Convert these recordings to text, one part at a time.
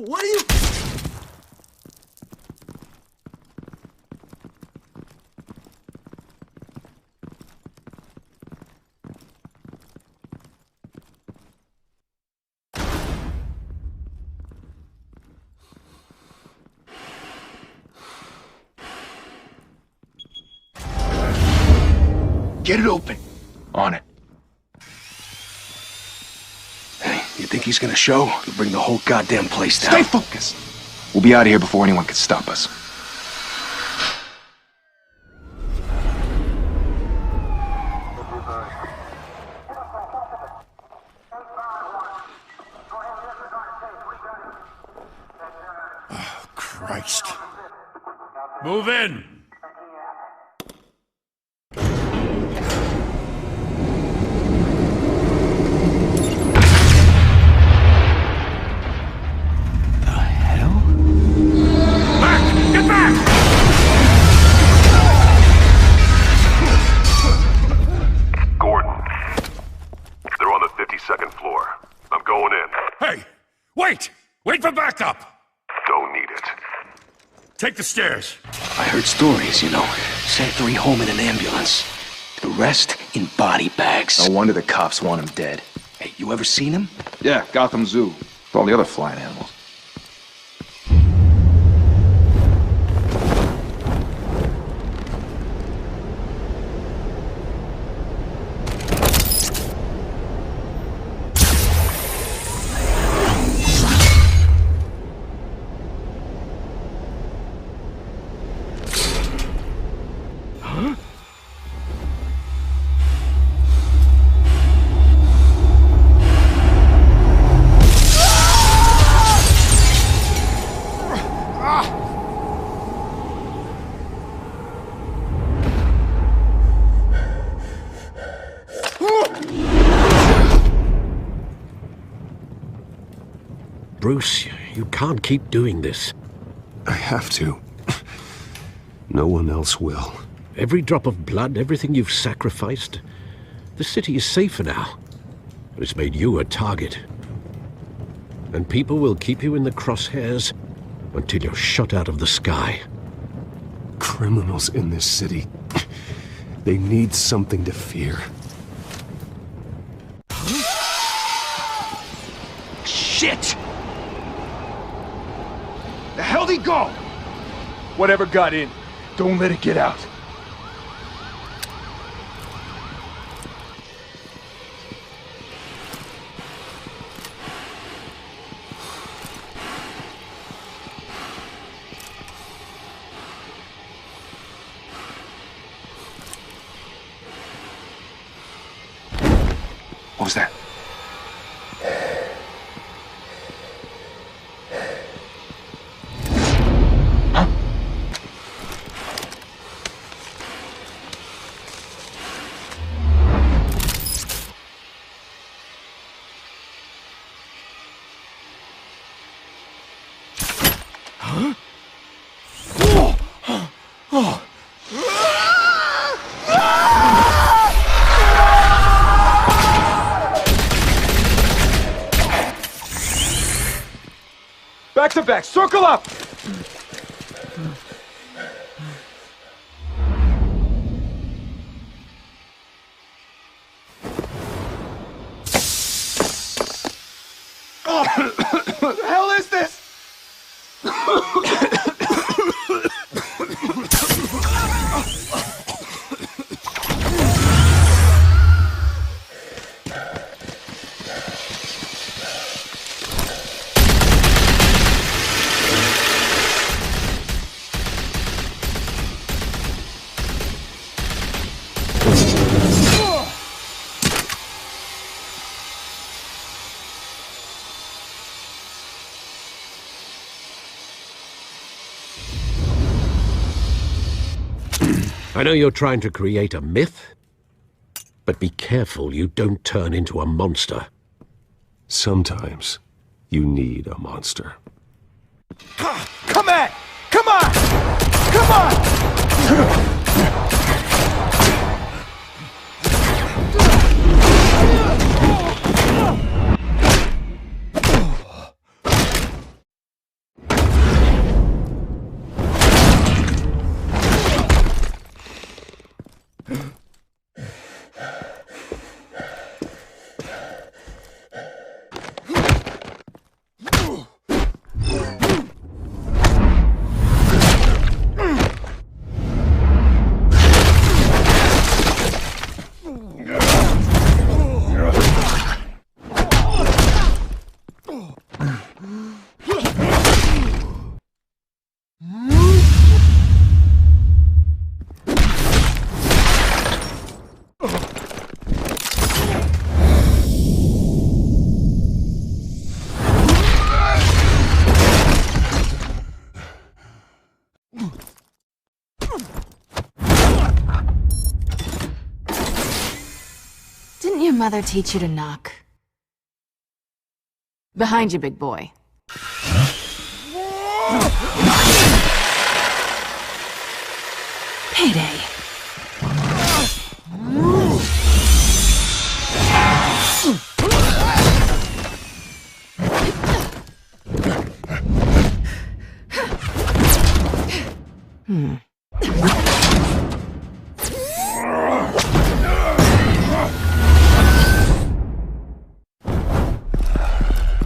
What are you... Get it open. On it. Hey, you think he's gonna show? He'll bring the whole goddamn place down. Stay focused. We'll be out of here before anyone can stop us. Oh, Christ. Move in! Second floor. I'm going in. Hey! Wait! Wait for backup! Don't need it. Take the stairs. I heard stories, you know. Sent 3 home in an ambulance. The rest in body bags. No wonder the cops want him dead. Hey, you ever seen him? Yeah, Gotham Zoo. With all the other flying animals. Bruce, you can't keep doing this. I have to. No one else will. Every drop of blood, everything you've sacrificed. The city is safer now. But it's made you a target. And people will keep you in the crosshairs until you're shot out of the sky. Criminals in this city. They need something to fear. Shit! The hell'd he go? Whatever got in, don't let it get out. What was that? Back to back, circle up! What the hell is this? I know you're trying to create a myth, but be careful you don't turn into a monster. Sometimes you need a monster. Come on! Come on! Come on! mother teach you to knock? Behind you, big boy. Payday.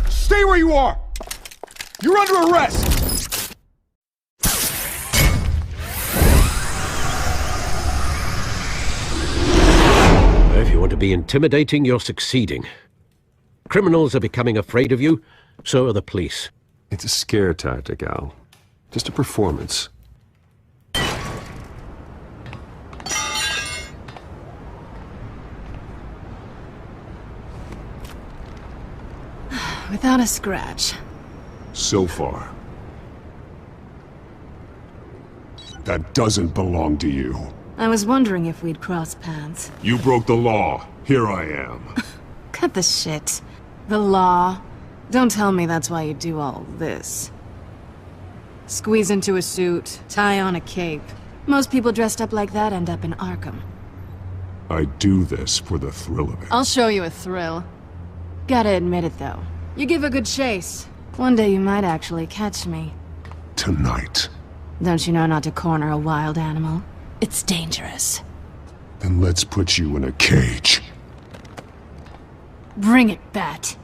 Stay where you are! You're under arrest! If you want to be intimidating, you're succeeding. Criminals are becoming afraid of you, so are the police. It's a scare tactic, Al. Just a performance. Without a scratch. So far. That doesn't belong to you. I was wondering if we'd cross paths. You broke the law. Here I am. Cut the shit. The law. Don't tell me that's why you do all this. Squeeze into a suit, tie on a cape. Most people dressed up like that end up in Arkham. I do this for the thrill of it. I'll show you a thrill. Gotta admit it, though. You give a good chase. One day you might actually catch me. Tonight. Don't you know not to corner a wild animal? It's dangerous. Then let's put you in a cage. Bring it, Bat.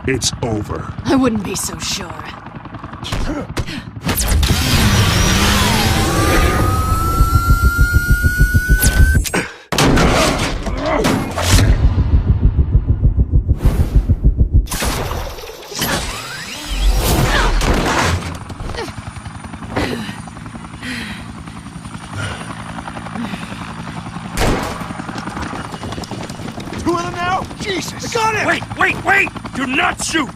It's over. I wouldn't be so sure. Two of them now? Jesus! I got it! Wait, wait, wait! Do not shoot!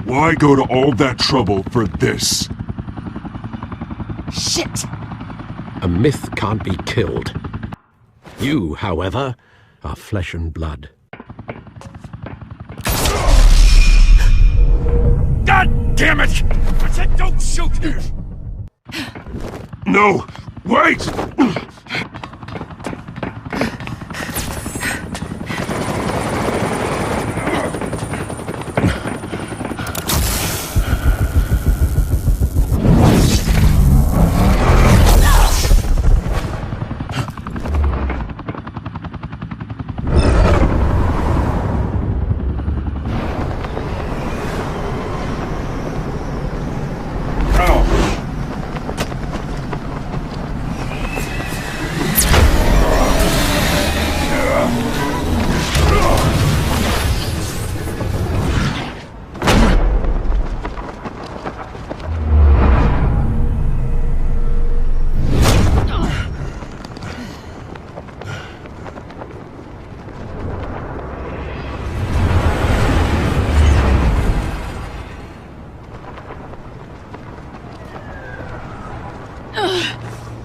Why go to all that trouble for this? Shit! A myth can't be killed. You, however, are flesh and blood. God damn it! I said don't shoot! No! Wait!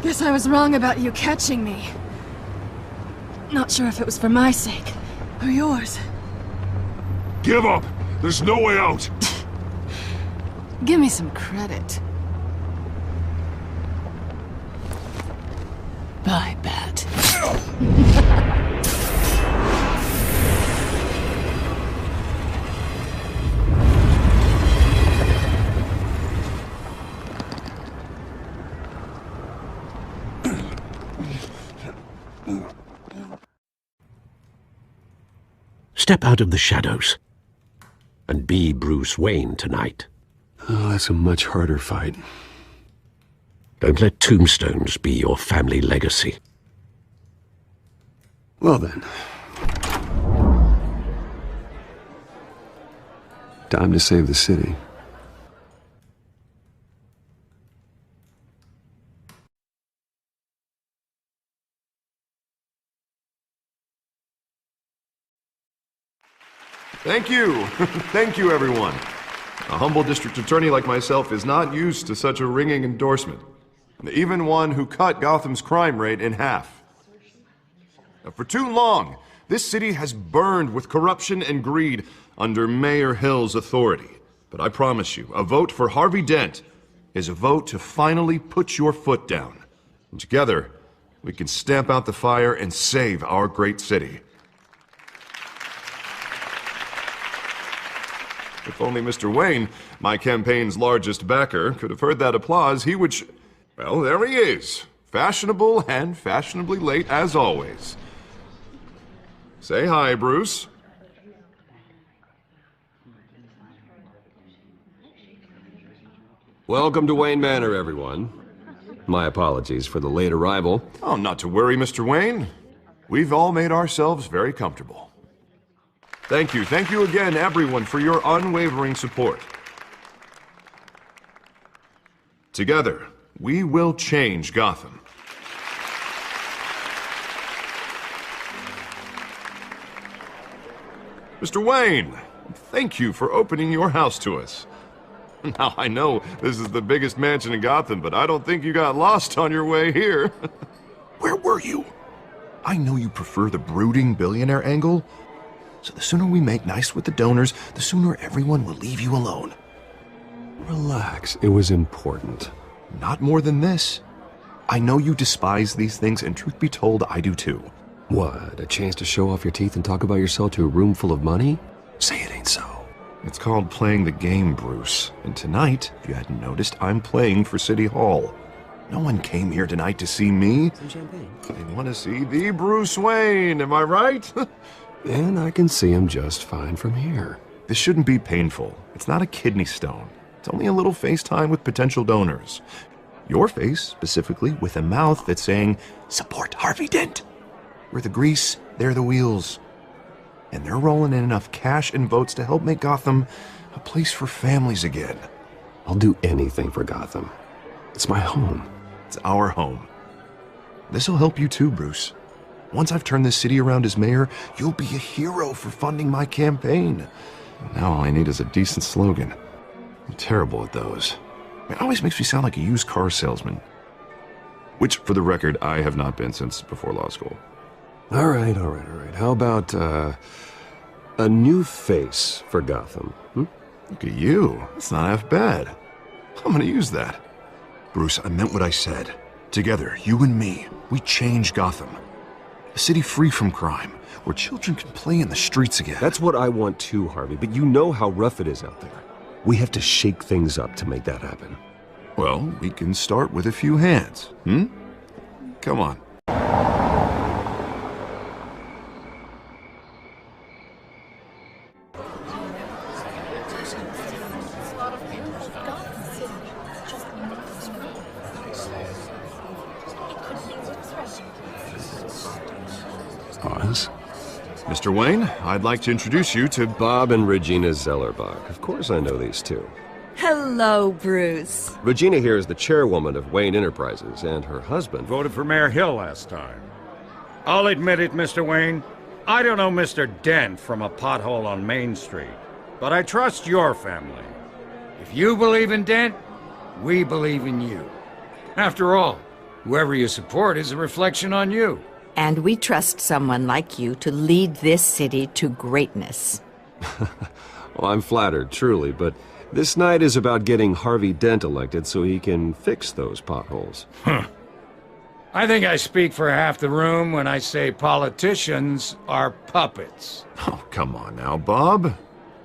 Guess I was wrong about you catching me. Not sure if it was for my sake, or yours. Give up! There's no way out! Give me some credit. Bye, Bat. Step out of the shadows and be Bruce Wayne tonight. Oh, that's a much harder fight. Don't let tombstones be your family legacy. Well then. Time to save the city. Thank you. Thank you, everyone. A humble district attorney like myself is not used to such a ringing endorsement. Even one who cut Gotham's crime rate in half. For too long, this city has burned with corruption and greed under Mayor Hill's authority. But I promise you, a vote for Harvey Dent is a vote to finally put your foot down. And together, we can stamp out the fire and save our great city. If only Mr. Wayne, my campaign's largest backer, could have heard that applause, he would well, there he is. Fashionable and fashionably late as always. Say hi, Bruce. Welcome to Wayne Manor, everyone. My apologies for the late arrival. Oh, not to worry, Mr. Wayne. We've all made ourselves very comfortable. Thank you again, everyone, for your unwavering support. Together, we will change Gotham. Mr. Wayne, thank you for opening your house to us. Now, I know this is the biggest mansion in Gotham, but I don't think you got lost on your way here. Where were you? I know you prefer the brooding billionaire angle, so the sooner we make nice with the donors, the sooner everyone will leave you alone. Relax, it was important. Not more than this. I know you despise these things, and truth be told, I do too. What, a chance to show off your teeth and talk about yourself to a room full of money? Say it ain't so. It's called playing the game, Bruce. And tonight, if you hadn't noticed, I'm playing for City Hall. No one came here tonight to see me. Some champagne. They want to see the Bruce Wayne, am I right? And I can see him just fine from here. This shouldn't be painful. It's not a kidney stone. It's only a little FaceTime with potential donors. Your face, specifically, with a mouth that's saying, support Harvey Dent. We're the grease, they're the wheels. And they're rolling in enough cash and votes to help make Gotham a place for families again. I'll do anything for Gotham. It's my home. It's our home. This'll help you too, Bruce. Once I've turned this city around as mayor, you'll be a hero for funding my campaign. Now all I need is a decent slogan. I'm terrible at those. It always makes me sound like a used car salesman. Which, for the record, I have not been since before law school. All right. How about, a new face for Gotham, Look at you. That's not half bad. I'm gonna use that. Bruce, I meant what I said. Together, you and me, we change Gotham. A city free from crime, where children can play in the streets again. That's what I want too, Harvey, but you know how rough it is out there. We have to shake things up to make that happen. Well, we can start with a few hands, Come on. Oz? Mr. Wayne, I'd like to introduce you to Bob and Regina Zellerbach. Of course I know these two. Hello, Bruce. Regina here is the chairwoman of Wayne Enterprises, and her husband Voted for Mayor Hill last time. I'll admit it, Mr. Wayne. I don't know Mr. Dent from a pothole on Main Street, but I trust your family. If you believe in Dent, we believe in you. After all, Whoever you support is a reflection on you. And we trust someone like you to lead this city to greatness. Well, I'm flattered, truly, but this night is about getting Harvey Dent elected so he can fix those potholes. I think I speak for half the room when I say politicians are puppets. Oh, come on now, Bob.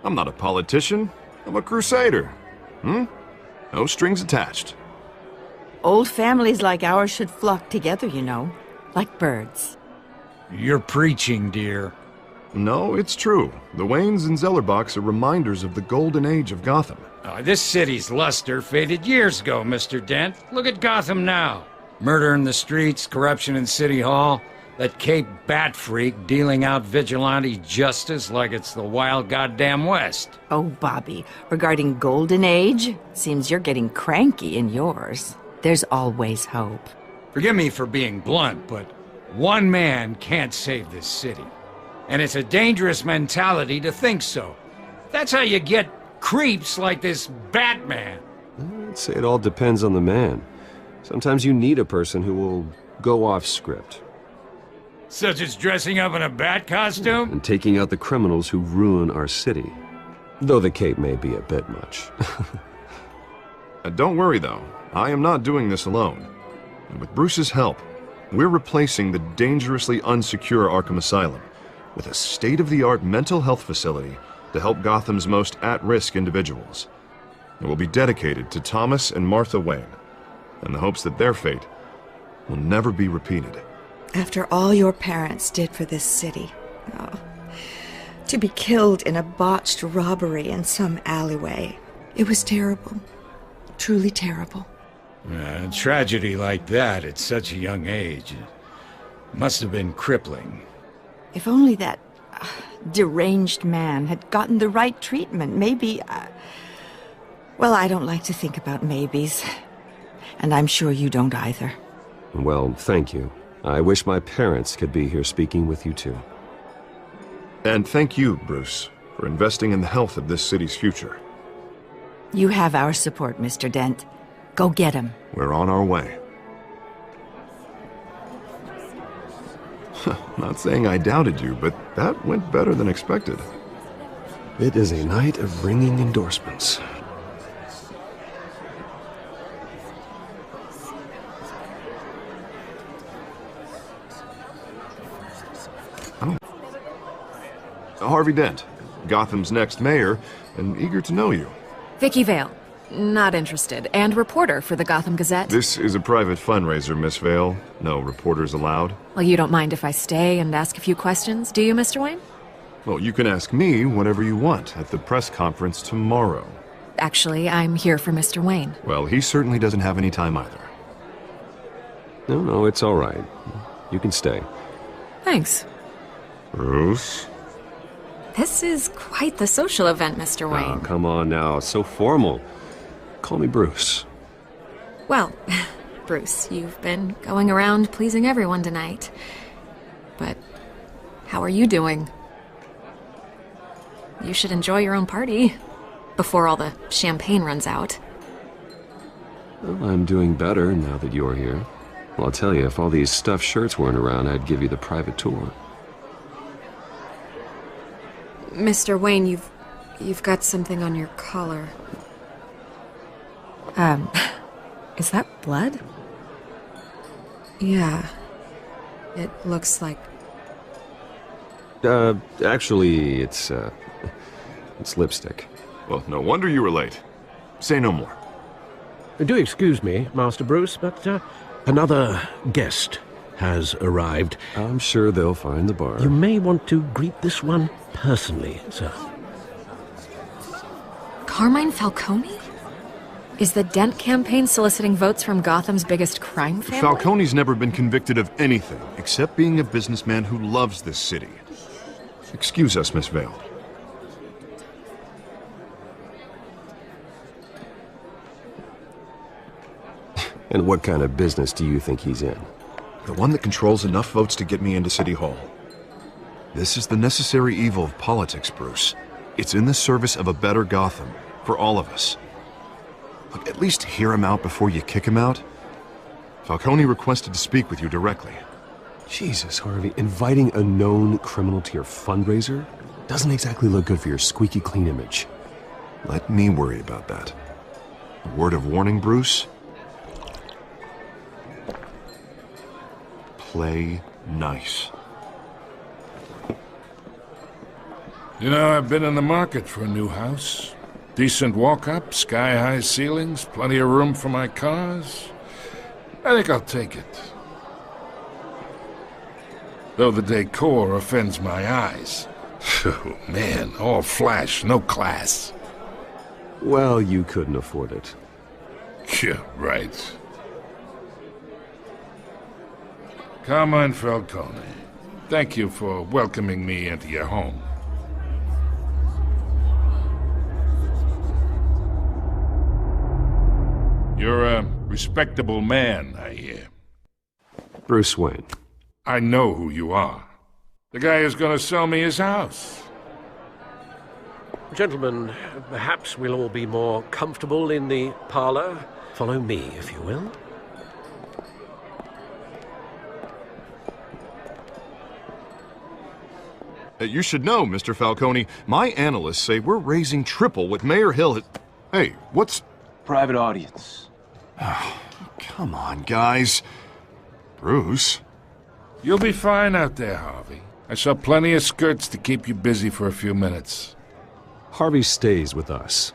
I'm not a politician. I'm a crusader. No strings attached. Old families like ours should flock together, you know, like birds. You're preaching, dear. No, it's true. The Waynes and Zellerbachs are reminders of the golden age of Gotham. This city's luster faded years ago, Mr. Dent. Look at Gotham now. Murder in the streets, corruption in City Hall, that Cape Bat freak dealing out vigilante justice like it's the wild goddamn West. Oh, Bobby, regarding Golden Age, seems you're getting cranky in yours. There's always hope. Forgive me for being blunt, but one man can't save this city. And it's a dangerous mentality to think so. That's how you get creeps like this Batman. I'd say it all depends on the man. Sometimes you need a person who will go off script. Such as dressing up in a bat costume? And taking out the criminals who ruin our city. Though the cape may be a bit much. Don't worry, though. I am not doing this alone. And with Bruce's help, we're replacing the dangerously unsecure Arkham Asylum with a state-of-the-art mental health facility to help Gotham's most at-risk individuals. It will be dedicated to Thomas and Martha Wayne, in the hopes that their fate will never be repeated. After all your parents did for this city, to be killed in a botched robbery in some alleyway, it was terrible. Truly terrible. A tragedy like that at such a young age must have been crippling. If only that deranged man had gotten the right treatment, maybe... Well, I don't like to think about maybes. And I'm sure you don't either. Well, thank you. I wish my parents could be here speaking with you too. And thank you, Bruce, for investing in the health of this city's future. You have our support, Mr. Dent. Go get him. We're on our way. Not saying I doubted you, but that went better than expected. It is a night of ringing endorsements. Harvey Dent, Gotham's next mayor, and eager to know you. Vicky Vale. Not interested. And reporter for the Gotham Gazette. This is a private fundraiser, Miss Vale. No reporters allowed. Well, you don't mind if I stay and ask a few questions, do you, Mr. Wayne? Well, you can ask me whatever you want at the press conference tomorrow. Actually, I'm here for Mr. Wayne. Well, he certainly doesn't have any time either. No, it's all right. You can stay. Thanks. Bruce? This is quite the social event, Mr. Wayne. Oh, come on now. It's so formal. Call me Bruce. Well, Bruce, you've been going around pleasing everyone tonight. But how are you doing? You should enjoy your own party before all the champagne runs out. Well, I'm doing better now that you're here. Well, I'll tell you, if all these stuffed shirts weren't around, I'd give you the private tour. Mr. Wayne, you've got something on your collar. Is that blood? Yeah. It looks like... Actually, it's lipstick. Well, no wonder you were late. Say no more. Do excuse me, Master Bruce, but another guest has arrived. I'm sure they'll find the bar. You may want to greet this one personally, sir. Carmine Falcone? Is the Dent campaign soliciting votes from Gotham's biggest crime family? Falcone's never been convicted of anything, except being a businessman who loves this city. Excuse us, Miss Vale. And what kind of business do you think he's in? The one that controls enough votes to get me into City Hall. This is the necessary evil of politics, Bruce. It's in the service of a better Gotham, for all of us. Look, at least hear him out before you kick him out. Falcone requested to speak with you directly. Jesus, Harvey, inviting a known criminal to your fundraiser doesn't exactly look good for your squeaky clean image. Let me worry about that. A word of warning, Bruce? Play nice. You know, I've been in the market for a new house. Decent walk-up, sky-high ceilings, plenty of room for my cars. I think I'll take it. Though the decor offends my eyes. Oh, man, all flash, no class. Well, you couldn't afford it. Yeah, right. Carmine Falcone, thank you for welcoming me into your home. You're a respectable man, I hear. Bruce Wayne. I know who you are. The guy who's gonna sell me his house. Gentlemen, perhaps we'll all be more comfortable in the parlor. Follow me, if you will. You should know, Mr. Falcone, my analysts say we're raising triple what Mayor Hill has... Hey, what's... Private audience. Oh, come on, guys. Bruce? You'll be fine out there, Harvey. I saw plenty of skirts to keep you busy for a few minutes. Harvey stays with us.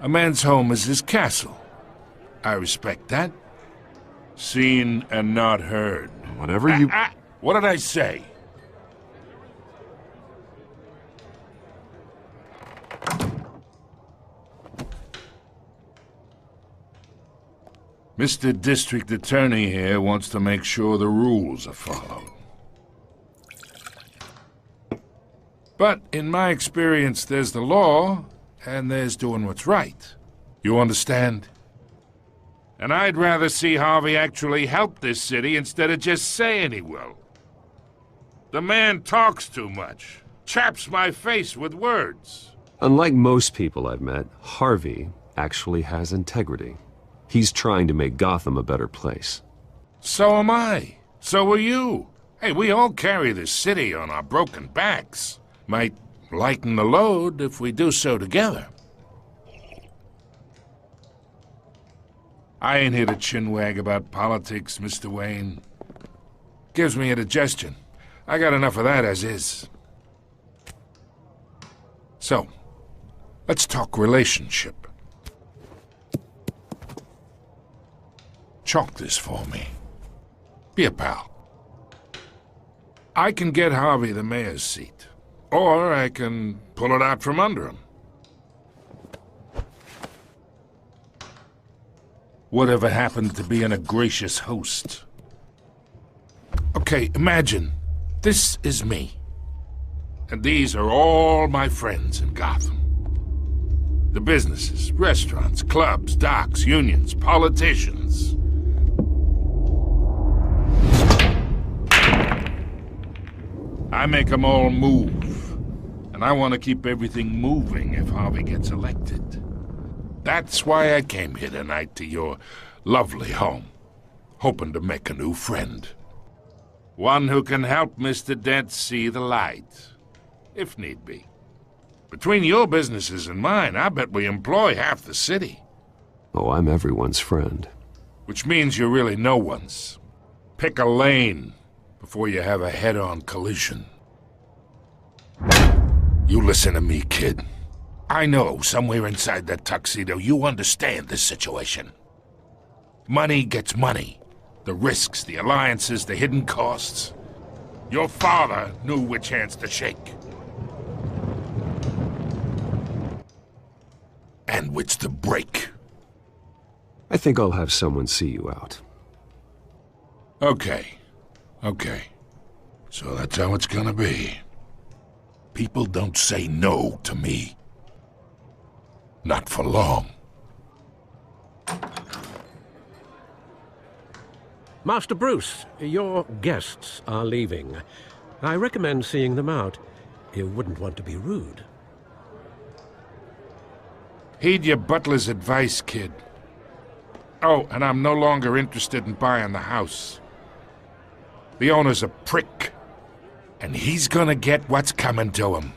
A man's home is his castle. I respect that. Seen and not heard. Whatever you... What did I say? Mr. District Attorney here wants to make sure the rules are followed. But in my experience, there's the law, and there's doing what's right. You understand? And I'd rather see Harvey actually help this city instead of just saying he will. The man talks too much, chaps my face with words. Unlike most people I've met, Harvey actually has integrity. He's trying to make Gotham a better place. So am I. So are you. Hey, we all carry this city on our broken backs. Might lighten the load if we do so together. I ain't here to chinwag about politics, Mr. Wayne. Gives me indigestion. I got enough of that as is. So, let's talk relationship. Chalk this for me. Be a pal. I can get Harvey the mayor's seat, or I can pull it out from under him. Whatever happened to being a gracious host? Okay, imagine, this is me. And these are all my friends in Gotham. The businesses, restaurants, clubs, docks, unions, politicians. I make them all move. And I want to keep everything moving if Harvey gets elected. That's why I came here tonight to your lovely home, hoping to make a new friend. One who can help Mr. Dent see the light, if need be. Between your businesses and mine, I bet we employ half the city. Oh, I'm everyone's friend. Which means you're really no one's. Pick a lane before you have a head-on collision. You listen to me, kid. I know somewhere inside that tuxedo you understand this situation. Money gets money. The risks, the alliances, the hidden costs. Your father knew which hands to shake. And which to break. I think I'll have someone see you out. Okay. So that's how it's gonna be. People don't say no to me. Not for long. Master Bruce, your guests are leaving. I recommend seeing them out. You wouldn't want to be rude. Heed your butler's advice, kid. Oh, and I'm no longer interested in buying the house. The owner's a prick, and he's gonna get what's coming to him.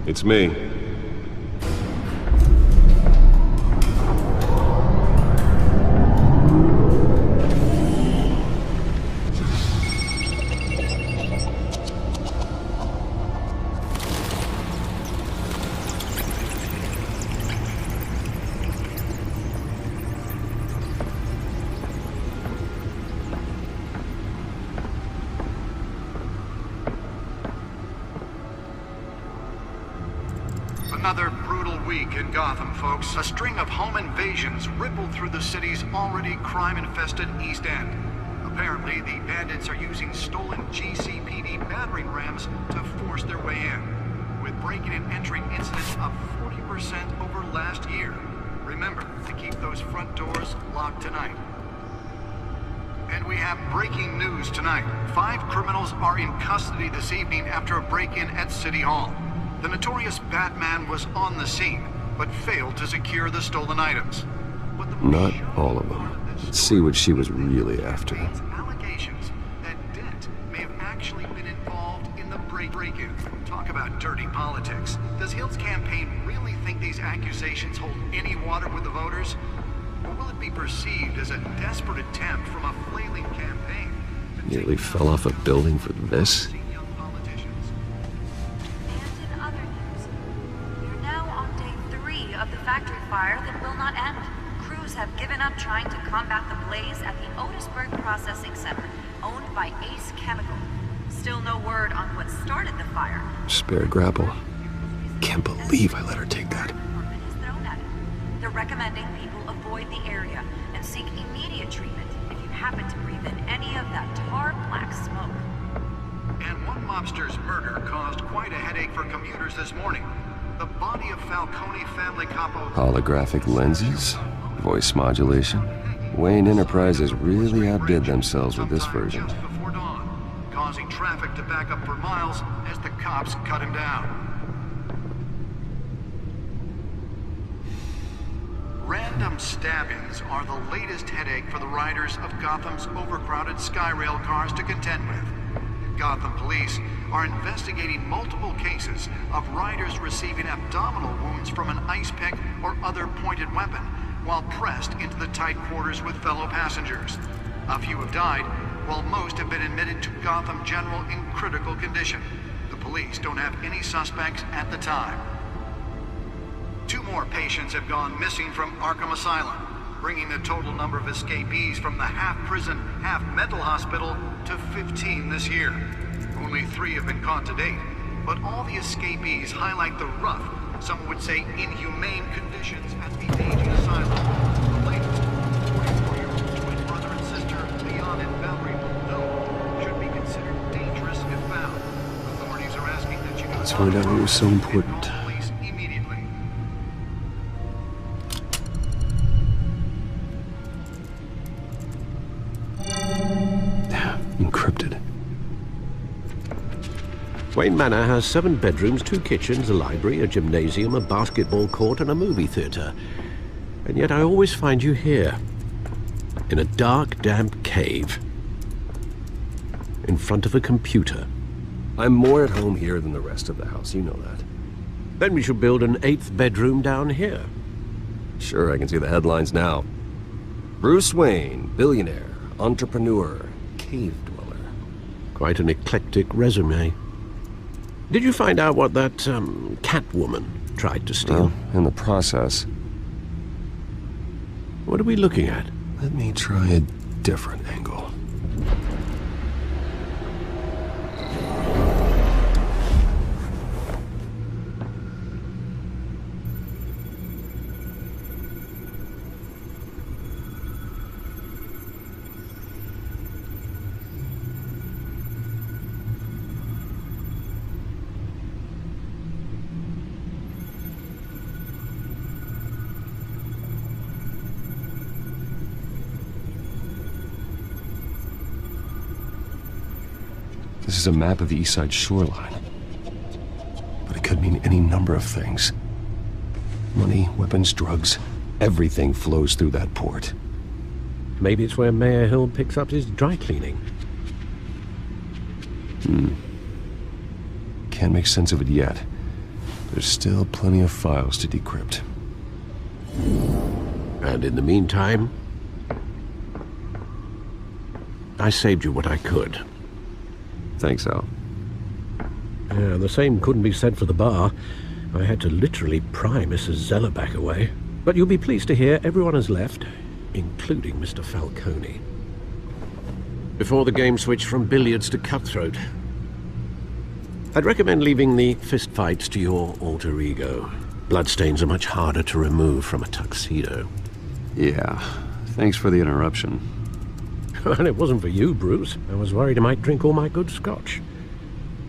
It's me. Another brutal week in Gotham, folks. A string of home invasions rippled through the city's already crime-infested East End. Apparently, the bandits are using stolen GCPD battering rams to force their way in, with breaking and entering incidents up 40% over last year. Remember to keep those front doors locked tonight. And we have breaking news tonight. 5 criminals are in custody this evening after a break-in at City Hall. The notorious Batman was on the scene, but failed to secure the stolen items. Not all of them. Let's see what she was really after. Allegations that Dent may have actually been involved in the break-in. Talk about dirty politics. Does Hill's campaign really think these accusations hold any water with the voters? Or will it be perceived as a desperate attempt from a flailing campaign? Nearly fell off a building for this? Of the factory fire that will not end. Crews have given up trying to combat the blaze at the Otisburg Processing Center, owned by Ace Chemical. Still no word on what started the fire. Spare grapple. Can't believe I let her take that. They're recommending people avoid the area and seek immediate treatment if you happen to breathe in any of that tar black smoke. And one mobster's murder caused quite a headache for commuters this morning. The body of Falcone family capo... Holographic lenses? Voice modulation? Wayne Enterprises really outdid themselves with this version. Before dawn, causing traffic to back up for miles as the cops cut him down. Random stabbings are the latest headache for the riders of Gotham's overcrowded Skyrail cars to contend with. Gotham police are investigating multiple cases of riders receiving abdominal wounds from an ice pick or other pointed weapon while pressed into the tight quarters with fellow passengers. A few have died, while most have been admitted to Gotham General in critical condition. The police don't have any suspects at the time. 2 more patients have gone missing from Arkham Asylum, bringing the total number of escapees from the half-prison, half-mental hospital to 15 this year. Only 3 have been caught to date, but all the escapees highlight the rough, some would say inhumane conditions at the aging asylum. The latest, 44-year-old twin brother and sister, Leon and Valerie Muldoon, should be considered dangerous if found. Authorities are asking that you... Let's find out who was so important. Encrypted. Wayne Manor has 7 bedrooms, 2 kitchens, a library, a gymnasium, a basketball court, and a movie theater. And yet I always find you here, in a dark, damp cave, in front of a computer. I'm more at home here than the rest of the house, you know that. Then we should build an 8th bedroom down here. Sure, I can see the headlines now. Bruce Wayne, billionaire, entrepreneur, cave dweller. Quite an eclectic resume. Did you find out what that, Catwoman tried to steal? Well, in the process. What are we looking at? Let me try a different angle. This is a map of the East Side shoreline. But it could mean any number of things. Money, weapons, drugs, everything flows through that port. Maybe it's where Mayor Hill picks up his dry cleaning. Can't make sense of it yet. There's still plenty of files to decrypt. And in the meantime, I saved you what I could. Thanks, Al. Yeah, the same couldn't be said for the bar. I had to literally pry Mrs. Zeller back away. But you'll be pleased to hear everyone has left, including Mr. Falcone. Before the game switched from billiards to cutthroat. I'd recommend leaving the fistfights to your alter ego. Bloodstains are much harder to remove from a tuxedo. Yeah, thanks for the interruption. And it wasn't for you, Bruce. I was worried I might drink all my good scotch.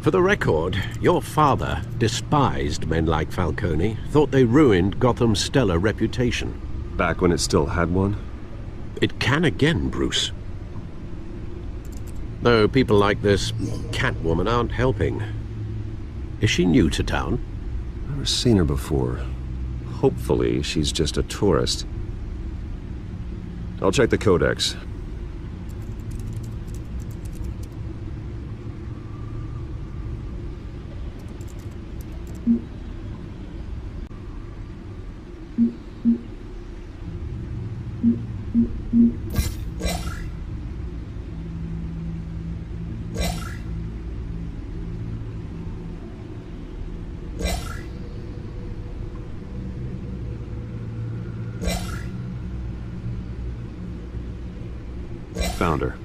For the record, your father despised men like Falcone, thought they ruined Gotham's stellar reputation. Back when it still had one? It can again, Bruce. Though people like this Catwoman aren't helping. Is she new to town? Never seen her before. Hopefully, she's just a tourist. I'll check the codex. Found her.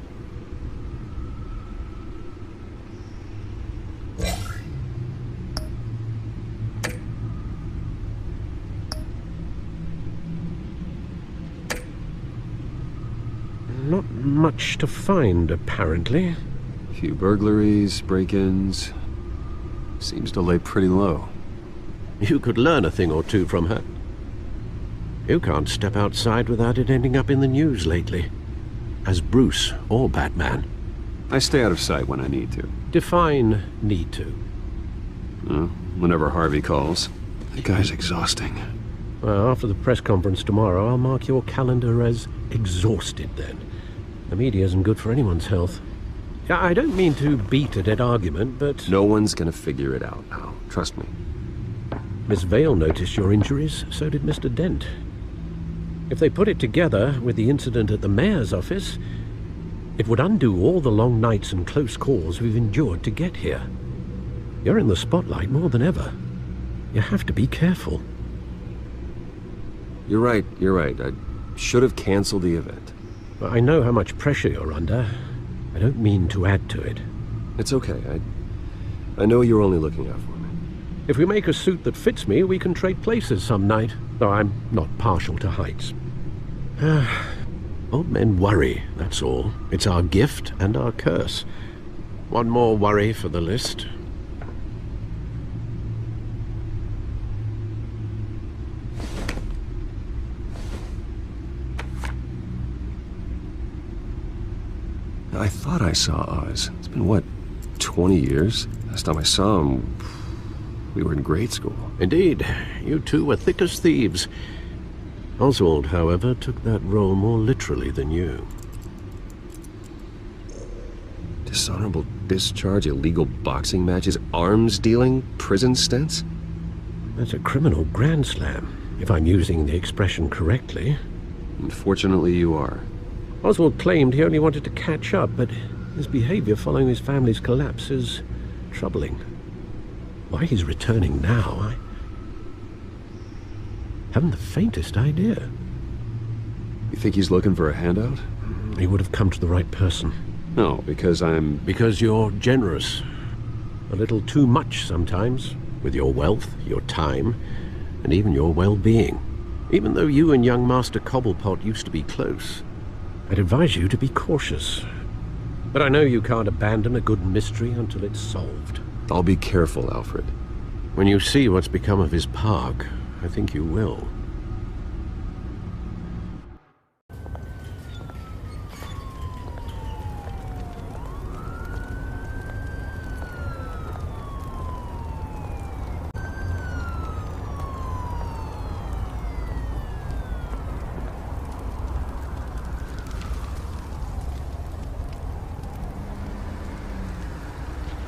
Not much to find, apparently. Few burglaries, break-ins. Seems to lay pretty low. You could learn a thing or two from her. You can't step outside without it ending up in the news lately. As Bruce or Batman. I stay out of sight when I need to. Define need to. Whenever Harvey calls. The guy's exhausting. Well, after the press conference tomorrow, I'll mark your calendar as exhausted then. The media isn't good for anyone's health. I don't mean to beat a dead argument, but... No one's gonna figure it out now. Trust me. Miss Vale noticed your injuries, so did Mr. Dent. If they put it together with the incident at the mayor's office, it would undo all the long nights and close calls we've endured to get here. You're in the spotlight more than ever. You have to be careful. You're right. I should have canceled the event. I know how much pressure you're under. I don't mean to add to it. It's okay. I know you're only looking out for me. If we make a suit that fits me, we can trade places some night. Though I'm not partial to heights. Old men worry, that's all. It's our gift and our curse. One more worry for the list. I thought I saw Oz. It's been, what, 20 years? Last time I saw him, we were in grade school. Indeed. You two were thick as thieves. Oswald, however, took that role more literally than you. Dishonorable discharge, illegal boxing matches, arms dealing, prison stints? That's a criminal grand slam, if I'm using the expression correctly. Unfortunately, you are. Oswald claimed he only wanted to catch up, but his behavior following his family's collapse is troubling. Why he's returning now, I haven't the faintest idea. You think he's looking for a handout? He would have come to the right person. No, because I'm... Because you're generous. A little too much sometimes, with your wealth, your time, and even your well-being. Even though you and young Master Cobblepot used to be close, I'd advise you to be cautious. But I know you can't abandon a good mystery until it's solved. I'll be careful, Alfred. When you see what's become of his park, I think you will.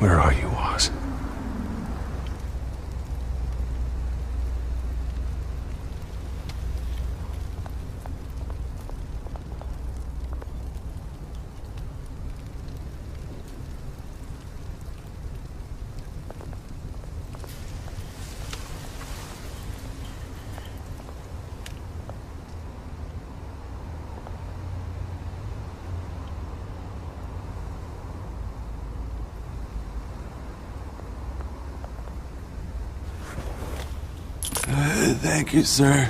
Where are you, Oz? Thank you, sir.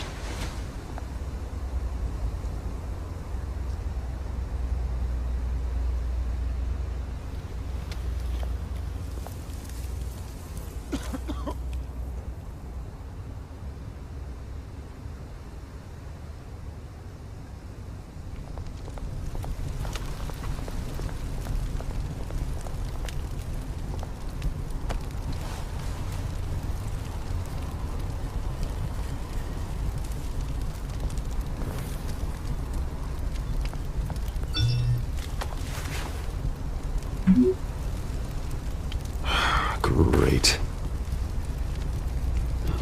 Great.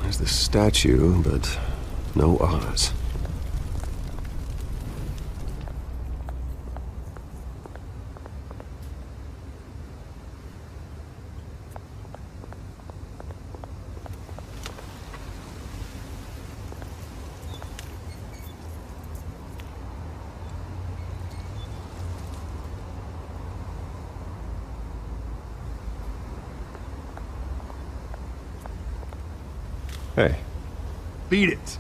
There's the statue, but no Oz. Hey. Beat it.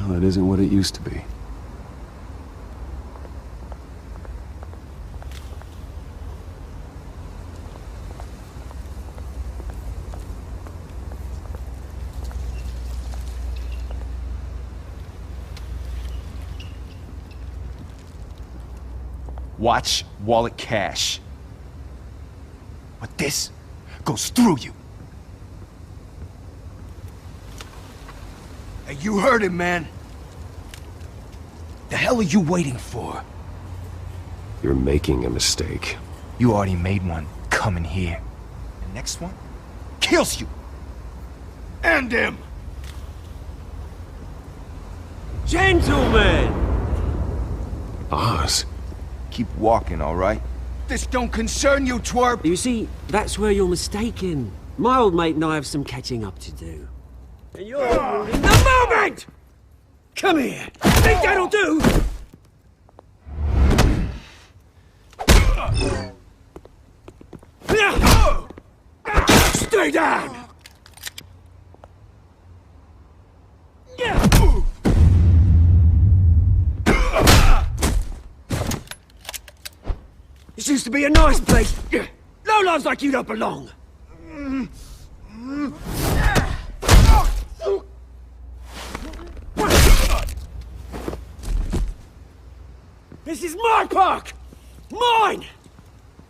That isn't what it used to be. Watch wallet cash. But this goes through you. Hey, you heard him, man. The hell are you waiting for? You're making a mistake. You already made one coming here. The next one kills you. And him. Gentlemen! Oz. Keep walking, all right? This don't concern you, twerp! You see, that's where you're mistaken. My old mate and I have some catching up to do. And you're ruining the moment! Come here! Think that'll do? Stay down! This used to be a nice place. Lowlifes like you don't belong. This is my park! Mine!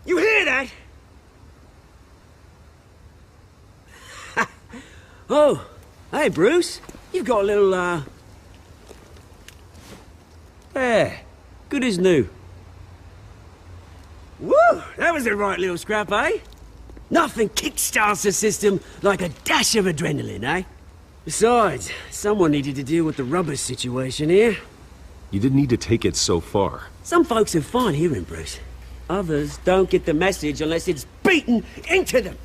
You hear that? Oh, hey Bruce. You've got a little, There. Good as new. Woo! That was a right little scrap, eh? Nothing kickstarts the system like a dash of adrenaline, eh? Besides, someone needed to deal with the rubber situation here. You didn't need to take it so far. Some folks are fine hearing, Bruce. Others don't get the message unless it's beaten into them.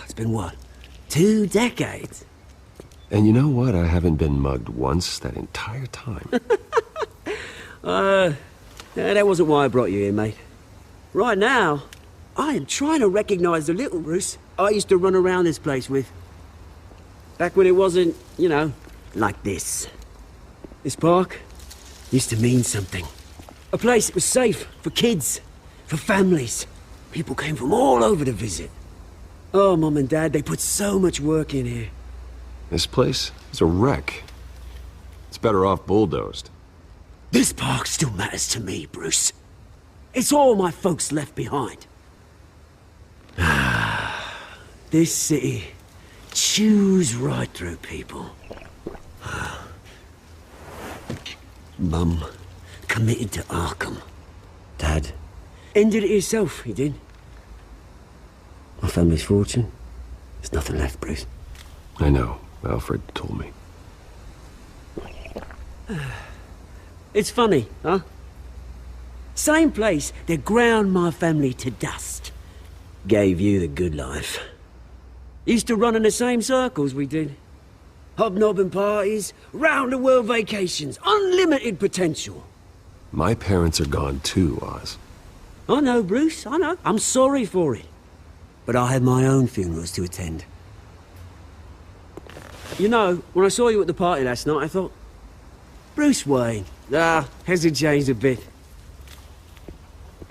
It's been what? 2 decades? And you know what? I haven't been mugged once that entire time. That wasn't why I brought you here, mate. Right now, I am trying to recognize the little Bruce I used to run around this place with. Back when it wasn't, you know, like this. This park used to mean something. A place that was safe for kids, for families. People came from all over to visit. Oh, Mum and Dad, they put so much work in here. This place is a wreck. It's better off bulldozed. This park still matters to me, Bruce. It's all my folks left behind. This city chews right through people. Mum committed to Arkham. Dad ended it himself, he did. My family's fortune, there's nothing left, Bruce. I know. Alfred told me. It's funny, huh? Same place that ground my family to dust. Gave you the good life. Used to run in the same circles we did. Hobnobbing parties, round-the-world vacations, unlimited potential. My parents are gone too, Oz. I know, Bruce, I know. I'm sorry for it. But I had my own funerals to attend. You know, when I saw you at the party last night, I thought... Bruce Wayne. Hasn't changed a bit.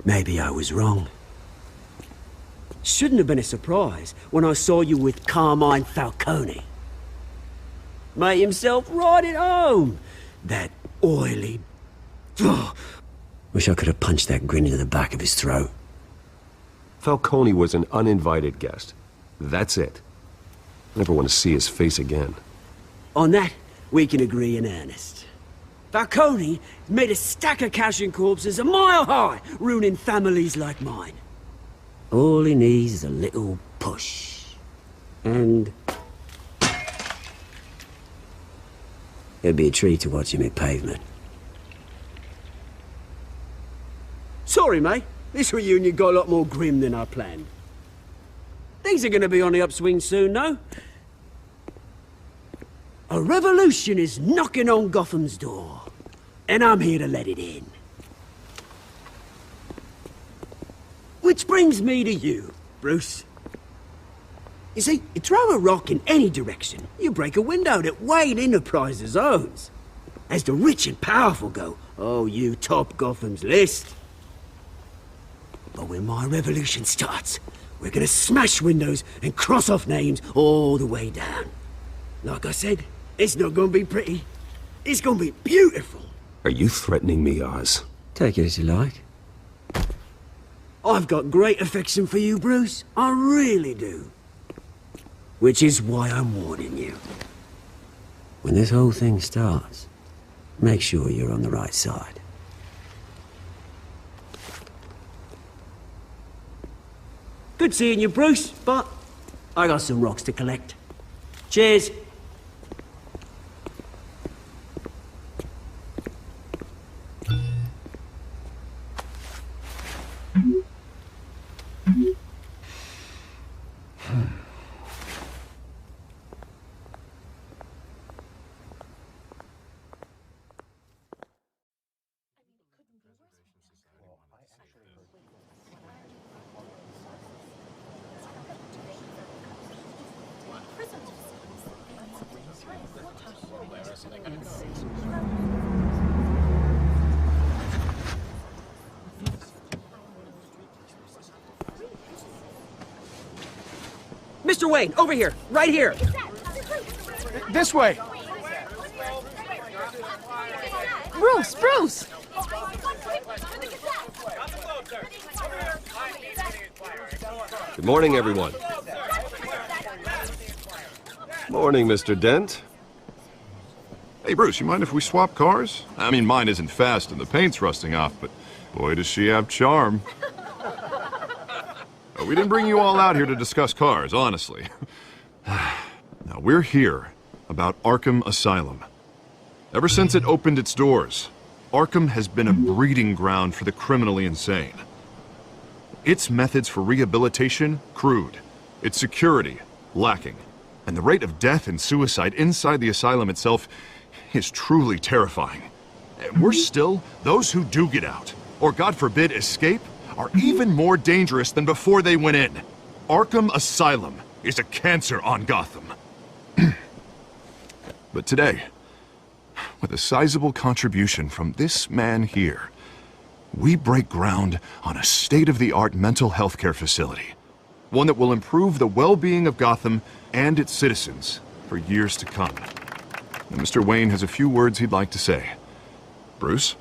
Maybe I was wrong. Shouldn't have been a surprise when I saw you with Carmine Falcone. Made himself right at home. That oily... Wish I could have punched that grin into the back of his throat. Falcone was an uninvited guest. That's it. I never want to see his face again. On that, we can agree in earnest. Falcone made a stack of cash and corpses a mile high, ruining families like mine. All he needs is a little push. And... it'd be a treat to watch him hit pavement. Sorry, mate. This reunion got a lot more grim than I planned. Things are gonna be on the upswing soon, no? A revolution is knocking on Gotham's door, and I'm here to let it in. Which brings me to you, Bruce. You see, you throw a rock in any direction, you break a window that Wayne Enterprises owns. As the rich and powerful go, oh, you top Gotham's list. But when my revolution starts, we're gonna smash windows and cross off names all the way down. Like I said, it's not gonna be pretty. It's gonna be beautiful. Are you threatening me, Oz? Take it as you like. I've got great affection for you, Bruce. I really do. Which is why I'm warning you. When this whole thing starts, make sure you're on the right side. Good seeing you, Bruce, but I got some rocks to collect. Cheers. Mr. Wayne, over here, right here. This way. Bruce! Good morning, everyone. Morning, Mr. Dent. Hey, Bruce, you mind if we swap cars? I mean, mine isn't fast and the paint's rusting off, but boy, does she have charm. We didn't bring you all out here to discuss cars, honestly. Now, we're here about Arkham Asylum. Ever since it opened its doors, Arkham has been a breeding ground for the criminally insane. Its methods for rehabilitation, crude. Its security, lacking. And the rate of death and suicide inside the asylum itself is truly terrifying. And worse still, those who do get out, or God forbid escape, are even more dangerous than before they went in. Arkham Asylum is a cancer on Gotham. But today, with a sizable contribution from this man here, we break ground on a state-of-the-art mental health care facility. One that will improve the well-being of Gotham and its citizens for years to come. And Mr. Wayne has a few words he'd like to say. Bruce?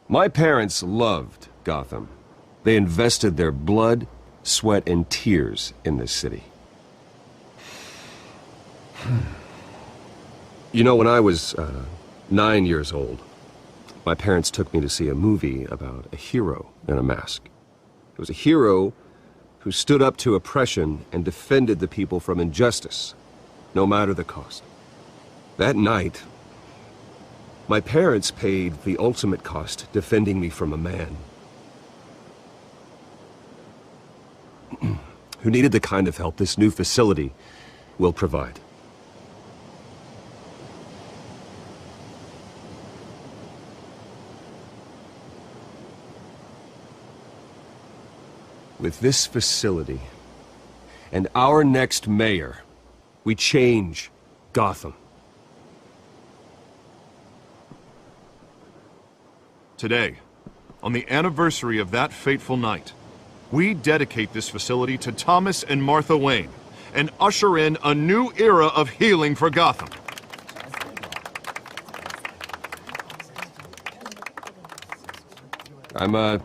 My parents loved Gotham. They invested their blood, sweat, and tears in this city. You know, when I was 9 years old, my parents took me to see a movie about a hero in a mask. It was a hero who stood up to oppression and defended the people from injustice, no matter the cost. That night, my parents paid the ultimate cost defending me from a man who needed the kind of help this new facility will provide. With this facility and our next mayor, we change Gotham. Today, on the anniversary of that fateful night, we dedicate this facility to Thomas and Martha Wayne and usher in a new era of healing for Gotham. I'm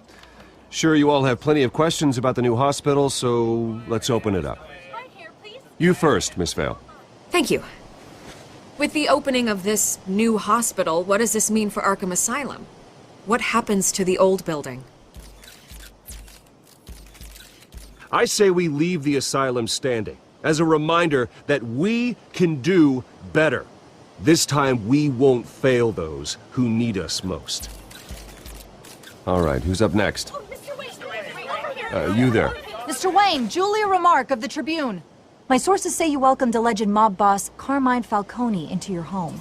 sure you all have plenty of questions about the new hospital, so let's open it up. You first, Miss Vale. Thank you. With the opening of this new hospital, what does this mean for Arkham Asylum? What happens to the old building? I say we leave the asylum standing, as a reminder that we can do better. This time we won't fail those who need us most. All right, who's up next? You there. Mr. Wayne, Julia Remark of the Tribune. My sources say you welcomed alleged mob boss Carmine Falcone into your home.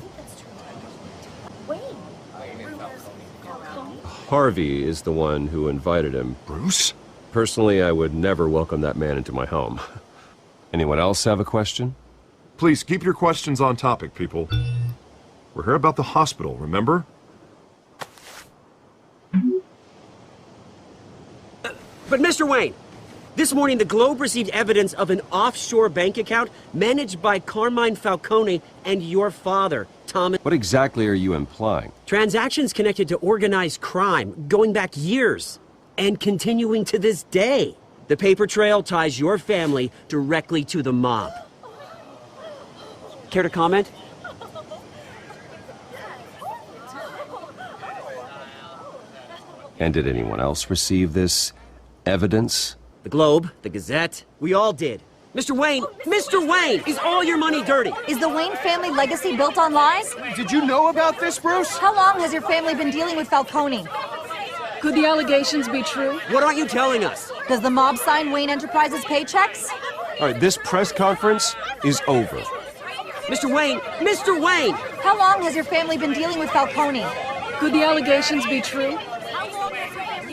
Harvey is the one who invited him. Bruce? Personally, I would never welcome that man into my home. Anyone else have a question? Please, keep your questions on topic, people. We're here about the hospital, remember? But Mr. Wayne, this morning the Globe received evidence of an offshore bank account managed by Carmine Falcone and your father, Thomas. What exactly are you implying? Transactions connected to organized crime, going back years, and continuing to this day. The paper trail ties your family directly to the mob. Care to comment? And did anyone else receive this evidence? The Globe, the Gazette, we all did. Mr. Wayne, is all your money dirty? Is the Wayne family legacy built on lies? Did you know about this, Bruce? How long has your family been dealing with Falcone? Could the allegations be true? What aren't you telling us? Does the mob sign Wayne Enterprises paychecks? All right, this press conference is over. Mr. Wayne! How long has your family been dealing with Falcone? Could the allegations be true?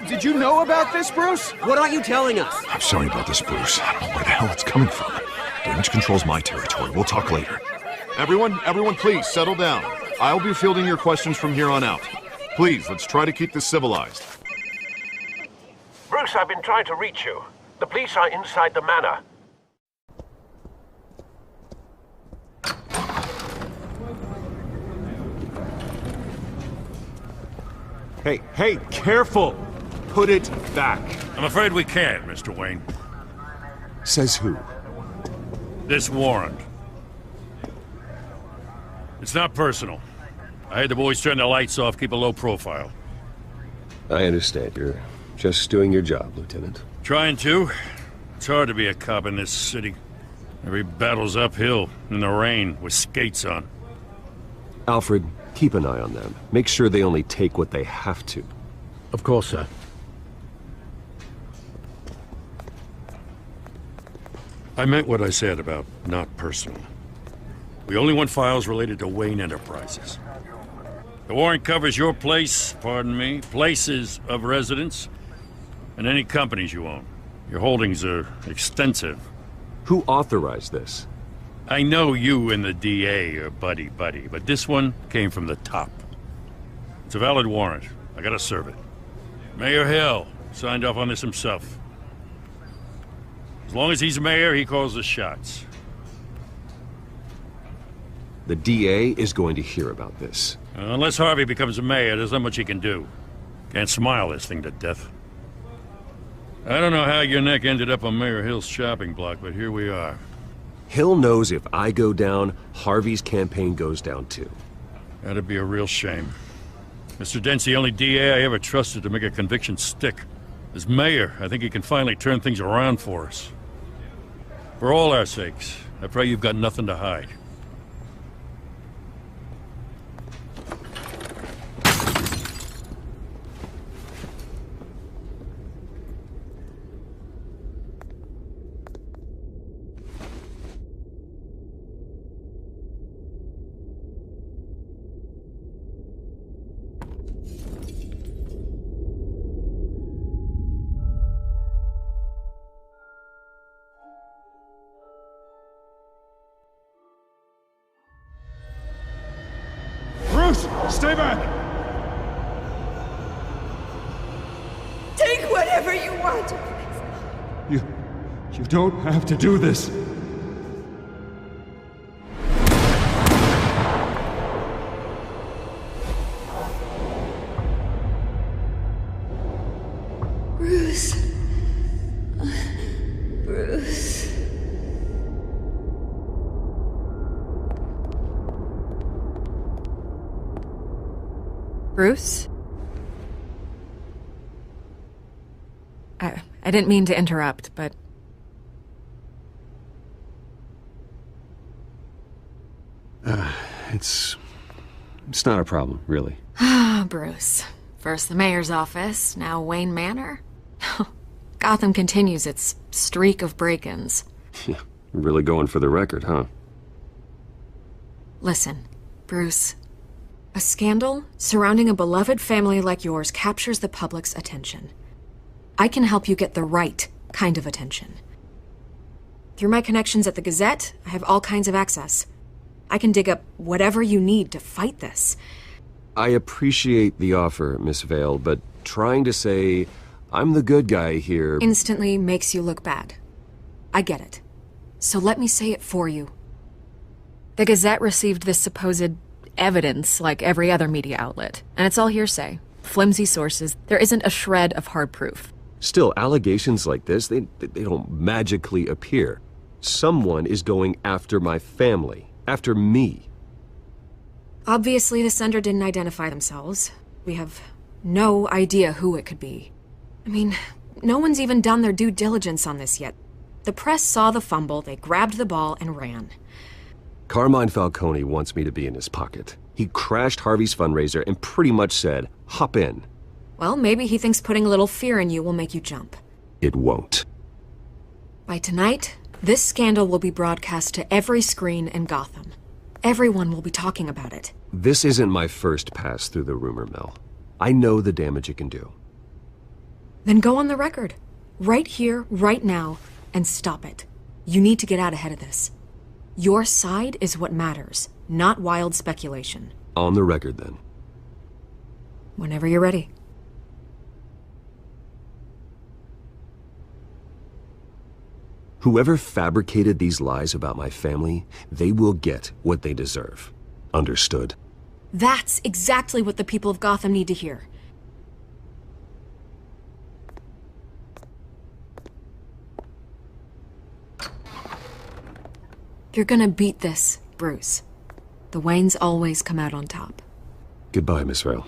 Did you know about this, Bruce? What aren't you telling us? I'm sorry about this, Bruce. I don't know where the hell it's coming from. Damage control's my territory. We'll talk later. Everyone, please, settle down. I'll be fielding your questions from here on out. Please, let's try to keep this civilized. Bruce, I've been trying to reach you. The police are inside the manor. Hey, careful! Put it back. I'm afraid we can't, Mr. Wayne. Says who? This warrant. It's not personal. I had the boys turn the lights off, keep a low profile. I understand. You're just doing your job, Lieutenant. Trying to. It's hard to be a cop in this city. Every battle's uphill, in the rain, with skates on. Alfred, keep an eye on them. Make sure they only take what they have to. Of course, sir. I meant what I said about not personal. We only want files related to Wayne Enterprises. The warrant covers your place, pardon me, places of residence, and any companies you own. Your holdings are extensive. Who authorized this? I know you and the DA are buddy-buddy, but this one came from the top. It's a valid warrant. I gotta serve it. Mayor Hill signed off on this himself. As long as he's mayor, he calls the shots. The DA is going to hear about this. Unless Harvey becomes a mayor, there's not much he can do. Can't smile this thing to death. I don't know how your neck ended up on Mayor Hill's shopping block, but here we are. Hill knows if I go down, Harvey's campaign goes down too. That'd be a real shame. Mr. Dent's the only DA I ever trusted to make a conviction stick. As mayor, I think he can finally turn things around for us. For all our sakes, I pray you've got nothing to hide. Stay back! Take whatever you want. You don't have to do this. Bruce. Bruce. Bruce? I didn't mean to interrupt, but... It's not a problem, really. Ah, Bruce. First the mayor's office, now Wayne Manor. Gotham continues its streak of break-ins. Really going for the record, huh? Listen, Bruce. A scandal surrounding a beloved family like yours captures the public's attention. I can help you get the right kind of attention. Through my connections at the Gazette, I have all kinds of access. I can dig up whatever you need to fight this. I appreciate the offer, Miss Vale, but trying to say I'm the good guy here... Instantly makes you look bad. I get it. So let me say it for you. The Gazette received this supposed evidence like every other media outlet, and it's all hearsay. Flimsy sources. There isn't a shred of hard proof. Still, allegations like this, they don't magically appear. Someone is going after my family, after me. Obviously, the sender didn't identify themselves. We have no idea who it could be. I mean, no one's even done their due diligence on this yet. The press saw the fumble, they grabbed the ball and ran. Carmine Falcone wants me to be in his pocket. He crashed Harvey's fundraiser and pretty much said, hop in. Well, maybe he thinks putting a little fear in you will make you jump. It won't. By tonight, this scandal will be broadcast to every screen in Gotham. Everyone will be talking about it. This isn't my first pass through the rumor mill. I know the damage it can do. Then go on the record. Right here, right now, and stop it. You need to get out ahead of this. Your side is what matters, not wild speculation. On the record, then. Whenever you're ready. Whoever fabricated these lies about my family, they will get what they deserve. Understood? That's exactly what the people of Gotham need to hear. You're gonna beat this, Bruce. The Waynes always come out on top. Goodbye, Miss Vale.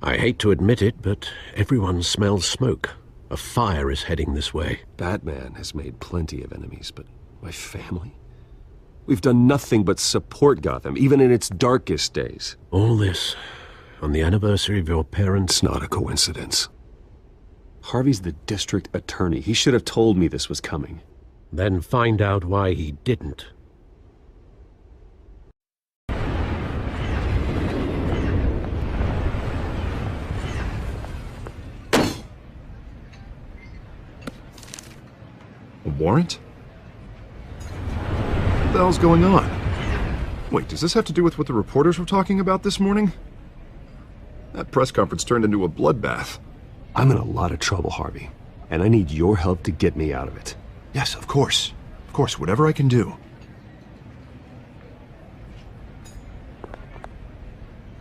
I hate to admit it, but everyone smells smoke. A fire is heading this way. Batman has made plenty of enemies, but my family? We've done nothing but support Gotham, even in its darkest days. All this on the anniversary of your parents'... It's not a coincidence. Harvey's the district attorney. He should have told me this was coming. Then find out why he didn't. warrant? What the hell's going on? Wait, does this have to do with what the reporters were talking about this morning? That press conference turned into a bloodbath. I'm in a lot of trouble, Harvey, and I need your help to get me out of it. Yes, of course. Of course, whatever I can do.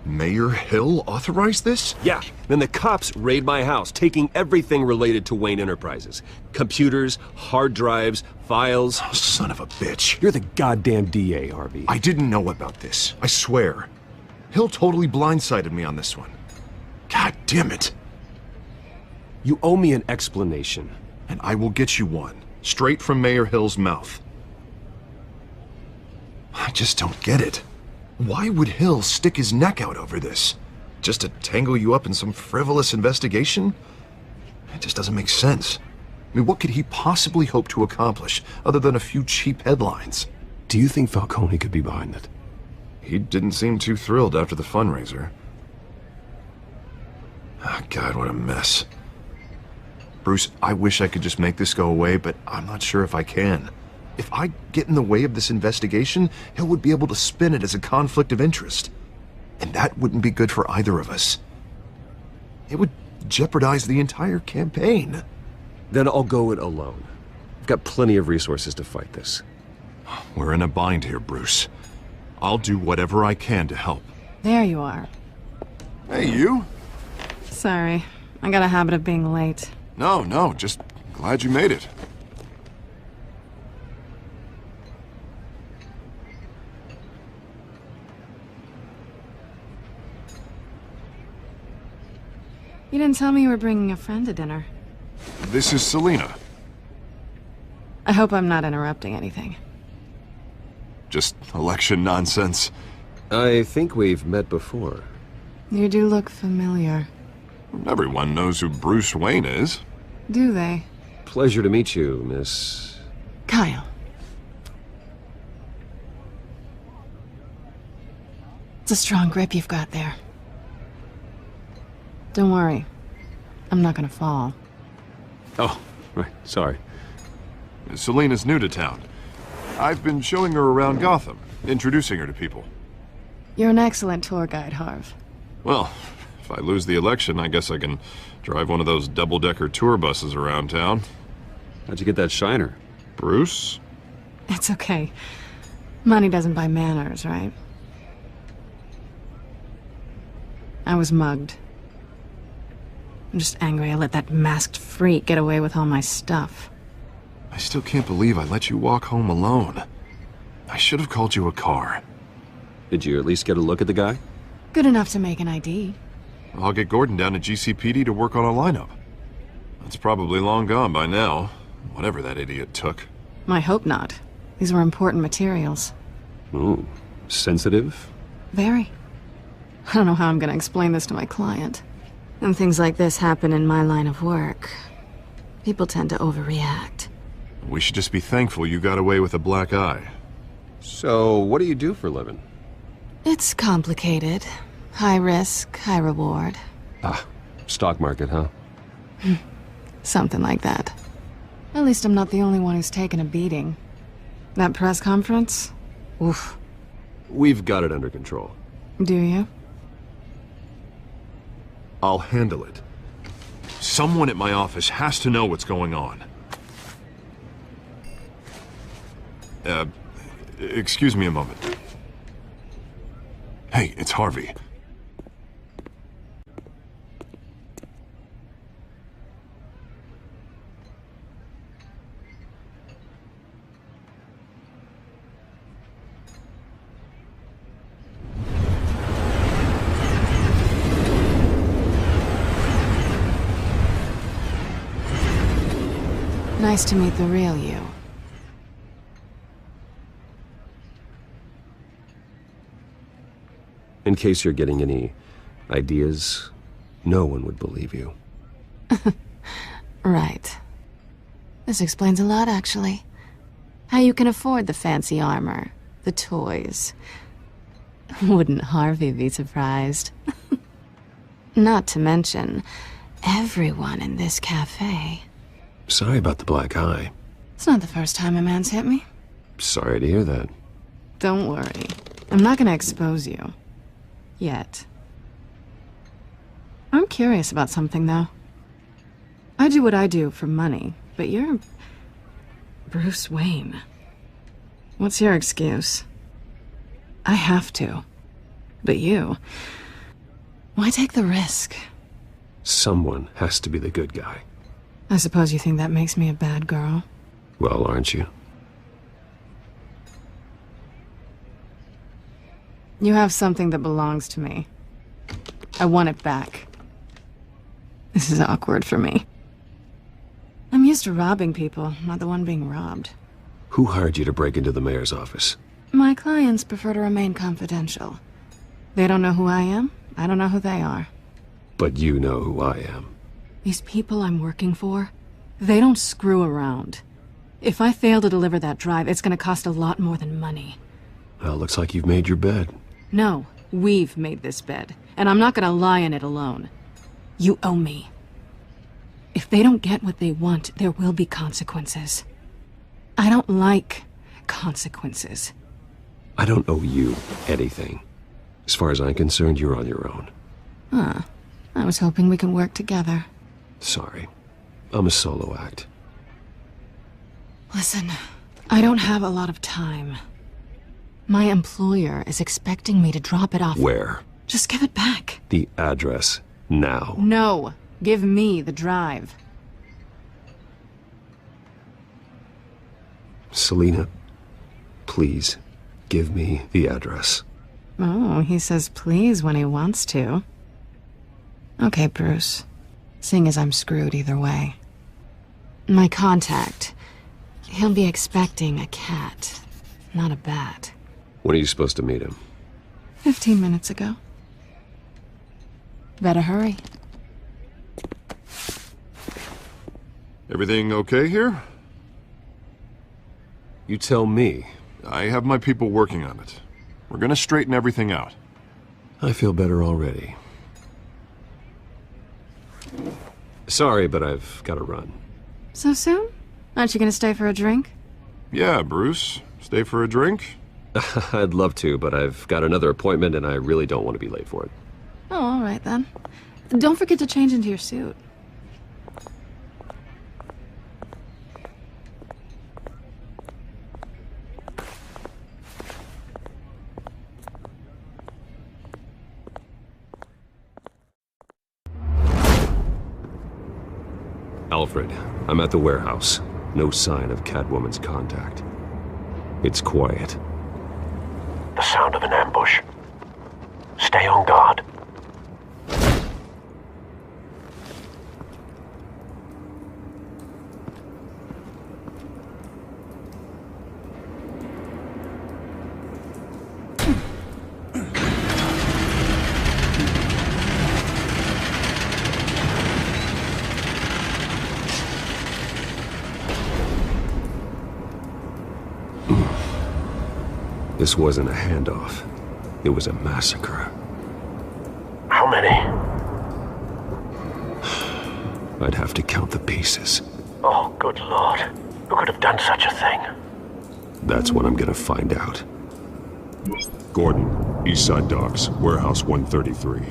Mayor Hill authorized this? Yeah, then the cops raid my house, taking everything related to Wayne Enterprises. Computers, hard drives, files. Oh, son of a bitch. You're the goddamn DA, Harvey. I didn't know about this, I swear. Hill totally blindsided me on this one. God damn it. You owe me an explanation. And I will get you one, straight from Mayor Hill's mouth. I just don't get it. Why would Hill stick his neck out over this? Just to tangle you up in some frivolous investigation? It just doesn't make sense. I mean, what could he possibly hope to accomplish other than a few cheap headlines? Do you think Falcone could be behind it? He didn't seem too thrilled after the fundraiser. Oh, God, what a mess. Bruce, I wish I could just make this go away, but I'm not sure if I can. If I get in the way of this investigation, Hill would be able to spin it as a conflict of interest. And that wouldn't be good for either of us. It would jeopardize the entire campaign. Then I'll go it alone. I've got plenty of resources to fight this. We're in a bind here, Bruce. I'll do whatever I can to help. There you are. Hey, you? Sorry, I got a habit of being late. No, just glad you made it. You didn't tell me you were bringing a friend to dinner. This is Selina. I hope I'm not interrupting anything. Just election nonsense. I think we've met before. You do look familiar. Everyone knows who Bruce Wayne is. Do they? Pleasure to meet you, Miss... Kyle. It's a strong grip you've got there. Don't worry. I'm not gonna fall. Oh, right. Sorry. Selina's new to town. I've been showing her around Gotham, introducing her to people. You're an excellent tour guide, Harv. Well, if I lose the election, I guess I can drive one of those double-decker tour buses around town. How'd you get that shiner? Bruce? It's okay. Money doesn't buy manners, right? I was mugged. I'm just angry I let that masked freak get away with all my stuff. I still can't believe I let you walk home alone. I should have called you a car. Did you at least get a look at the guy? Good enough to make an ID. I'll get Gordon down to GCPD to work on a lineup. That's probably long gone by now, whatever that idiot took. I hope not. These were important materials. Ooh, sensitive? Very. I don't know how I'm gonna explain this to my client. When things like this happen in my line of work, people tend to overreact. We should just be thankful you got away with a black eye. So, what do you do for a living? It's complicated. High risk, high reward. Ah, stock market, huh? Something like that. At least I'm not the only one who's taken a beating. That press conference? Oof. We've got it under control. Do you? I'll handle it. Someone at my office has to know what's going on. Excuse me a moment. Hey, it's Harvey. Nice to meet the real you. In case you're getting any ideas, no one would believe you. Right. This explains a lot, actually. How you can afford the fancy armor, the toys. Wouldn't Harvey be surprised? Not to mention, everyone in this cafe. Sorry about the black eye. It's not the first time a man's hit me. Sorry to hear that. Don't worry. I'm not gonna expose you. Yet. I'm curious about something, though. I do what I do for money, but you're... Bruce Wayne. What's your excuse? I have to. But you... Why take the risk? Someone has to be the good guy. I suppose you think that makes me a bad girl? Well, aren't you? You have something that belongs to me. I want it back. This is awkward for me. I'm used to robbing people, not the one being robbed. Who hired you to break into the mayor's office? My clients prefer to remain confidential. They don't know who I am. I don't know who they are. But you know who I am. These people I'm working for, they don't screw around. If I fail to deliver that drive, it's gonna cost a lot more than money. Well, looks like you've made your bed. No, we've made this bed, and I'm not gonna lie in it alone. You owe me. If they don't get what they want, there will be consequences. I don't like consequences. I don't owe you anything. As far as I'm concerned, you're on your own. Huh. I was hoping we could work together. Sorry. I'm a solo act. Listen, I don't have a lot of time. My employer is expecting me to drop it off. Where? Just give it back. The address, now. No. Give me the drive. Selina, please, give me the address. Oh, he says please when he wants to. Okay, Bruce. Seeing as I'm screwed either way. My contact. He'll be expecting a cat, not a bat. When are you supposed to meet him? 15 minutes ago. Better hurry. Everything okay here? You tell me. I have my people working on it. We're gonna straighten everything out. I feel better already. Sorry, but I've got to run. So soon? Aren't you gonna stay for a drink? Yeah, Bruce. Stay for a drink? I'd love to, but I've got another appointment and I really don't want to be late for it. Oh, all right then. Don't forget to change into your suit. Alfred, I'm at the warehouse. No sign of Catwoman's contact. It's quiet. The sound of an ambush. Stay on guard. This wasn't a handoff. It was a massacre. How many? I'd have to count the pieces. Oh, good Lord. Who could have done such a thing? That's what I'm gonna find out. Gordon, Eastside Docks, Warehouse 133.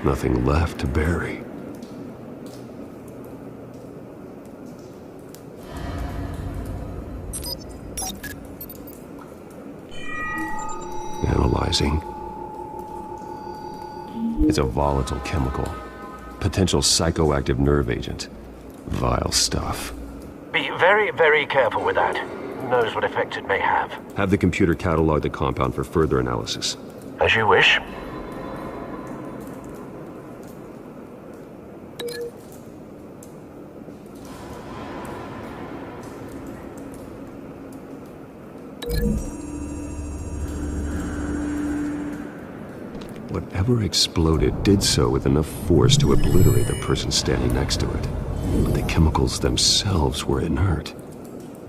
Nothing left to bury. Analyzing. It's a volatile chemical. Potential psychoactive nerve agent. Vile stuff. Be very, very careful with that. Who knows what effect it may have. Have the computer catalog the compound for further analysis. As you wish. Whatever exploded did so with enough force to obliterate the person standing next to it. But the chemicals themselves were inert,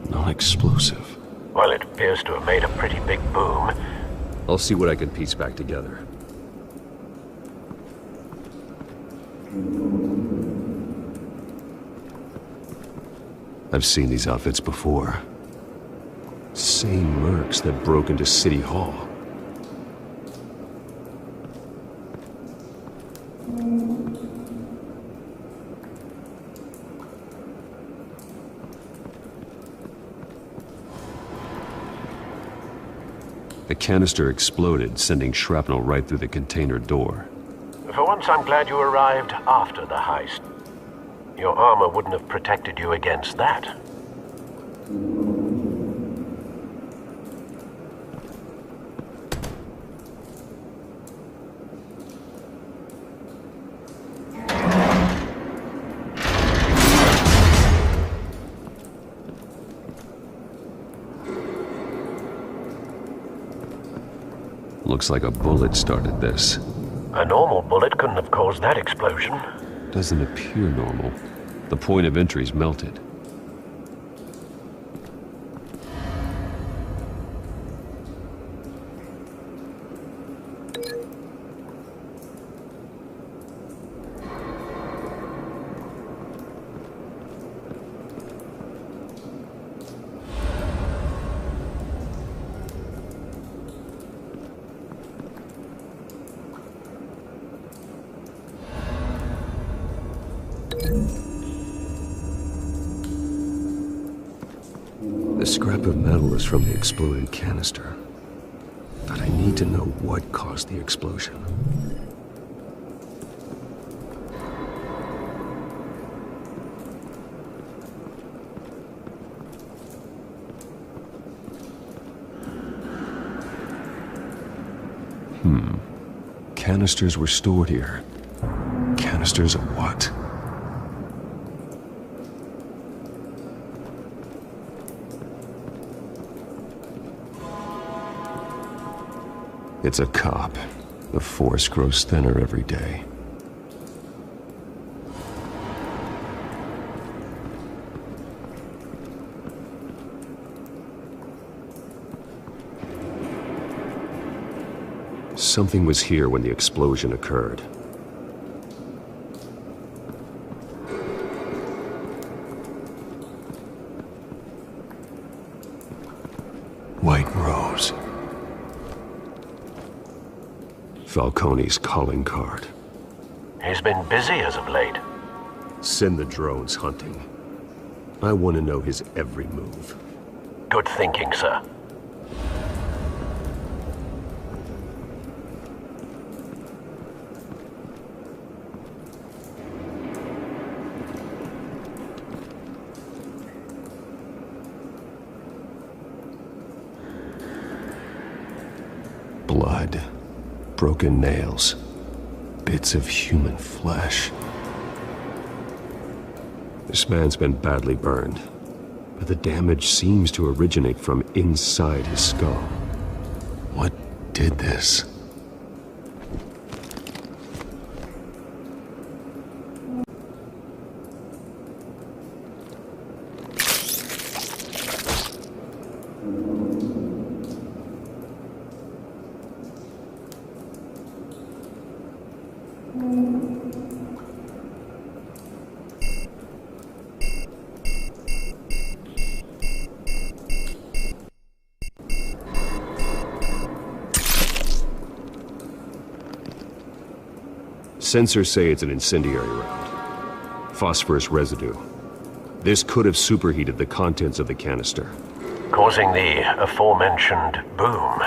non-explosive. Well, it appears to have made a pretty big boom. I'll see what I can piece back together. I've seen these outfits before. Same mercs that broke into City Hall. The canister exploded, sending shrapnel right through the container door. For once, I'm glad you arrived after the heist. Your armor wouldn't have protected you against that. Looks like a bullet started this. A normal bullet couldn't have caused that explosion. Doesn't appear normal. The point of entry's melted. The scrap of metal is from the exploded canister. But I need to know what caused the explosion. Canisters were stored here. Canisters of what? It's a cop. The force grows thinner every day. Something was here when the explosion occurred. White Rose. Falcone's calling card. He's been busy as of late. Send the drones hunting. I want to know his every move. Good thinking, sir. Blood. Broken nails. Bits of human flesh. This man's been badly burned, but the damage seems to originate from inside his skull. What did this? Sensors say it's an incendiary round. Phosphorus residue. This could have superheated the contents of the canister, causing the aforementioned boom.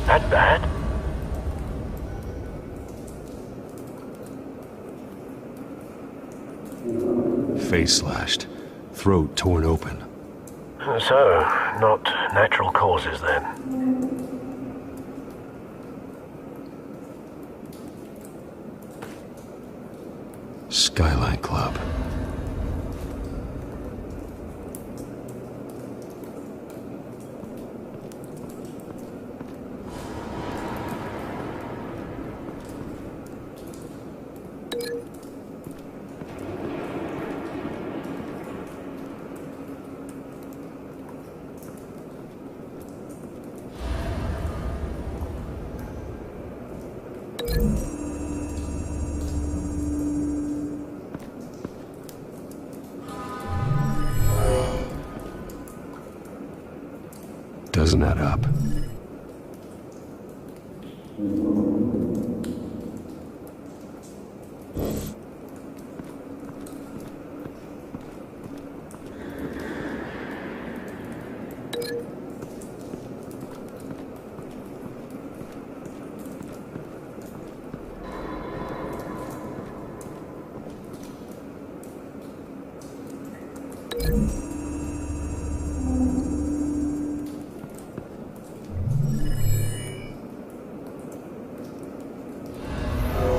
That bad? Face slashed, throat torn open. So, not natural causes then. Skyline Club. Doesn't add up.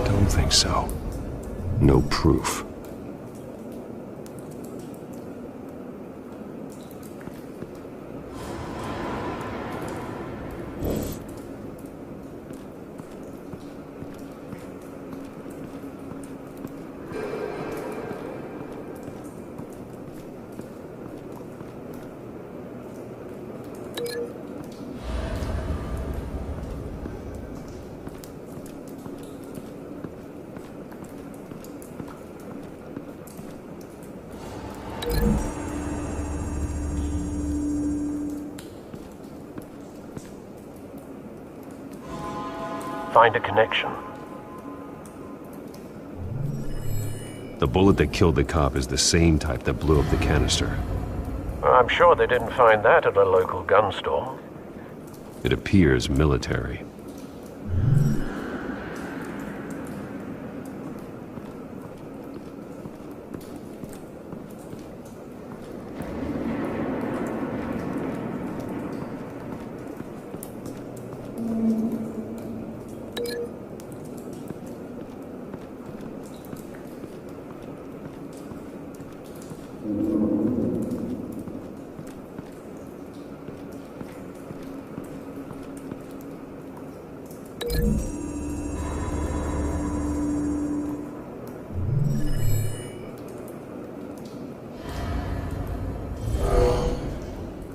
Don't think so. No proof. Find a connection. The bullet that killed the cop is the same type that blew up the canister. I'm sure they didn't find that at a local gun store. It appears military.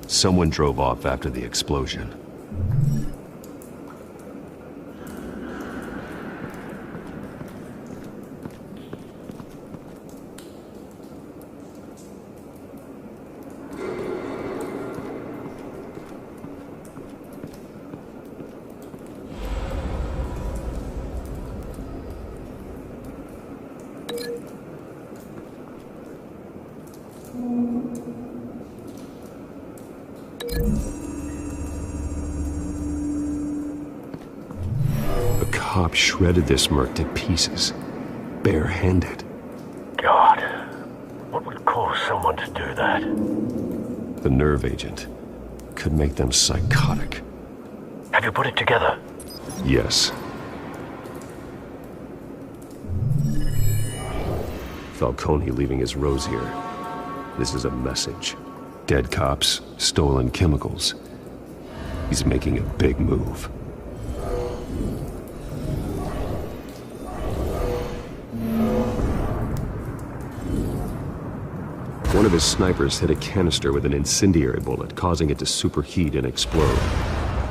Someone drove off after the explosion. The cop shredded this merc to pieces, barehanded. God, what would cause someone to do that? The nerve agent could make them psychotic. Have you put it together? Yes. Falcone leaving his rose here. This is a message. Dead cops, stolen chemicals. He's making a big move. One of his snipers hit a canister with an incendiary bullet, causing it to superheat and explode.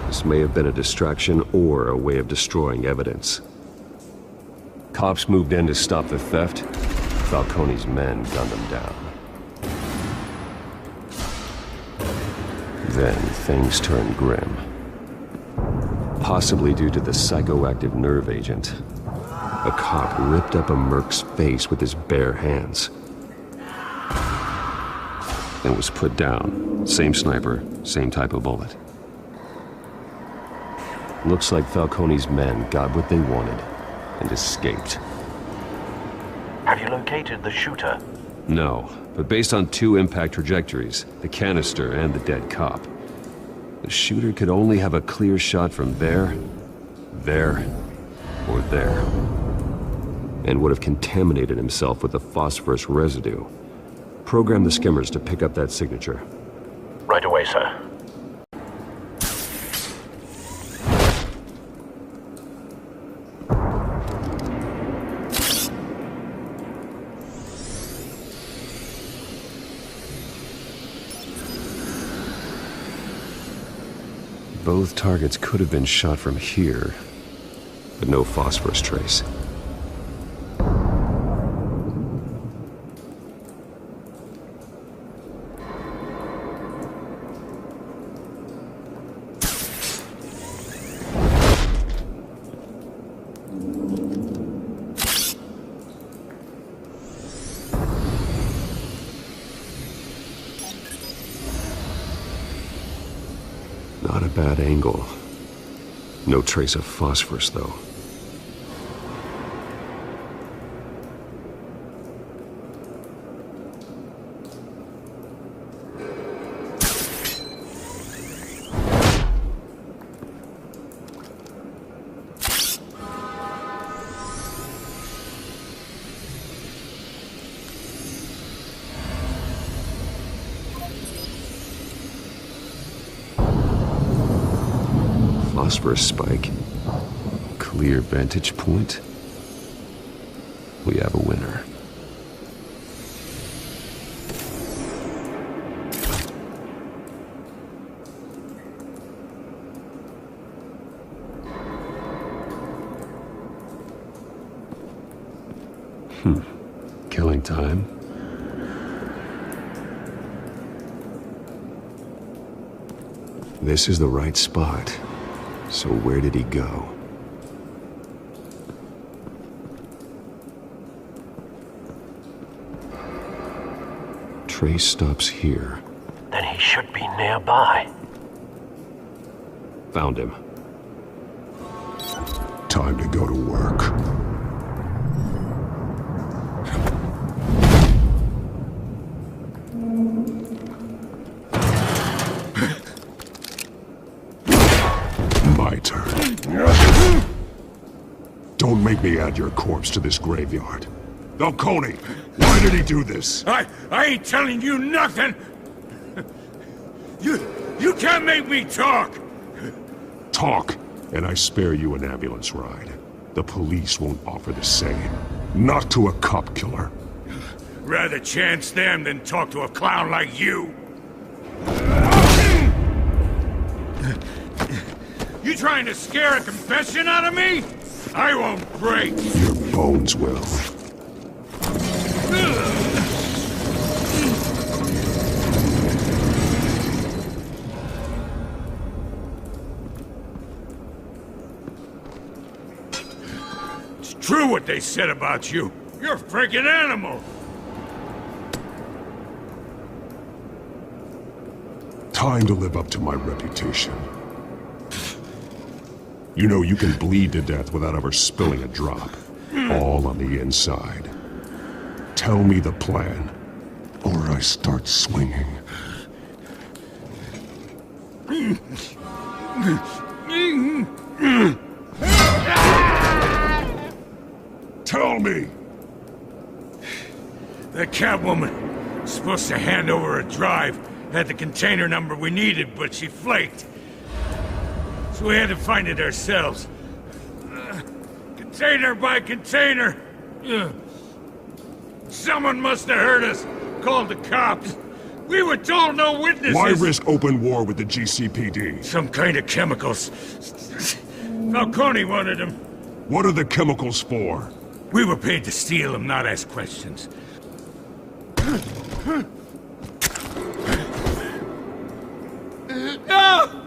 This may have been a distraction or a way of destroying evidence. Cops moved in to stop the theft. Falcone's men gunned them down. Then things turned grim. Possibly due to the psychoactive nerve agent. A cop ripped up a merc's face with his bare hands. And was put down. Same sniper, same type of bullet. Looks like Falcone's men got what they wanted and escaped. Have you located the shooter? No, but based on 2 impact trajectories, the canister and the dead cop, the shooter could only have a clear shot from there, or there, and would have contaminated himself with the phosphorus residue. Program the skimmers to pick up that signature. Right away, sir. Both targets could have been shot from here, but no phosphorus trace. Not a bad angle. No trace of phosphorus, though. Phosphorus spike. Clear vantage point. We have a winner. Killing time. This is the right spot. So where did he go? Trace stops here. Then he should be nearby. Found him. Time to go to work. My turn. Don't make me add your corpse to this graveyard. Falcone, why did he do this? I ain't telling you nothing! You can't make me talk! Talk, and I spare you an ambulance ride. The police won't offer the same. Not to a cop killer. Rather chance them than talk to a clown like you. You trying to scare a confession out of me? I won't break. Your bones will. It's true what they said about you. You're a freaking animal. Time to live up to my reputation. You know you can bleed to death without ever spilling a drop. All on the inside. Tell me the plan, or I start swinging. Tell me! That Catwoman was supposed to hand over a drive. Had the container number we needed, but she flaked. So we had to find it ourselves. Container by container. Someone must have heard us. called the cops. We were told no witnesses. Why risk open war with the GCPD? Some kind of chemicals. Falcone wanted them. What are the chemicals for? We were paid to steal them, not ask questions. No!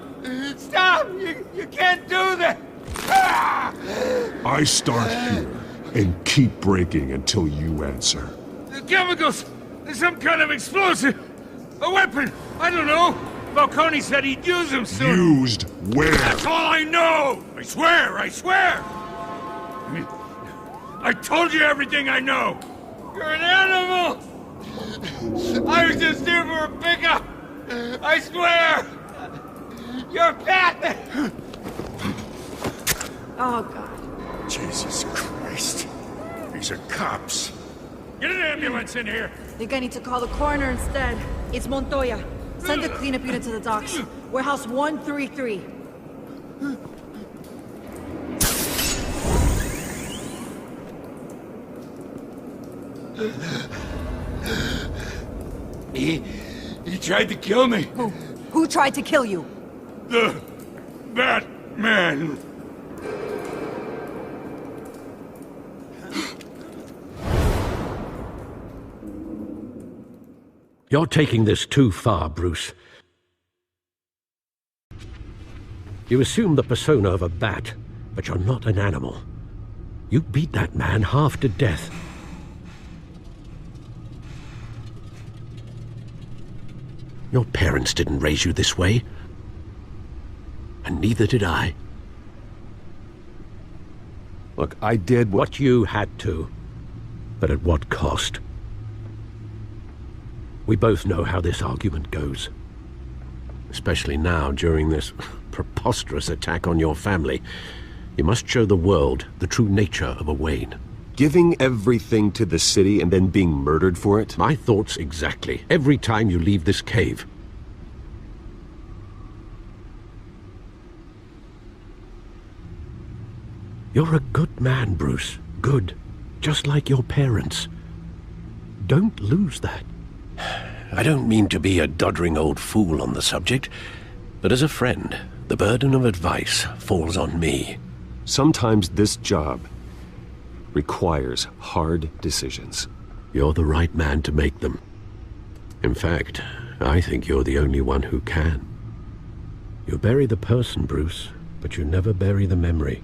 Stop! You can't do that! I start here and keep breaking until you answer. The chemicals! There's some kind of explosive! A weapon! I don't know! Falcone said he'd use them soon. Used where? That's all I know! I swear! I swear! I told you everything I know! You're an animal! I was just here for a pickup! I swear! You're Pat! Oh, God. Jesus Christ. These are cops. Get an ambulance in here! Think I need to call the coroner instead. It's Montoya. Send the cleanup unit to the docks. Warehouse 133. He tried to kill me. Who tried to kill you? The Batman. You're taking this too far, Bruce. You assume the persona of a bat, but you're not an animal. You beat that man half to death. Your parents didn't raise you this way. And neither did I. Look, I did what you had to. But at what cost? We both know how this argument goes. Especially now, during this preposterous attack on your family. You must show the world the true nature of a Wayne. Giving everything to the city and then being murdered for it? My thoughts exactly. Every time you leave this cave. You're a good man, Bruce. Good. Just like your parents. Don't lose that. I don't mean to be a doddering old fool on the subject, but as a friend, the burden of advice falls on me. Sometimes this job requires hard decisions. You're the right man to make them. In fact, I think you're the only one who can. You bury the person, Bruce, but you never bury the memory.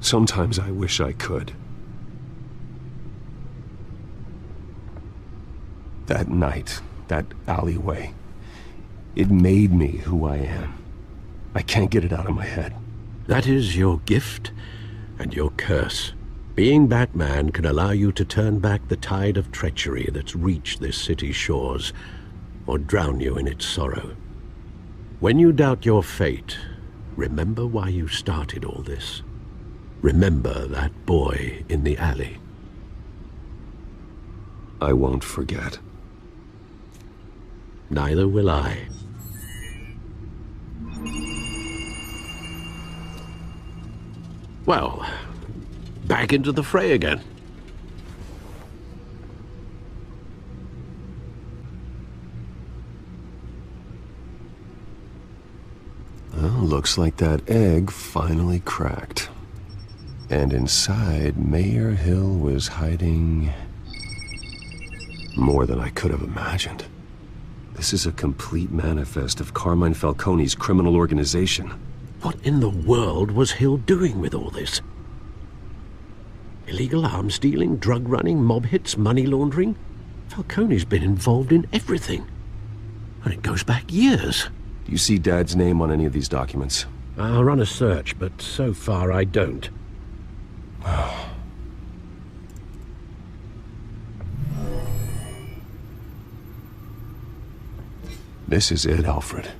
Sometimes I wish I could. That night, that alleyway, it made me who I am. I can't get it out of my head. That is your gift and your curse. Being Batman can allow you to turn back the tide of treachery that's reached this city's shores, or drown you in its sorrow. When you doubt your fate, remember why you started all this. Remember that boy in the alley. I won't forget. Neither will I. Well, back into the fray again. Well, looks like that egg finally cracked. And inside, Mayor Hill was hiding more than I could have imagined. This is a complete manifest of Carmine Falcone's criminal organization. What in the world was Hill doing with all this? Illegal arms dealing, drug running, mob hits, money laundering? Falcone's been involved in everything. And it goes back years. Do you see Dad's name on any of these documents? I'll run a search, but so far I don't. This is it, Alfred.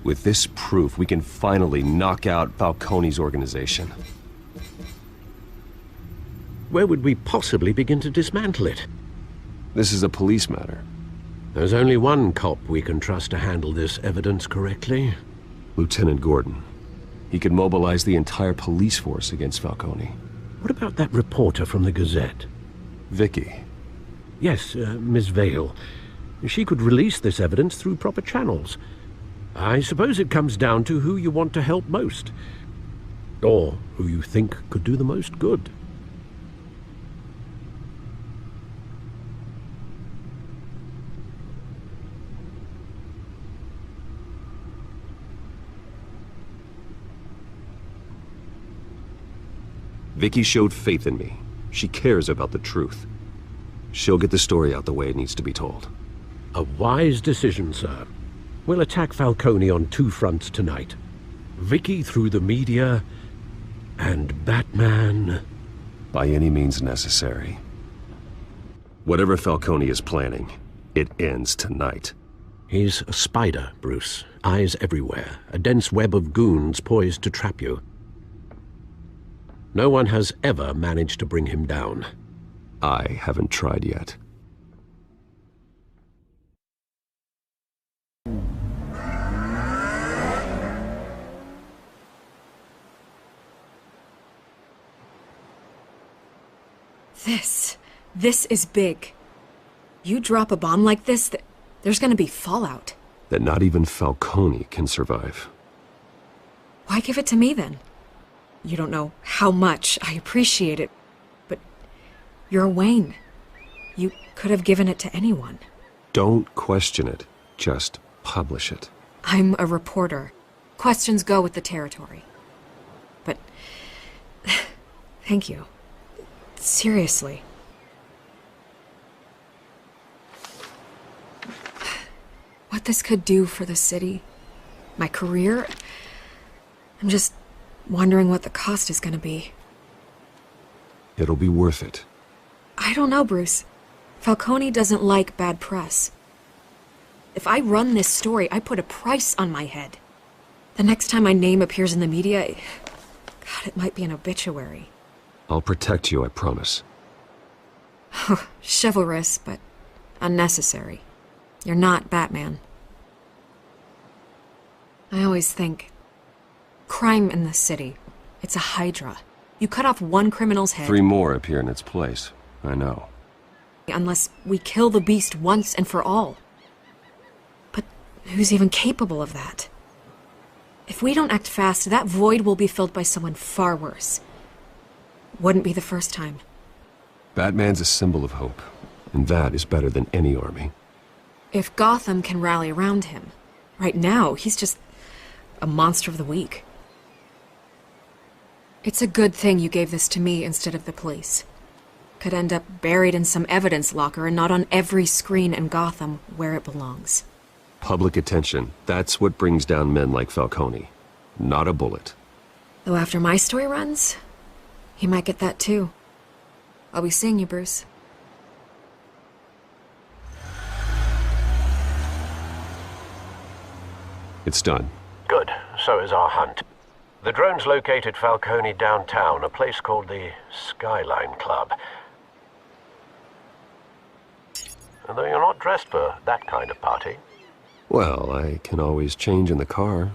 With this proof, we can finally knock out Falcone's organization. Where would we possibly begin to dismantle it? This is a police matter. There's only one cop we can trust to handle this evidence correctly. Lieutenant Gordon. He could mobilize the entire police force against Falcone. What about that reporter from the Gazette? Vicky. Yes, Miss Vale. She could release this evidence through proper channels. I suppose it comes down to who you want to help most. Or who you think could do the most good. Vicky showed faith in me. She cares about the truth. She'll get the story out the way it needs to be told. A wise decision, sir. We'll attack Falcone on 2 fronts tonight. Vicky through the media, and Batman... By any means necessary. Whatever Falcone is planning, it ends tonight. He's a spider, Bruce. Eyes everywhere. A dense web of goons poised to trap you. No one has ever managed to bring him down. I haven't tried yet. This is big. You drop a bomb like this, there's gonna be fallout. That not even Falcone can survive. Why give it to me then? You don't know how much I appreciate it, but you're Wayne. You could have given it to anyone. Don't question it. Just publish it. I'm a reporter. Questions go with the territory. But... thank you. Seriously. What this could do for the city, my career, I'm just wondering what the cost is gonna be. It'll be worth it. I don't know, Bruce. Falcone doesn't like bad press. If I run this story, I put a price on my head. The next time my name appears in the media, God, it might be an obituary. I'll protect you, I promise. Chivalrous, but unnecessary. You're not Batman. I always think, crime in this city, it's a hydra. You cut off one criminal's head... 3 more appear in its place. I know. Unless we kill the beast once and for all. But who's even capable of that? If we don't act fast, that void will be filled by someone far worse. Wouldn't be the first time. Batman's a symbol of hope, and that is better than any army. If Gotham can rally around him, right now he's just a monster of the week. It's a good thing you gave this to me instead of the police. Could end up buried in some evidence locker and not on every screen in Gotham where it belongs. Public attention, that's what brings down men like Falcone. Not a bullet. Though after my story runs, he might get that too. I'll be seeing you, Bruce. It's done. Good. So is our hunt. The drones located Falcone downtown, a place called the Skyline Club. And though you're not dressed for that kind of party. Well, I can always change in the car.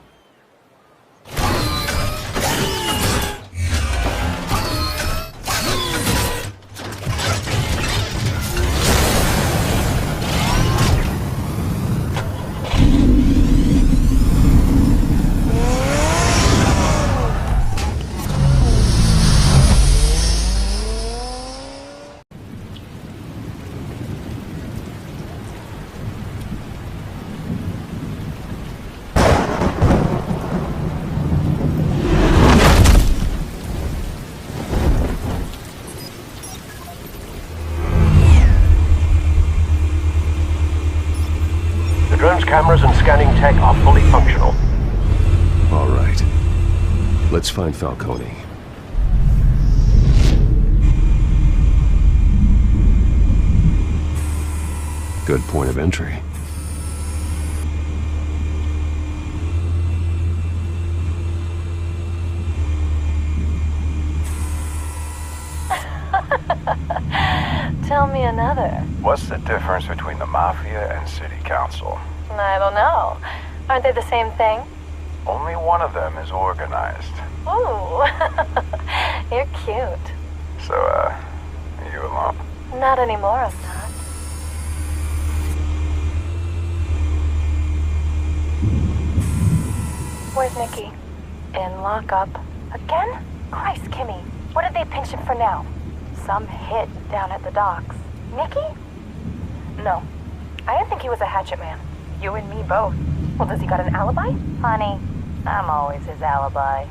Cameras and scanning tech are fully functional. All right. Let's find Falcone. Good point of entry. Tell me another. What's the difference between the Mafia and City Council? I don't know. Aren't they the same thing? Only one of them is organized. Ooh, you're cute. So, are you alone? Not anymore, I'm not. Where's Nicky? In lockup. Again? Christ, Kimmy. What did they pinch him for now? Some hit down at the docks. Nicky? No. I didn't think he was a hatchet man. You and me both. Well, does he got an alibi? Honey, I'm always his alibi.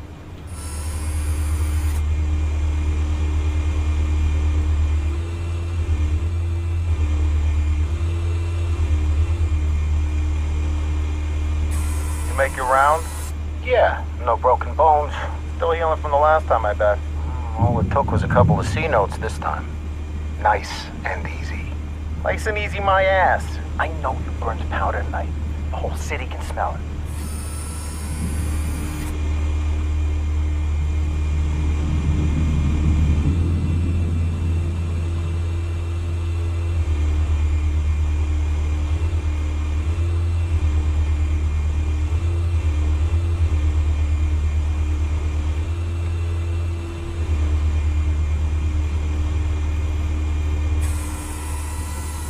You make your round? Yeah, no broken bones. Still healing from the last time, I bet. All it took was a couple of C notes this time. Nice and easy. Nice and easy my ass. I know you burned powder tonight. The whole city can smell it.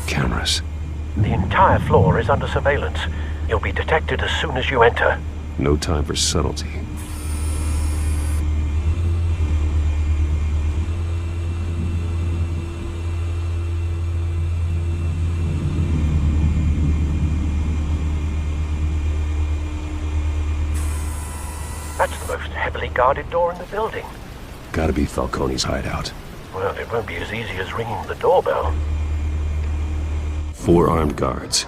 Cameras. The entire floor is under surveillance. You'll be detected as soon as you enter. No time for subtlety. That's the most heavily guarded door in the building. Gotta be Falcone's hideout. Well, it won't be as easy as ringing the doorbell. 4 armed guards.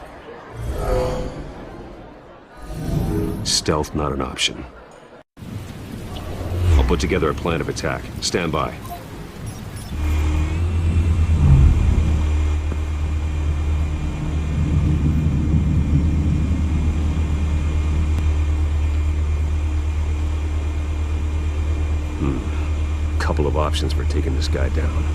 Stealth not an option. I'll put together a plan of attack. Stand by. Couple of options for taking this guy down.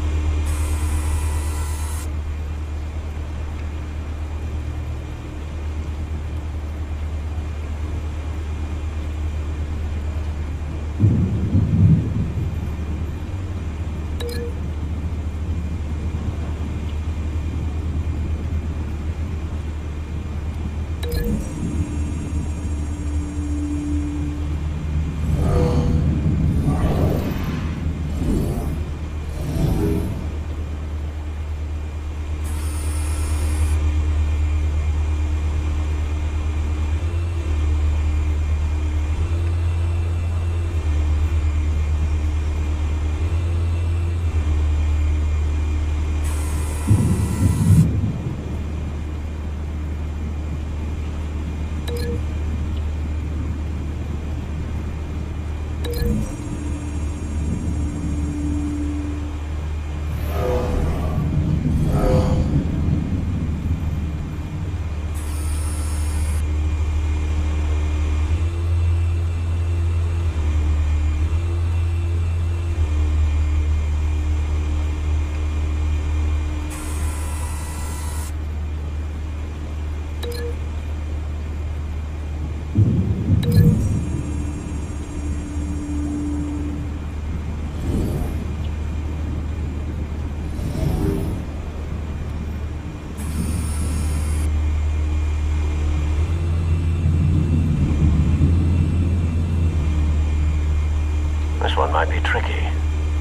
This one might be tricky.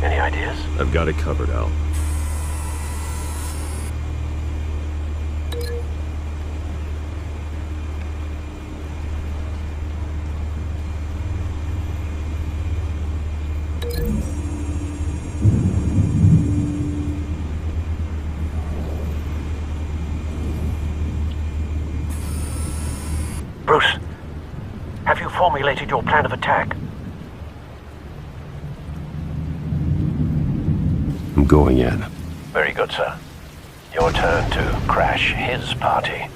Any ideas? I've got it covered, Al. Bruce, have you formulated your plan of attack? I'm going in. Very good, sir. Your turn to crash his party.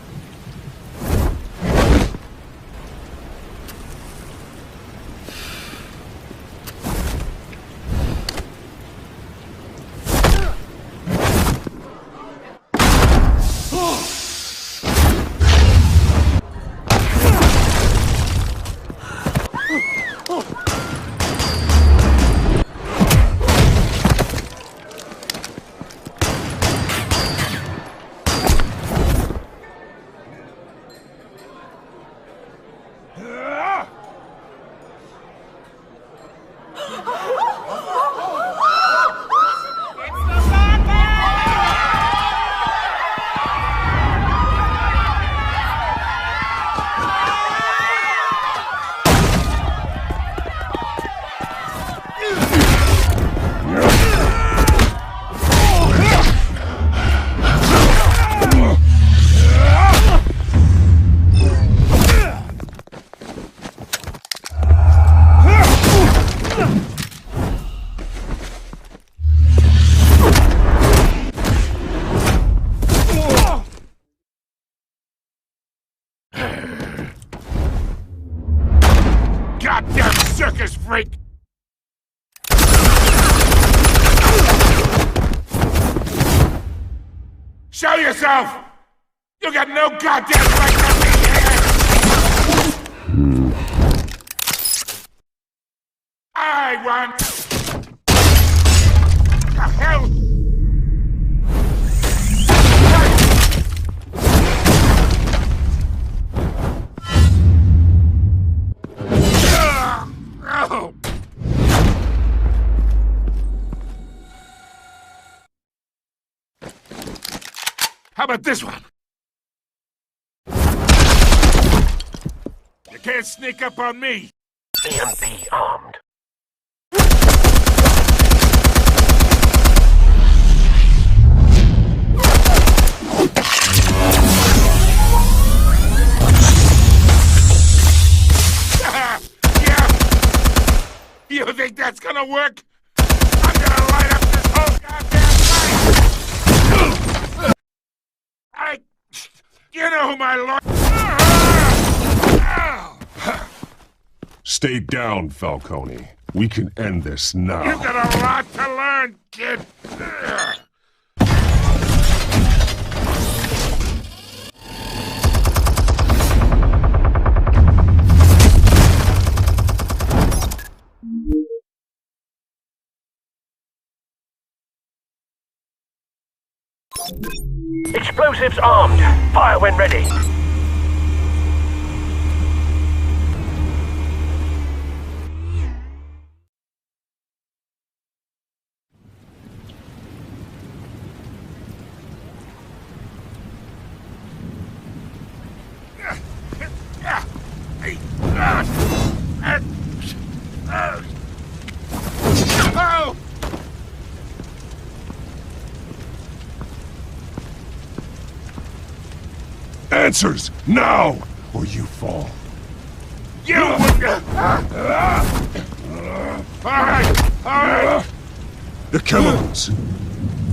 freak! Show yourself! You got no goddamn right to be here! I want... The hell? Oh. How about this one? You can't sneak up on me. EMP armed. You think that's gonna work? I'm gonna light up this whole goddamn place! You know who my lord... Stay down, Falcone. We can end this now. You've got a lot to learn, kid. Explosives armed. Fire when ready. Answers, now, or you fall. You would... Alright! The chemicals.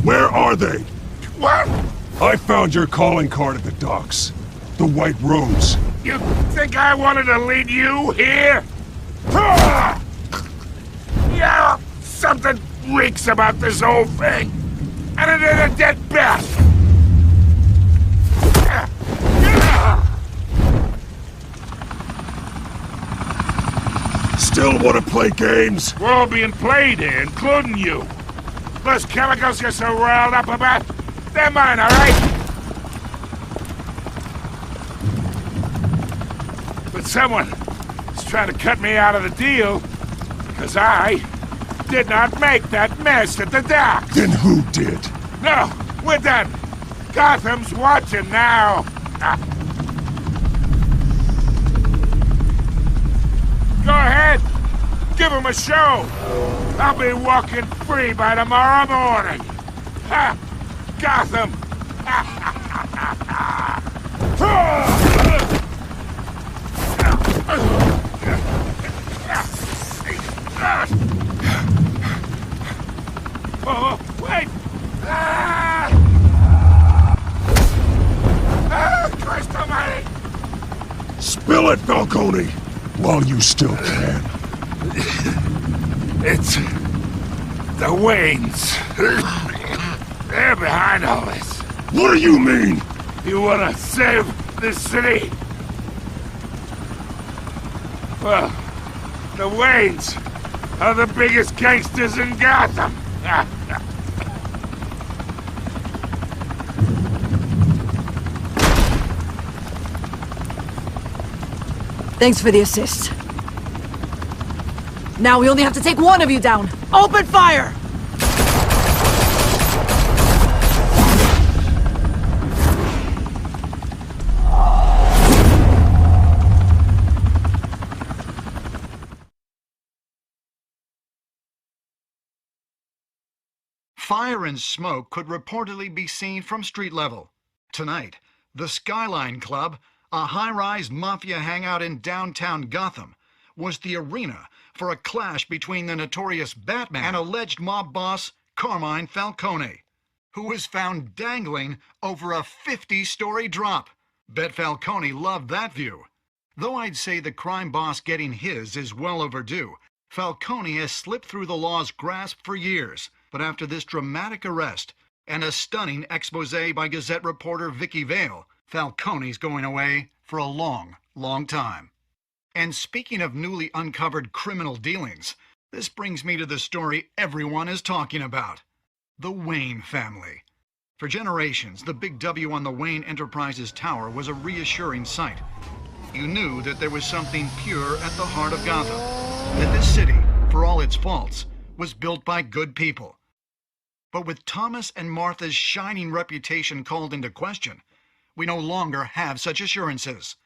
Where are they? What? I found your calling card at the docks. The White Rose. You think I wanted to lead you here? Yeah, something reeks about this whole thing. And it is a dead bat. Still want to play games? We're all being played here, including you. Those chemicals you're so riled up about, they're mine, all right? But someone is trying to cut me out of the deal because I did not make that mess at the docks. Then who did? No, we're done. Gotham's watching now. Go ahead. Give him a show. I'll be walking free by tomorrow morning. Ha! Gotham! Oh, wait! Christ almighty! Spill it, Falcone! While you still can. It's... the Waynes. They're behind all this. What do you mean? You wanna save this city? Well, the Waynes are the biggest gangsters in Gotham. Thanks for the assist. Now we only have to take one of you down. Open fire! Fire and smoke could reportedly be seen from street level. Tonight, the Skyline Club, a high-rise mafia hangout in downtown Gotham, was the arena for a clash between the notorious Batman and alleged mob boss Carmine Falcone, who was found dangling over a 50-story drop. Bet Falcone loved that view. Though I'd say the crime boss getting his is well overdue, Falcone has slipped through the law's grasp for years, but after this dramatic arrest and a stunning expose by Gazette reporter Vicky Vale, Falcone's going away for a long, long time. And speaking of newly uncovered criminal dealings, this brings me to the story everyone is talking about. The Wayne family. For generations, the big W on the Wayne Enterprises tower was a reassuring sight. You knew that there was something pure at the heart of Gotham, that this city, for all its faults, was built by good people. But with Thomas and Martha's shining reputation called into question, we no longer have such assurances.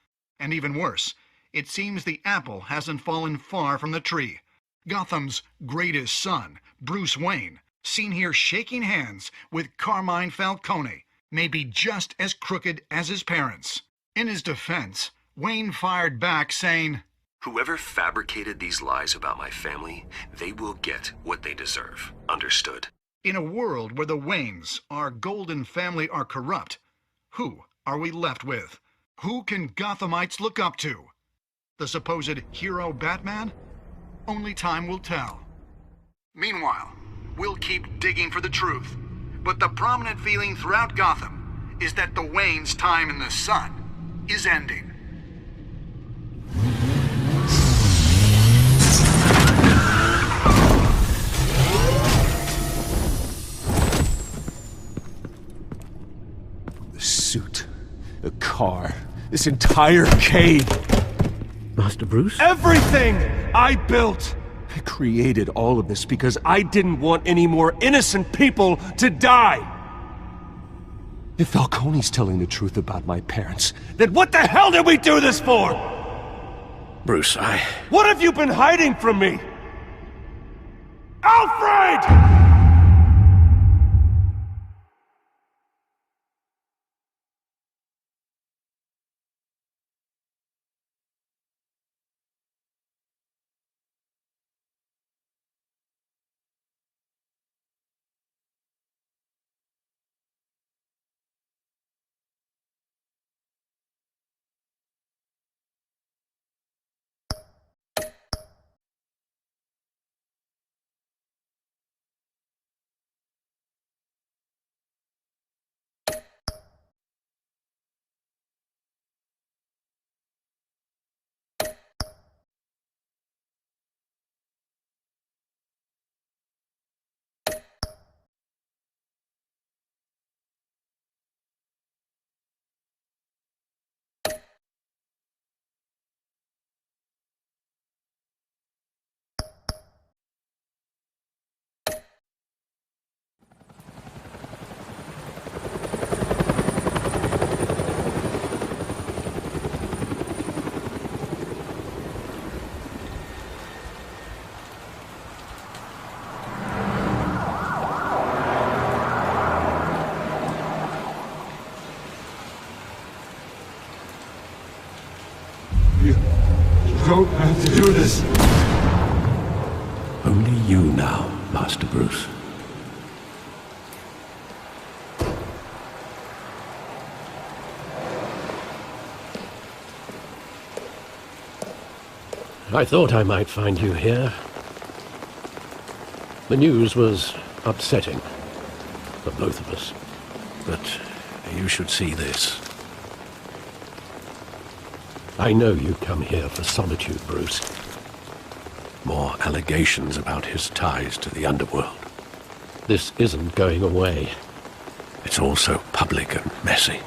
And even worse, it seems the apple hasn't fallen far from the tree. Gotham's greatest son, Bruce Wayne, seen here shaking hands with Carmine Falcone, may be just as crooked as his parents. In his defense, Wayne fired back saying, "Whoever fabricated these lies about my family, they will get what they deserve. Understood?" In a world where the Waynes, our golden family, are corrupt, who are we left with? Who can Gothamites look up to? The supposed hero Batman? Only time will tell. Meanwhile, we'll keep digging for the truth. But the prominent feeling throughout Gotham is that the Waynes' time in the sun is ending. The suit, the car, this entire cave. Master Bruce? Everything I built! I created all of this because I didn't want any more innocent people to die! If Falcone's telling the truth about my parents, then what the hell did we do this for? Bruce, What have you been hiding from me? Alfred! You don't have to do this. Only you now, Master Bruce. I thought I might find you here. The news was upsetting for both of us, but you should see this. I know you come here for solitude, Bruce. More allegations about his ties to the underworld. This isn't going away. It's all so public and messy.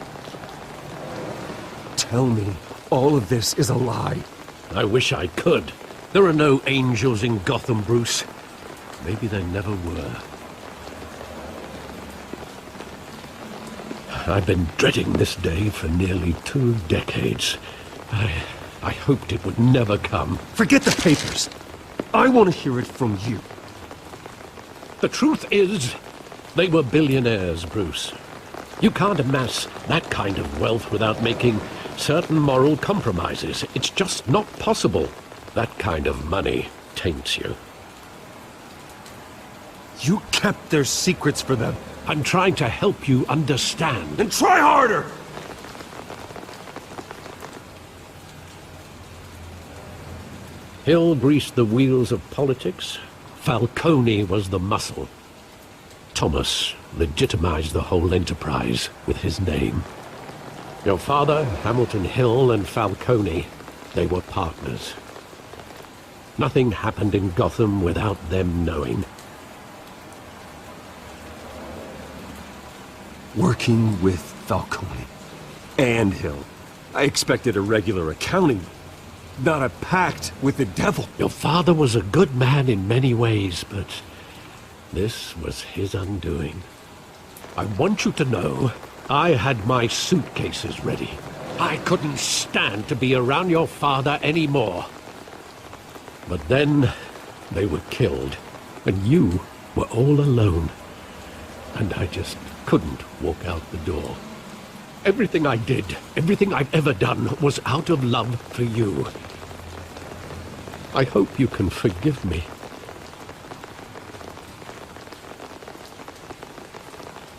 Tell me all of this is a lie. I wish I could. There are no angels in Gotham, Bruce. Maybe there never were. I've been dreading this day for nearly 2 decades. I hoped it would never come. Forget the papers. I want to hear it from you. The truth is, they were billionaires, Bruce. You can't amass that kind of wealth without making certain moral compromises. It's just not possible. That kind of money taints you. You kept their secrets for them. I'm trying to help you understand. Then try harder! Hill greased the wheels of politics. Falcone was the muscle. Thomas legitimized the whole enterprise with his name. Your father, Hamilton Hill, and Falcone, they were partners. Nothing happened in Gotham without them knowing. Working with Falcone and Hill. I expected a regular accounting, not a pact with the devil. Your father was a good man in many ways, but this was his undoing. I want you to know, I had my suitcases ready. I couldn't stand to be around your father anymore. But then, they were killed, and you were all alone. And I just couldn't walk out the door. Everything I did, everything I've ever done, was out of love for you. I hope you can forgive me.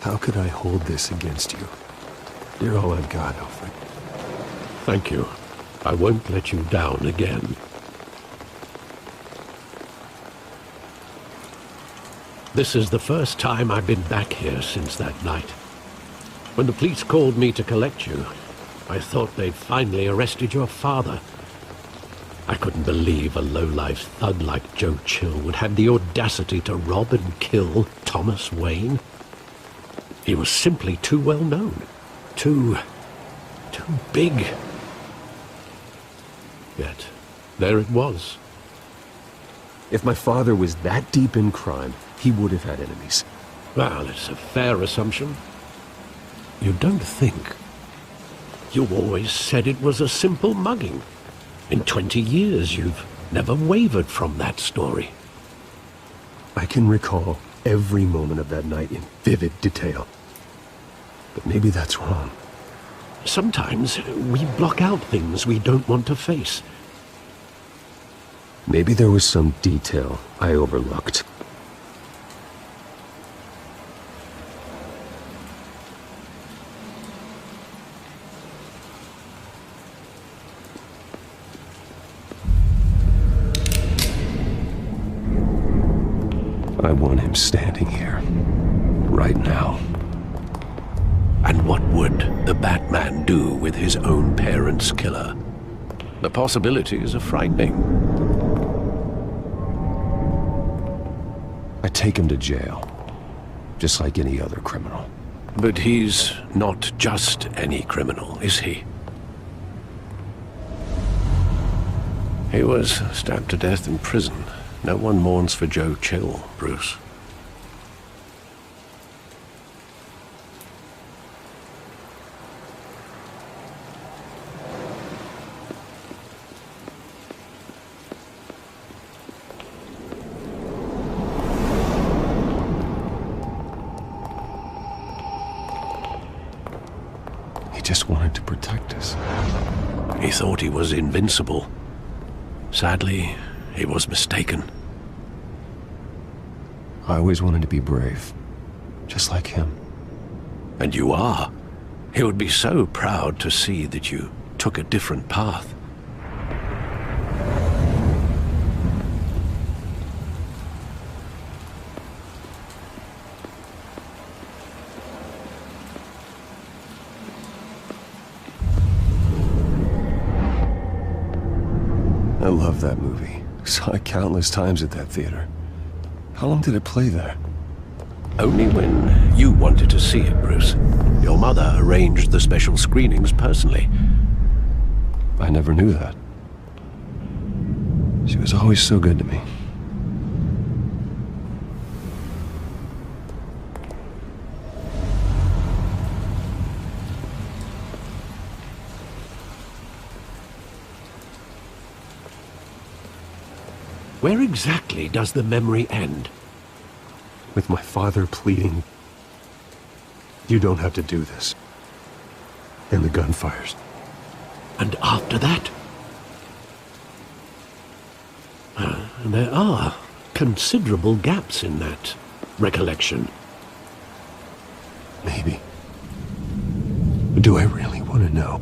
How could I hold this against you? You're all I've got, Alfred. Thank you. I won't let you down again. This is the first time I've been back here since that night. When the police called me to collect you, I thought they'd finally arrested your father. I couldn't believe a low-life thug like Joe Chill would have the audacity to rob and kill Thomas Wayne. He was simply too well known. Too big. Yet, there it was. If my father was that deep in crime, he would have had enemies. Well, it's a fair assumption. You don't think. You always said it was a simple mugging. In 20 years, you've never wavered from that story. I can recall every moment of that night in vivid detail. But maybe that's wrong. Sometimes we block out things we don't want to face. Maybe there was some detail I overlooked. I want him standing here, right now. And what would the Batman do with his own parents' killer? The possibilities are frightening. I take him to jail, just like any other criminal. But he's not just any criminal, is he? He was stabbed to death in prison. No one mourns for Joe Chill, Bruce. He just wanted to protect us. He thought he was invincible. Sadly, he was mistaken. I always wanted to be brave, just like him. And you are. He would be so proud to see that you took a different path. I love that movie. Saw it countless times at that theater. How long did it play there? Only when you wanted to see it, Bruce. Your mother arranged the special screenings personally. I never knew that. She was always so good to me. Where exactly does the memory end? With my father pleading, "You don't have to do this." And the gunfires. And after that? There are considerable gaps in that recollection. Maybe. But do I really want to know?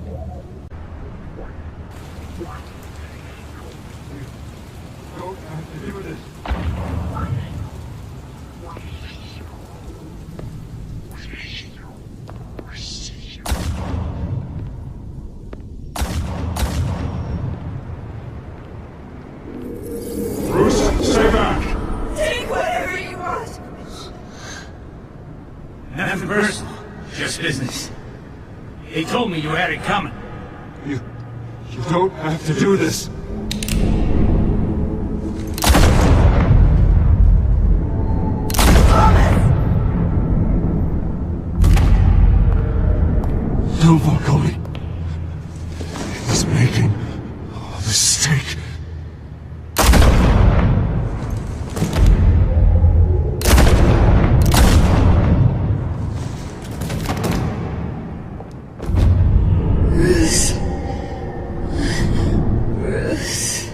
Nothing personal. Just business. He told me you had it coming. You don't have to do this. No, Falcone. He's making a mistake. Bruce. Bruce.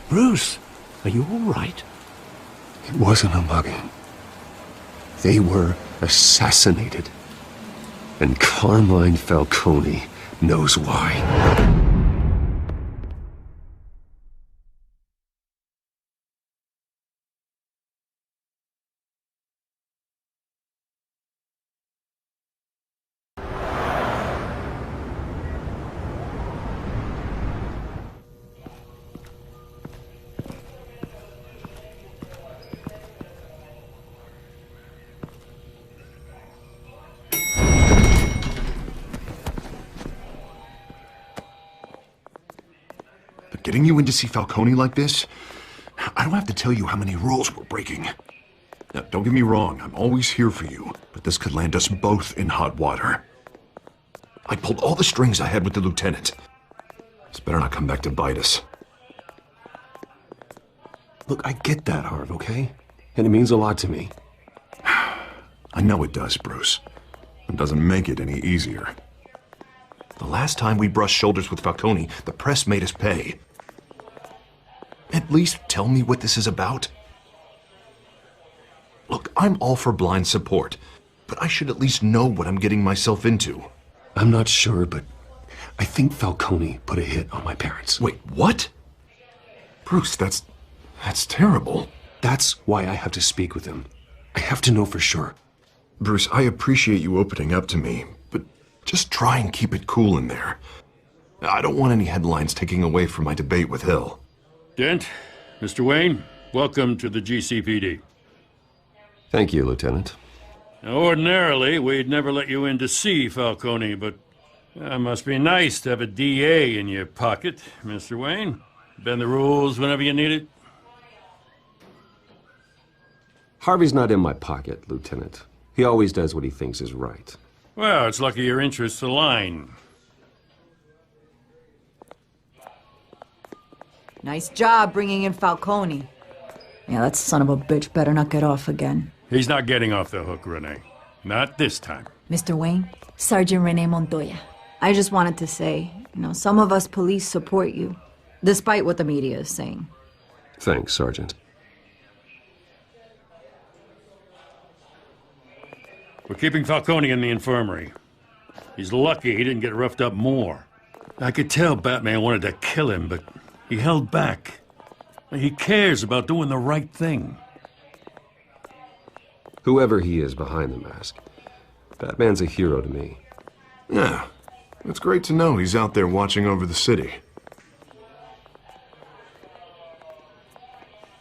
Bruce, are you all right? It wasn't a mugging. They were assassinated. And Carmine Falcone knows why. Getting you in to see Falcone like this? I don't have to tell you how many rules we're breaking. Now, don't get me wrong, I'm always here for you, but this could land us both in hot water. I pulled all the strings I had with the lieutenant. This better not come back to bite us. Look, I get that, Harv, okay? And it means a lot to me. I know it does, Bruce. It doesn't make it any easier. The last time we brushed shoulders with Falcone, the press made us pay. At least tell me what this is about. Look, I'm all for blind support, but I should at least know what I'm getting myself into. I'm not sure, but I think Falcone put a hit on my parents. Wait, what? Bruce, that's terrible. That's why I have to speak with him. I have to know for sure. Bruce, I appreciate you opening up to me, but just try and keep it cool in there. I don't want any headlines taking away from my debate with Hill. Dent, Mr. Wayne, welcome to the GCPD. Thank you, Lieutenant. Now, ordinarily, we'd never let you in to see Falcone, but it must be nice to have a DA in your pocket, Mr. Wayne. Bend the rules whenever you need it. Harvey's not in my pocket, Lieutenant. He always does what he thinks is right. Well, it's lucky your interests align. Nice job bringing in Falcone. Yeah, that son of a bitch better not get off again. He's not getting off the hook, Renee. Not this time. Mr. Wayne, Sergeant Renee Montoya. I just wanted to say, some of us police support you, despite what the media is saying. Thanks, Sergeant. We're keeping Falcone in the infirmary. He's lucky he didn't get roughed up more. I could tell Batman wanted to kill him, but he held back. He cares about doing the right thing. Whoever he is behind the mask, Batman's a hero to me. Yeah, it's great to know he's out there watching over the city.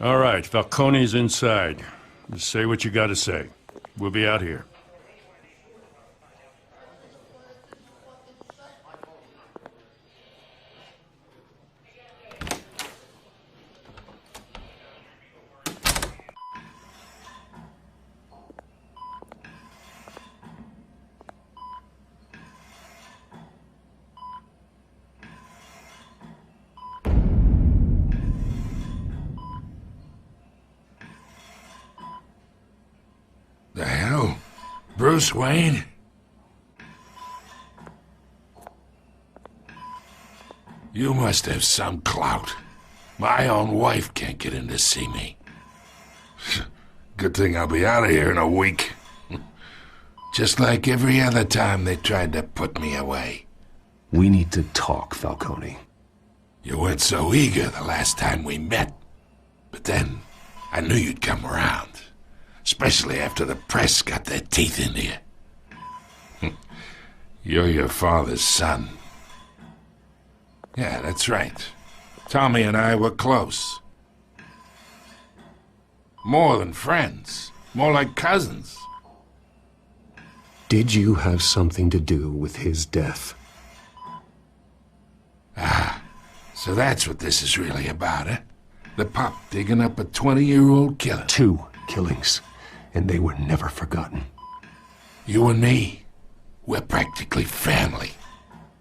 All right, Falcone's inside. Just say what you gotta say. We'll be out here. The hell? Bruce Wayne? You must have some clout. My own wife can't get in to see me. Good thing I'll be out of here in a week. Just like every other time they tried to put me away. We need to talk, Falcone. You weren't so eager the last time we met. But then, I knew you'd come around. Especially after the press got their teeth into you. You're your father's son. Yeah, that's right. Tommy and I were close. More than friends. More like cousins. Did you have something to do with his death? Ah, so that's what this is really about, eh? The pup digging up a 20-year-old killer. 2 killings, and they were never forgotten. You and me, we're practically family.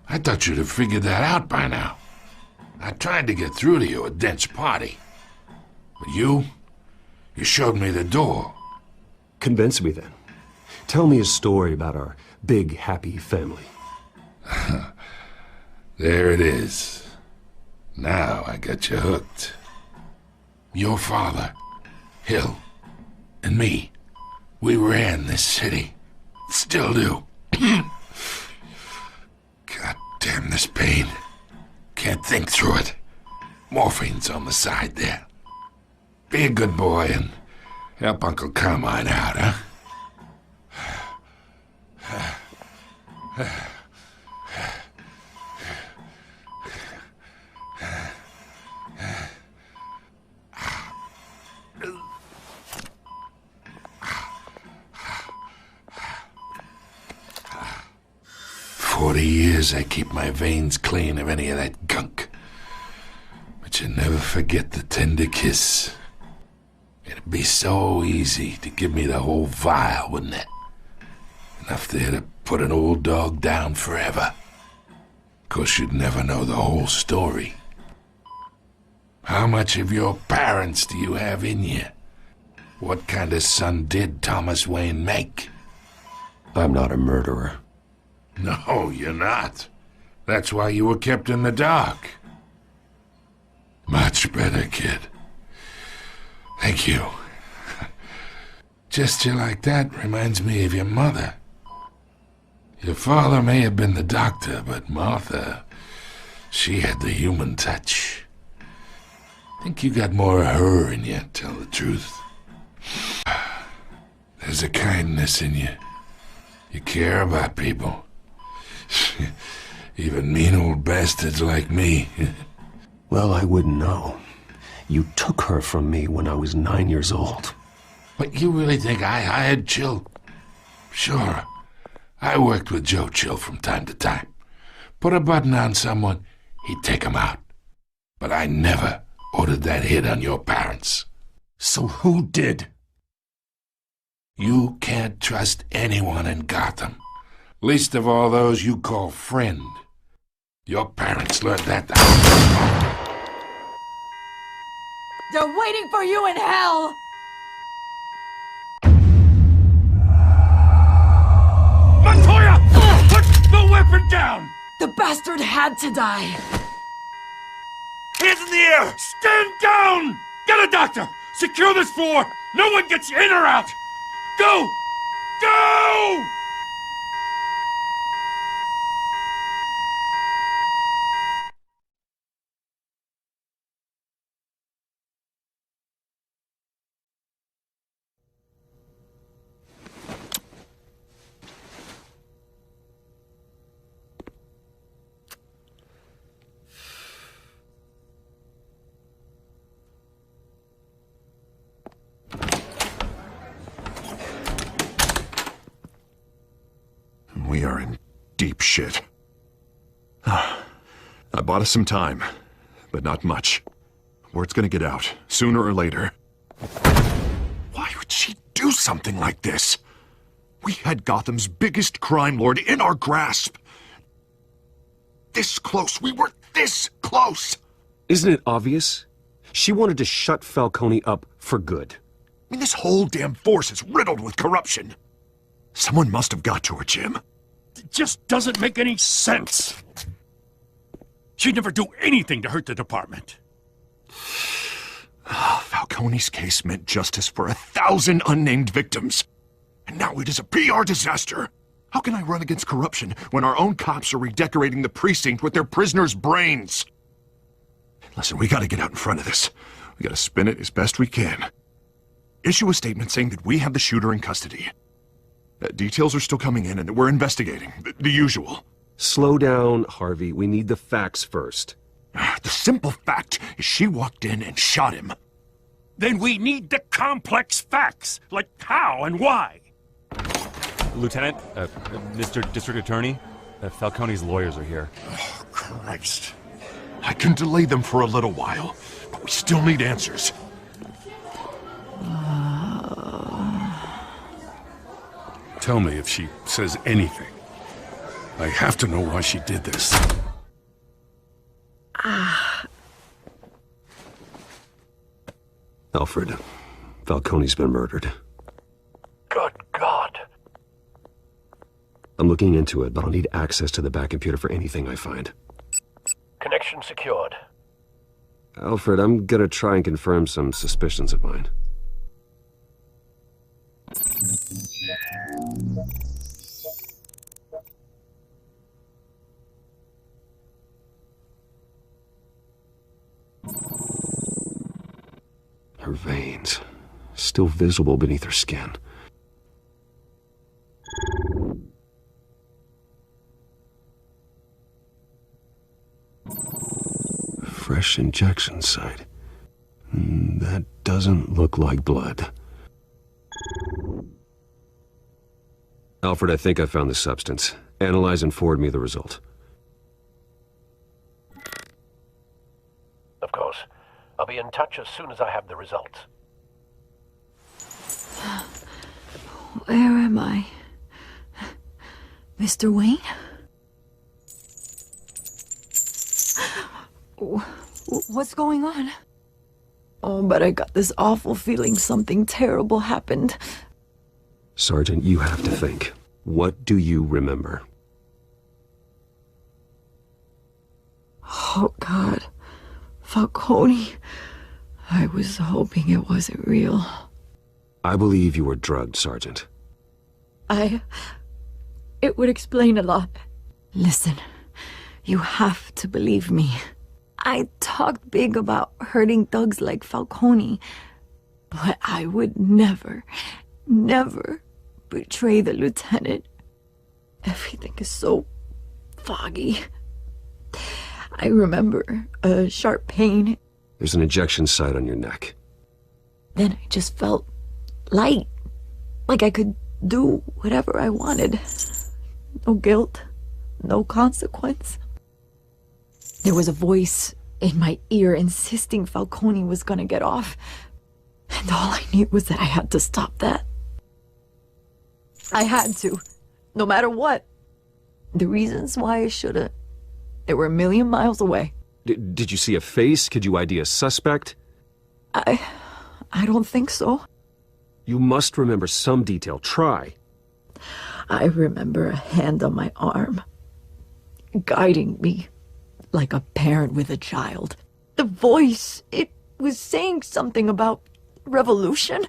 I thought you'd have figured that out by now. I tried to get through to you at Dent's party. But you showed me the door. Convince me then. Tell me a story about our big, happy family. There it is. Now I got you hooked. Your father, Hill, and me, we ran this city. Still do. God damn this pain. Can't think through it. Morphine's on the side there. Be a good boy and help Uncle Carmine out, huh? 40 years I keep my veins clean of any of that gunk. But you never forget the tender kiss. It'd be so easy to give me the whole vial, wouldn't it? Enough there to put an old dog down forever. 'Course you'd never know the whole story. How much of your parents do you have in you? What kind of son did Thomas Wayne make? I'm not a murderer. No, you're not. That's why you were kept in the dark. Much better, kid. Thank you. Gesture like that reminds me of your mother. Your father may have been the doctor, but Martha, she had the human touch. Think you got more of her in you, tell the truth. There's a kindness in you. You care about people. Even mean old bastards like me. Well, I wouldn't know. You took her from me when I was 9 years old. But you really think I hired Chill? Sure. I worked with Joe Chill from time to time. Put a button on someone, he'd take 'em out. But I never ordered that hit on your parents. So who did? You can't trust anyone in Gotham. Least of all those you call friend. Your parents learned that. They're waiting for you in hell! Montoya! Put the weapon down! The bastard had to die. Hands in the air! Stand down! Get a doctor! Secure this floor! No one gets in or out! Go! Go! We are in deep shit. I bought us some time, but not much. Word's gonna get out, sooner or later. Why would she do something like this? We had Gotham's biggest crime lord in our grasp. This close. We were this close. Isn't it obvious? She wanted to shut Falcone up for good. I mean, this whole damn force is riddled with corruption. Someone must have got to her, Jim. It just doesn't make any sense. She'd never do anything to hurt the department. Falcone's case meant justice for 1,000 unnamed victims. And now it is a PR disaster. How can I run against corruption when our own cops are redecorating the precinct with their prisoners' brains? Listen, we gotta get out in front of this. We gotta spin it as best we can. Issue a statement saying that we have the shooter in custody. Details are still coming in, and we're investigating. The usual. Slow down, Harvey. We need the facts first. The simple fact is she walked in and shot him. Then we need the complex facts, like how and why. Lieutenant, Mr. District Attorney, Falcone's lawyers are here. Oh, Christ. I can delay them for a little while, but we still need answers. Tell me if she says anything. I have to know why she did this. Alfred, Falcone's been murdered. Good God. I'm looking into it, but I'll need access to the back computer for anything I find. Connection secured. Alfred, I'm gonna try and confirm some suspicions of mine. Her veins, still visible beneath her skin. Fresh injection site. That doesn't look like blood. Alfred, I think I found the substance. Analyze and forward me the result. Of course. I'll be in touch as soon as I have the results. Where am I? Mr. Wayne? What's going on? Oh, but I got this awful feeling something terrible happened. Sergeant, you have to think. What do you remember? Oh, God. Falcone. I was hoping it wasn't real. I believe you were drugged, Sergeant. It would explain a lot. Listen, you have to believe me. I talked big about hurting thugs like Falcone, but I would never betray the lieutenant. Everything is so foggy. I remember a sharp pain. There's an injection site on your neck. Then I just felt light, like I could do whatever I wanted. No guilt, no consequence. There was a voice in my ear insisting Falcone was gonna get off. And all I knew was that I had to stop that. I had to, no matter what. The reasons why I shouldn't, they were a million miles away. Did you see a face? Could you ID a suspect? I don't think so. You must remember some detail. Try. I remember a hand on my arm, guiding me like a parent with a child. The voice, it was saying something about revolution.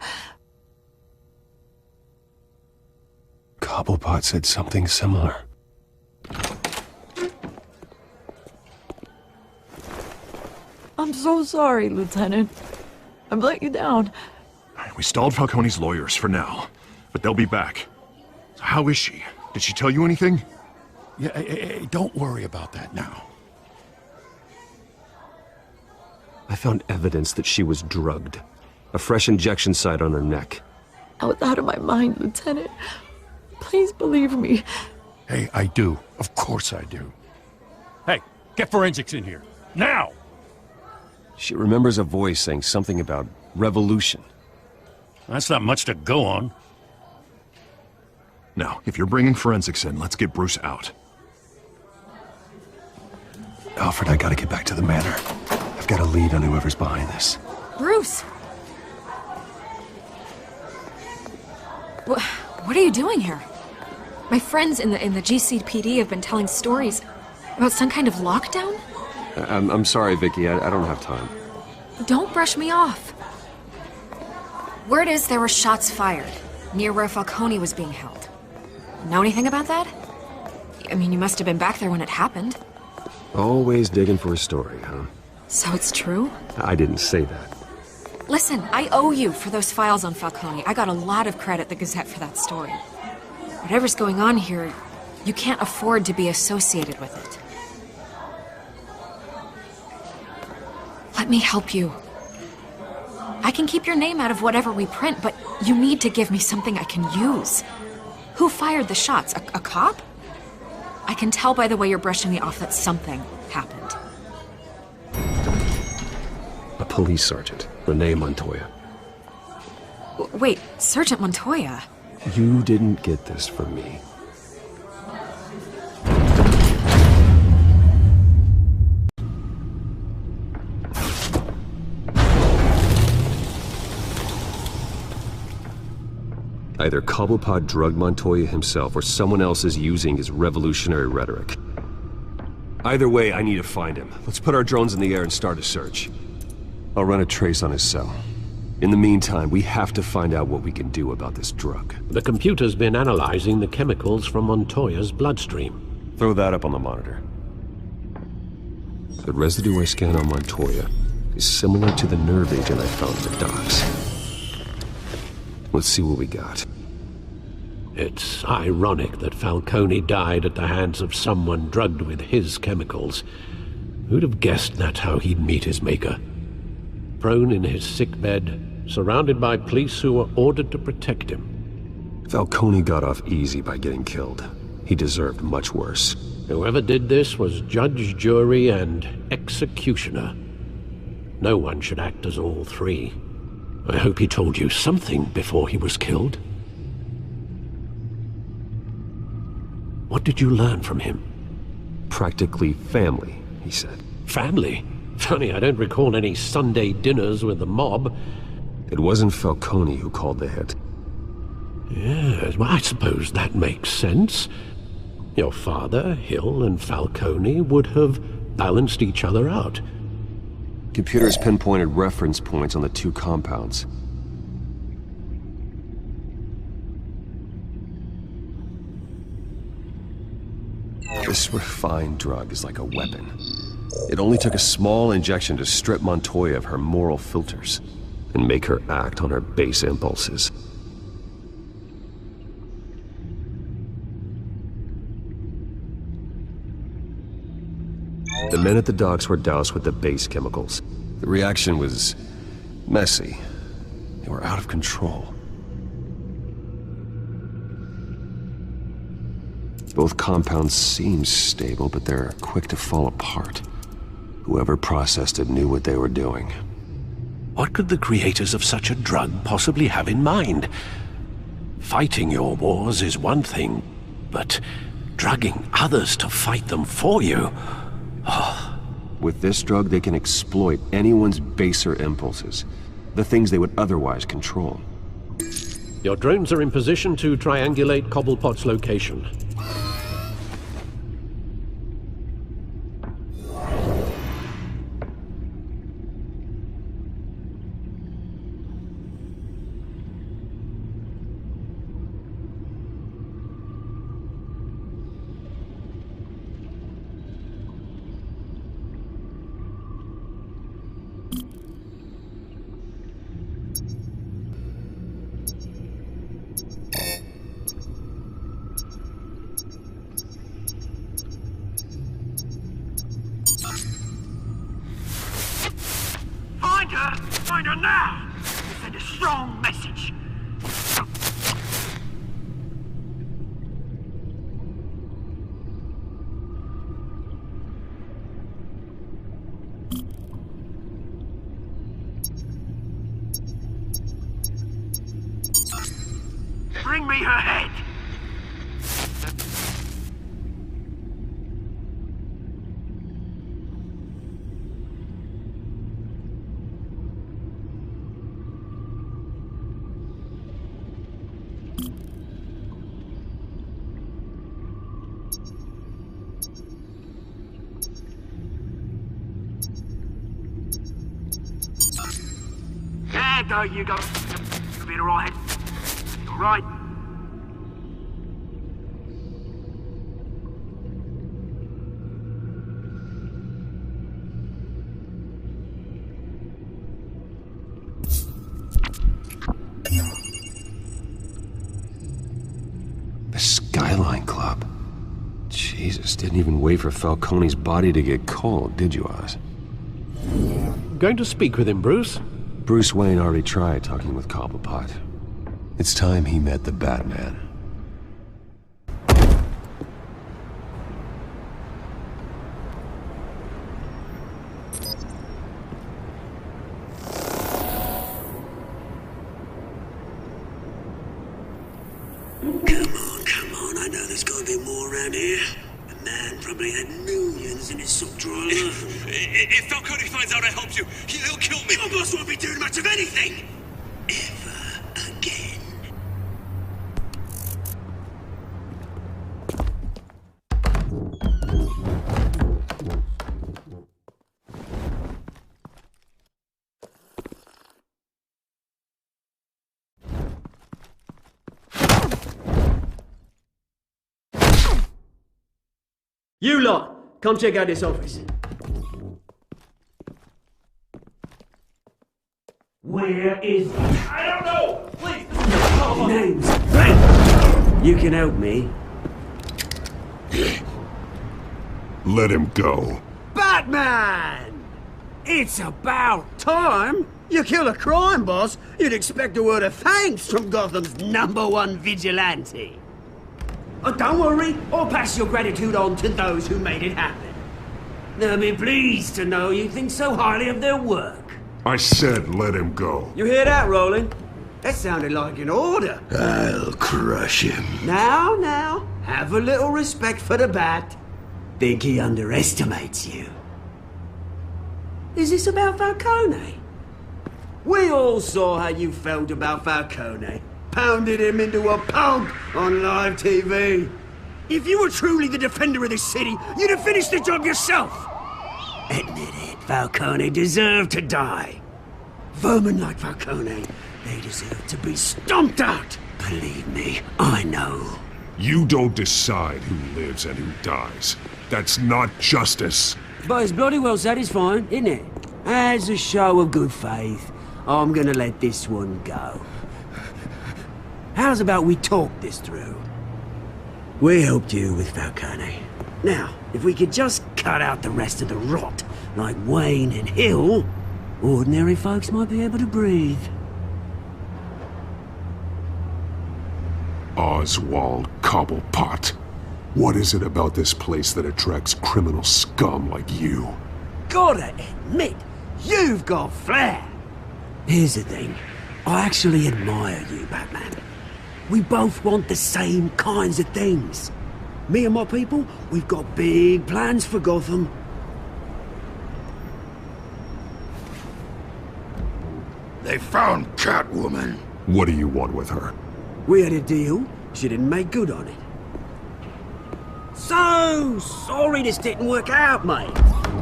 Cobblepot said something similar. I'm so sorry, Lieutenant. I've let you down. We stalled Falcone's lawyers for now, but they'll be back. So how is she? Did she tell you anything? Yeah, hey, don't worry about that now. I found evidence that she was drugged. A fresh injection site on her neck. I was out of my mind, Lieutenant. Please believe me. Hey, I do. Of course I do. Hey, get forensics in here. Now! She remembers a voice saying something about revolution. That's not much to go on. Now, if you're bringing forensics in, let's get Bruce out. Alfred, I gotta get back to the manor. I've got a lead on whoever's behind this. Bruce! What are you doing here? My friends in the GCPD have been telling stories about some kind of lockdown? I'm sorry, Vicky. I don't have time. Don't brush me off. Word is there were shots fired near where Falcone was being held. Know anything about that? I mean, you must have been back there when it happened. Always digging for a story, huh? So it's true? I didn't say that. Listen, I owe you for those files on Falcone. I got a lot of credit at the Gazette for that story. Whatever's going on here, you can't afford to be associated with it. Let me help you. I can keep your name out of whatever we print, but you need to give me something I can use. Who fired the shots? A cop? I can tell by the way you're brushing me off that something happened. A police sergeant, Renee Montoya. Wait, Sergeant Montoya? You didn't get this from me. Either Cobblepot drugged Montoya himself, or someone else is using his revolutionary rhetoric. Either way, I need to find him. Let's put our drones in the air and start a search. I'll run a trace on his cell. In the meantime, we have to find out what we can do about this drug. The computer's been analyzing the chemicals from Montoya's bloodstream. Throw that up on the monitor. The residue I scanned on Montoya is similar to the nerve agent I found in the docks. Let's see what we got. It's ironic that Falcone died at the hands of someone drugged with his chemicals. Who'd have guessed that's how he'd meet his maker? Prone in his sickbed, surrounded by police who were ordered to protect him. Falcone got off easy by getting killed. He deserved much worse. Whoever did this was judge, jury, and executioner. No one should act as all three. I hope he told you something before he was killed. What did you learn from him? Practically family, he said. Family? Funny, I don't recall any Sunday dinners with the mob. It wasn't Falcone who called the hit. Yes, well, I suppose that makes sense. Your father, Hill, and Falcone would have balanced each other out. Computers pinpointed reference points on the two compounds. This refined drug is like a weapon. It only took a small injection to strip Montoya of her moral filters and make her act on her base impulses. The men at the docks were doused with the base chemicals. The reaction was messy. They were out of control. Both compounds seem stable, but they're quick to fall apart. Whoever processed it knew what they were doing. What could the creators of such a drug possibly have in mind? Fighting your wars is one thing, but drugging others to fight them for you... Oh. With this drug, they can exploit anyone's baser impulses, the things they would otherwise control. Your drones are in position to triangulate Cobblepot's location. Find her now! Send a strong message. Bring me her head! There you go. You'll be alright. Alright. Skyline Club. Jesus, didn't even wait for Falcone's body to get cold, did you, Oz? Going to speak with him, Bruce? Bruce Wayne already tried talking with Cobblepot. It's time he met the Batman. Come on, I know there's gotta be more around here. The man probably had millions in his sock drawer alone. If Falcone finds out I helped you, he'll kill me. Your boss won't be doing much of anything. Ever again. You lot, come check out this office. Where is he? I don't know! Please! Names. Blank. You can help me. Let him go. Batman! It's about time. You kill a crime boss, you'd expect a word of thanks from Gotham's #1 vigilante. Oh, don't worry, I'll pass your gratitude on to those who made it happen. They'll be pleased to know you think so highly of their work. I said let him go. You hear that, Roland? That sounded like an order. I'll crush him. Now, have a little respect for the Bat. Think he underestimates you. Is this about Falcone? We all saw how you felt about Falcone. Pounded him into a pulp on live TV. If you were truly the defender of this city, you'd have finished the job yourself. Admit it, Falcone deserved to die. Vermin like Falcone, they deserve to be stomped out. Believe me, I know. You don't decide who lives and who dies. That's not justice. But it's bloody well satisfying, isn't it? As a show of good faith, I'm gonna let this one go. How's about we talk this through? We helped you with Falcone. Now, if we could just cut out the rest of the rot, like Wayne and Hill, ordinary folks might be able to breathe. Oswald Cobblepot. What is it about this place that attracts criminal scum like you? Gotta admit, you've got flair. Here's the thing. I actually admire you, Batman. We both want the same kinds of things. Me and my people, we've got big plans for Gotham. They found Catwoman. What do you want with her? We had a deal. She didn't make good on it. So sorry this didn't work out, mate.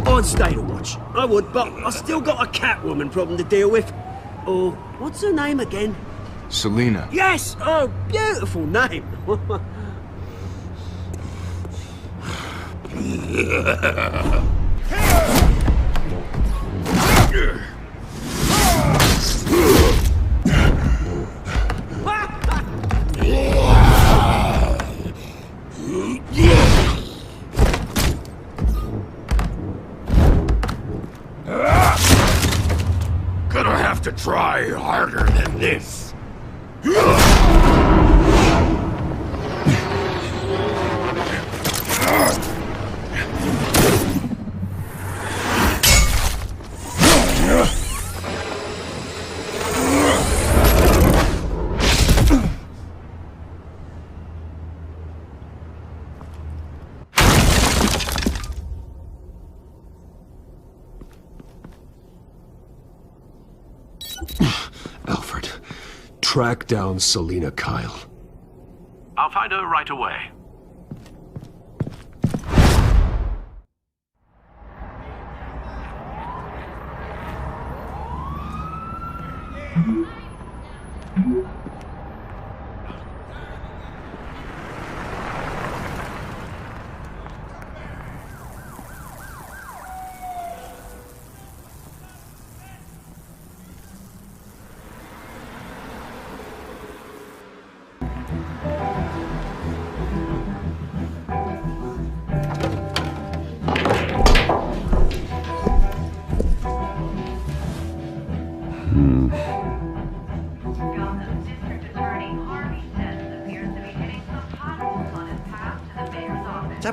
I'd stay to watch. I would, but I still got a Catwoman problem to deal with. Or, what's her name again? Selina. Yes! Oh, beautiful name. Gonna have to try harder than this. Alfred, track down Selina Kyle. I'll find her right away.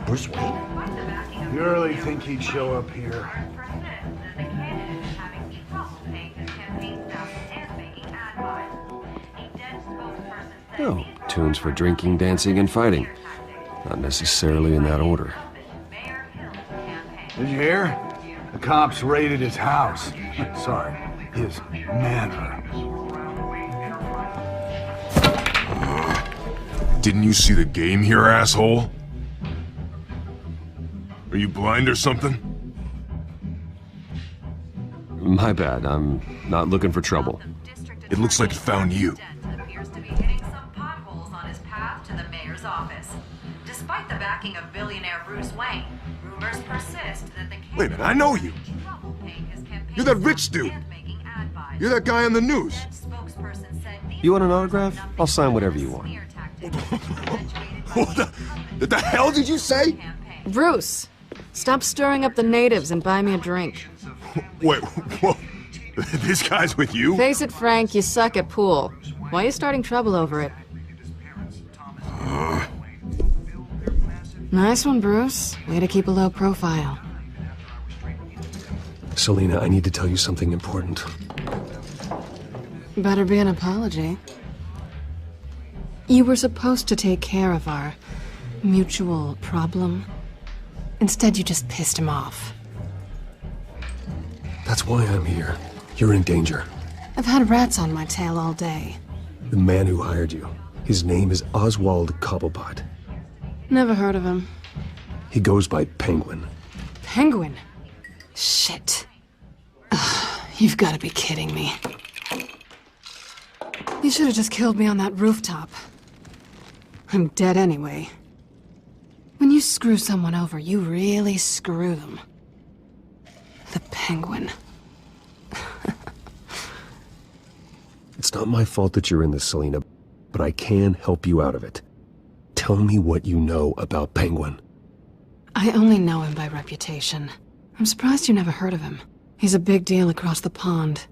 Bruce Wayne? You really think he'd show up here? Oh, tunes for drinking, dancing, and fighting. Not necessarily in that order. Did you hear? The cops raided his house. Sorry, his manor. Didn't you see the game here, asshole? Are you blind or something? My bad, I'm not looking for trouble. It looks like it found you. Despite the backing of billionaire Bruce Wayne, rumors persist that the Wait a minute, I know you. You're that rich dude. You're that guy on the news. You want an autograph? I'll sign whatever you want. What the hell did you say? Bruce, stop stirring up the natives and buy me a drink. Wait, whoa. This guy's with you? Face it, Frank, you suck at pool. Why are you starting trouble over it? Nice one, Bruce. Way to keep a low profile. Selina, I need to tell you something important. Better be an apology. You were supposed to take care of our mutual problem. Instead, you just pissed him off. That's why I'm here. You're in danger. I've had rats on my tail all day. The man who hired you. His name is Oswald Cobblepot. Never heard of him. He goes by Penguin. Penguin? Shit. Ugh, you've got to be kidding me. You should have just killed me on that rooftop. I'm dead anyway. When you screw someone over, you really screw them. The Penguin. It's not my fault that you're in this, Selina, but I can help you out of it. Tell me what you know about Penguin. I only know him by reputation. I'm surprised you never heard of him. He's a big deal across the pond.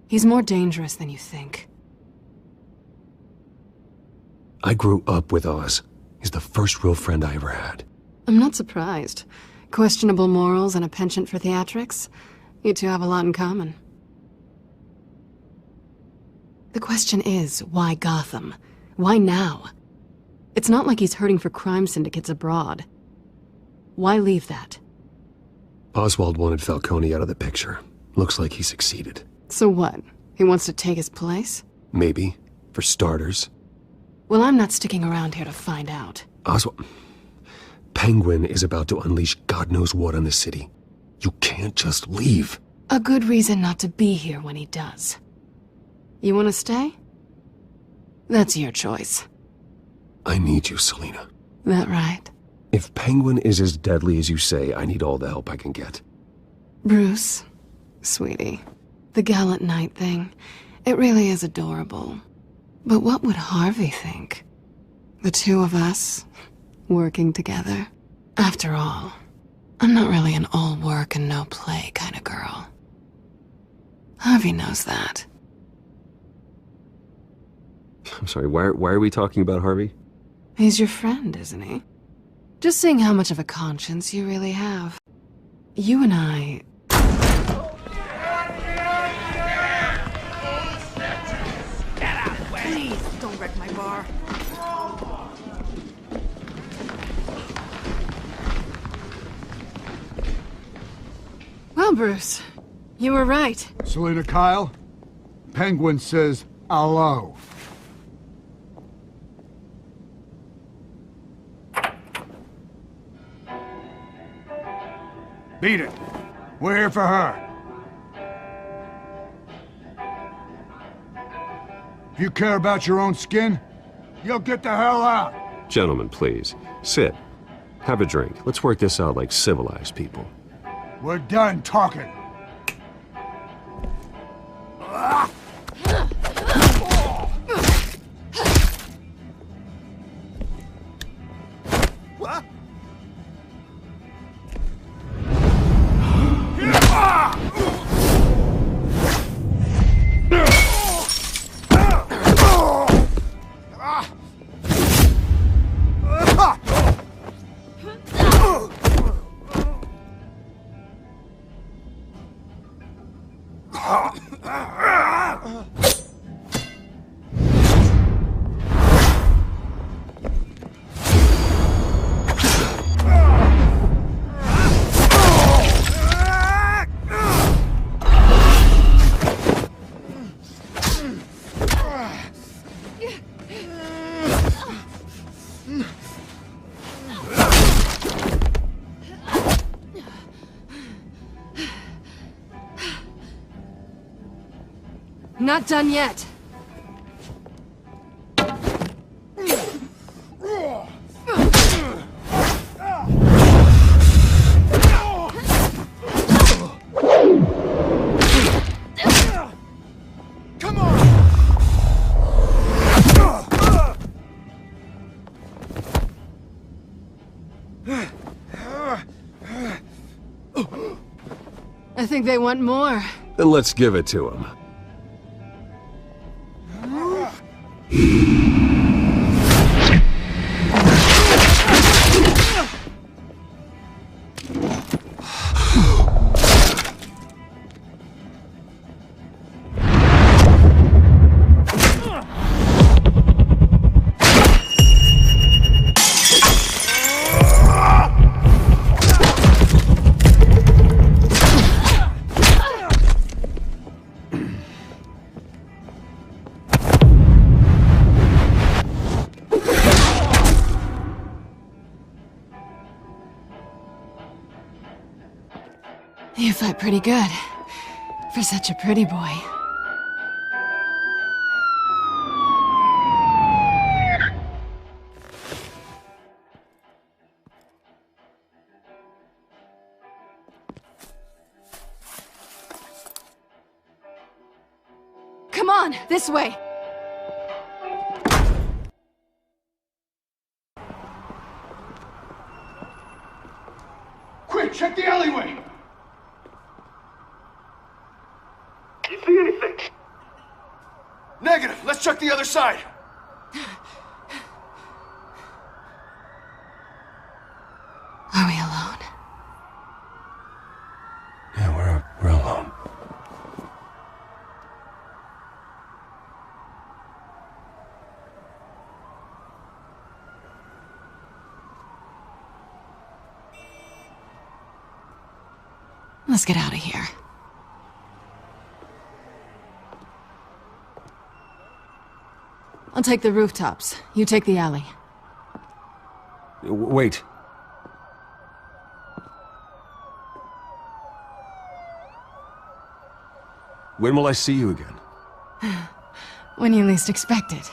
He's more dangerous than you think. I grew up with Oz. He's the first real friend I ever had. I'm not surprised. Questionable morals and a penchant for theatrics. You two have a lot in common. The question is, why Gotham? Why now? It's not like he's hurting for crime syndicates abroad. Why leave that? Oswald wanted Falcone out of the picture. Looks like he succeeded. So what? He wants to take his place? Maybe. For starters. Well, I'm not sticking around here to find out. Oswald... Penguin is about to unleash God knows what on the city. You can't just leave. A good reason not to be here when he does. You want to stay? That's your choice. I need you, Selina. That right? If Penguin is as deadly as you say, I need all the help I can get. Bruce, sweetie, the gallant knight thing, it really is adorable. But what would Harvey think? The two of us, working together. After all, I'm not really an all work and no play kind of girl. Harvey knows that. I'm sorry, why are we talking about Harvey? He's your friend, isn't he? Just seeing how much of a conscience you really have. You and I... Get out! Please, don't wreck my bar. Well, Bruce, you were right. Selina Kyle, Penguin says hello. Beat it. We're here for her. If you care about your own skin, you'll get the hell out. Gentlemen, please. Sit. Have a drink. Let's work this out like civilized people. We're done talking. Not done yet. Come on! I think they want more. Then let's give it to him. You fight pretty good. For such a pretty boy. Come on, this way! Quick, check the alleyway! You see anything? Negative. Let's check the other side. Are we alone? Yeah, we're alone. Let's get out of here. I'll take the rooftops. You take the alley. Wait. When will I see you again? When you least expect it.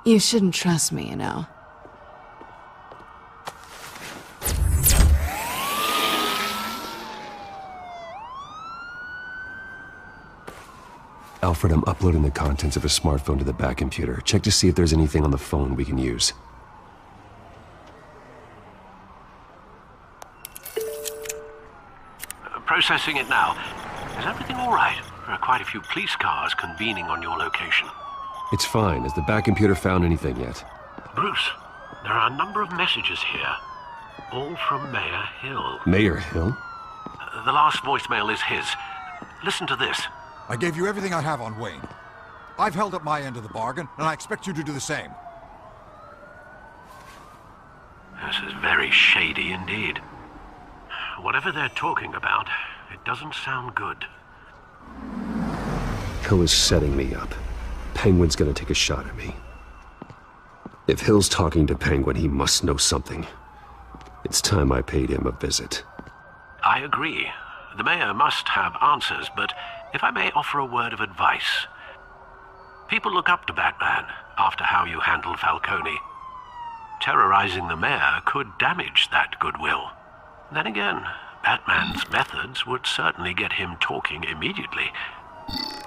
You shouldn't trust me, you know. Alfred, I'm uploading the contents of a smartphone to the back computer. Check to see if there's anything on the phone we can use. Processing it now. Is everything all right? There are quite a few police cars convening on your location. It's fine. Has the back computer found anything yet? Bruce, there are a number of messages here. All from Mayor Hill. Mayor Hill? The last voicemail is his. Listen to this. I gave you everything I have on Wayne. I've held up my end of the bargain, and I expect you to do the same. This is very shady indeed. Whatever they're talking about, it doesn't sound good. Hill is setting me up. Penguin's gonna take a shot at me. If Hill's talking to Penguin, he must know something. It's time I paid him a visit. I agree. The mayor must have answers, but if I may offer a word of advice. People look up to Batman after how you handled Falcone. Terrorizing the mayor could damage that goodwill. Then again, Batman's methods would certainly get him talking immediately.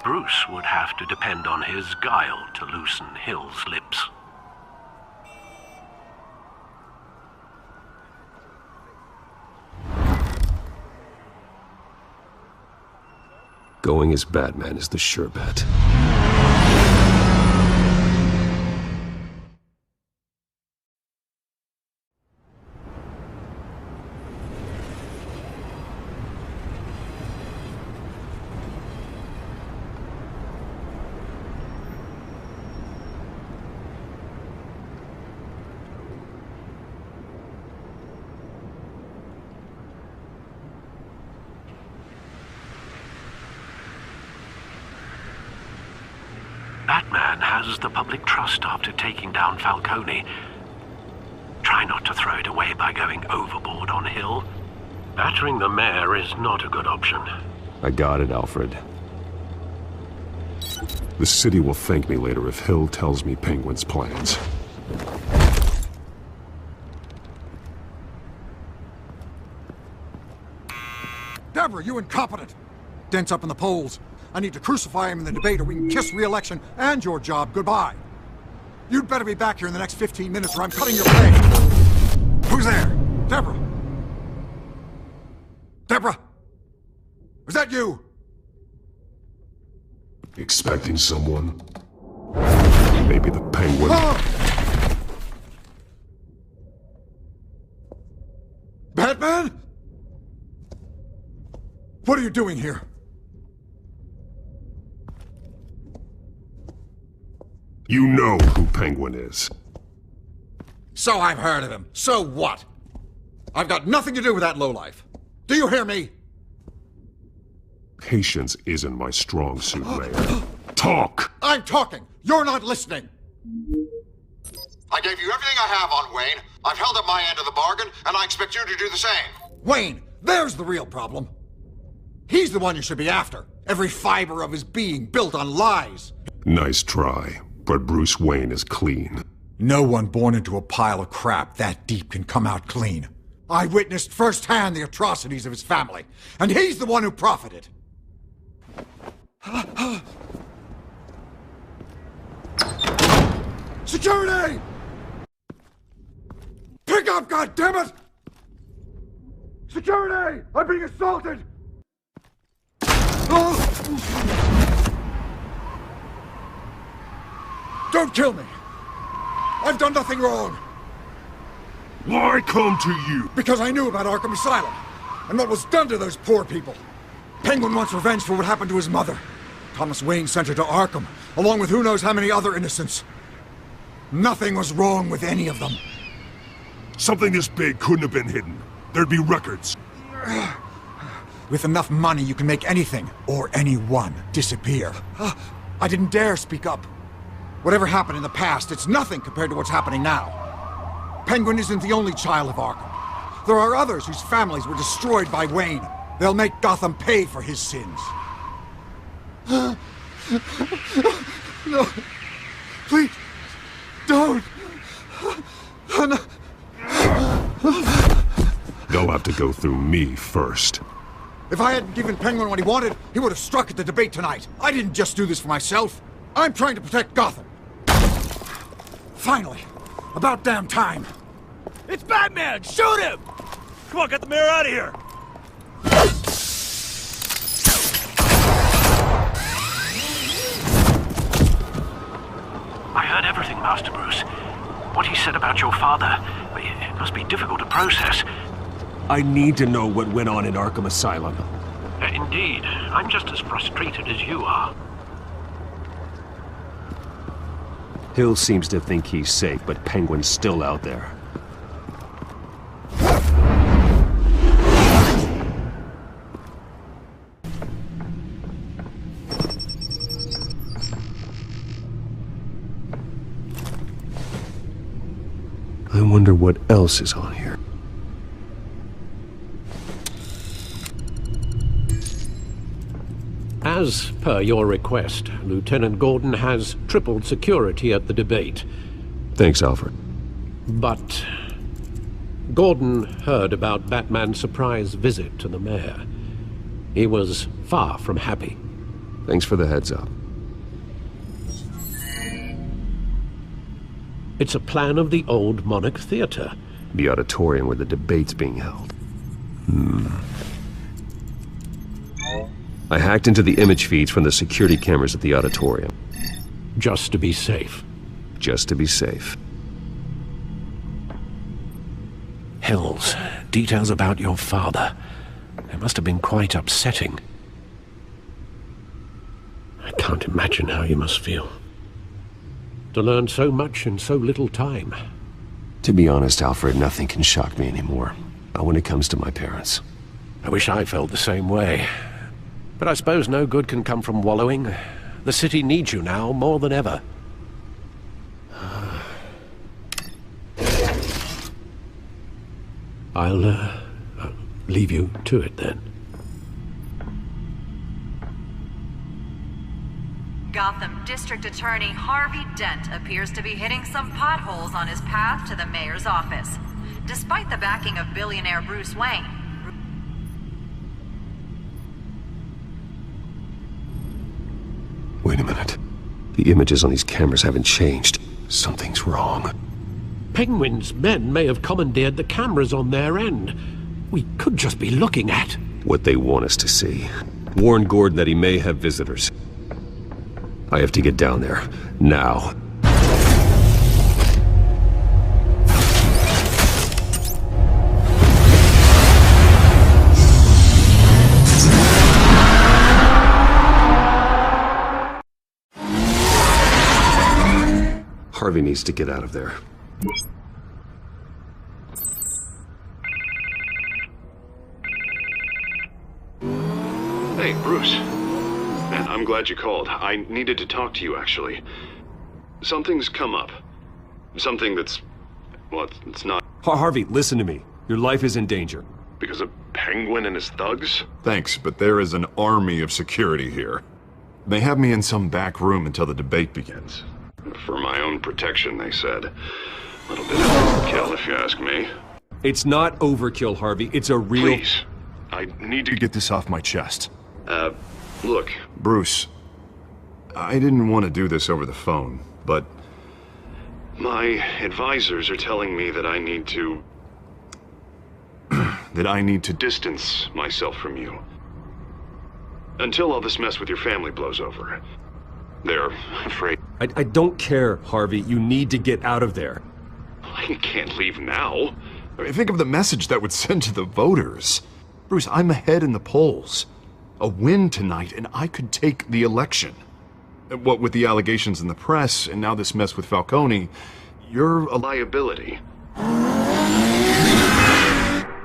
Bruce would have to depend on his guile to loosen Hill's lips. Going as Batman is the sure bet. was the public trust after taking down Falcone. Try not to throw it away by going overboard on Hill. Battering the mayor is not a good option. I got it, Alfred. The city will thank me later if Hill tells me Penguin's plans. Deborah, you incompetent! Dent's up in the polls. I need to crucify him in the debate or we can kiss re-election and your job goodbye. You'd better be back here in the next 15 minutes or I'm cutting your pay. Who's there? Deborah? Deborah? Was that you? Expecting someone? Maybe the Penguin? Batman? What are you doing here? You know who Penguin is. So I've heard of him. So what? I've got nothing to do with that lowlife. Do you hear me? Patience isn't my strong suit, Mayor. Talk! I'm talking! You're not listening! I gave you everything I have on Wayne. I've held up my end of the bargain, and I expect you to do the same. Wayne, there's the real problem. He's the one you should be after. Every fiber of his being built on lies. Nice try, but Bruce Wayne is clean. No one born into a pile of crap that deep can come out clean. I witnessed firsthand the atrocities of his family, and he's the one who profited. Security! Pick up, goddammit! Security! I'm being assaulted! Don't kill me! I've done nothing wrong! Why come to you? Because I knew about Arkham Asylum, and what was done to those poor people. Penguin wants revenge for what happened to his mother. Thomas Wayne sent her to Arkham, along with who knows how many other innocents. Nothing was wrong with any of them. Something this big couldn't have been hidden. There'd be records. With enough money, you can make anything, or anyone, disappear. I didn't dare speak up. Whatever happened in the past, it's nothing compared to what's happening now. Penguin isn't the only child of Arkham. There are others whose families were destroyed by Wayne. They'll make Gotham pay for his sins. No. Please. Don't. No. They'll have to go through me first. If I hadn't given Penguin what he wanted, he would have struck at the debate tonight. I didn't just do this for myself. I'm trying to protect Gotham. Finally. About damn time. It's Batman! Shoot him! Come on, get the mayor out of here! I heard everything, Master Bruce. What he said about your father, it must be difficult to process. I need to know what went on in Arkham Asylum. Indeed. I'm just as frustrated as you are. Hill seems to think he's safe, but Penguin's still out there. I wonder what else is on here. As per your request, Lieutenant Gordon has tripled security at the debate. Thanks, Alfred. But Gordon heard about Batman's surprise visit to the mayor. He was far from happy. Thanks for the heads up. It's a plan of the old Monarch Theater. The auditorium where the debate's being held. I hacked into the image feeds from the security cameras at the auditorium. Just to be safe. Just to be safe. Hills, details about your father. It must have been quite upsetting. I can't imagine how you must feel. To learn so much in so little time. To be honest, Alfred, nothing can shock me anymore. Not when it comes to my parents. I wish I felt the same way. But I suppose no good can come from wallowing. The city needs you now more than ever. I'll leave you to it then. Gotham District Attorney Harvey Dent appears to be hitting some potholes on his path to the mayor's office. Despite the backing of billionaire Bruce Wayne. Wait a minute. The images on these cameras haven't changed. Something's wrong. Penguin's men may have commandeered the cameras on their end. We could just be looking at what they want us to see. Warn Gordon that he may have visitors. I have to get down there, now. Harvey needs to get out of there. Hey, Bruce. Man, I'm glad you called. I needed to talk to you, actually. Something's come up. Something that's... well, it's not... Harvey, listen to me. Your life is in danger. Because of Penguin and his thugs? Thanks, but there is an army of security here. They have me in some back room until the debate begins. For my own protection, they said. A little bit of overkill, if you ask me. It's not overkill, Harvey. It's a real... Please. I need to get this off my chest. Look. Bruce, I didn't want to do this over the phone, but... my advisors are telling me that I need to... that I need to distance myself from you. Until all this mess with your family blows over. They're afraid... I don't care, Harvey. You need to get out of there. I can't leave now. I mean, think of the message that would send to the voters. Bruce, I'm ahead in the polls. A win tonight, and I could take the election. What with the allegations in the press, and now this mess with Falcone, you're a liability.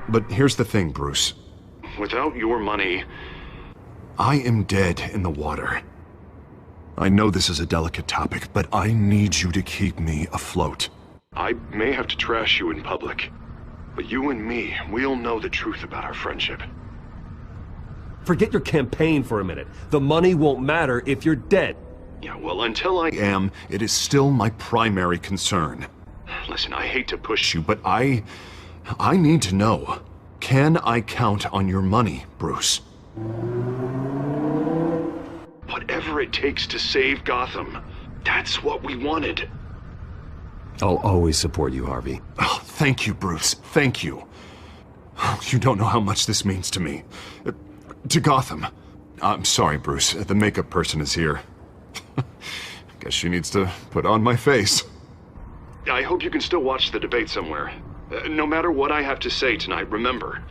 But here's the thing, Bruce. Without your money... I am dead in the water. I know this is a delicate topic, but I need you to keep me afloat. I may have to trash you in public, but you and me, we'll know the truth about our friendship. Forget your campaign for a minute. The money won't matter if you're dead. Yeah, well, until I am, it is still my primary concern. Listen, I hate to push you, but I need to know. Can I count on your money, Bruce? Whatever it takes to save Gotham. That's what we wanted. I'll always support you, Harvey. Oh, thank you, Bruce. Thank you. You don't know how much this means to me. To Gotham. I'm sorry, Bruce. The makeup person is here. Guess she needs to put on my face. I hope you can still watch the debate somewhere. No matter what I have to say tonight, remember.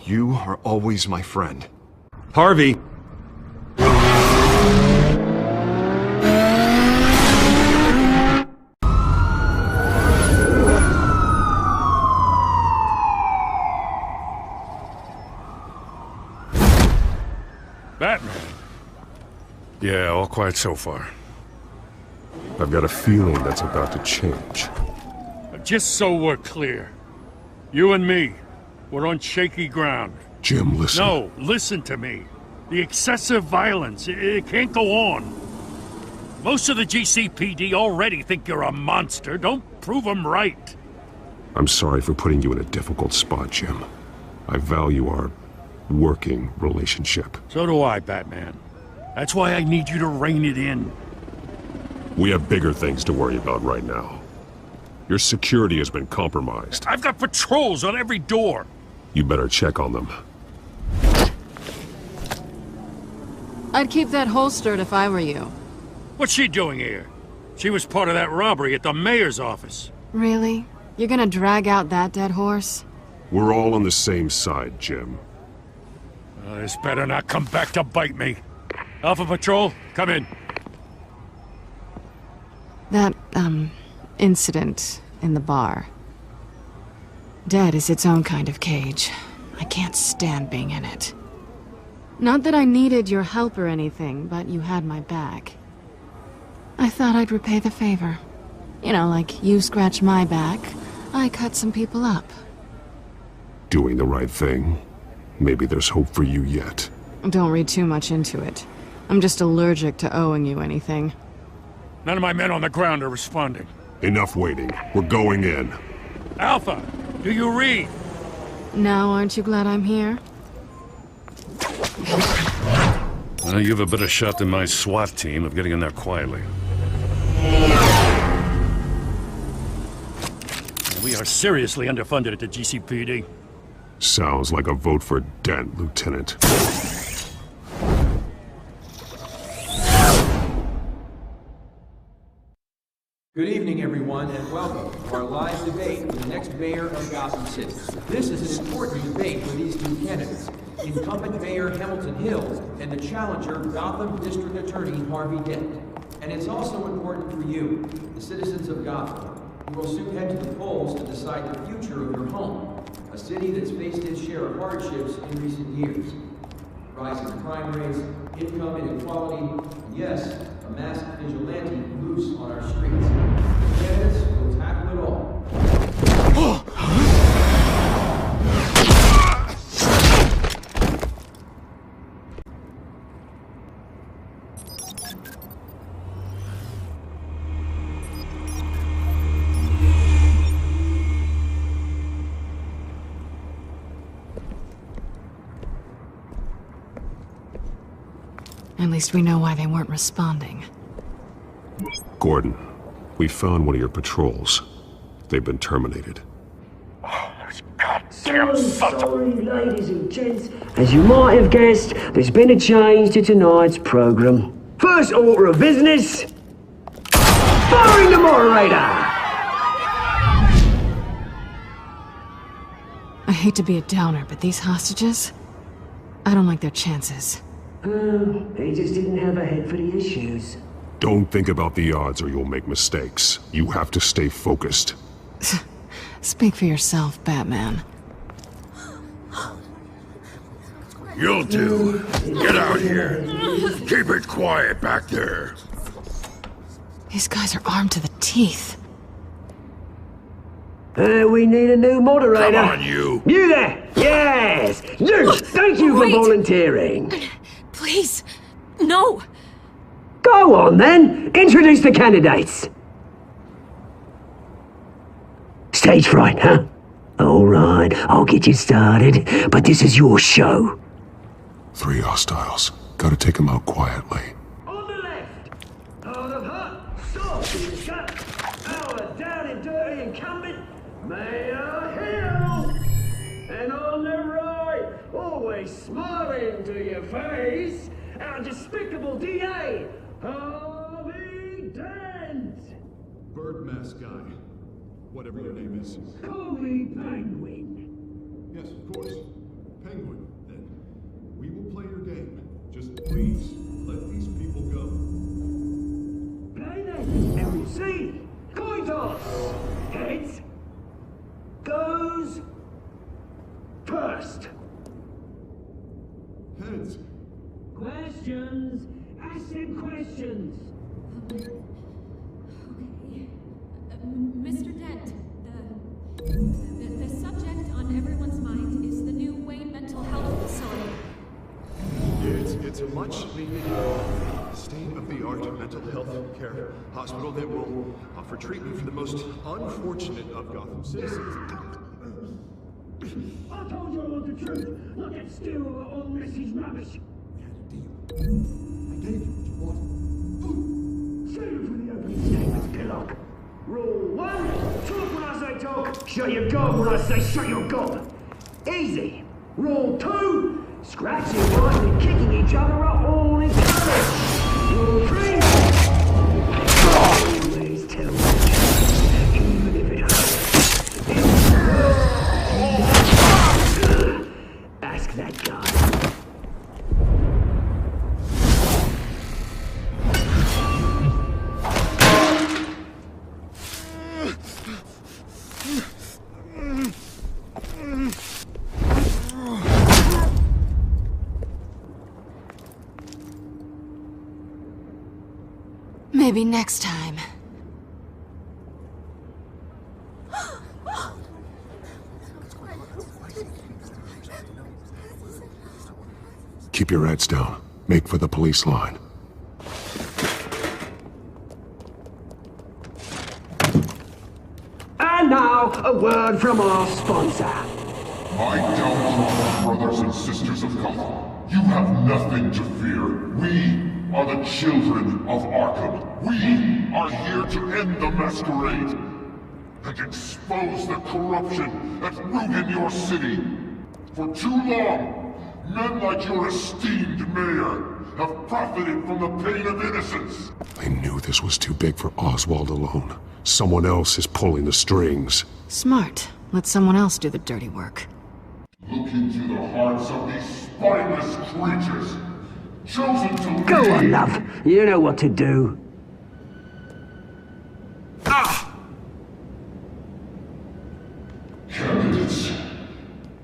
You are always my friend. Harvey! Batman. Yeah, all quiet so far. I've got a feeling that's about to change. Just so we're clear, you and me, we're on shaky ground. Jim, listen. No, listen to me. The excessive violence, it can't go on. Most of the GCPD already think you're a monster. Don't prove them right. I'm sorry for putting you in a difficult spot, Jim. I value our working relationship. So do I, Batman. That's why I need you to rein it in. We have bigger things to worry about right now. Your security has been compromised. I've got patrols on every door. You better check on them. I'd keep that holstered if I were you. What's she doing here? She was part of that robbery at the mayor's office. Really? You're gonna drag out that dead horse? We're all on the same side, Jim. This better not come back to bite me. Alpha Patrol, come in. That, incident in the bar. Dead is its own kind of cage. I can't stand being in it. Not that I needed your help or anything, but you had my back. I thought I'd repay the favor. You know, like you scratch my back, I cut some people up. doing the right thing. Maybe there's hope for you yet. Don't read too much into it. I'm just allergic to owing you anything. None of my men on the ground are responding. Enough waiting. We're going in. Alpha, do you read? Now aren't you glad I'm here? Well, you have a better shot than my SWAT team of getting in there quietly. We are seriously underfunded at the GCPD. Sounds like a vote for Dent, Lieutenant. Good evening, everyone, and welcome to our live debate for the next mayor of Gotham City. This is an important debate for these two candidates, incumbent Mayor Hamilton Hill and the challenger, Gotham District Attorney Harvey Dent. And it's also important for you, the citizens of Gotham, who will soon head to the polls to decide the future of your home, a city that's faced its share of hardships in recent years. Rising crime rates, income inequality, and yes, a masked vigilante loose on our streets. The candidates will tackle it all. At least we know why they weren't responding. Gordon, we found one of your patrols. They've been terminated. Sorry, ladies and gents. As you might have guessed, there's been a change to tonight's program. First order of business, firing the moderator! I hate to be a downer, but these hostages? I don't like their chances. They just didn't have a head for the issues. Don't think about the odds or you'll make mistakes. You have to stay focused. Speak for yourself, Batman. You'll do. Get out here. Keep it quiet back there. These guys are armed to the teeth. We need a new moderator. Come on, you. You there! Yes! You! Thank you for volunteering. Please, no! Go on then! Introduce the candidates! Stage fright, huh? Alright, I'll get you started, but this is your show. 3 hostiles. Gotta take them out quietly. On the left, hard of heart, soft in the gut, our down and dirty incumbent, Mayor Hill! And on the right, always smiling to your face, our despicable DA, Harvey Dent! Bird mask guy. Whatever your name is. Call me Penguin. Yes, of course. Penguin, then. We will play your game. Just please, let these people go. Play then, and we'll see. Coin toss. Heads. Goes. First. Heads. Questions. Ask them questions. Mr. Dent, the subject on everyone's mind is the new Wayne mental health facility. It's a much-needed, state-of-the-art mental health care hospital that will offer treatment for the most unfortunate of Gotham citizens. I told you all the truth. Look at still all Mrs. Rubbish. I gave you what you wanted. Save it for the opening statements, Pillock. Rule 1, talk when I say talk, shut your gob when I say shut your gob. Easy. Rule 2, scratching, biting and kicking each other are all encouraged. Rule 3, always tell the truth, even if it hurts. Ask that guy. Maybe next time. Keep your heads down. Make for the police line. And now, a word from our sponsor. My downtrodden brothers and sisters of Gotham, you have nothing to fear. We are the children of Arkham. We are here to end the masquerade and expose the corruption that rooted your city. For too long, men like your esteemed mayor have profited from the pain of innocence. I knew this was too big for Oswald alone. Someone else is pulling the strings. Smart. Let someone else do the dirty work. Look into the hearts of these spineless creatures, chosen to Go lead. on, love. You know what to do. Candidates,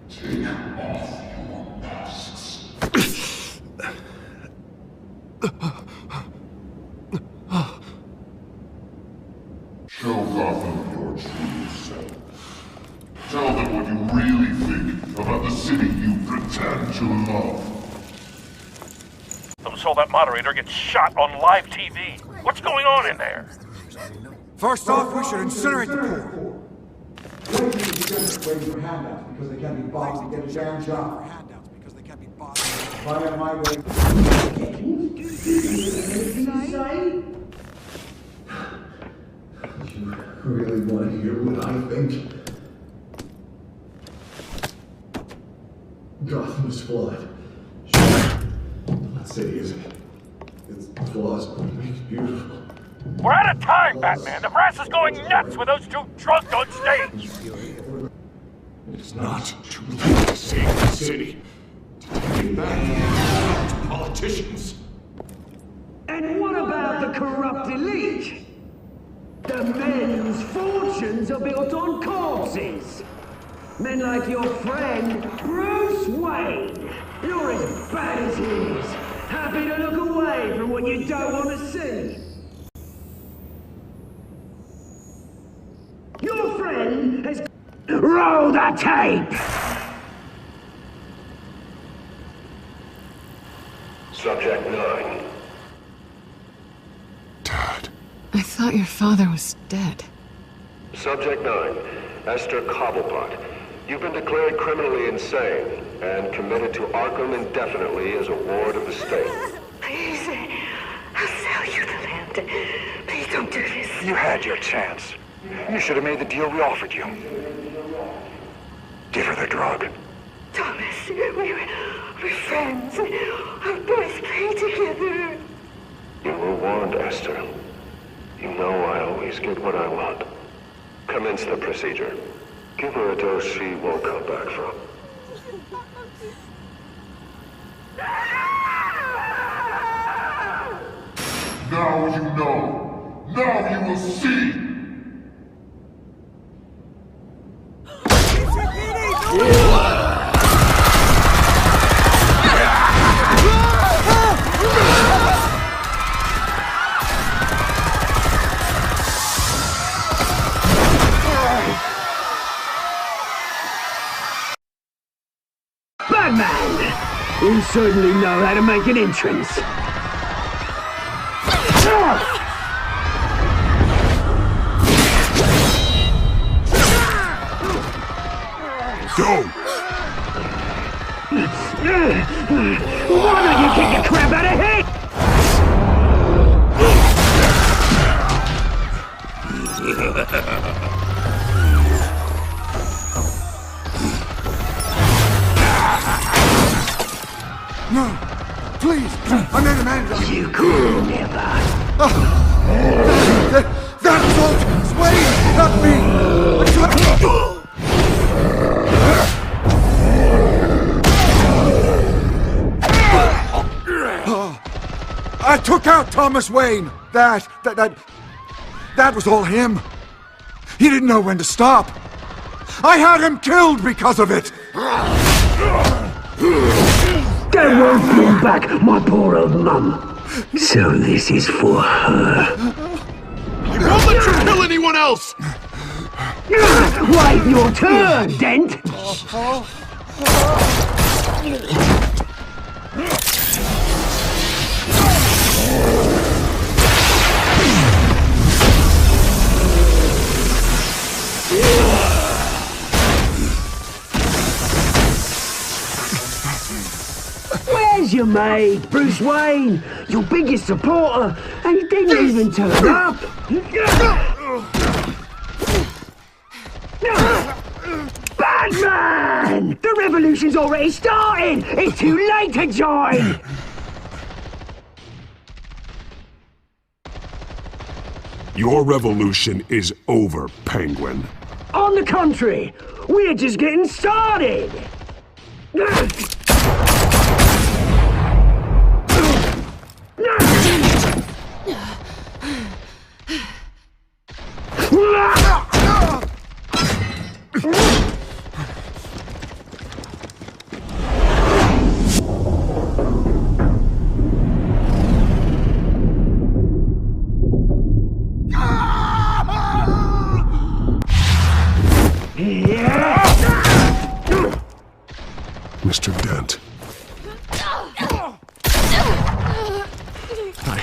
take off your masks. Show Gotham your true self. Tell them what you really think about the city you pretend to love. Who saw that moderator get shot on live TV? What's going on in there? First off, we should incinerate the poor. Waiting for handouts because they can't be bothered to get a damn job. Handouts because they can't be bothered. If I had my way. You really want to hear what I think? Gotham is flawed. That city isn't. Its flaws are what makes it beautiful. We're out of time, Batman! The brass is going nuts with those two drunk on stage! It's not too late to save the city. To take it back to politicians. And what about the corrupt elite? The men whose fortunes are built on corpses. Men like your friend, Bruce Wayne. You're as bad as he is. Happy to look away from what you don't want to see. Your friend has... Roll the tape! Subject 9. I thought your father was dead. Subject 9. Esther Cobblepot. You've been declared criminally insane and committed to Arkham indefinitely as a ward of the state. Please, I'll sell you the land. Please don't do this. You had your chance. You should have made the deal we offered you. Give her the drug. Thomas, we're friends. Our boys play together. You were warned, Esther. You know I always get what I want. Commence the procedure. Give her a dose she won't come back from. Now you know. Now you will see. Batman! You certainly know how to make an entrance. Go! Why don't you kick the crap out of him? No! Please! I made a man! You could never. That was all Thomas Wayne! Not me! I took out Thomas Wayne! That was all him! He didn't know when to stop! I had him killed because of it! That won't bring back my poor old mum. So this is for her. I won't let you kill anyone else! Wait your turn, Dent! Where's your mate, Bruce Wayne? Your biggest supporter, and he didn't even turn up. Batman! The revolution's already started! It's too late to join! Your revolution is over, Penguin. On the contrary, we're just getting started! Mr. Dent. Hi.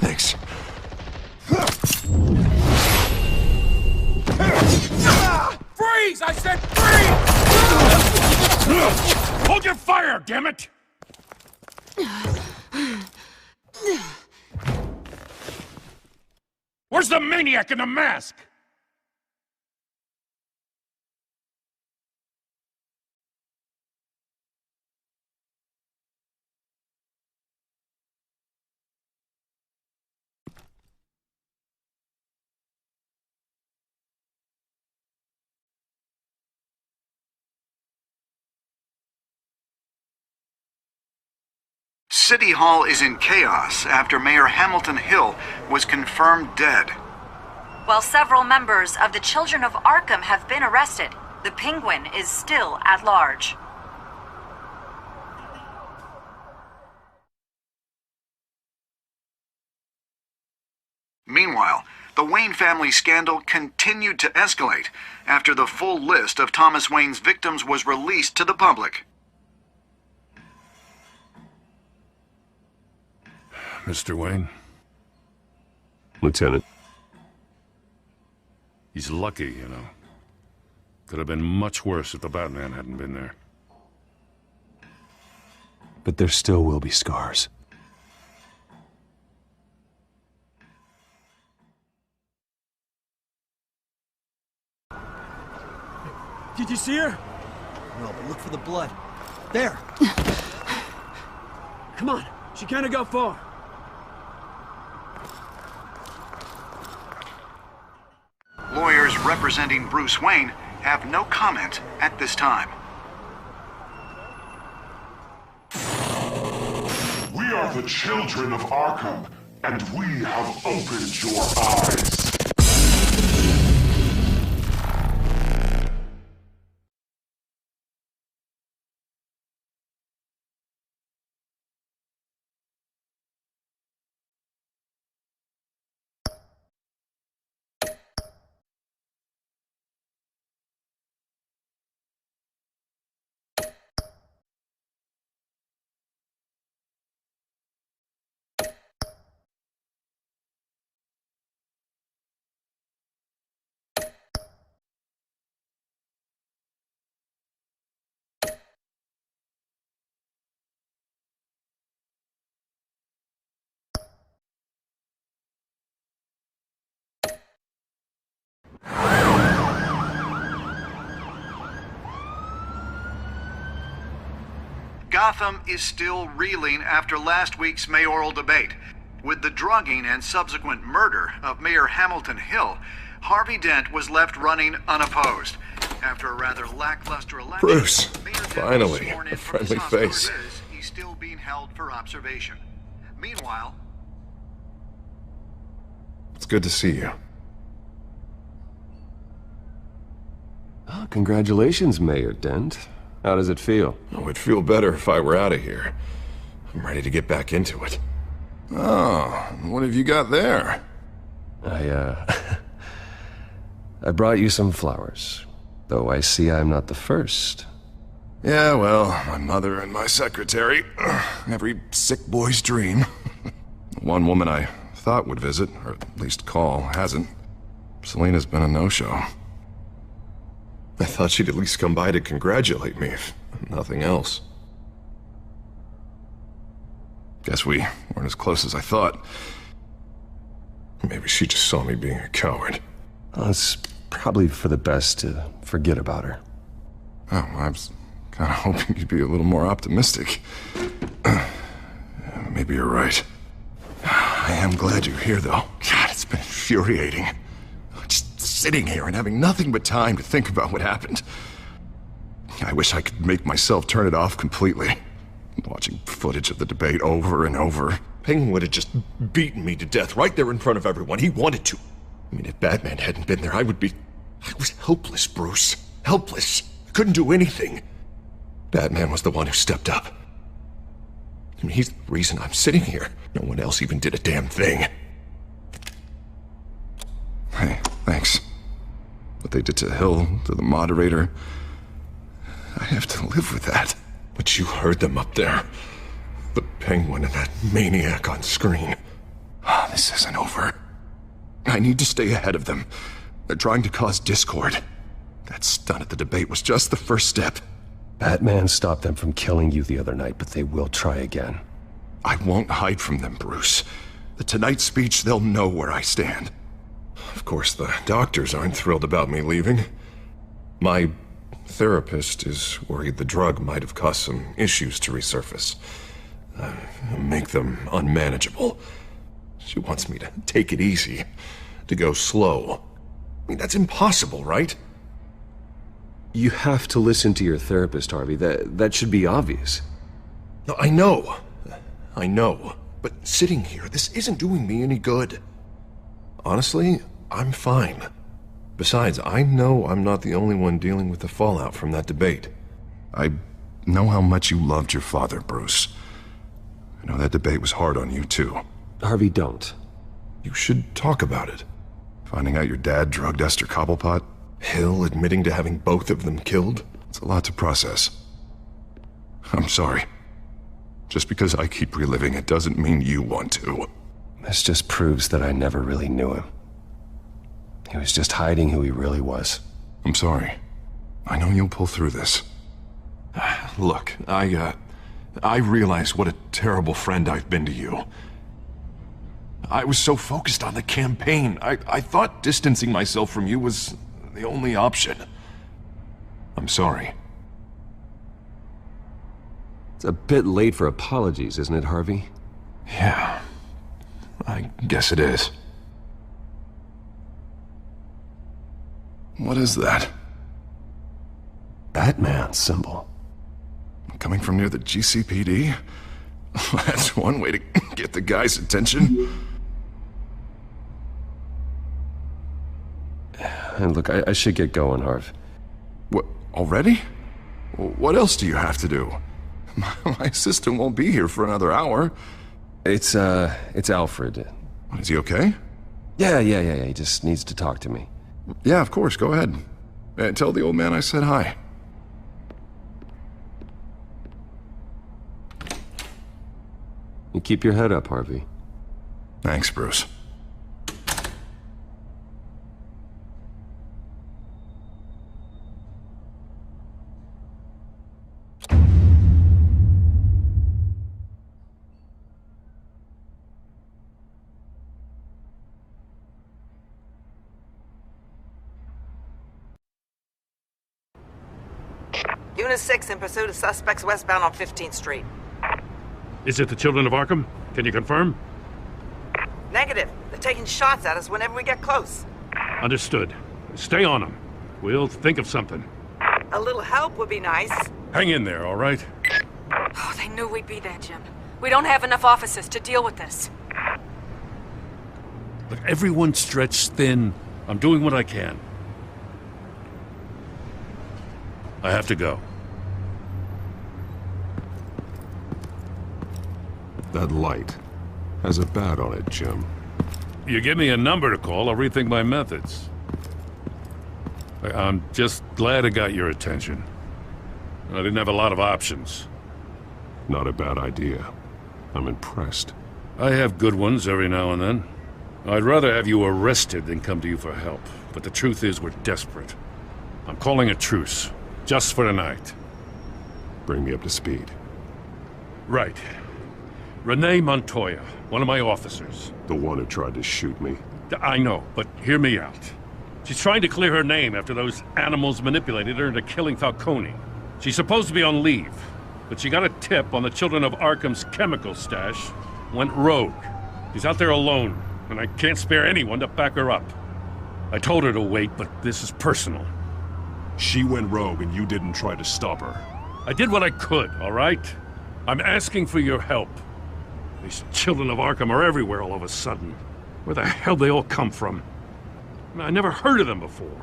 Thanks. Freeze! I said freeze! Hold your fire, damn it! Where's the maniac in the mask? City Hall is in chaos after Mayor Hamilton Hill was confirmed dead. While several members of the Children of Arkham have been arrested, the Penguin is still at large. Meanwhile, the Wayne family scandal continued to escalate after the full list of Thomas Wayne's victims was released to the public. Mr. Wayne? Lieutenant. He's lucky, you know. Could have been much worse if the Batman hadn't been there. But there still will be scars. Did you see her? No, but look for the blood. There! Come on, she can't have got far. Lawyers representing Bruce Wayne have no comment at this time. We are the children of Arkham, and we have opened your eyes. Gotham is still reeling after last week's mayoral debate. With the drugging and subsequent murder of Mayor Hamilton Hill, Harvey Dent was left running unopposed. After a rather lackluster election, Bruce, finally, a friendly face. He's still being held for observation. Meanwhile, It's good to see you. Oh, congratulations, Mayor Dent. How does it feel? Oh, it'd feel better if I were out of here. I'm ready to get back into it. Oh, what have you got there? I brought you some flowers. Though I see I'm not the first. Yeah, well, my mother and my secretary. Every sick boy's dream. One woman I thought would visit, or at least call, hasn't. Selena's been a no-show. I thought she'd at least come by to congratulate me. Nothing else. Guess we weren't as close as I thought. Maybe she just saw me being a coward. Well, it's probably for the best to forget about her. Oh, I was kind of hoping you'd be a little more optimistic. Maybe you're right. I am glad you're here, though. God, it's been infuriating. Just sitting here and having nothing but time to think about what happened. I wish I could make myself turn it off completely. Watching footage of the debate over and over. Penguin would have just beaten me to death right there in front of everyone. He wanted to. I mean, if Batman hadn't been there, I was helpless, Bruce. Helpless. I couldn't do anything. Batman was the one who stepped up. I mean, he's the reason I'm sitting here. No one else even did a damn thing. Hey, thanks. What they did to Hill, to the moderator, I have to live with that. But you heard them up there. The Penguin and that maniac on screen. This isn't over. I need to stay ahead of them. They're trying to cause discord. That stunt at the debate was just the first step. Batman stopped them from killing you the other night, but they will try again. I won't hide from them, Bruce. The Tonight speech, they'll know where I stand. Of course, the doctors aren't thrilled about me leaving. My therapist is worried the drug might have caused some issues to resurface. Make them unmanageable. She wants me to take it easy, to go slow. I mean, that's impossible, right? You have to listen to your therapist, Harvey. That should be obvious. No, I know. But sitting here, this isn't doing me any good. Honestly, I'm fine. Besides, I know I'm not the only one dealing with the fallout from that debate. I know how much you loved your father, Bruce. I know that debate was hard on you, too. Harvey, don't. You should talk about it. Finding out your dad drugged Esther Cobblepot, Hill admitting to having both of them killed. It's a lot to process. I'm sorry. Just because I keep reliving it doesn't mean you want to. This just proves that I never really knew him. He was just hiding who he really was. I'm sorry. I know you'll pull through this. Look, I realize what a terrible friend I've been to you. I was so focused on the campaign. I thought distancing myself from you was the only option. I'm sorry. It's a bit late for apologies, isn't it, Harvey? Yeah. I guess it is. What is that? Batman's symbol. Coming from near the GCPD? That's one way to get the guy's attention. And look, I should get going, Harv. What, already? What else do you have to do? My assistant won't be here for another hour. It's Alfred. Is he okay? Yeah, he just needs to talk to me. Yeah, of course, go ahead. Tell the old man I said hi. You keep your head up, Harvey. Thanks, Bruce. Unit 6 in pursuit of suspects westbound on 15th Street. Is it the Children of Arkham? Can you confirm? Negative. They're taking shots at us whenever we get close. Understood. Stay on them. We'll think of something. A little help would be nice. Hang in there, all right? Oh, they knew we'd be there, Jim. We don't have enough officers to deal with this. Look, everyone's stretched thin. I'm doing what I can. I have to go. That light has a bat on it, Jim. You give me a number to call, I'll rethink my methods. I'm just glad I got your attention. I didn't have a lot of options. Not a bad idea. I'm impressed. I have good ones every now and then. I'd rather have you arrested than come to you for help. But the truth is we're desperate. I'm calling a truce. Just for tonight. Bring me up to speed. Right. Renee Montoya, one of my officers. The one who tried to shoot me? I know, but hear me out. She's trying to clear her name after those animals manipulated her into killing Falcone. She's supposed to be on leave, but she got a tip on the Children of Arkham's chemical stash, went rogue. She's out there alone, and I can't spare anyone to back her up. I told her to wait, but this is personal. She went rogue and you didn't try to stop her. I did what I could, all right? I'm asking for your help. These Children of Arkham are everywhere all of a sudden. Where the hell they all come from? I never heard of them before.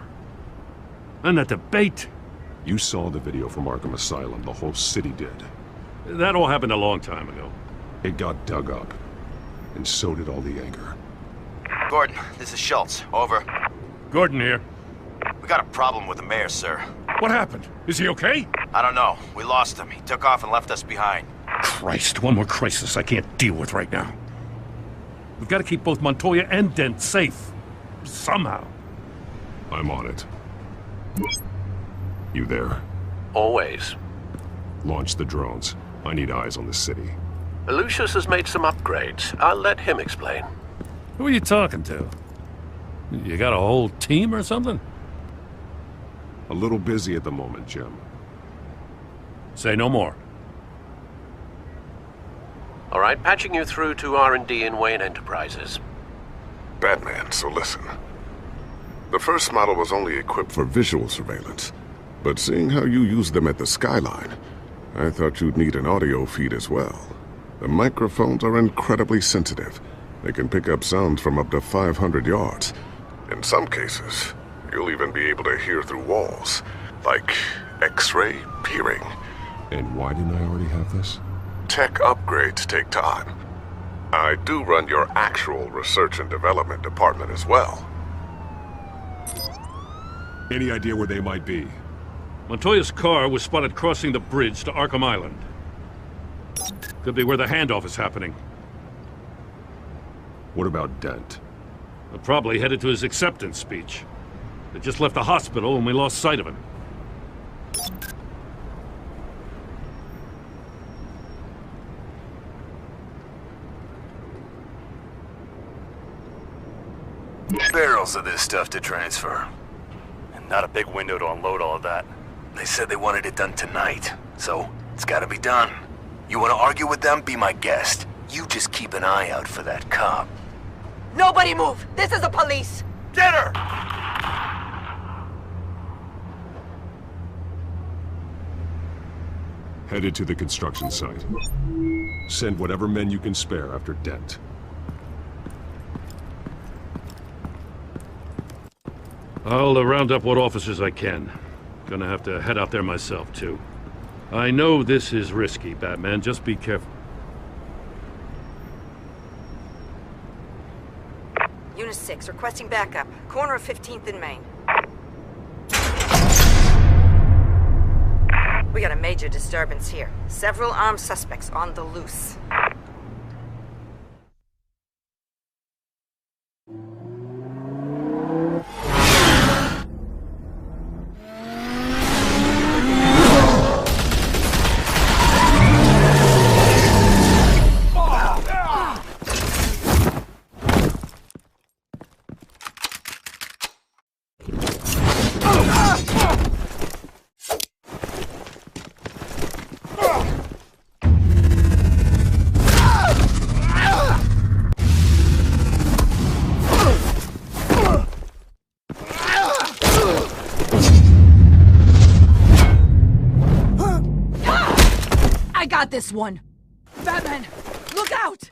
And that debate... You saw the video from Arkham Asylum. The whole city did. That all happened a long time ago. It got dug up. And so did all the anger. Gordon, this is Schultz. Over. Gordon here. We got a problem with the mayor, sir. What happened? Is he okay? I don't know. We lost him. He took off and left us behind. Christ, one more crisis I can't deal with right now. We've got to keep both Montoya and Dent safe. Somehow. I'm on it. You there? Always. Launch the drones. I need eyes on the city. Lucius has made some upgrades. I'll let him explain. Who are you talking to? You got a whole team or something? A little busy at the moment, Jim. Say no more. All right, patching you through to R&D in Wayne Enterprises. Batman, so listen. The first model was only equipped for visual surveillance, but seeing how you use them at the skyline, I thought you'd need an audio feed as well. The microphones are incredibly sensitive. They can pick up sounds from up to 500 yards. In some cases, you'll even be able to hear through walls, like X-ray peering. And why didn't I already have this? Tech upgrades take time. I do run your actual research and development department as well. Any idea where they might be? Montoya's car was spotted crossing the bridge to Arkham Island. Could be where the handoff is happening. What about Dent? They're probably headed to his acceptance speech. They just left the hospital when we lost sight of him. Barrels of this stuff to transfer. And not a big window to unload all of that. They said they wanted it done tonight, so it's gotta be done. You wanna argue with them? Be my guest. You just keep an eye out for that cop. Nobody move! This is the police! Get her! Headed to the construction site. Send whatever men you can spare after Dent. I'll round up what officers I can. Gonna have to head out there myself, too. I know this is risky, Batman. Just be careful. Unit 6, requesting backup. Corner of 15th and Main. We got a major disturbance here. Several armed suspects on the loose. I got this one! Batman, look out!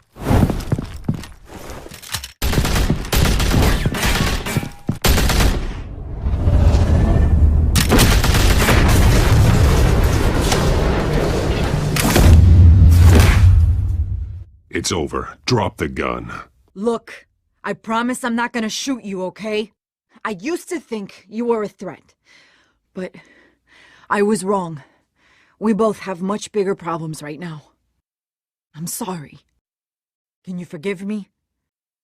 It's over. Drop the gun. Look, I promise I'm not gonna shoot you, okay? I used to think you were a threat, but I was wrong. We both have much bigger problems right now. I'm sorry. Can you forgive me?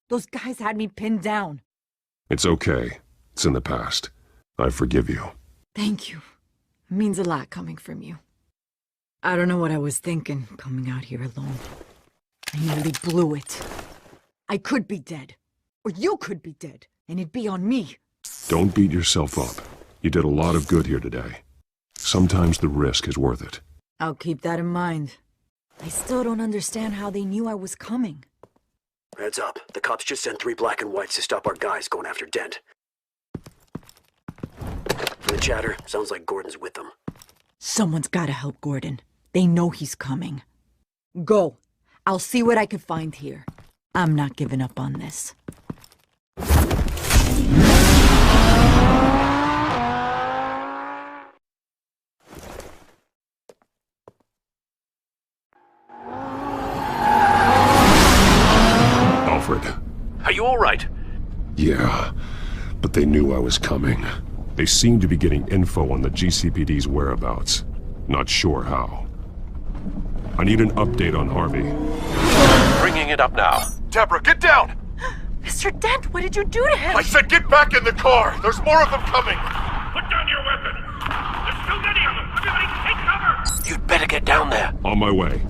Those guys had me pinned down. It's okay. It's in the past. I forgive you. Thank you. It means a lot coming from you. I don't know what I was thinking, coming out here alone. I nearly blew it. I could be dead. Or you could be dead, and it'd be on me. Don't beat yourself up. You did a lot of good here today. Sometimes the risk is worth it. I'll keep that in mind. I still don't understand how they knew I was coming. Heads up. The cops just sent 3 black and whites to stop our guys going after Dent. From the chatter, sounds like Gordon's with them. Someone's gotta help Gordon. They know he's coming. Go. I'll see what I can find here. I'm not giving up on this. Alfred. Are you all right? Yeah, but they knew I was coming. They seem to be getting info on the GCPD's whereabouts. Not sure how. I need an update on Harvey. Bringing it up now. Deborah, get down! Mr. Dent, what did you do to him? I said get back in the car! There's more of them coming! Put down your weapon! There's too many of them! Everybody take cover! You'd better get down there. On my way.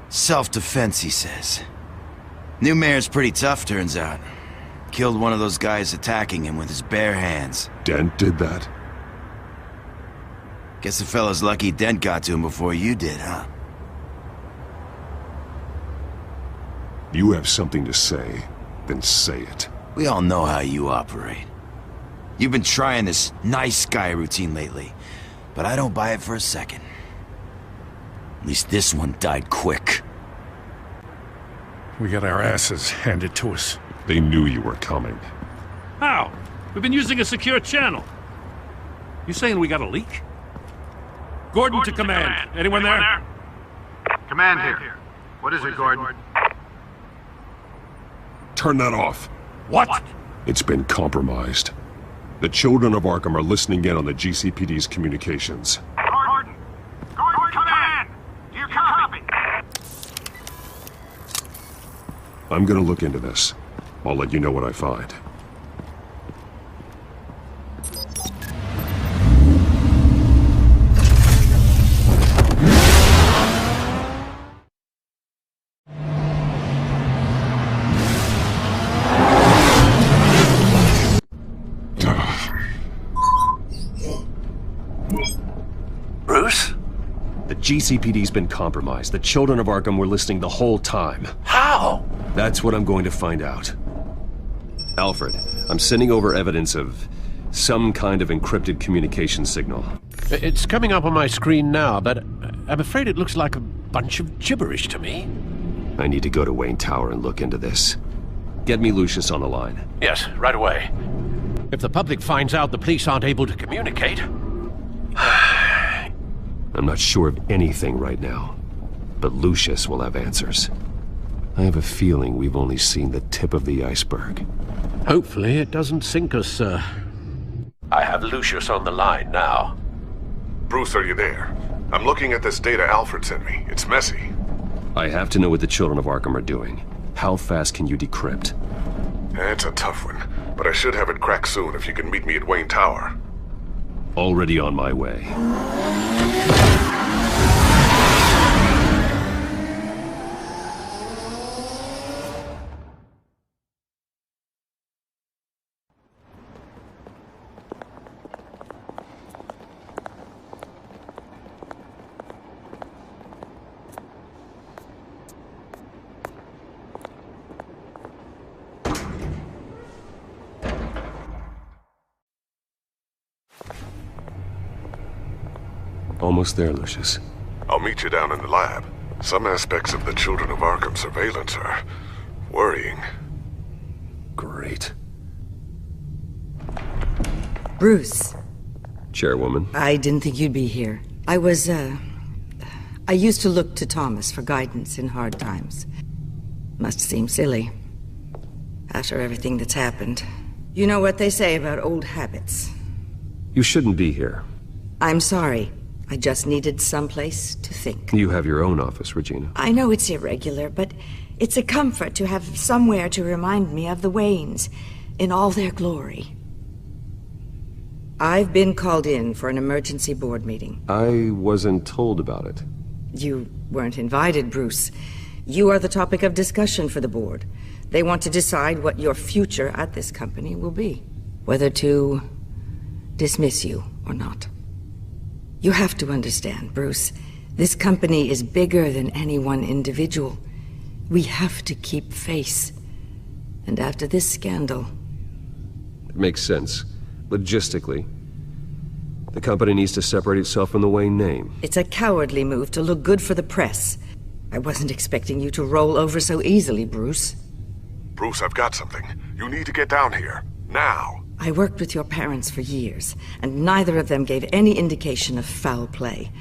Self-defense, he says. New mayor's pretty tough, turns out. Killed one of those guys attacking him with his bare hands. Dent did that? Guess the fella's lucky Dent got to him before you did, huh? You have something to say, then say it. We all know how you operate. You've been trying this nice guy routine lately, but I don't buy it for a second. At least this one died quick. We got our asses handed to us. They knew you were coming. How? We've been using a secure channel. You saying we got a leak? Gordon to command. Anyone there? Command here. What is it, Gordon? Turn that off. What? It's been compromised. The children of Arkham are listening in on the GCPD's communications. Gordon! Gordon, command! Do you copy? I'm gonna look into this. I'll let you know what I find. Bruce? The GCPD's been compromised. The children of Arkham were listening the whole time. How? That's what I'm going to find out. Alfred, I'm sending over evidence of some kind of encrypted communication signal. It's coming up on my screen now, but I'm afraid it looks like a bunch of gibberish to me. I need to go to Wayne Tower and look into this. Get me Lucius on the line. Yes, right away. If the public finds out the police aren't able to communicate... I'm not sure of anything right now, but Lucius will have answers. I have a feeling we've only seen the tip of the iceberg. Hopefully it doesn't sink us, sir. I have Lucius on the line now. Bruce, are you there? I'm looking at this data Alfred sent me. It's messy. I have to know what the children of Arkham are doing. How fast can you decrypt? It's a tough one, but I should have it cracked soon if you can meet me at Wayne Tower. Already on my way. Almost there, Lucius. I'll meet you down in the lab. Some aspects of the Children of Arkham surveillance are worrying. Great. Bruce, Chairwoman. I didn't think you'd be here. I used to look to Thomas for guidance in hard times. Must seem silly. After everything that's happened. You know what they say about old habits. You shouldn't be here. I'm sorry. I just needed someplace to think. You have your own office, Regina. I know it's irregular, but it's a comfort to have somewhere to remind me of the Waynes in all their glory. I've been called in for an emergency board meeting. I wasn't told about it. You weren't invited, Bruce. You are the topic of discussion for the board. They want to decide what your future at this company will be. Whether to dismiss you or not. You have to understand, Bruce. This company is bigger than any one individual. We have to keep face. And after this scandal... It makes sense. Logistically. The company needs to separate itself from the Wayne name. It's a cowardly move to look good for the press. I wasn't expecting you to roll over so easily, Bruce. Bruce, I've got something. You need to get down here. Now. I worked with your parents for years, and neither of them gave any indication of foul play.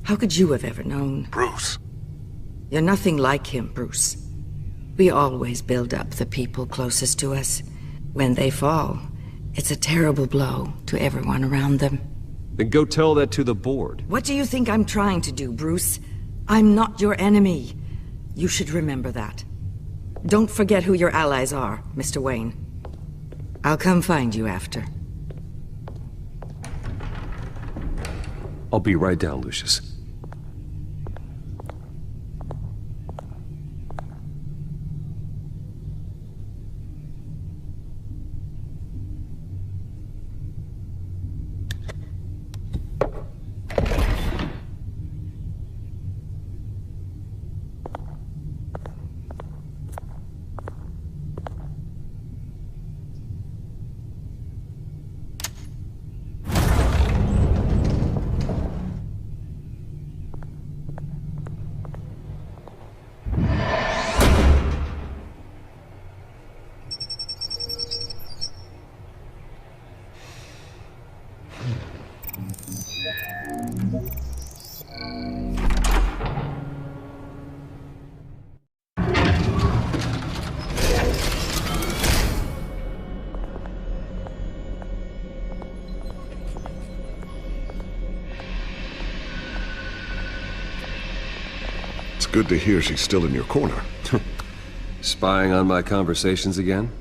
How could you have ever known? Bruce. You're nothing like him, Bruce. We always build up the people closest to us. When they fall, it's a terrible blow to everyone around them. Then go tell that to the board. What do you think I'm trying to do, Bruce? I'm not your enemy. You should remember that. Don't forget who your allies are, Mr. Wayne. I'll come find you after. I'll be right down, Lucius. Good to hear she's still in your corner. Spying on my conversations again?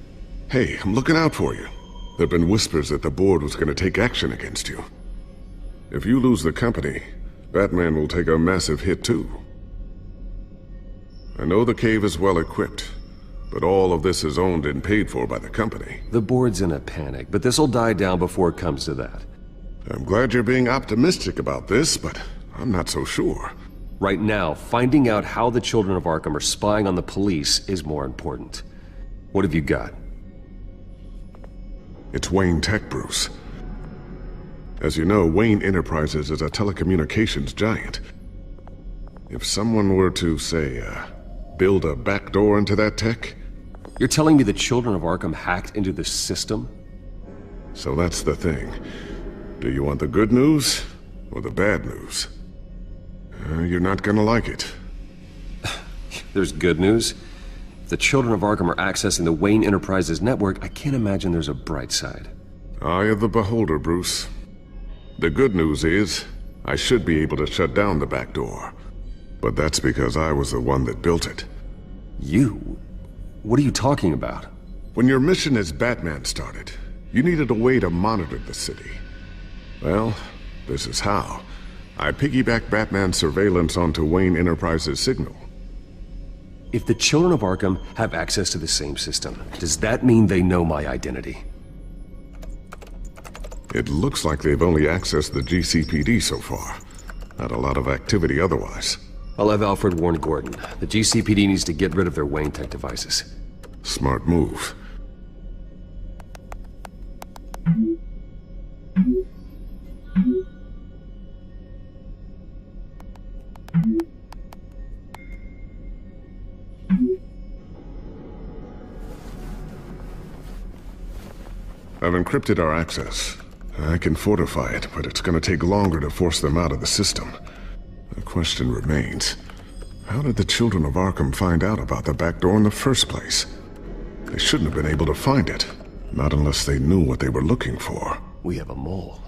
Hey, I'm looking out for you. There've been whispers that the board was going to take action against you. If you lose the company, Batman will take a massive hit too. I know the cave is well equipped, but all of this is owned and paid for by the company. The board's in a panic, but this'll die down before it comes to that. I'm glad you're being optimistic about this, but I'm not so sure. Right now, finding out how the children of Arkham are spying on the police is more important. What have you got? It's Wayne Tech, Bruce. As you know, Wayne Enterprises is a telecommunications giant. If someone were to, say, build a backdoor into that tech... You're telling me the children of Arkham hacked into the system? So that's the thing. Do you want the good news or the bad news? You're not gonna like it. There's good news. If the children of Arkham are accessing the Wayne Enterprises network, I can't imagine there's a bright side. Eye of the beholder, Bruce. The good news is, I should be able to shut down the back door. But that's because I was the one that built it. You? What are you talking about? When your mission as Batman started, you needed a way to monitor the city. Well, this is how. I piggybacked Batman's surveillance onto Wayne Enterprises' signal. If the children of Arkham have access to the same system, does that mean they know my identity? It looks like they've only accessed the GCPD so far. Not a lot of activity otherwise. I'll have Alfred warn Gordon. The GCPD needs to get rid of their Wayne Tech devices. Smart move. I've encrypted our access. I can fortify it, but it's gonna take longer to force them out of the system. The question remains, how did the children of Arkham find out about the back door in the first place? They shouldn't have been able to find it. Not unless they knew what they were looking for. We have a mole.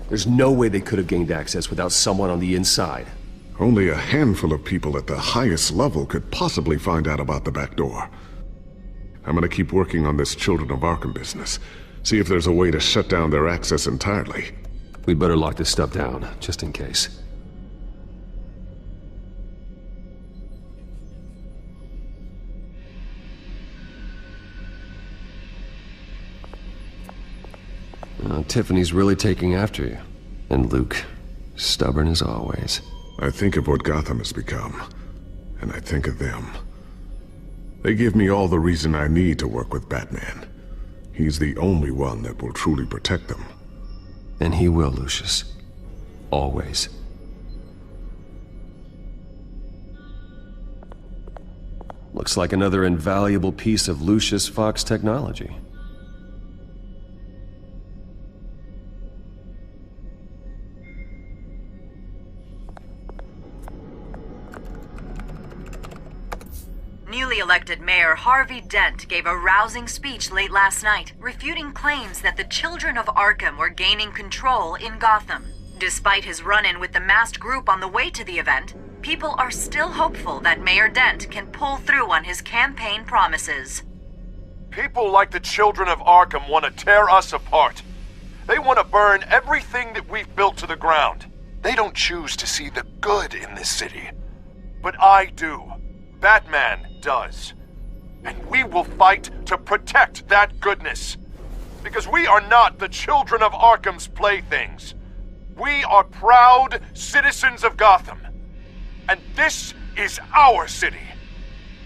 There's no way they could have gained access without someone on the inside. Only a handful of people at the highest level could possibly find out about the back door. I'm gonna keep working on this Children of Arkham business. See if there's a way to shut down their access entirely. We'd better lock this stuff down, just in case. Tiffany's really taking after you. And Luke, stubborn as always. I think of what Gotham has become, and I think of them. They give me all the reason I need to work with Batman. He's the only one that will truly protect them. And he will, Lucius. Always. Looks like another invaluable piece of Lucius Fox technology. Newly elected Mayor Harvey Dent gave a rousing speech late last night, refuting claims that the children of Arkham were gaining control in Gotham. Despite his run-in with the masked group on the way to the event, people are still hopeful that Mayor Dent can pull through on his campaign promises. People like the children of Arkham want to tear us apart. They want to burn everything that we've built to the ground. They don't choose to see the good in this city. But I do. Batman does. And we will fight to protect that goodness. Because we are not the children of Arkham's playthings. We are proud citizens of Gotham. And this is our city.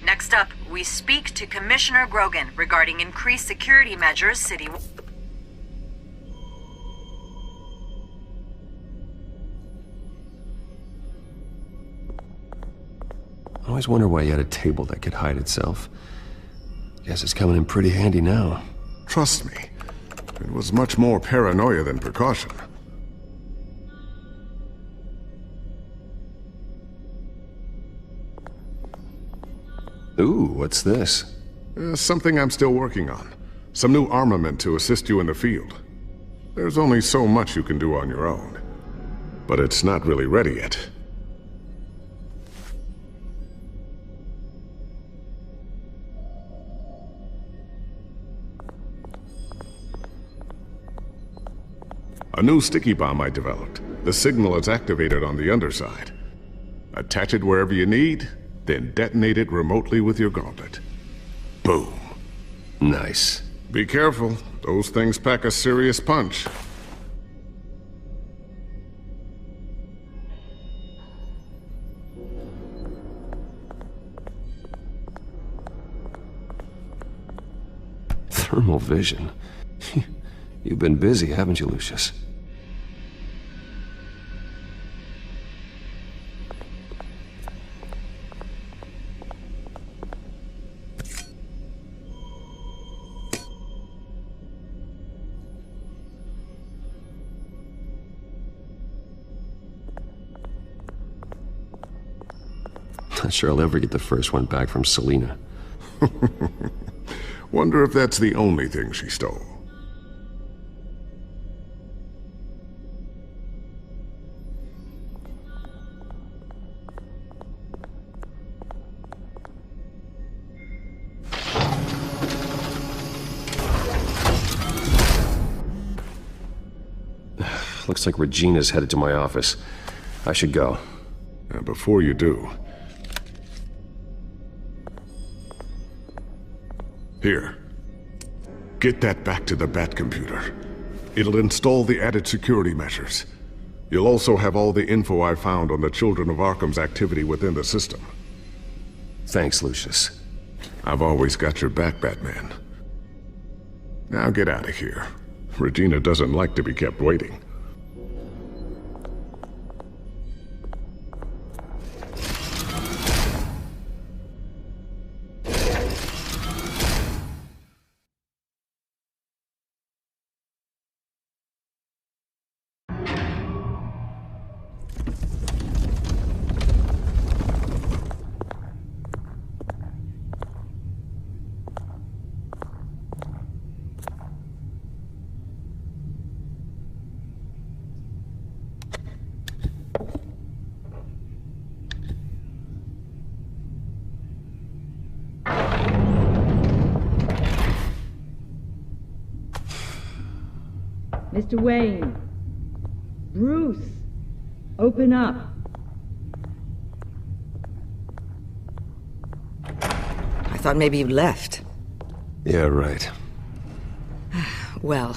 Next up, we speak to Commissioner Grogan regarding increased security measures citywide. I always wonder why you had a table that could hide itself. Guess it's coming in pretty handy now. Trust me, it was much more paranoia than precaution. Ooh, what's this? Something I'm still working on. Some new armament to assist you in the field. There's only so much you can do on your own. But it's not really ready yet. A new sticky bomb I developed. The signal is activated on the underside. Attach it wherever you need, then detonate it remotely with your gauntlet. Boom. Nice. Be careful. Those things pack a serious punch. Thermal vision. You've been busy, haven't you, Lucius? Not sure I'll ever get the first one back from Selina. Wonder if that's the only thing she stole. Looks like Regina's headed to my office. I should go. Before you do... Here. Get that back to the Bat computer. It'll install the added security measures. You'll also have all the info I found on the Children of Arkham's activity within the system. Thanks, Lucius. I've always got your back, Batman. Now get out of here. Regina doesn't like to be kept waiting. Mr. Wayne. Bruce, open up. I thought maybe you left. Yeah, right. Well,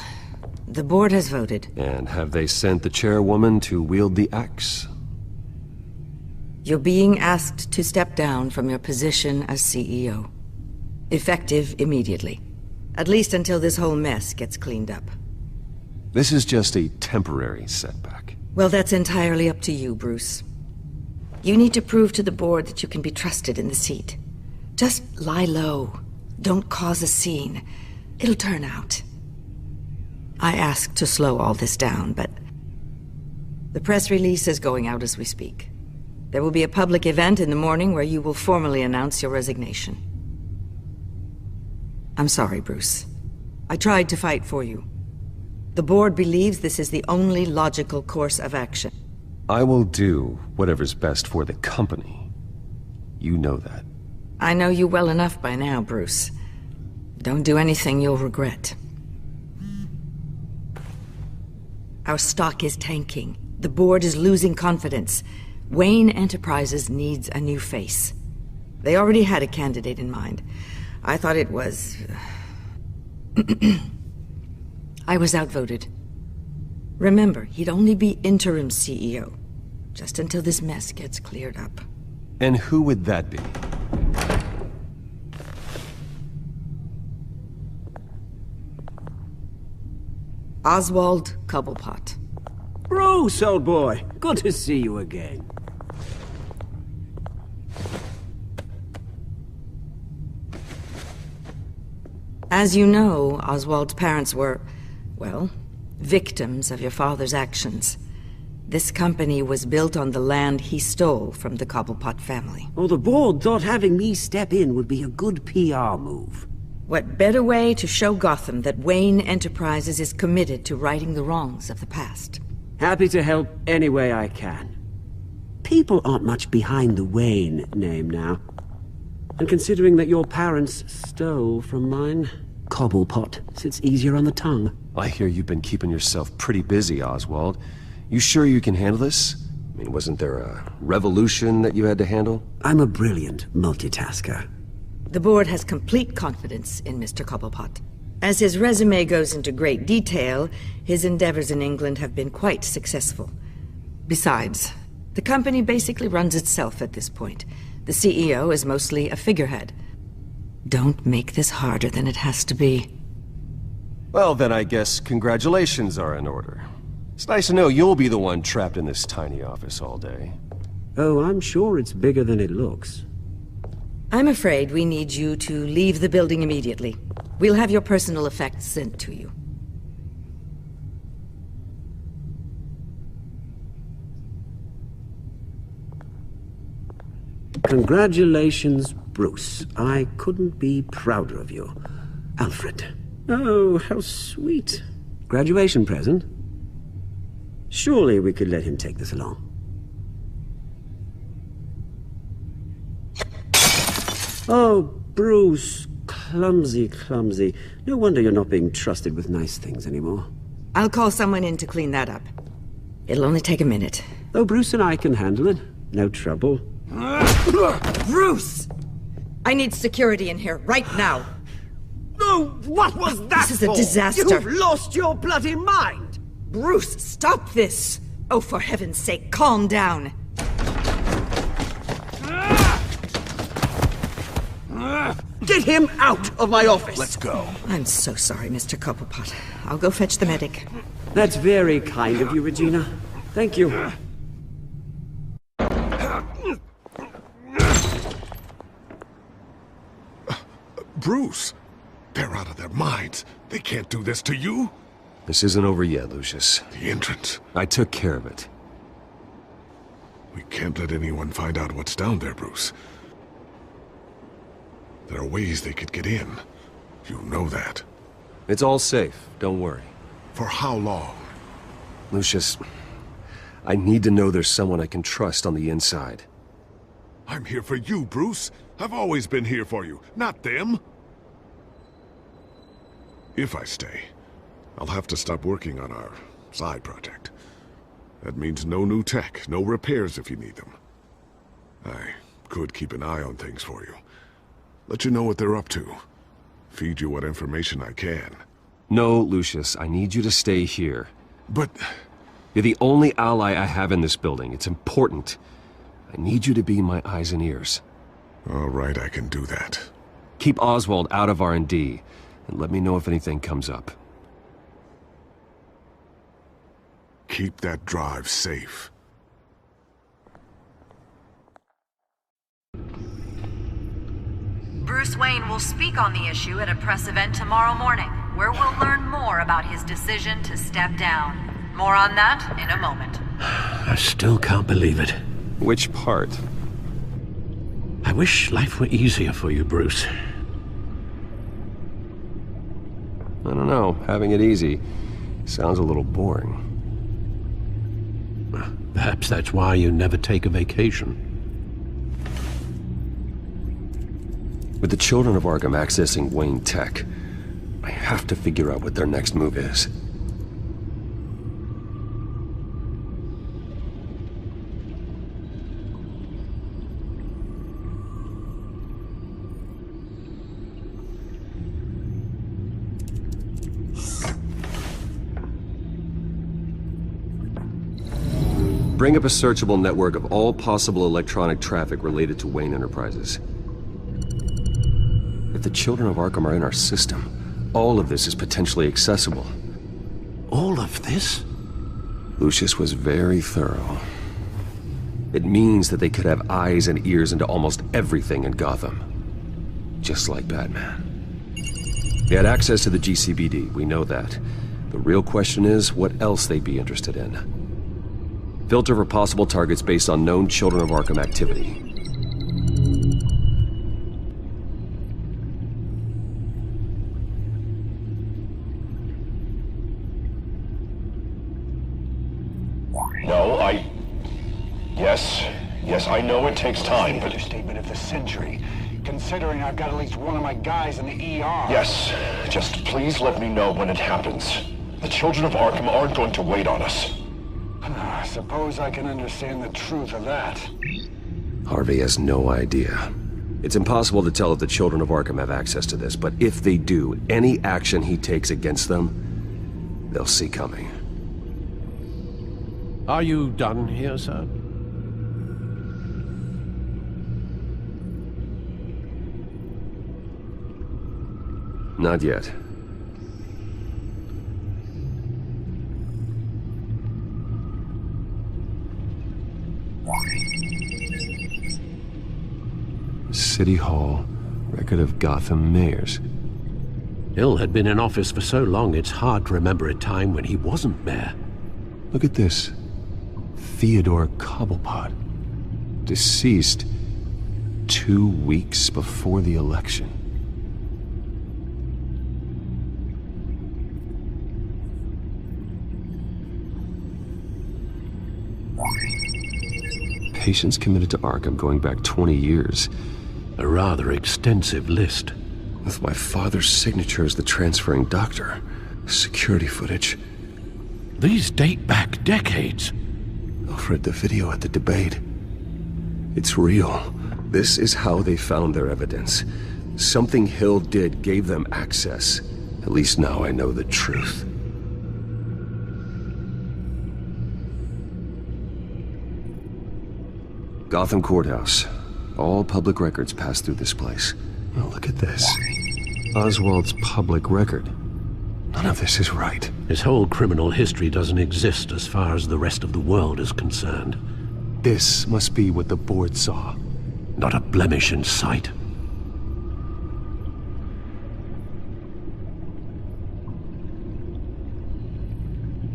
the board has voted. And have they sent the chairwoman to wield the axe? You're being asked to step down from your position as CEO. Effective immediately. At least until this whole mess gets cleaned up. This is just a temporary setback. Well, that's entirely up to you, Bruce. You need to prove to the board that you can be trusted in the seat. Just lie low. Don't cause a scene. It'll turn out. I asked to slow all this down, but the press release is going out as we speak. There will be a public event in the morning where you will formally announce your resignation. I'm sorry, Bruce. I tried to fight for you. The board believes this is the only logical course of action. I will do whatever's best for the company. You know that. I know you well enough by now, Bruce. Don't do anything you'll regret. Our stock is tanking. The board is losing confidence. Wayne Enterprises needs a new face. They already had a candidate in mind. I thought it was... I was outvoted. Remember, he'd only be interim CEO. Just until this mess gets cleared up. And who would that be? Oswald Cobblepot. Bruce, old boy. Good to see you again. As you know, Oswald's parents were, well, victims of your father's actions. This company was built on the land he stole from the Cobblepot family. Well, the board thought having me step in would be a good PR move. What better way to show Gotham that Wayne Enterprises is committed to righting the wrongs of the past? Happy to help any way I can. People aren't much behind the Wayne name now. And considering that your parents stole from mine, Cobblepot sits easier on the tongue. I hear you've been keeping yourself pretty busy, Oswald. You sure you can handle this? I mean, wasn't there a revolution that you had to handle? I'm a brilliant multitasker. The board has complete confidence in Mr. Cobblepot. As his resume goes into great detail, his endeavors in England have been quite successful. Besides, the company basically runs itself at this point. The CEO is mostly a figurehead. Don't make this harder than it has to be. Well, then I guess congratulations are in order. It's nice to know you'll be the one trapped in this tiny office all day. Oh, I'm sure it's bigger than it looks. I'm afraid we need you to leave the building immediately. We'll have your personal effects sent to you. Congratulations, Bruce. I couldn't be prouder of you. Alfred. Oh, how sweet. Graduation present? Surely we could let him take this along. Oh, Bruce. Clumsy, clumsy. No wonder you're not being trusted with nice things anymore. I'll call someone in to clean that up. It'll only take a minute. Oh, Bruce and I can handle it. No trouble. Bruce! I need security in here, right now. No, what was that This is a disaster. You've lost your bloody mind! Bruce, stop this! Oh, for heaven's sake, calm down. Get him out of my office! Let's go. I'm so sorry, Mr. Cobblepot. I'll go fetch the medic. That's very kind of you, Regina. Thank you. Bruce, they're out of their minds. They can't do this to you. This isn't over yet, Lucius. The entrance. I took care of it. We can't let anyone find out what's down there, Bruce. There are ways they could get in. You know that. It's all safe. Don't worry. For how long? Lucius, I need to know there's someone I can trust on the inside. I'm here for you, Bruce. I've always been here for you, not them. If I stay, I'll have to stop working on our side project. That means no new tech, no repairs if you need them. I could keep an eye on things for you. Let you know what they're up to. Feed you what information I can. No, Lucius, I need you to stay here. But... You're the only ally I have in this building. It's important. I need you to be my eyes and ears. All right, I can do that. Keep Oswald out of R&D, and let me know if anything comes up. Keep that drive safe. Bruce Wayne will speak on the issue at a press event tomorrow morning, where we'll learn more about his decision to step down. More on that in a moment. I still can't believe it. Which part? I wish life were easier for you, Bruce. I don't know. Having it easy sounds a little boring. Perhaps that's why you never take a vacation. With the children of Arkham accessing Wayne Tech, I have to figure out what their next move is. Bring up a searchable network of all possible electronic traffic related to Wayne Enterprises. If the children of Arkham are in our system, all of this is potentially accessible. All of this? Lucius was very thorough. It means that they could have eyes and ears into almost everything in Gotham. Just like Batman. They had access to the GCPD, we know that. The real question is what else they'd be interested in. Filter for possible targets based on known Children of Arkham activity. No, Yes, I know it takes time, but... Understatement of the century, considering I've got at least one of my guys in the ER. Yes, just please let me know when it happens. The Children of Arkham aren't going to wait on us. I suppose I can understand the truth of that. Harvey has no idea. It's impossible to tell if the Children of Arkham have access to this, but if they do, any action he takes against them, they'll see coming. Are you done here, sir? Not yet. City Hall, record of Gotham mayors. Hill had been in office for so long, it's hard to remember a time when he wasn't mayor. Look at this. Theodore Cobblepot. Deceased 2 weeks before the election. Patients committed to Arkham going back 20 years. A rather extensive list. With my father's signature as the transferring doctor. Security footage. These date back decades. Alfred, the video at the debate. It's real. This is how they found their evidence. Something Hill did gave them access. At least now I know the truth. Gotham Courthouse. All public records pass through this place. Oh, look at this. Oswald's public record. None of this is right. His whole criminal history doesn't exist as far as the rest of the world is concerned. This must be what the board saw. Not a blemish in sight.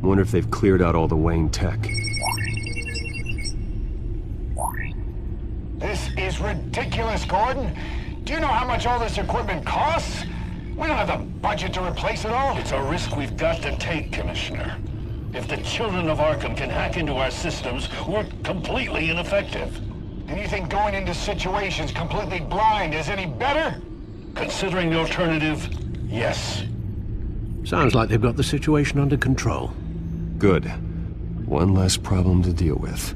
Wonder if they've cleared out all the Wayne tech. This is ridiculous, Gordon. Do you know how much all this equipment costs? We don't have the budget to replace it all. It's a risk we've got to take, Commissioner. If the Children of Arkham can hack into our systems, we're completely ineffective. And you think going into situations completely blind is any better? Considering the alternative, yes. Sounds like they've got the situation under control. Good. One less problem to deal with.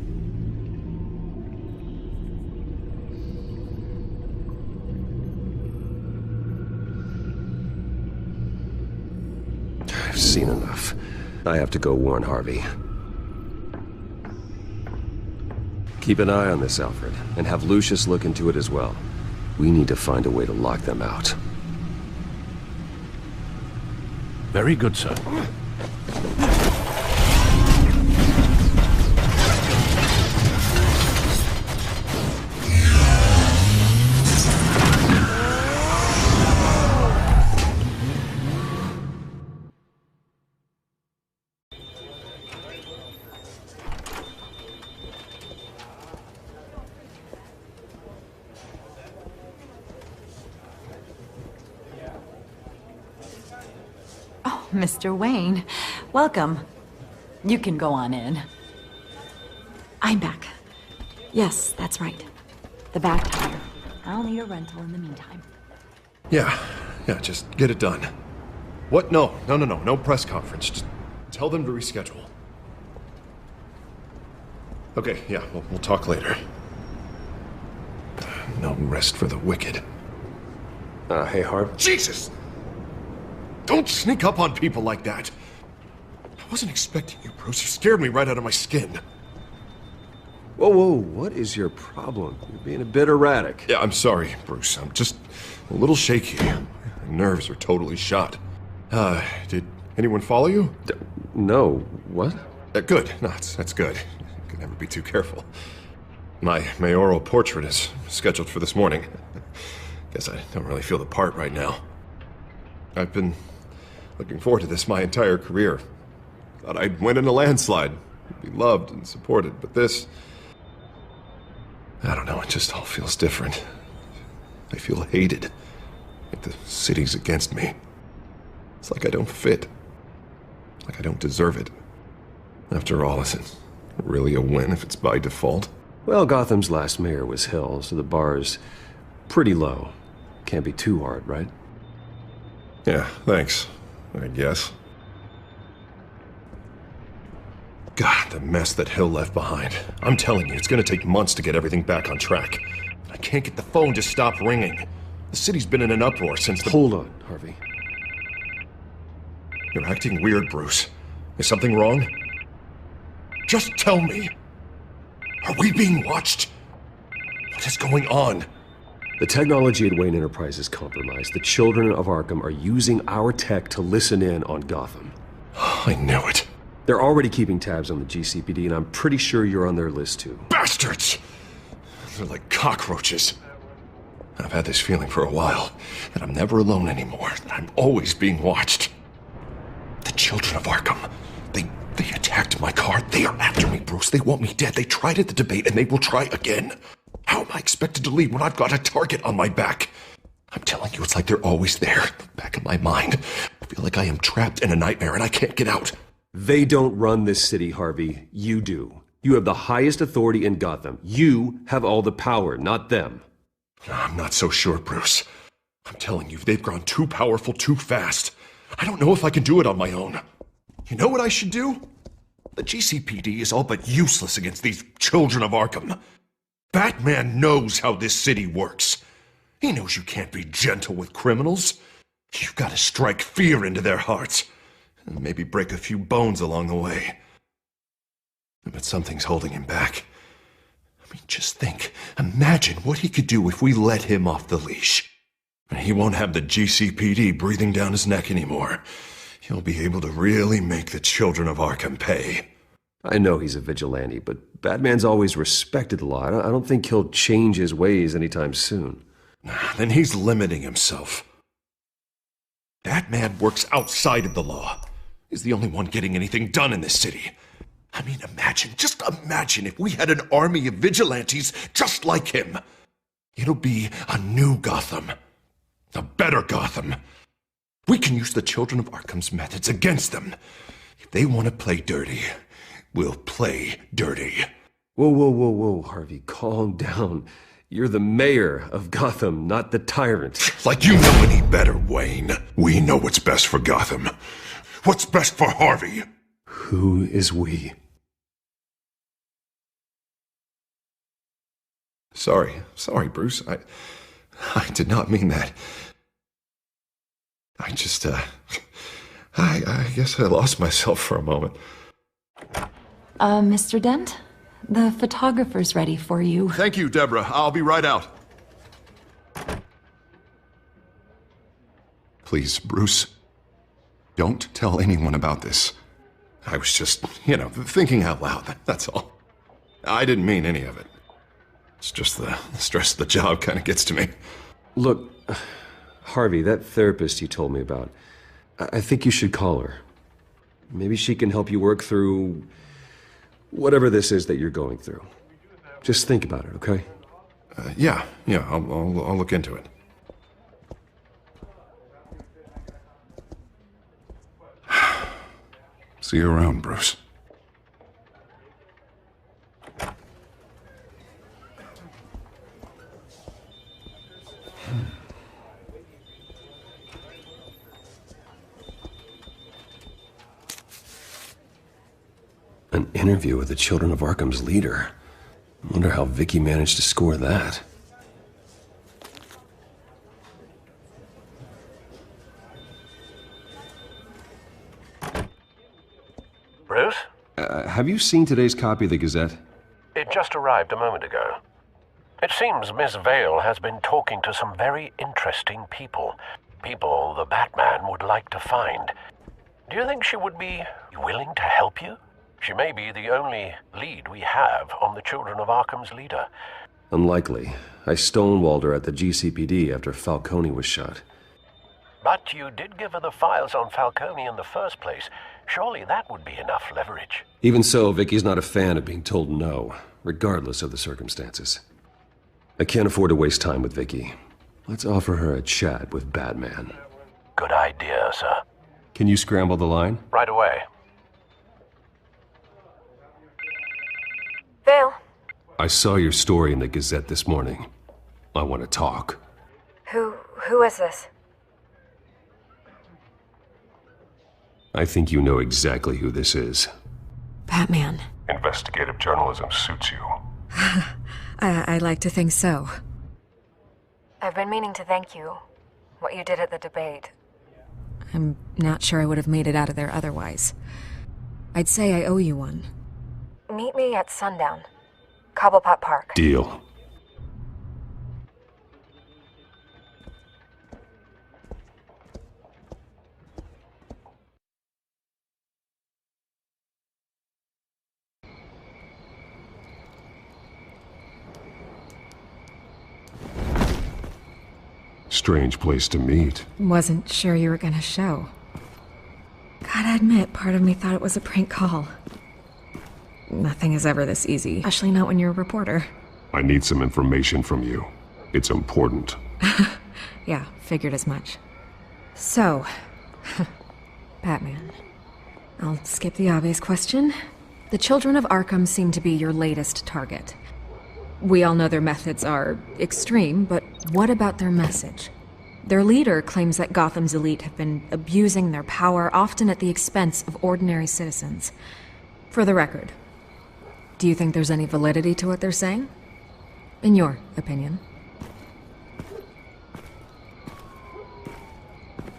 I've seen enough. I have to go warn Harvey. Keep an eye on this, Alfred, and have Lucius look into it as well. We need to find a way to lock them out. Very good, sir. Mr. Wayne, welcome. You can go on in. I'm back. Yes, that's right. The back tire. I'll need a rental in the meantime. Yeah, just get it done. What? No press conference. Just tell them to reschedule. Okay, yeah, we'll talk later. No rest for the wicked. Hey, Harv. Jesus! Don't sneak up on people like that. I wasn't expecting you, Bruce. You scared me right out of my skin. Whoa, what is your problem? You're being a bit erratic. Yeah, I'm sorry, Bruce. I'm just a little shaky. My nerves are totally shot. Did anyone follow you? No. What? Good. No, that's good. You can never be too careful. My mayoral portrait is scheduled for this morning. Guess I don't really feel the part right now. I've been looking forward to this my entire career. Thought I'd win in a landslide, be loved and supported, but this... I don't know, it just all feels different. I feel hated, like the city's against me. It's like I don't fit, like I don't deserve it. After all, is it really a win if it's by default? Well, Gotham's last mayor was Hill, so the bar's pretty low. Can't be too hard, right? Yeah, thanks, I guess. God, the mess that Hill left behind. I'm telling you, it's gonna take months to get everything back on track. I can't get the phone to stop ringing. The city's been in an uproar since the... Hold on, Harvey. You're acting weird, Bruce. Is something wrong? Just tell me. Are we being watched? What is going on? The technology at Wayne Enterprise is compromised. The children of Arkham are using our tech to listen in on Gotham. I knew it. They're already keeping tabs on the GCPD, and I'm pretty sure you're on their list too. Bastards! They're like cockroaches. I've had this feeling for a while, that I'm never alone anymore, that I'm always being watched. The children of Arkham, they attacked my car. They are after me, Bruce. They want me dead. They tried at the debate, and they will try again. How am I expected to leave when I've got a target on my back? I'm telling you, it's like they're always there, in the back of my mind. I feel like I am trapped in a nightmare and I can't get out. They don't run this city, Harvey. You do. You have the highest authority in Gotham. You have all the power, not them. I'm not so sure, Bruce. I'm telling you, they've gone too powerful too fast. I don't know if I can do it on my own. You know what I should do? The GCPD is all but useless against these children of Arkham. Batman knows how this city works. He knows you can't be gentle with criminals. You've got to strike fear into their hearts, and maybe break a few bones along the way. But something's holding him back. I mean, just think. Imagine what he could do if we let him off the leash. He won't have the GCPD breathing down his neck anymore. He'll be able to really make the children of Arkham pay. I know he's a vigilante, but Batman's always respected the law. I don't think he'll change his ways anytime soon. Then he's limiting himself. Batman works outside of the law. He's the only one getting anything done in this city. I mean, just imagine if we had an army of vigilantes just like him. It'll be a new Gotham. A better Gotham. We can use the children of Arkham's methods against them. If they want to play dirty, we'll play dirty. Whoa, Harvey, calm down. You're the mayor of Gotham, not the tyrant. Like you know any better, Wayne. We know what's best for Gotham. What's best for Harvey? Who is we? Sorry, Bruce. I did not mean that. I just, I guess I lost myself for a moment. Mr. Dent? The photographer's ready for you. Thank you, Deborah. I'll be right out. Please, Bruce, don't tell anyone about this. I was just, thinking out loud, that's all. I didn't mean any of it. It's just the stress of the job kind of gets to me. Look, Harvey, that therapist you told me about, I think you should call her. Maybe she can help you work through whatever this is that you're going through. Just think about it, okay? Yeah, I'll look into it. See you around, Bruce. An interview with the Children of Arkham's leader. I wonder how Vicky managed to score that. Bruce? Have you seen today's copy of the Gazette? It just arrived a moment ago. It seems Miss Vale has been talking to some very interesting people. People the Batman would like to find. Do you think she would be willing to help you? She may be the only lead we have on the Children of Arkham's leader. Unlikely. I stonewalled her at the GCPD after Falcone was shot. But you did give her the files on Falcone in the first place. Surely that would be enough leverage. Even so, Vicky's not a fan of being told no, regardless of the circumstances. I can't afford to waste time with Vicky. Let's offer her a chat with Batman. Good idea, sir. Can you scramble the line? Right away. Vale. I saw your story in the Gazette this morning. I want to talk. Who is this? I think you know exactly who this is. Batman. Investigative journalism suits you. I like to think so. I've been meaning to thank you. What you did at the debate. I'm not sure I would have made it out of there otherwise. I'd say I owe you one. Meet me at sundown. Cobblepot Park. Deal. Strange place to meet. Wasn't sure you were gonna show. Gotta admit, part of me thought it was a prank call. Nothing is ever this easy, especially not when you're a reporter. I need some information from you. It's important. Yeah, figured as much. So, Batman. I'll skip the obvious question. The Children of Arkham seem to be your latest target. We all know their methods are extreme, but what about their message? Their leader claims that Gotham's elite have been abusing their power, often at the expense of ordinary citizens. For the record, do you think there's any validity to what they're saying? In your opinion?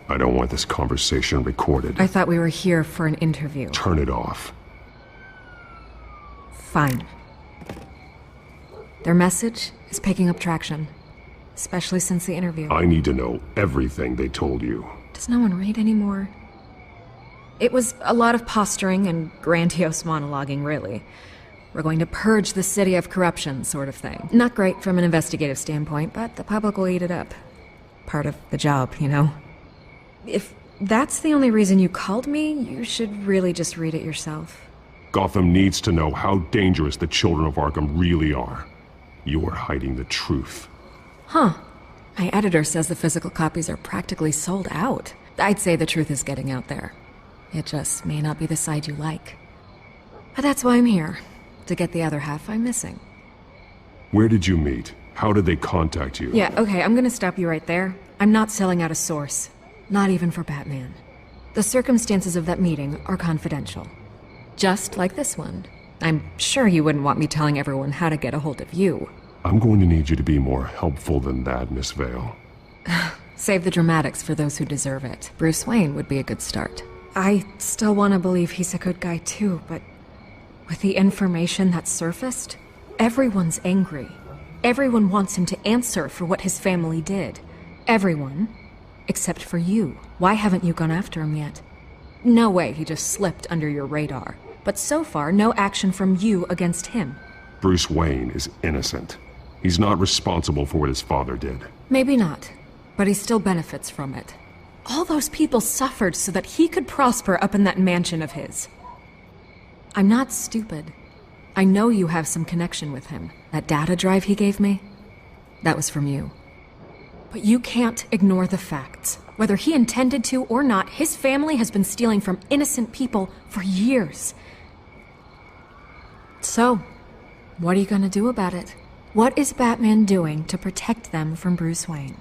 I don't want this conversation recorded. I thought we were here for an interview. Turn it off. Fine. Their message is picking up traction, especially since the interview. I need to know everything they told you. Does no one read anymore? It was a lot of posturing and grandiose monologuing, really. We're going to purge the city of corruption, sort of thing. Not great from an investigative standpoint, but the public will eat it up. Part of the job, you know? If that's the only reason you called me, you should really just read it yourself. Gotham needs to know how dangerous the Children of Arkham really are. You're hiding the truth. Huh. My editor says the physical copies are practically sold out. I'd say the truth is getting out there. It just may not be the side you like. But that's why I'm here. To get the other half I'm missing. Where did you meet? How did they contact you? Yeah, okay, I'm gonna stop you right there. I'm not selling out a source. Not even for Batman. The circumstances of that meeting are confidential. Just like this one. I'm sure you wouldn't want me telling everyone how to get a hold of you. I'm going to need you to be more helpful than that, Miss Vale. Save the dramatics for those who deserve it. Bruce Wayne would be a good start. I still want to believe he's a good guy too, but with the information that surfaced, everyone's angry. Everyone wants him to answer for what his family did. Everyone, except for you. Why haven't you gone after him yet? No way he just slipped under your radar. But so far, no action from you against him. Bruce Wayne is innocent. He's not responsible for what his father did. Maybe not, but he still benefits from it. All those people suffered so that he could prosper up in that mansion of his. I'm not stupid. I know you have some connection with him. That data drive he gave me, that was from you. But you can't ignore the facts. Whether he intended to or not, his family has been stealing from innocent people for years. So, what are you gonna do about it? What is Batman doing to protect them from Bruce Wayne?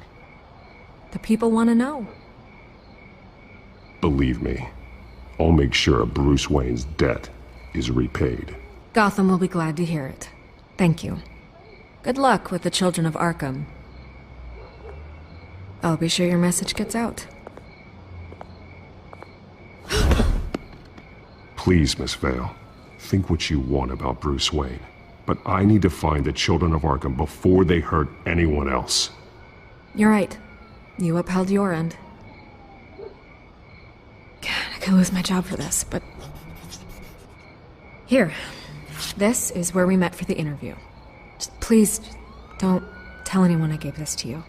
The people want to know. Believe me, I'll make sure Bruce Wayne's debt is repaid. Gotham will be glad to hear it. Thank you. Good luck with the children of Arkham. I'll be sure your message gets out. Please, Miss Vale, think what you want about Bruce Wayne. But I need to find the children of Arkham before they hurt anyone else. You're right. You upheld your end. God, I could lose my job for this, but... Here. This is where we met for the interview. Please, don't tell anyone I gave this to you.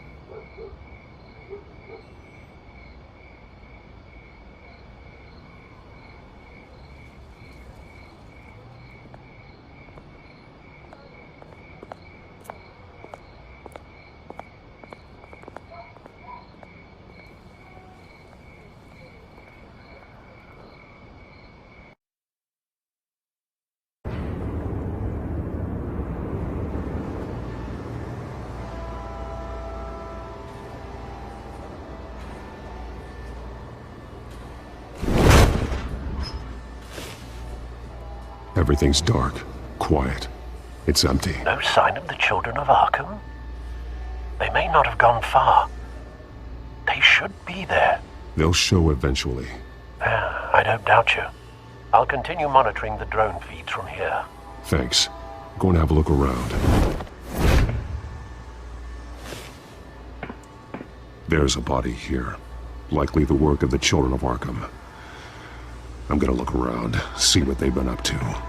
Everything's dark, quiet. It's empty. No sign of the children of Arkham? They may not have gone far. They should be there. They'll show eventually. I don't doubt you. I'll continue monitoring the drone feeds from here. Thanks. Go and have a look around. There's a body here. Likely the work of the children of Arkham. I'm gonna look around, see what they've been up to.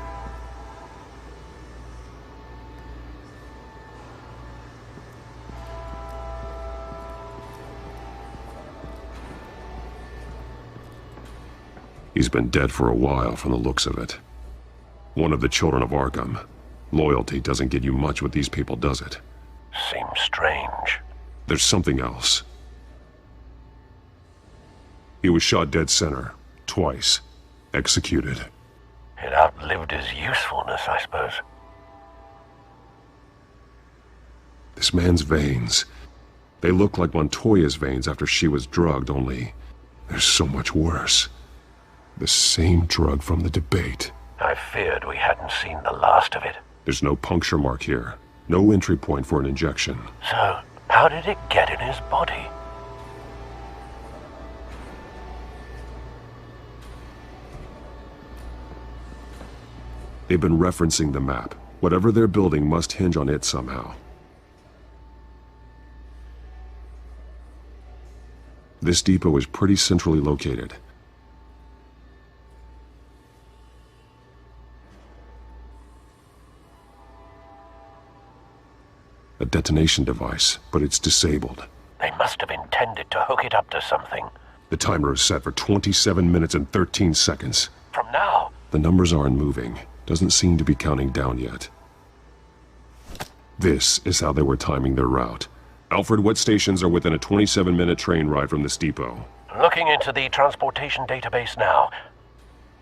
He's been dead for a while from the looks of it. One of the children of Arkham. Loyalty doesn't get you much with these people, does it? Seems strange. There's something else. He was shot dead center, twice. Executed. It outlived his usefulness, I suppose. This man's veins. They look like Montoya's veins after she was drugged, only they're so much worse. The same drug from the debate. I feared we hadn't seen the last of it. There's no puncture mark here. No entry point for an injection. So, how did it get in his body? They've been referencing the map. Whatever they're building must hinge on it somehow. This depot is pretty centrally located. A detonation device, but it's disabled. They must have intended to hook it up to something. The timer is set for 27 minutes and 13 seconds. From now? The numbers aren't moving. Doesn't seem to be counting down yet. This is how they were timing their route. Alfred, what stations are within a 27-minute train ride from this depot? Looking into the transportation database now.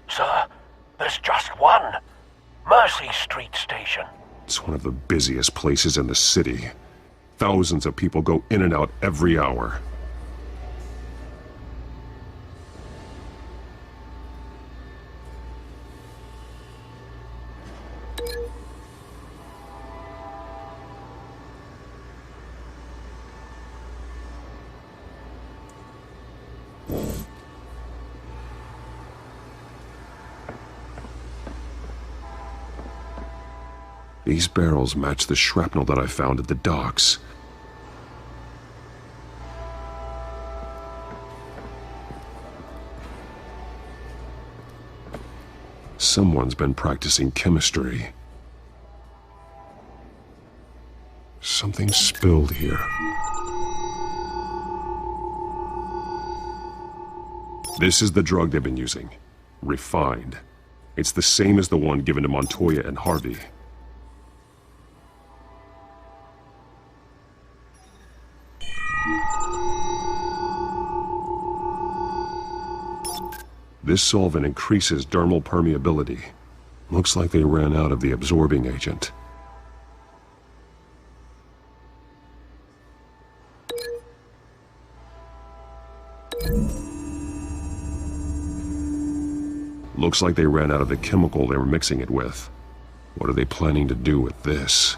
Sir, there's just one. Mercy Street Station. It's one of the busiest places in the city. Thousands of people go in and out every hour. These barrels match the shrapnel that I found at the docks. Someone's been practicing chemistry. Something spilled here. This is the drug they've been using. Refined. It's the same as the one given to Montoya and Harvey. This solvent increases dermal permeability. Looks like they ran out of the absorbing agent. Looks like they ran out of the chemical they were mixing it with. What are they planning to do with this?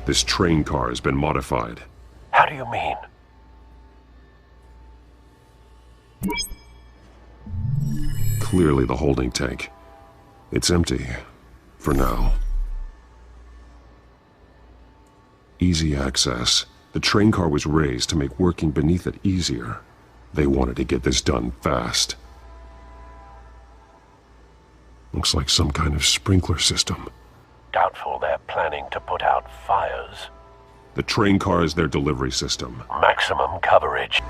This train car has been modified. How do you mean? Clearly the holding tank. It's empty. For now. Easy access. The train car was raised to make working beneath it easier. They wanted to get this done fast. Looks like some kind of sprinkler system. Doubtful they're planning to put out fires. The train car is their delivery system. Maximum coverage.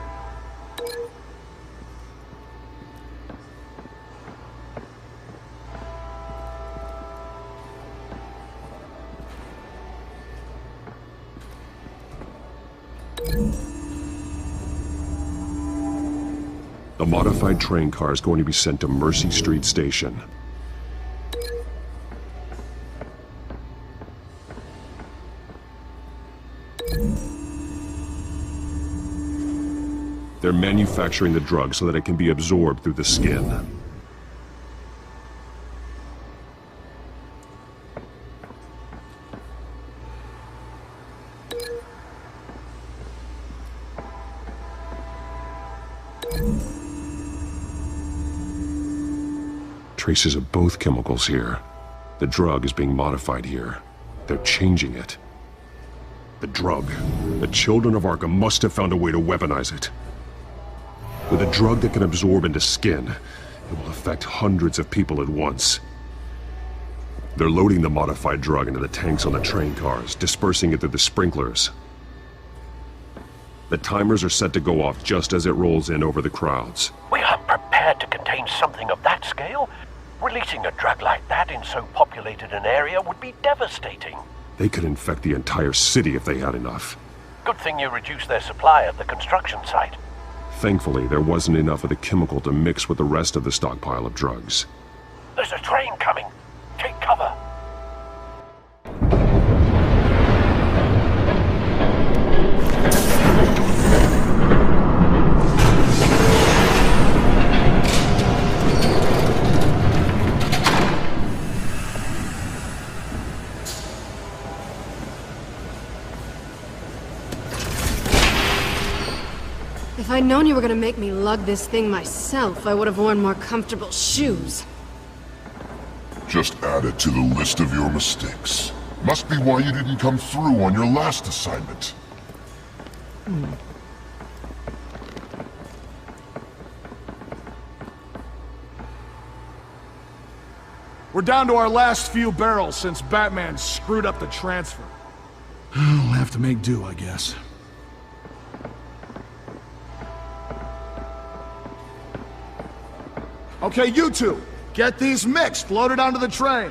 The modified train car is going to be sent to Mercy Street Station. They're manufacturing the drug so that it can be absorbed through the skin. Traces of both chemicals here. The drug is being modified here. They're changing it. The drug. The children of Arkham must have found a way to weaponize it. With a drug that can absorb into skin, it will affect hundreds of people at once. They're loading the modified drug into the tanks on the train cars, dispersing it through the sprinklers. The timers are set to go off just as it rolls in over the crowds. We aren't prepared to contain something of that scale. Releasing a drug like that in so populated an area would be devastating. They could infect the entire city if they had enough. Good thing you reduced their supply at the construction site. Thankfully, there wasn't enough of the chemical to mix with the rest of the stockpile of drugs. There's a train coming. Take cover. If I'd known you were gonna make me lug this thing myself, I would have worn more comfortable shoes. Just add it to the list of your mistakes. Must be why you didn't come through on your last assignment. We're down to our last few barrels since Batman screwed up the transfer. We'll have to make do, I guess. Okay, you two, get these mixed, loaded onto the train.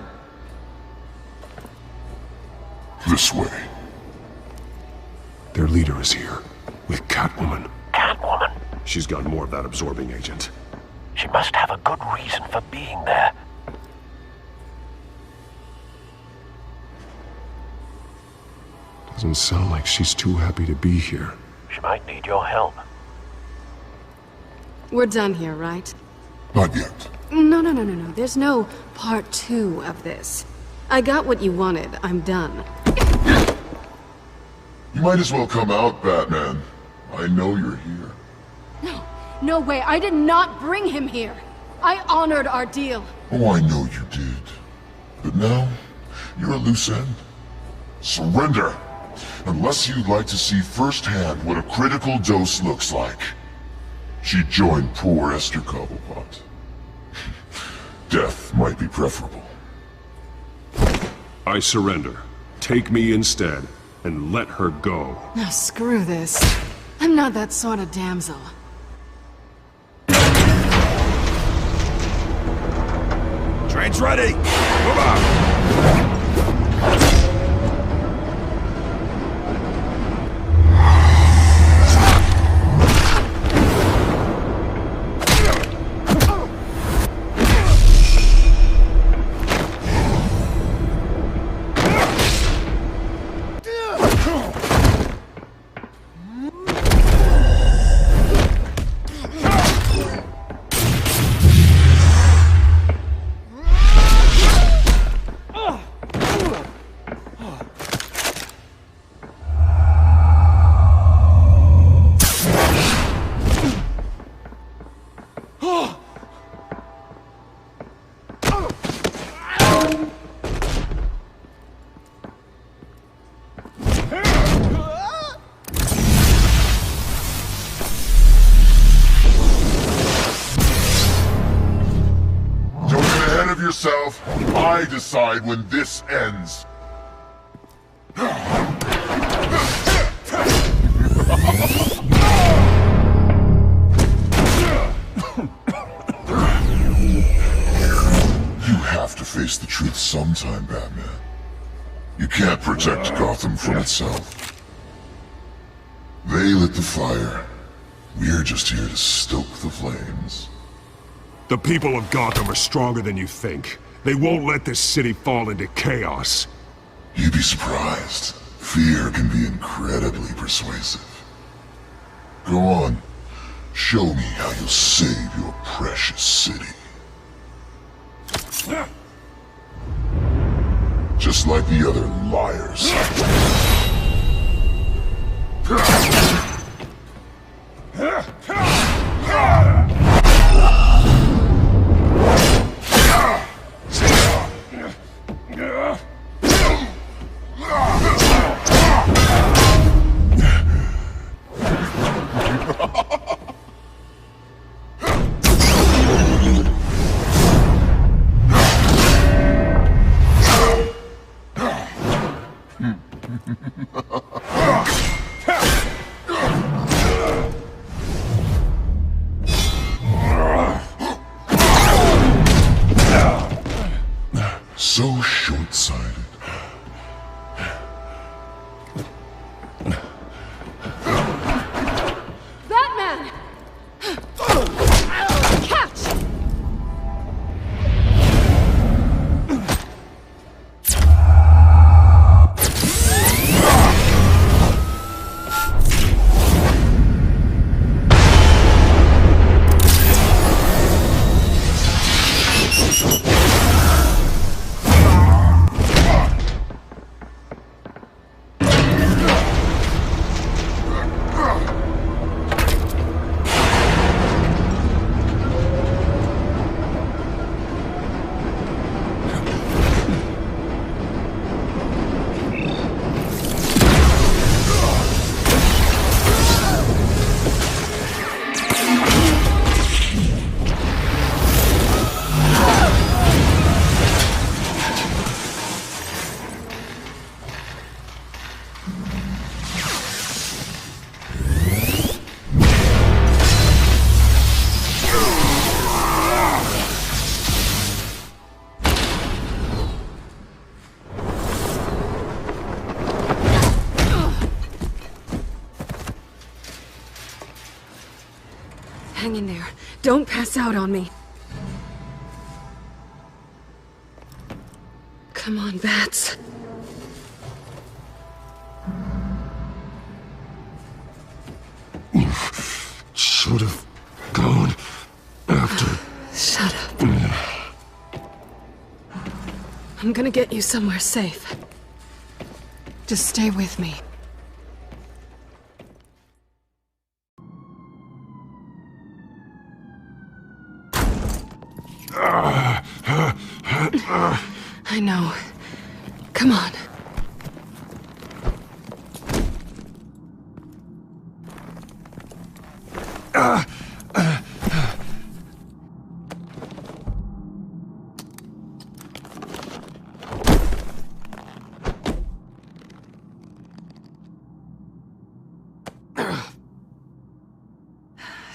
This way. Their leader is here, with Catwoman. Catwoman? She's got more of that absorbing agent. She must have a good reason for being there. Doesn't sound like she's too happy to be here. She might need your help. We're done here, right? Not yet. No. There's no part 2 of this. I got what you wanted. I'm done. You might as well come out, Batman. I know you're here. No way. I did not bring him here. I honored our deal. Oh, I know you did. But now, you're a loose end. Surrender! Unless you'd like to see firsthand what a critical dose looks like. She joined poor Esther Cobblepot. Death might be preferable. I surrender. Take me instead, and let her go. Now screw this. I'm not that sort of damsel. Train's ready! Move on! Yourself, I decide when this ends. You have to face the truth sometime, Batman. You can't protect Gotham from itself. They lit the fire. We're just here to stoke the flames. The people of Gotham are stronger than you think. They won't let this city fall into chaos. You'd be surprised. Fear can be incredibly persuasive. Go on. Show me how you'll save your precious city. Just like the other liars. So short-sighted. Batman! Catch! Hang in there. Don't pass out on me. Come on, Bats. I'm gonna get you somewhere safe. Just stay with me. I know. Come on.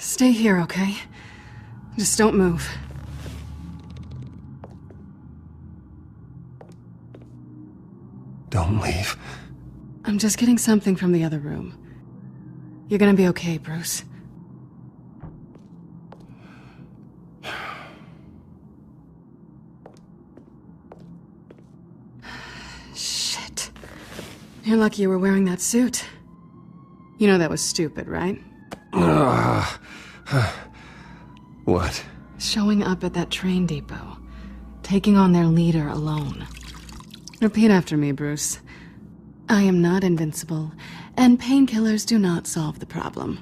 Stay here, okay? Just don't move. Don't leave. I'm just getting something from the other room. You're gonna be okay, Bruce. Shit. You're lucky you were wearing that suit. You know that was stupid, right? What? Showing up at that train depot. Taking on their leader alone. Repeat after me, Bruce. I am not invincible, and painkillers do not solve the problem.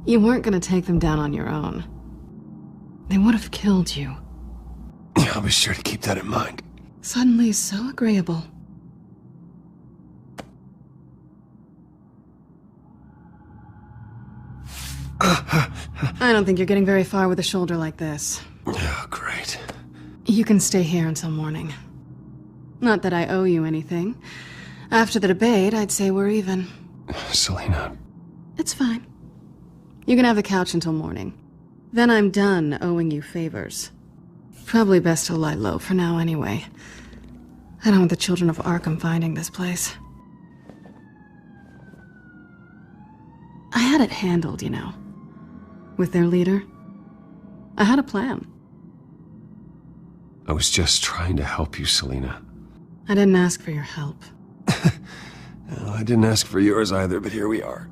You weren't gonna take them down on your own. They would have killed you. I'll be sure to keep that in mind. Suddenly so agreeable. I don't think you're getting very far with a shoulder like this. Oh, great. You can stay here until morning. Not that I owe you anything. After the debate, I'd say we're even. Selina. It's fine. You can have the couch until morning. Then I'm done owing you favors. Probably best to lie low for now anyway. I don't want the children of Arkham finding this place. I had it handled, you know. With their leader. I had a plan. I was just trying to help you, Selina. I didn't ask for your help. Well, I didn't ask for yours either, but here we are.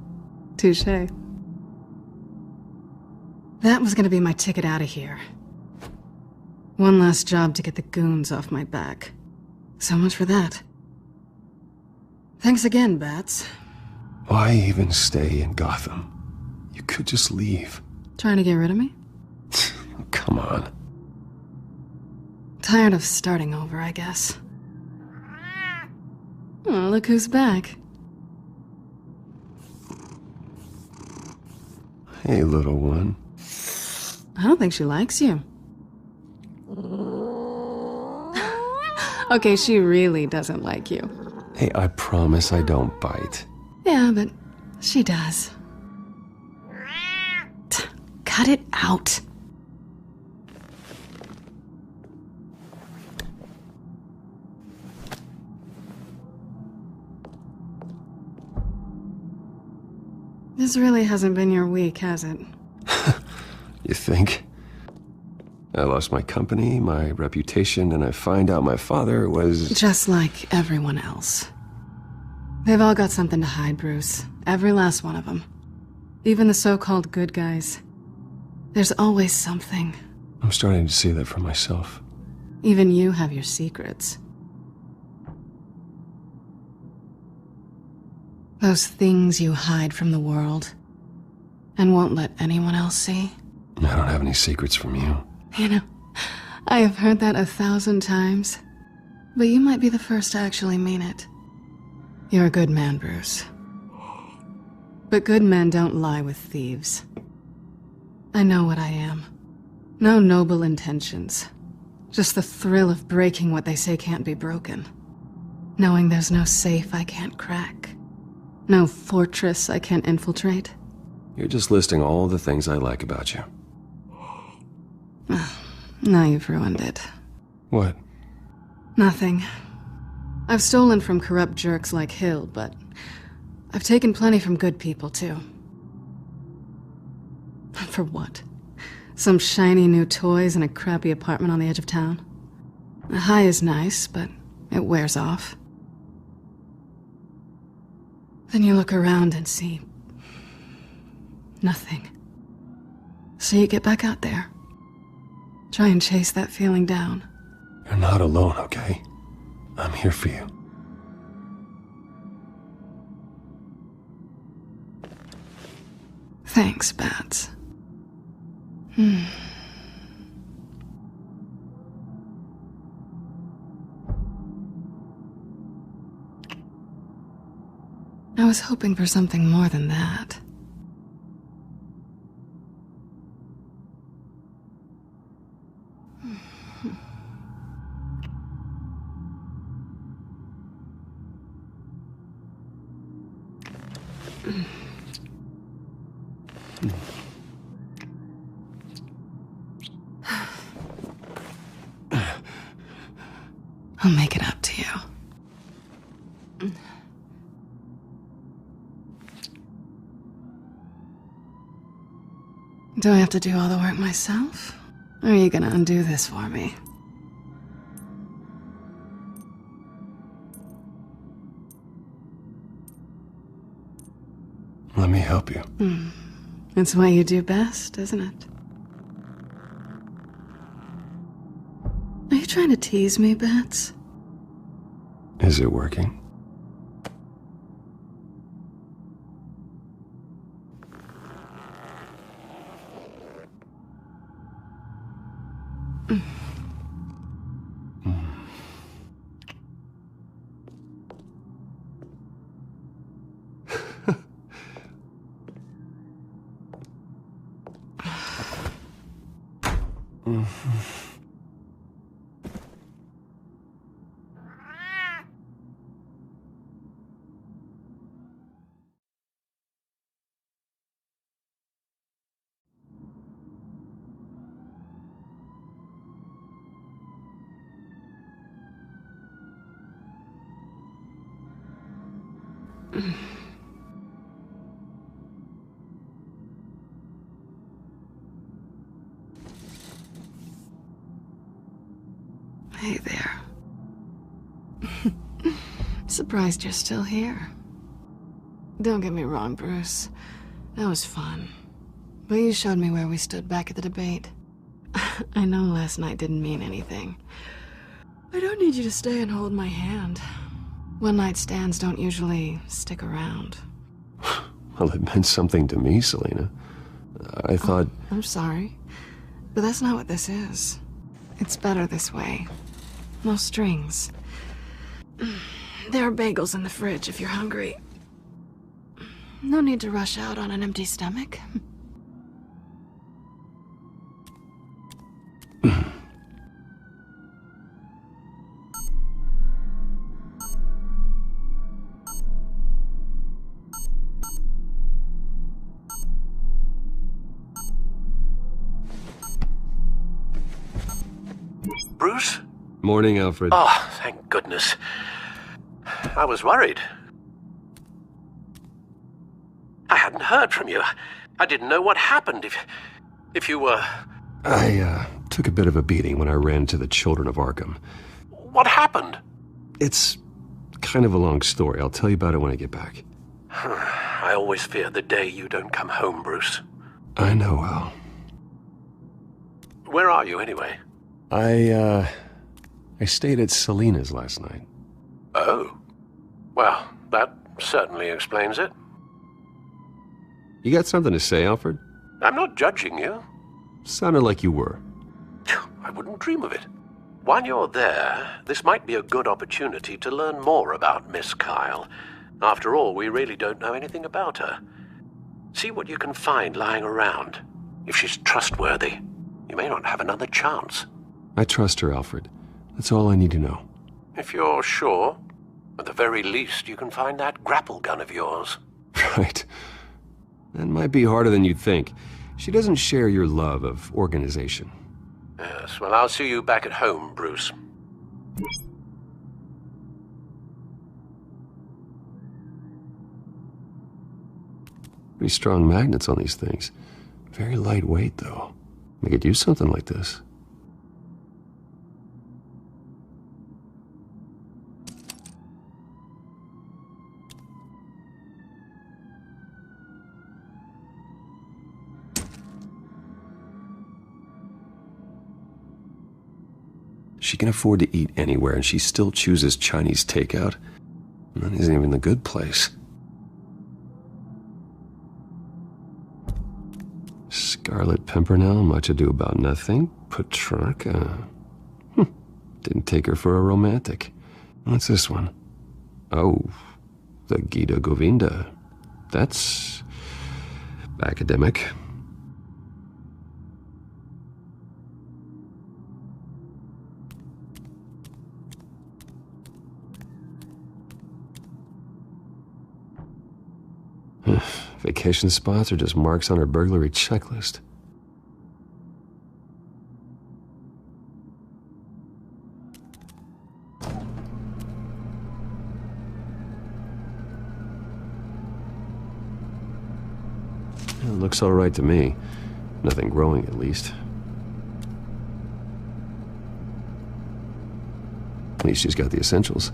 Touché. That was gonna be my ticket out of here. One last job to get the goons off my back. So much for that. Thanks again, Bats. Why even stay in Gotham? You could just leave. Trying to get rid of me? Come on. Tired of starting over, I guess. Oh, look who's back. Hey, little one. I don't think she likes you. Okay, she really doesn't like you. Hey, I promise I don't bite. Yeah, but she does. Cut it out. This really hasn't been your week, has it? You think? I lost my company, my reputation, and I find out my father was... Just like everyone else. They've all got something to hide, Bruce. Every last one of them. Even the so-called good guys. There's always something. I'm starting to see that for myself. Even you have your secrets. Those things you hide from the world and won't let anyone else see. I don't have any secrets from you. You know, I have heard that 1,000 times, but you might be the first to actually mean it. You're a good man, Bruce. But good men don't lie with thieves. I know what I am. No noble intentions. Just the thrill of breaking what they say can't be broken. Knowing there's no safe I can't crack. No fortress I can't infiltrate. You're just listing all the things I like about you. Now you've ruined it. What? Nothing. I've stolen from corrupt jerks like Hill, but I've taken plenty from good people, too. For what? Some shiny new toys and a crappy apartment on the edge of town? A high is nice, but it wears off. Then you look around and see... nothing. So you get back out there. Try and chase that feeling down. You're not alone, okay? I'm here for you. Thanks, Bats. I was hoping for something more than that. I'll make it up to you. Do I have to do all the work myself? Or are you gonna undo this for me? Let me help you. It's what you do best, isn't it? Are you trying to tease me, Bats? Is it working? Hey there. Surprised you're still here. Don't get me wrong, Bruce. That was fun. But you showed me where we stood back at the debate. I know last night didn't mean anything. I don't need you to stay and hold my hand. One-night stands don't usually stick around. Well, it meant something to me, Selena. I thought... I'm sorry, but that's not what this is. It's better this way. No strings. There are bagels in the fridge if you're hungry. No need to rush out on an empty stomach. Bruce? Morning, Alfred. Oh, thank goodness. I was worried. I hadn't heard from you. I didn't know what happened if you were... I took a bit of a beating when I ran into the children of Arkham. What happened? It's kind of a long story. I'll tell you about it when I get back. I always fear the day you don't come home, Bruce. I know, Al. Where are you, anyway? I stayed at Selena's last night. Oh. Well, that certainly explains it. You got something to say, Alfred? I'm not judging you. Sounded like you were. I wouldn't dream of it. While you're there, this might be a good opportunity to learn more about Miss Kyle. After all, we really don't know anything about her. See what you can find lying around. If she's trustworthy, you may not have another chance. I trust her, Alfred. That's all I need to know. If you're sure, at the very least, you can find that grapple gun of yours. Right. That might be harder than you'd think. She doesn't share your love of organization. Yes, well, I'll see you back at home, Bruce. Pretty strong magnets on these things. Very lightweight, though. They could use something like this. She can afford to eat anywhere, and she still chooses Chinese takeout. That isn't even the good place. Scarlet Pimpernel, Much Ado About Nothing, Petrarca. Didn't take her for a romantic. What's this one? Oh, the Gita Govinda. That's academic. Vacation spots are just marks on her burglary checklist. It looks all right to me. Nothing growing, at least. At least she's got the essentials.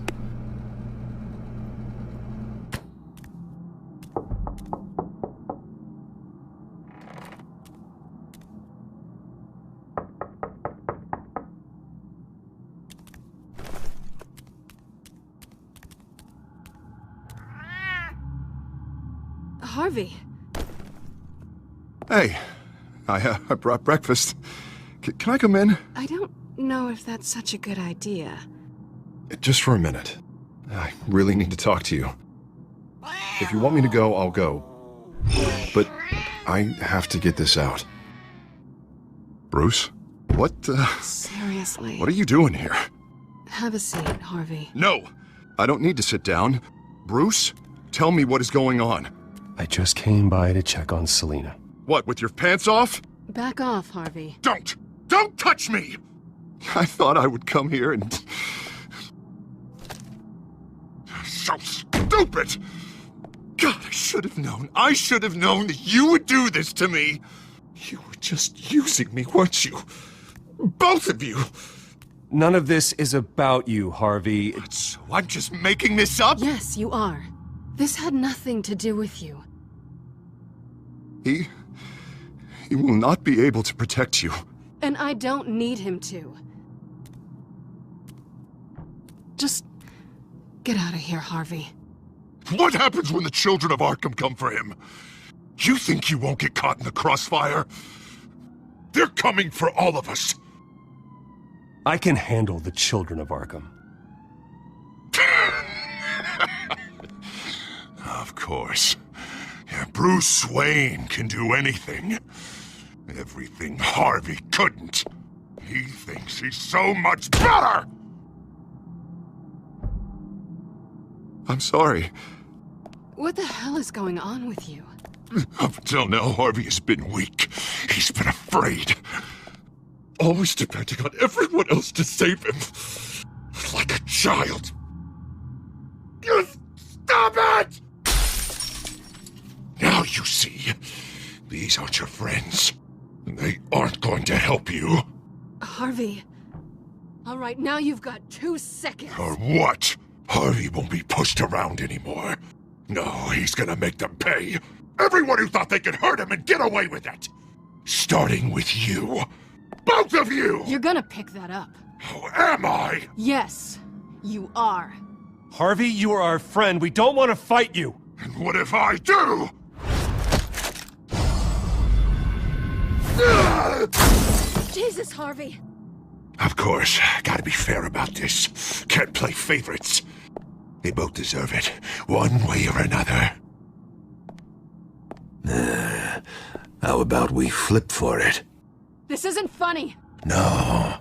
Harvey. Hey, I brought breakfast. Can I come in? I don't know if that's such a good idea. Just for a minute. I really need to talk to you. If you want me to go, I'll go. But I have to get this out. Bruce? What, Seriously. What are you doing here? Have a seat, Harvey. No! I don't need to sit down. Bruce, tell me what is going on. I just came by to check on Selina. What, with your pants off? Back off, Harvey. Don't! Don't touch me! I thought I would come here and... So stupid! God, I should have known. I should have known that you would do this to me. You were just using me, weren't you? Both of you! None of this is about you, Harvey. So I'm just making this up? Yes, you are. This had nothing to do with you. He will not be able to protect you. And I don't need him to. Just get out of here, Harvey. What happens when the children of Arkham come for him? You think you won't get caught in the crossfire? They're coming for all of us. I can handle the children of Arkham. Of course. Yeah, Bruce Wayne can do anything. Everything Harvey couldn't. He thinks he's so much better! I'm sorry. What the hell is going on with you? Up until now, Harvey has been weak. He's been afraid. Always depending on everyone else to save him. Like a child. You stop it! Now you see, these aren't your friends. And they aren't going to help you. Harvey. All right, now you've got 2 seconds. Or what? Harvey won't be pushed around anymore. No, he's gonna make them pay. Everyone who thought they could hurt him and get away with it. Starting with you. Both of you! You're gonna pick that up. Oh, am I? Yes, you are. Harvey, you are our friend. We don't want to fight you. And what if I do? Jesus, Harvey. Of course, gotta be fair about this. Can't play favorites. They both deserve it, one way or another. How about we flip for it? This isn't funny. No,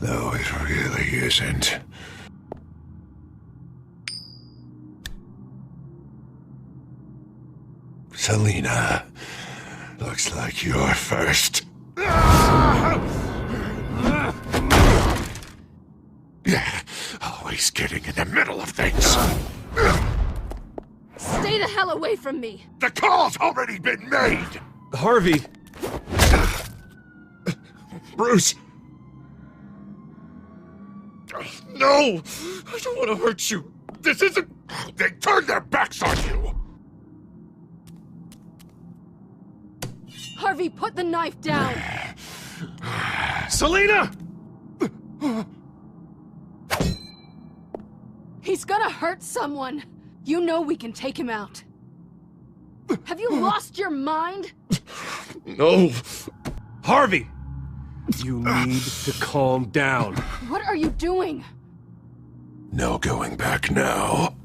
it really isn't. Selina, looks like you're first. Yeah, always getting in the middle of things. Stay the hell away from me. The call's already been made! Harvey! Bruce! No! I don't want to hurt you. This isn't... They turned their backs on you! Harvey, put the knife down! Selina! he's gonna hurt someone. You know we can take him out. Have you lost your mind? No. Harvey! You need to calm down. What are you doing? No going back now.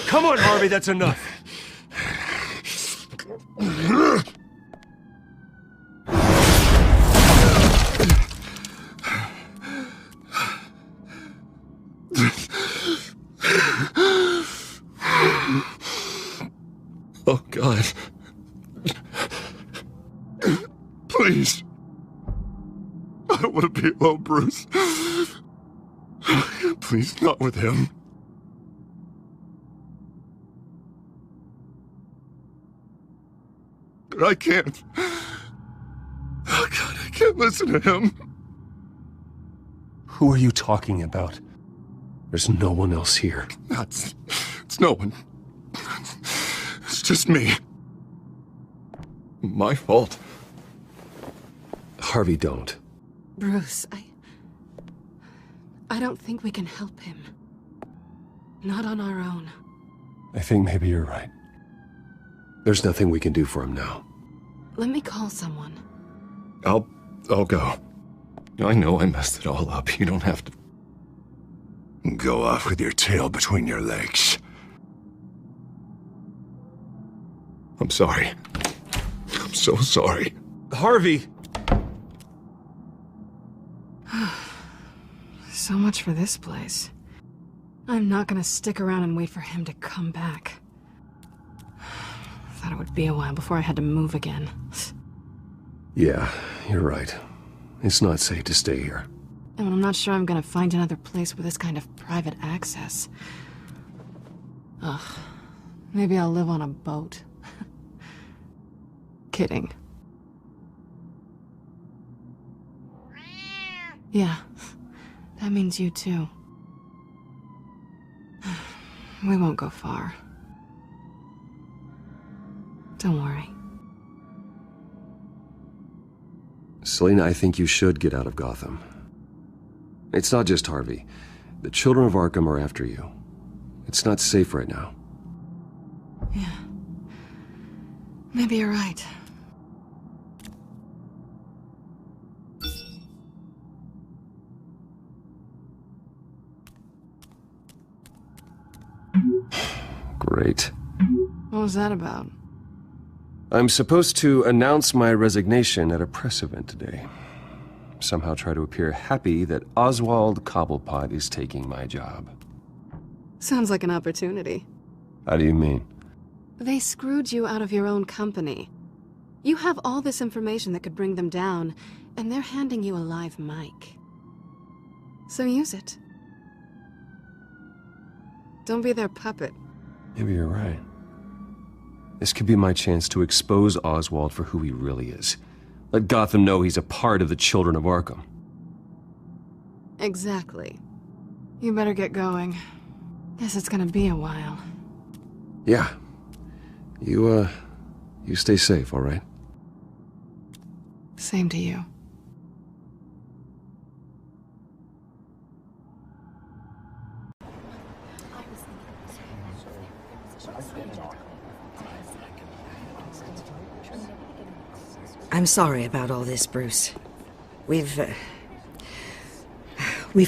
Come on, Harvey, that's enough. Oh, God. Please. I don't want to be alone, Bruce. Please, not with him. But I can't. Oh, God, I can't listen to him. Who are you talking about? There's no one else here. It's no one. It's just me. My fault. Harvey, don't. Bruce, I don't think we can help him. Not on our own. I think maybe you're right. There's nothing we can do for him now. Let me call someone. I'll go. I know I messed it all up. You don't have to go off with your tail between your legs. I'm sorry. I'm so sorry. Harvey! So much for this place. I'm not gonna stick around and wait for him to come back. Thought it would be a while before I had to move again. Yeah, you're right. It's not safe to stay here. And I'm not sure I'm gonna find another place with this kind of private access. Ugh. Maybe I'll live on a boat. Kidding. Yeah. That means you too. We won't go far. Don't worry. Selina, I think you should get out of Gotham. It's not just Harvey. The children of Arkham are after you. It's not safe right now. Yeah. Maybe you're right. Great. What was that about? I'm supposed to announce my resignation at a press event today. Somehow try to appear happy that Oswald Cobblepot is taking my job. Sounds like an opportunity. How do you mean? They screwed you out of your own company. You have all this information that could bring them down, and they're handing you a live mic. So use it. Don't be their puppet. Maybe you're right. This could be my chance to expose Oswald for who he really is. Let Gotham know he's a part of the Children of Arkham. Exactly. You better get going. Guess it's gonna be a while. Yeah. You stay safe, all right? Same to you. I'm sorry about all this, Bruce. We've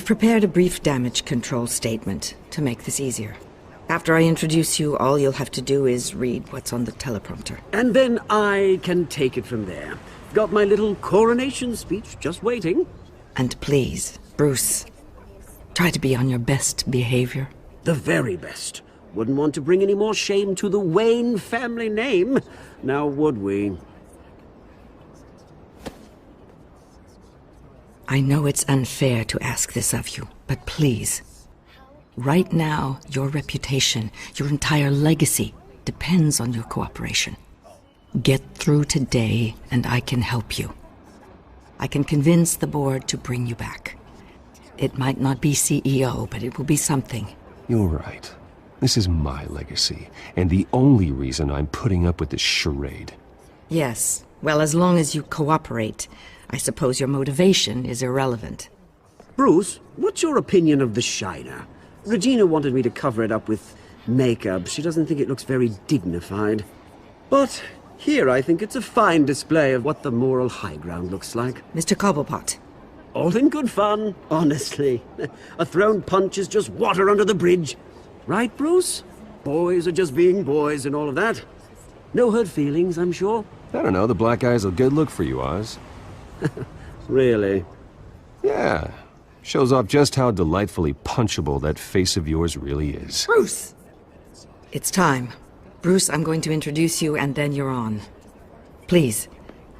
prepared a brief damage control statement to make this easier. After I introduce you, all you'll have to do is read what's on the teleprompter. And then I can take it from there. Got my little coronation speech just waiting. And please, Bruce, try to be on your best behavior. The very best. Wouldn't want to bring any more shame to the Wayne family name, now would we? I know it's unfair to ask this of you, but please. Right now, your reputation, your entire legacy, depends on your cooperation. Get through today, and I can help you. I can convince the board to bring you back. It might not be CEO, but it will be something. You're right. This is my legacy, and the only reason I'm putting up with this charade. Yes. Well, as long as you cooperate, I suppose your motivation is irrelevant. Bruce, what's your opinion of the Shiner? Regina wanted me to cover it up with makeup. She doesn't think it looks very dignified. But here I think it's a fine display of what the moral high ground looks like. Mr. Cobblepot. All in good fun, honestly. A thrown punch is just water under the bridge. Right, Bruce? Boys are just being boys and all of that. No hurt feelings, I'm sure. I don't know, the black eye's a good look for you, Oz. Really? Yeah. Shows off just how delightfully punchable that face of yours really is. Bruce! It's time. Bruce, I'm going to introduce you and then you're on. Please,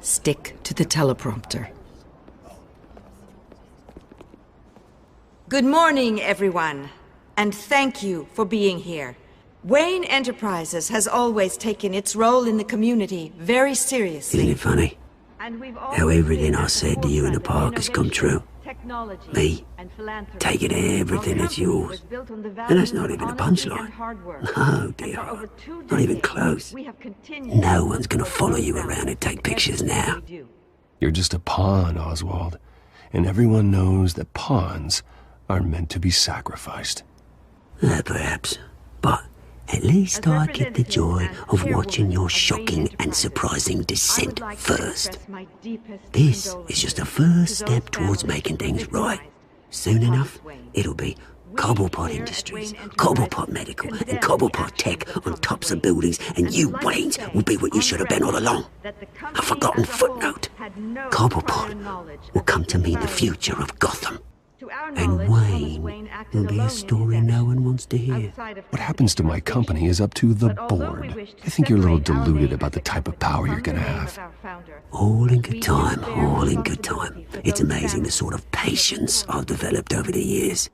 stick to the teleprompter. Good morning, everyone. And thank you for being here. Wayne Enterprises has always taken its role in the community very seriously. Isn't it funny? How everything I said to you in the park has come true. Me, taking everything that's yours. And that's not even a punchline. No, dear. Not even close. No one's gonna follow you around and take pictures now. You're just a pawn, Oswald. And everyone knows that pawns are meant to be sacrificed. Perhaps. But at least I get the joy of watching your shocking and surprising descent first. This is just a first step towards making things right. Soon enough, it'll be Cobblepot Industries, Cobblepot Medical, and Cobblepot Tech on tops of buildings, and you, Waynes, will be what you should have been all along. A forgotten footnote. Cobblepot will come to mean the future of Gotham. And Wayne will be a story no one wants to hear. What happens to my company is up to the board. I think you're a little deluded about the type of power you're gonna have. All in good time, all in good time. It's amazing the sort of patience I've developed over the years.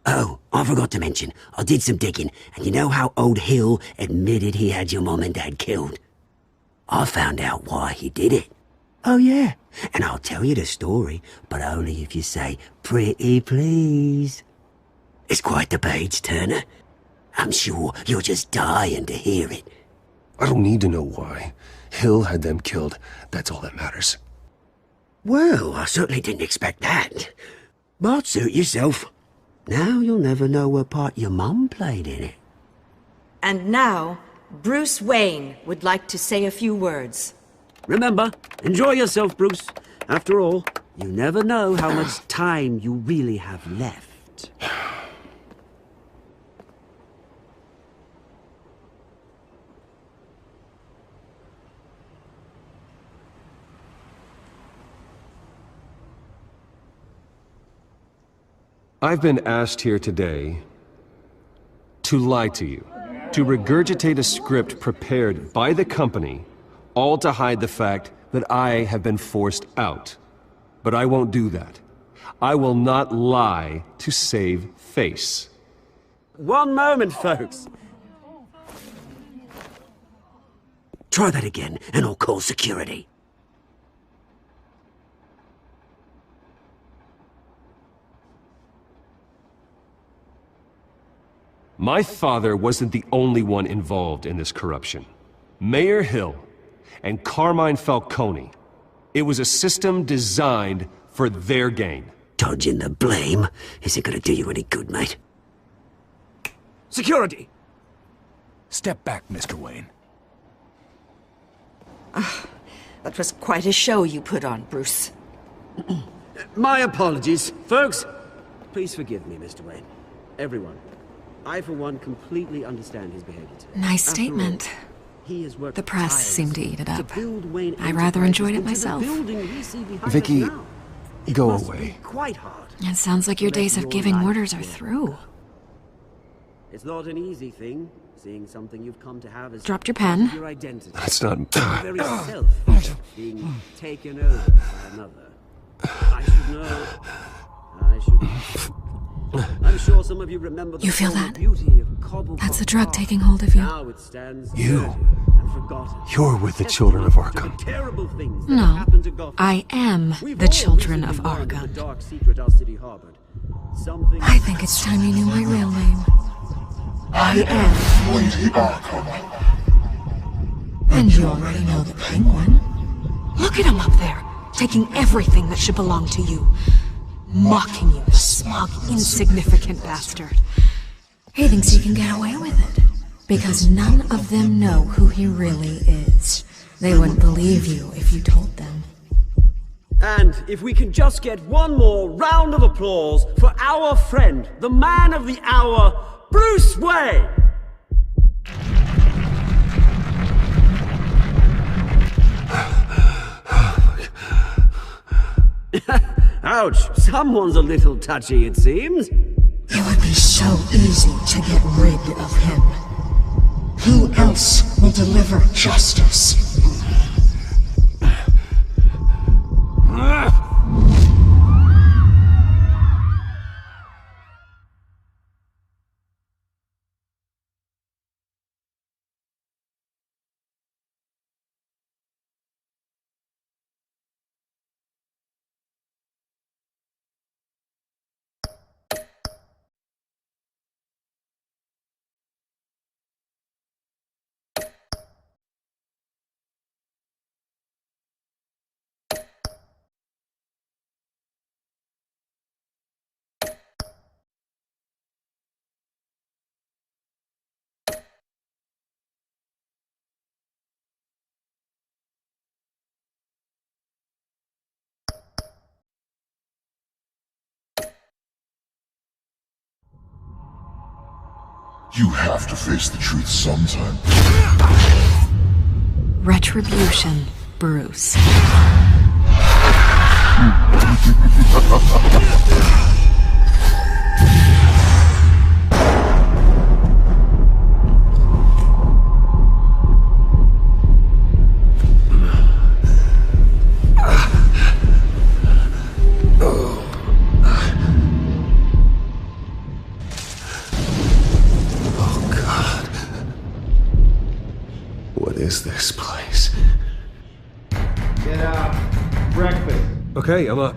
Oh, I forgot to mention, I did some digging, and you know how old Hill admitted he had your mom and dad killed? I found out why he did it. Oh yeah, and I'll tell you the story, but only if you say, "Pretty please." It's quite the page turner. I'm sure you're just dying to hear it. I don't need to know why. Hill had them killed. That's all that matters. Well, I certainly didn't expect that. But suit yourself. Now you'll never know what part your mum played in it. And now, Bruce Wayne would like to say a few words. Remember, enjoy yourself, Bruce. After all, you never know how much time you really have left. I've been asked here today to lie to you, to regurgitate a script prepared by the company, all to hide the fact that I have been forced out. But I won't do that. I will not lie to save face. One moment, folks. Try that again, and I'll call security. My father wasn't the only one involved in this corruption. Mayor Hill and Carmine Falcone. It was a system designed for their gain. Dodging the blame isn't gonna do you any good, mate. Security! Step back, Mr. Wayne. That was quite a show you put on, Bruce. My apologies. Folks, please forgive me, Mr. Wayne. Everyone. I, for one, completely understand his behavior today. Nice statement. The press seemed to eat it up. I rather enjoyed it myself. Vicky, go away. It sounds like your days of giving orders are through. It's not an easy thing, seeing something you've come to have as Dropped your pen. your identity. That's not... Your very self being taken over by another. I should know. I should... I'm sure some of you remember the You feel that? beauty of Cobblepot. That's the drug taking hold of you. Now it stands You. and forgotten. You're with the children of Arkham. Terrible things that No, happened to Gotham. I am We've the all children of recently learned Arkham. the dark secret our city harbored. Something I think it's time you knew my real name. I am Lady Arkham. And you already know the Penguin. Look at him up there, taking everything that should belong to you. Mocking you, the smug, insignificant bastard. He thinks he can get away with it. Because none of them know who he really is. They wouldn't believe you if you told them. And if we can just get one more round of applause for our friend, the man of the hour, Bruce Wayne! Ouch, someone's a little touchy, it seems. It would be so easy to get rid of him. Who else will deliver justice? You have to face the truth sometime. Retribution, Bruce. What is this place? Get up. Breakfast. Okay, I'm up.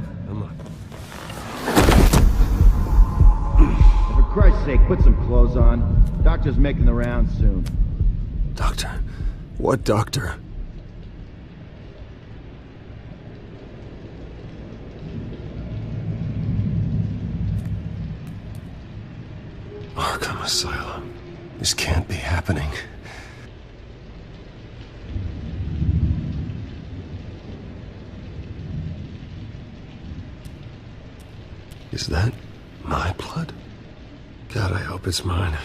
For Christ's sake, put some clothes on. Doctor's making the rounds soon. Doctor? What doctor? Arkham Asylum. This can't be happening. Is that my blood? God, I hope it's mine.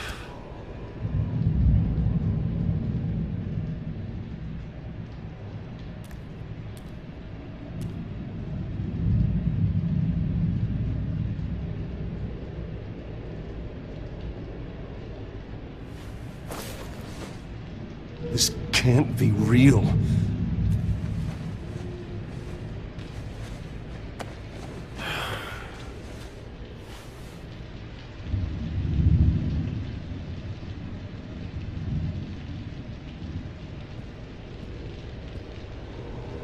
This can't be real.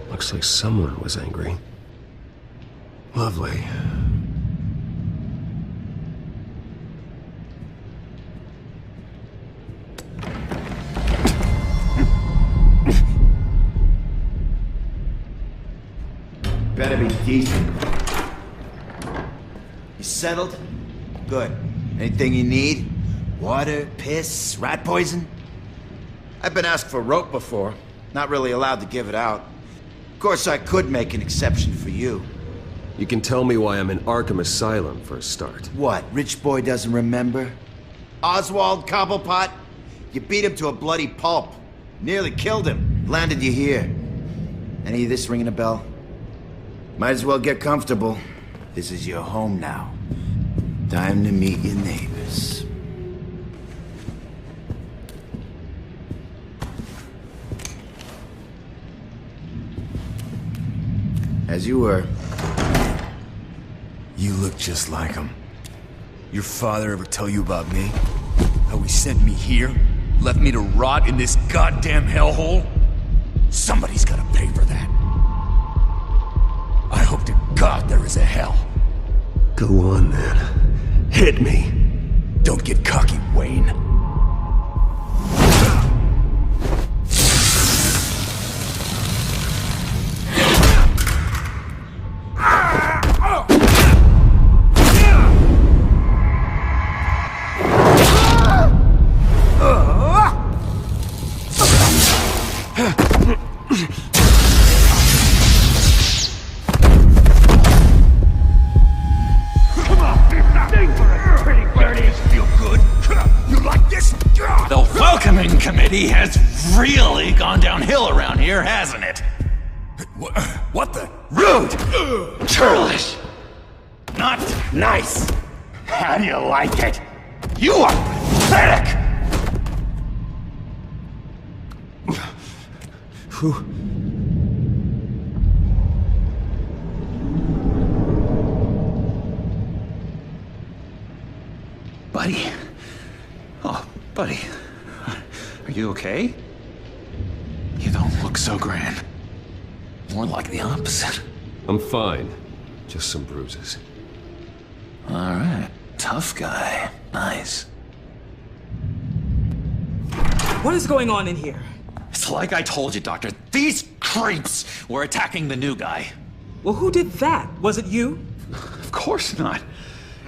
Looks like someone was angry. Lovely. Better be decent. You settled? Good. Anything you need? Water, piss, rat poison? I've been asked for rope before. Not really allowed to give it out. Of course, I could make an exception for you. You can tell me why I'm in Arkham Asylum for a start. What, rich boy doesn't remember? Oswald Cobblepot? You beat him to a bloody pulp. Nearly killed him. Landed you here. Any of this ringing a bell? Might as well get comfortable. This is your home now. Time to meet your neighbors. As you were. You look just like him. Your father ever tell you about me? How he sent me here? Left me to rot in this goddamn hellhole? Somebody's gotta pay for that. I hope to God there is a hell. Go on, then. Hit me. Don't get cocky, Wayne. this feel good? You like this? The welcoming committee has really gone downhill around here, hasn't it? What the? Rude! Churlish! Not nice! How do you like it? You are pathetic! Buddy? Oh, buddy. Are you okay? You don't look so grand. More like the opposite. I'm fine. Just some bruises. Alright. Tough guy. Nice. What is going on in here? It's like I told you, Doctor. These creeps were attacking the new guy. Well, who did that? Was it you? Of course not.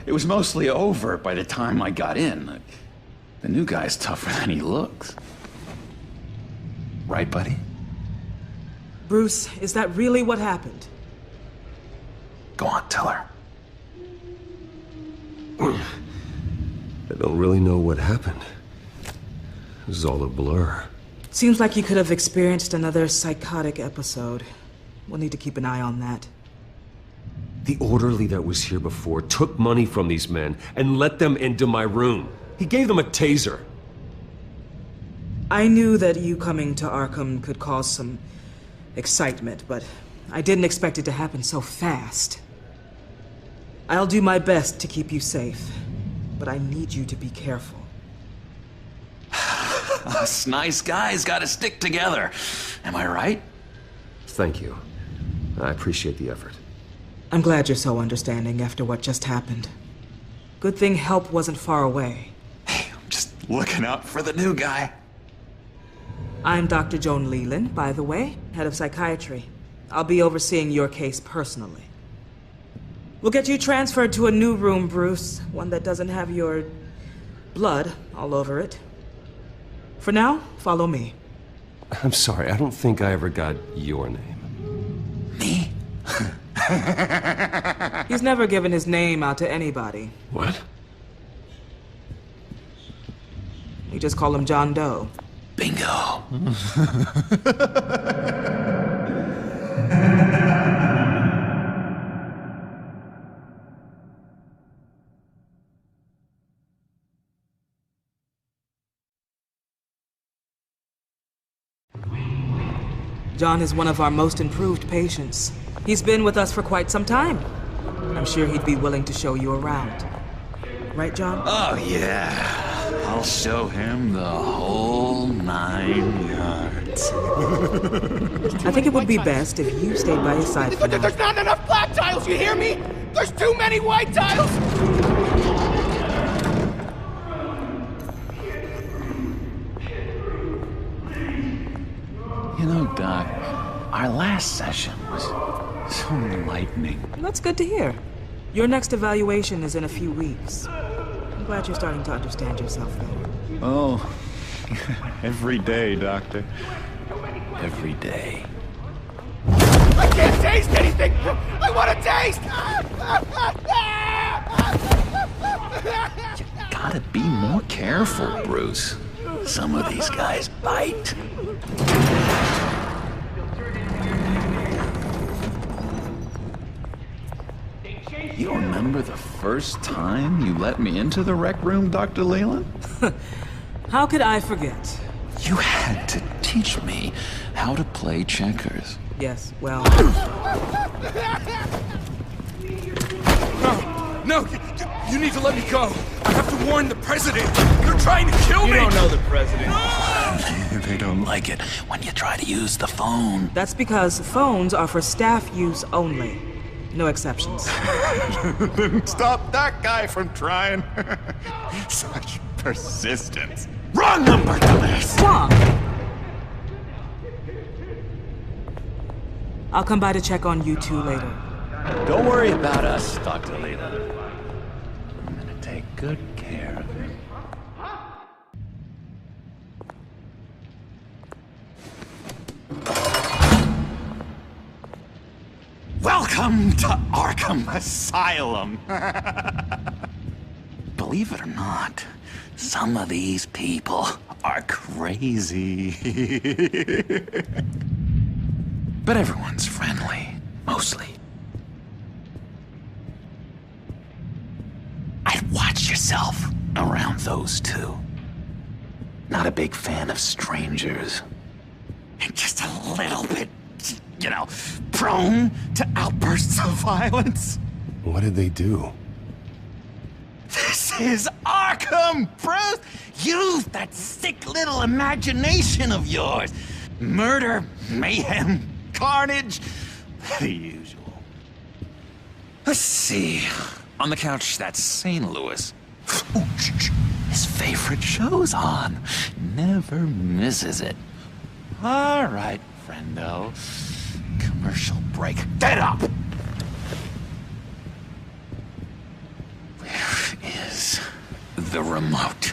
It was mostly over by the time I got in. The new guy's tougher than he looks. Right, buddy? Bruce, is that really what happened? Go on, tell her. I don't really know what happened. This is all a blur. Seems like you could have experienced another psychotic episode. We'll need to keep an eye on that. The orderly that was here before took money from these men and let them into my room. He gave them a taser. I knew that you coming to Arkham could cause some excitement, but I didn't expect it to happen so fast. I'll do my best to keep you safe, but I need you to be careful. Us nice guys gotta stick together. Am I right? Thank you. I appreciate the effort. I'm glad you're so understanding after what just happened. Good thing help wasn't far away. Hey, I'm just looking out for the new guy. I'm Dr. Joan Leland, by the way, head of psychiatry. I'll be overseeing your case personally. We'll get you transferred to a new room, Bruce. One that doesn't have your blood all over it. For now, follow me. I'm sorry, I don't think I ever got your name. Me? He's never given his name out to anybody. What? We just call him John Doe. Bingo. John is one of our most improved patients. He's been with us for quite some time. I'm sure he'd be willing to show you around. Right, John? Oh, yeah. I'll show him the whole 9 yards. I think it would be best if you stayed by his side for now. There's not enough black tiles, you hear me? There's too many white tiles! You know, Doc, our last session was so enlightening. That's good to hear. Your next evaluation is in a few weeks. I'm glad you're starting to understand yourself better. Oh, every day, Doctor. Every day. I can't taste anything! I want to taste! You gotta be more careful, Bruce. Some of these guys bite. You remember the first time you let me into the rec room, Dr. Leland? How could I forget? You had to teach me how to play checkers. Yes, well... No, you need to let me go. I have to warn the president. They're trying to kill me. You don't know the president. They don't like it when you try to use the phone. That's because phones are for staff use only. No exceptions. Didn't stop that guy from trying. Such persistence. Wrong number, dumbass! Wrong! I'll come by to check on you two later. Don't worry about us, Dr. Leland. I'm gonna take good care of him. Welcome to Arkham Asylum. Believe it or not, some of these people are crazy. But everyone's friendly, mostly. I'd watch yourself around those two. Not a big fan of strangers. Just a little bit, you know, prone to outbursts of violence. What did they do? This is Arkham, Bruce! Use that sick little imagination of yours. Murder, mayhem, carnage, the usual. Let's see. On the couch, that's St. Louis. Ooh, his favorite show's on. Never misses it. All right, friendo. Commercial break. Get up! Where is the remote?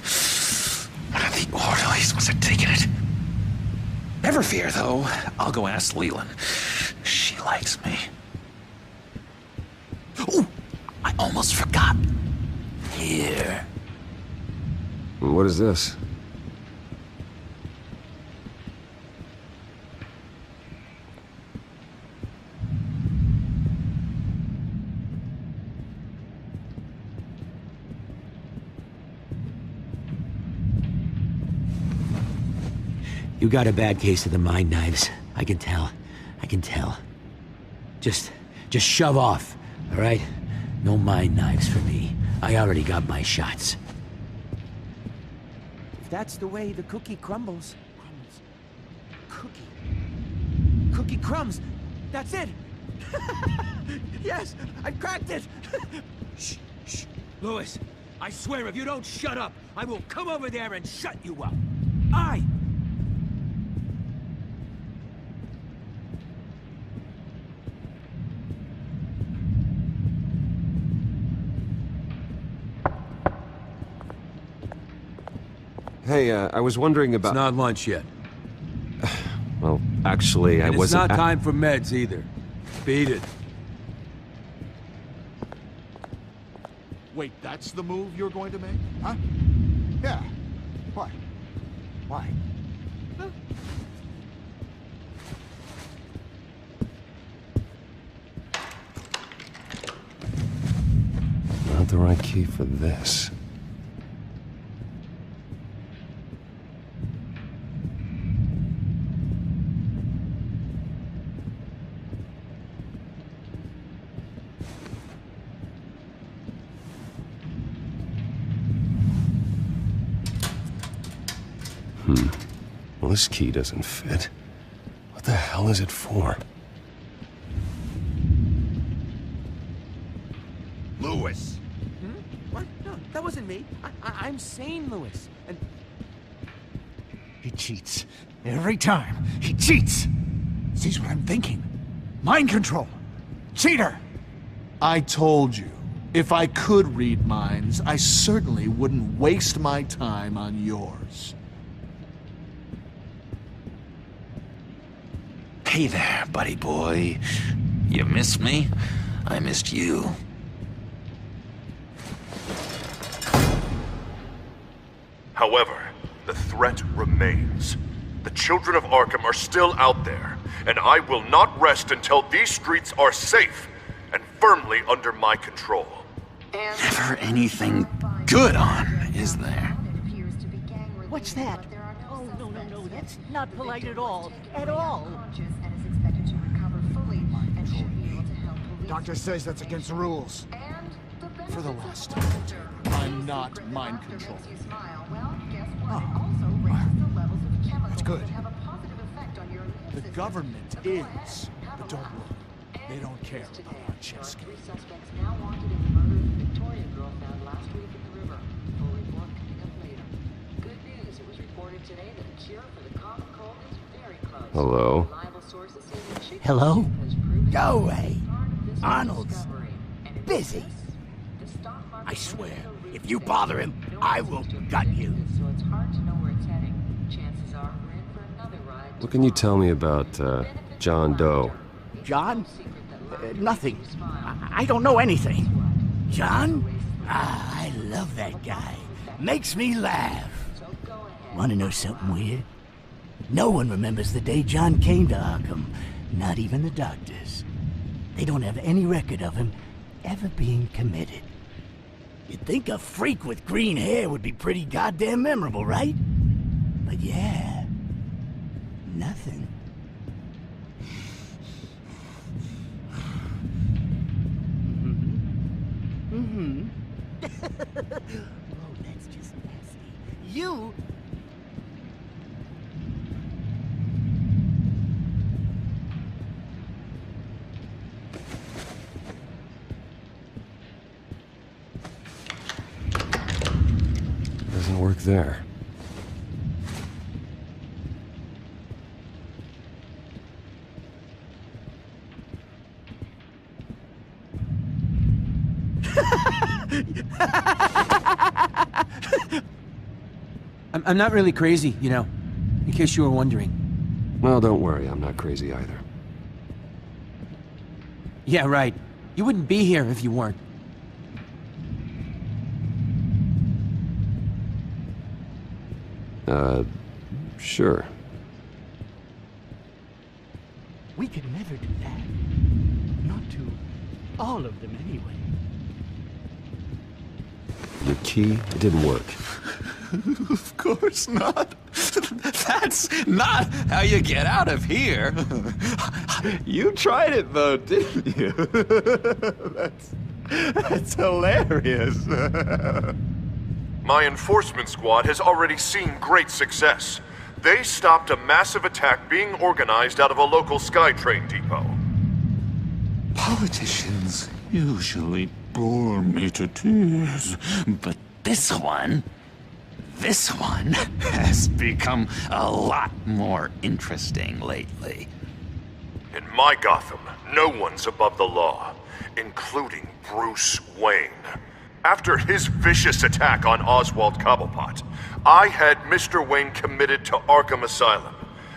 One of the orderlies must have taken it. Never fear, though. I'll go ask Leland. She likes me. Ooh, I almost forgot. Here. What is this? You got a bad case of the mind knives. I can tell. I can tell. Just shove off, all right? No mind knives for me. I already got my shots. If that's the way the cookie crumbles... Cookie crumbs! That's it! Yes! I cracked it! Shh, shh. Louis, I swear if you don't shut up, I will come over there and shut you up. Hey, I was wondering about... It's not lunch yet. Well, actually, I wasn't... It's not time for meds, either. Beat it. Wait, that's the move you're going to make? Huh? Yeah. Why? Why? Huh? Not the right key for this. Well, this key doesn't fit. What the hell is it for? Louis! What? No, that wasn't me. I'm sane, Louis. And... He cheats. Every time. He cheats! Sees what I'm thinking. Mind control. Cheater! I told you, if I could read minds, I certainly wouldn't waste my time on yours. Hey there, buddy boy. You missed me? I missed you. However, the threat remains. The children of Arkham are still out there, and I will not rest until these streets are safe and firmly under my control. Never anything good on, is there? What's that? Oh, no, that's not polite at all. At all. Doctor says that's against the rules. For the last time, I'm not mind controlled. Oh. That's good. The government is, but don't worry. They don't care about our chess game. Hello? Hello? Go away. Arnold's busy. I swear, if you bother him, I will gut you. What can you tell me about, John Doe? John? Nothing. I don't know anything. John? I love that guy. Makes me laugh. Wanna know something weird? No one remembers the day John came to Arkham. Not even the doctors. They don't have any record of him ever being committed. You'd think a freak with green hair would be pretty goddamn memorable, right? But yeah, nothing. Oh, that's just nasty. You... Doesn't work there. I'm not really crazy, you know, in case you were wondering. Well, don't worry, I'm not crazy either. Yeah, right. You wouldn't be here if you weren't. Sure. We could never do that. Not to all of them, anyway. Your key, it didn't work. Of course not. That's not how you get out of here. You tried it though, didn't you? That's hilarious. My enforcement squad has already seen great success. They stopped a massive attack being organized out of a local SkyTrain depot. Politicians usually bore me to tears, but this one has become a lot more interesting lately. In my Gotham, no one's above the law, including Bruce Wayne. After his vicious attack on Oswald Cobblepot, I had Mr. Wayne committed to Arkham Asylum,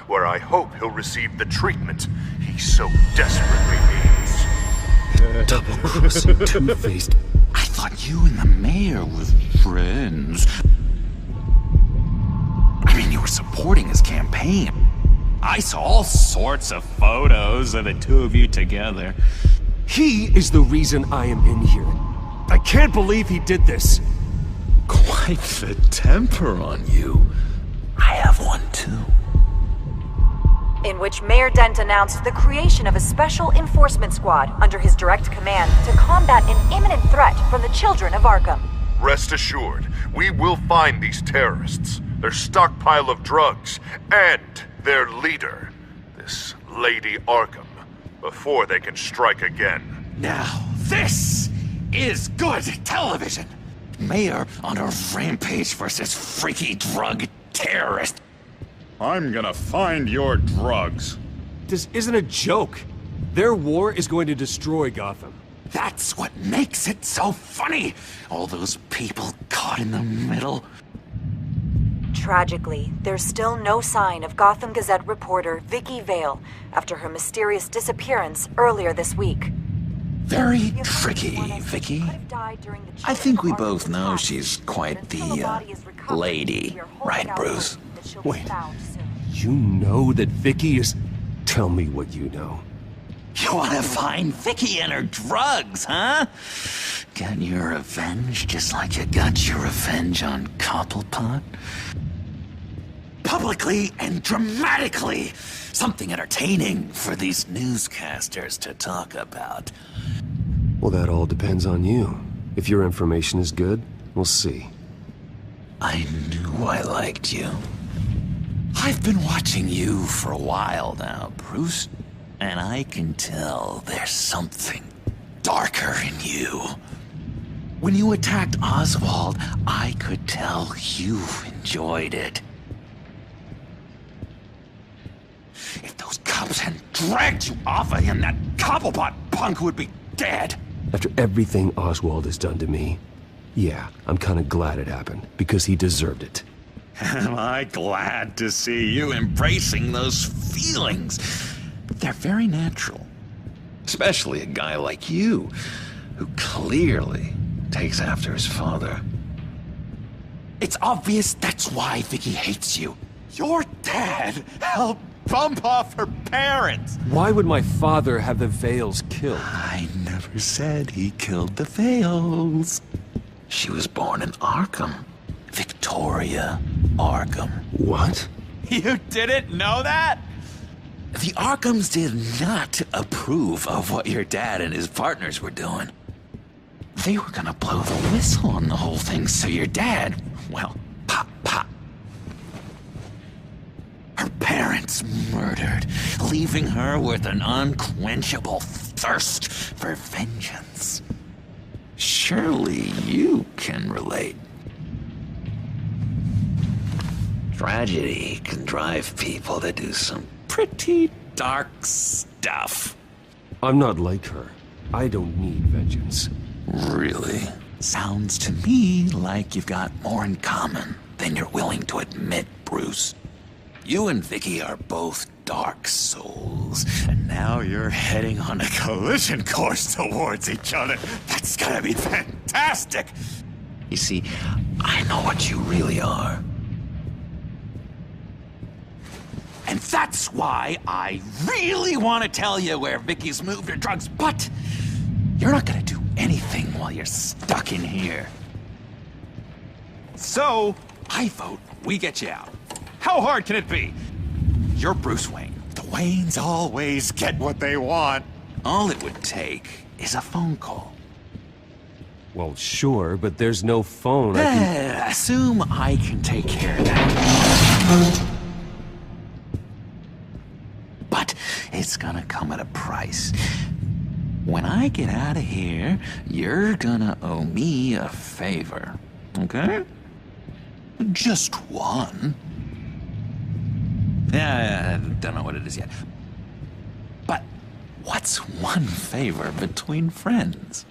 where I hope he'll receive the treatment he so desperately needs. Double-crossing, two-faced. I thought you and the mayor were friends. I mean, you were supporting his campaign. I saw all sorts of photos of the two of you together. He is the reason I am in here. I can't believe he did this. Quite the temper on you. I have one too. In which Mayor Dent announced the creation of a special enforcement squad under his direct command to combat an imminent threat from the children of Arkham. Rest assured, we will find these terrorists, their stockpile of drugs, and their leader, this Lady Arkham, before they can strike again. Now, this is good television. Mayor on a rampage versus freaky drug terrorist. I'm gonna find your drugs. This isn't a joke. Their war is going to destroy Gotham. That's what makes it so funny. All those people caught in the middle. Tragically, there's still no sign of Gotham Gazette reporter Vicky Vale after her mysterious disappearance earlier this week. Very tricky, Vicky. I think we both know she's quite the, lady, right, Bruce? Wait, you know that Vicky is... Tell me what you know. You want to find Vicky and her drugs, huh? Get your revenge just like you got your revenge on Cobblepot? Publicly and dramatically! Something entertaining for these newscasters to talk about. Well, that all depends on you. If your information is good, we'll see. I knew I liked you. I've been watching you for a while now, Bruce, and I can tell there's something darker in you. When you attacked Oswald, I could tell you enjoyed it. If those cops hadn't dragged you off of him, that Cobblepot punk would be dead. After everything Oswald has done to me, yeah, I'm kind of glad it happened, because he deserved it. Am I glad to see you embracing those feelings? They're very natural. Especially a guy like you, who clearly takes after his father. It's obvious that's why Vicky hates you. Your dad helped bump off her parents. Why would my father have the Vales killed? I never said he killed the Vales. She was born in Arkham. Victoria Arkham. What? You didn't know that? The Arkhams did not approve of what your dad and his partners were doing. They were gonna blow the whistle on the whole thing, so your dad, well, pop. Her parents murdered, leaving her with an unquenchable thirst for vengeance. Surely you can relate. Tragedy can drive people to do some pretty dark stuff. I'm not like her. I don't need vengeance. Really? Sounds to me like you've got more in common than you're willing to admit, Bruce. You and Vicky are both dark souls, and now you're heading on a collision course towards each other. That's gonna be fantastic! You see, I know what you really are. And that's why I really want to tell you where Vicky's moved her drugs, but you're not gonna do anything while you're stuck in here. So, I vote we get you out. How hard can it be? You're Bruce Wayne. The Waynes always get what they want. All it would take is a phone call. Well, sure, but there's no phone. I can... Assume I can take care of that. But it's gonna come at a price. When I get out of here, you're gonna owe me a favor, okay? Just one. Yeah, I don't know what it is yet. But what's one favor between friends?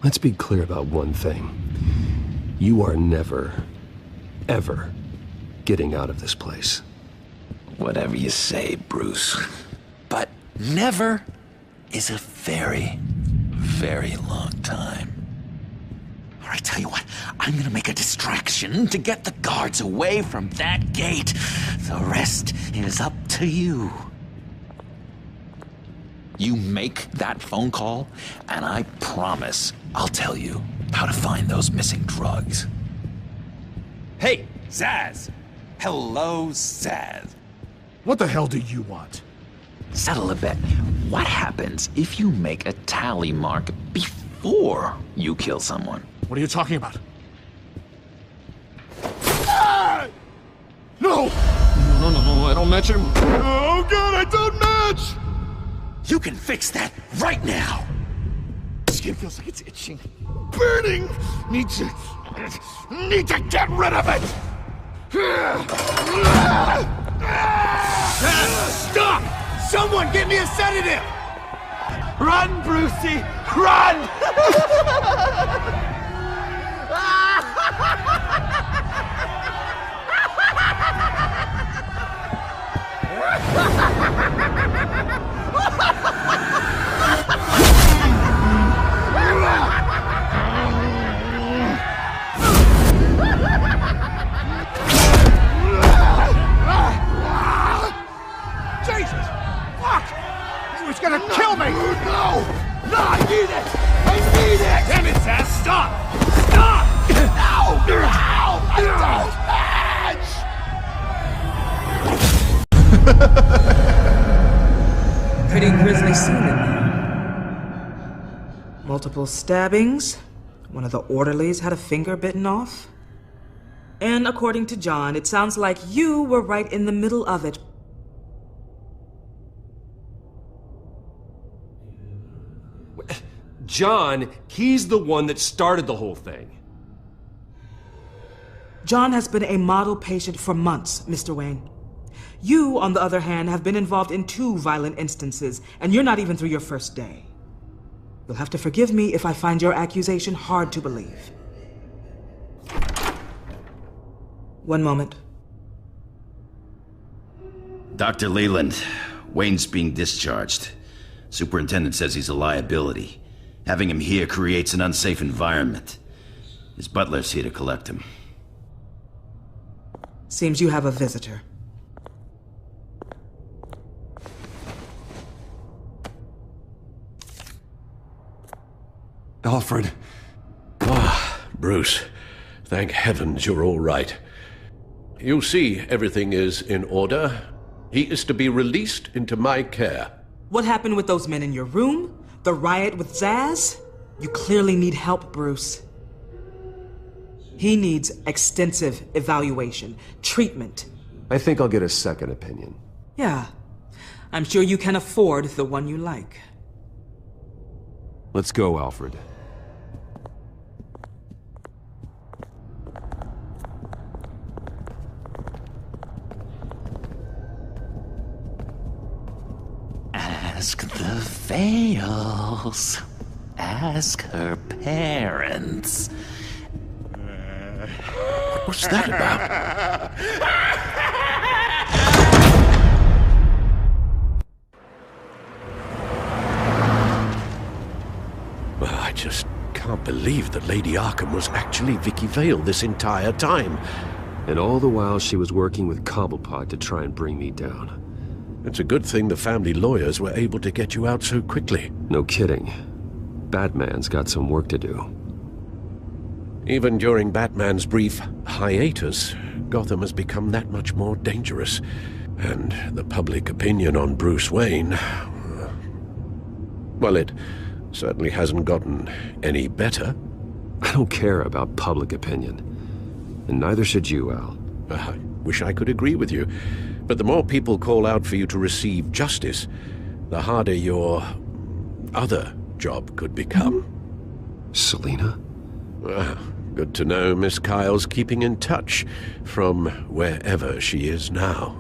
Let's be clear about one thing. You are never, ever getting out of this place. Whatever you say, Bruce. But never is a very, very long time. All right, tell you what, I'm gonna make a distraction to get the guards away from that gate. The rest is up to you. You make that phone call, and I promise I'll tell you how to find those missing drugs. Hey, Zaz! Hello, Zaz. What the hell do you want? Settle a bet. What happens if you make a tally mark before you kill someone? What are you talking about? Ah! No! No, I don't match him. Oh god, I don't match! You can fix that right now! Skin feels like it's itching. Burning! Need to get rid of it! Stop! Someone get me a sedative! Run, Brucey! Run! Jesus! Fuck! He was gonna kill me! No! No, I need it! I need it! Damn it, Zaz! Stop! Stop! No! No! I don't match! Pretty grisly scene in there. Multiple stabbings. One of the orderlies had a finger bitten off. And according to John, it sounds like you were right in the middle of it. John, he's the one that started the whole thing. John has been a model patient for months, Mr. Wayne. You, on the other hand, have been involved in 2 violent instances, and you're not even through your first day. You'll have to forgive me if I find your accusation hard to believe. One moment. Dr. Leland, Wayne's being discharged. Superintendent says he's a liability. Having him here creates an unsafe environment. His butler's here to collect him. Seems you have a visitor. Alfred. Ah, Bruce. Thank heavens you're all right. You see, everything is in order. He is to be released into my care. What happened with those men in your room? The riot with Zaz? You clearly need help, Bruce. He needs extensive evaluation, treatment. I think I'll get a second opinion. Yeah. I'm sure you can afford the one you like. Let's go, Alfred. Ask the Vales. Ask her parents. What was that about? Well, I just can't believe that Lady Arkham was actually Vicky Vale this entire time. And all the while she was working with Cobblepot to try and bring me down. It's a good thing the family lawyers were able to get you out so quickly. No kidding. Batman's got some work to do. Even during Batman's brief hiatus, Gotham has become that much more dangerous. And the public opinion on Bruce Wayne... well, it certainly hasn't gotten any better. I don't care about public opinion. And neither should you, Al. I wish I could agree with you. But the more people call out for you to receive justice, the harder your other job could become. Selina? Good to know Miss Kyle's keeping in touch from wherever she is now.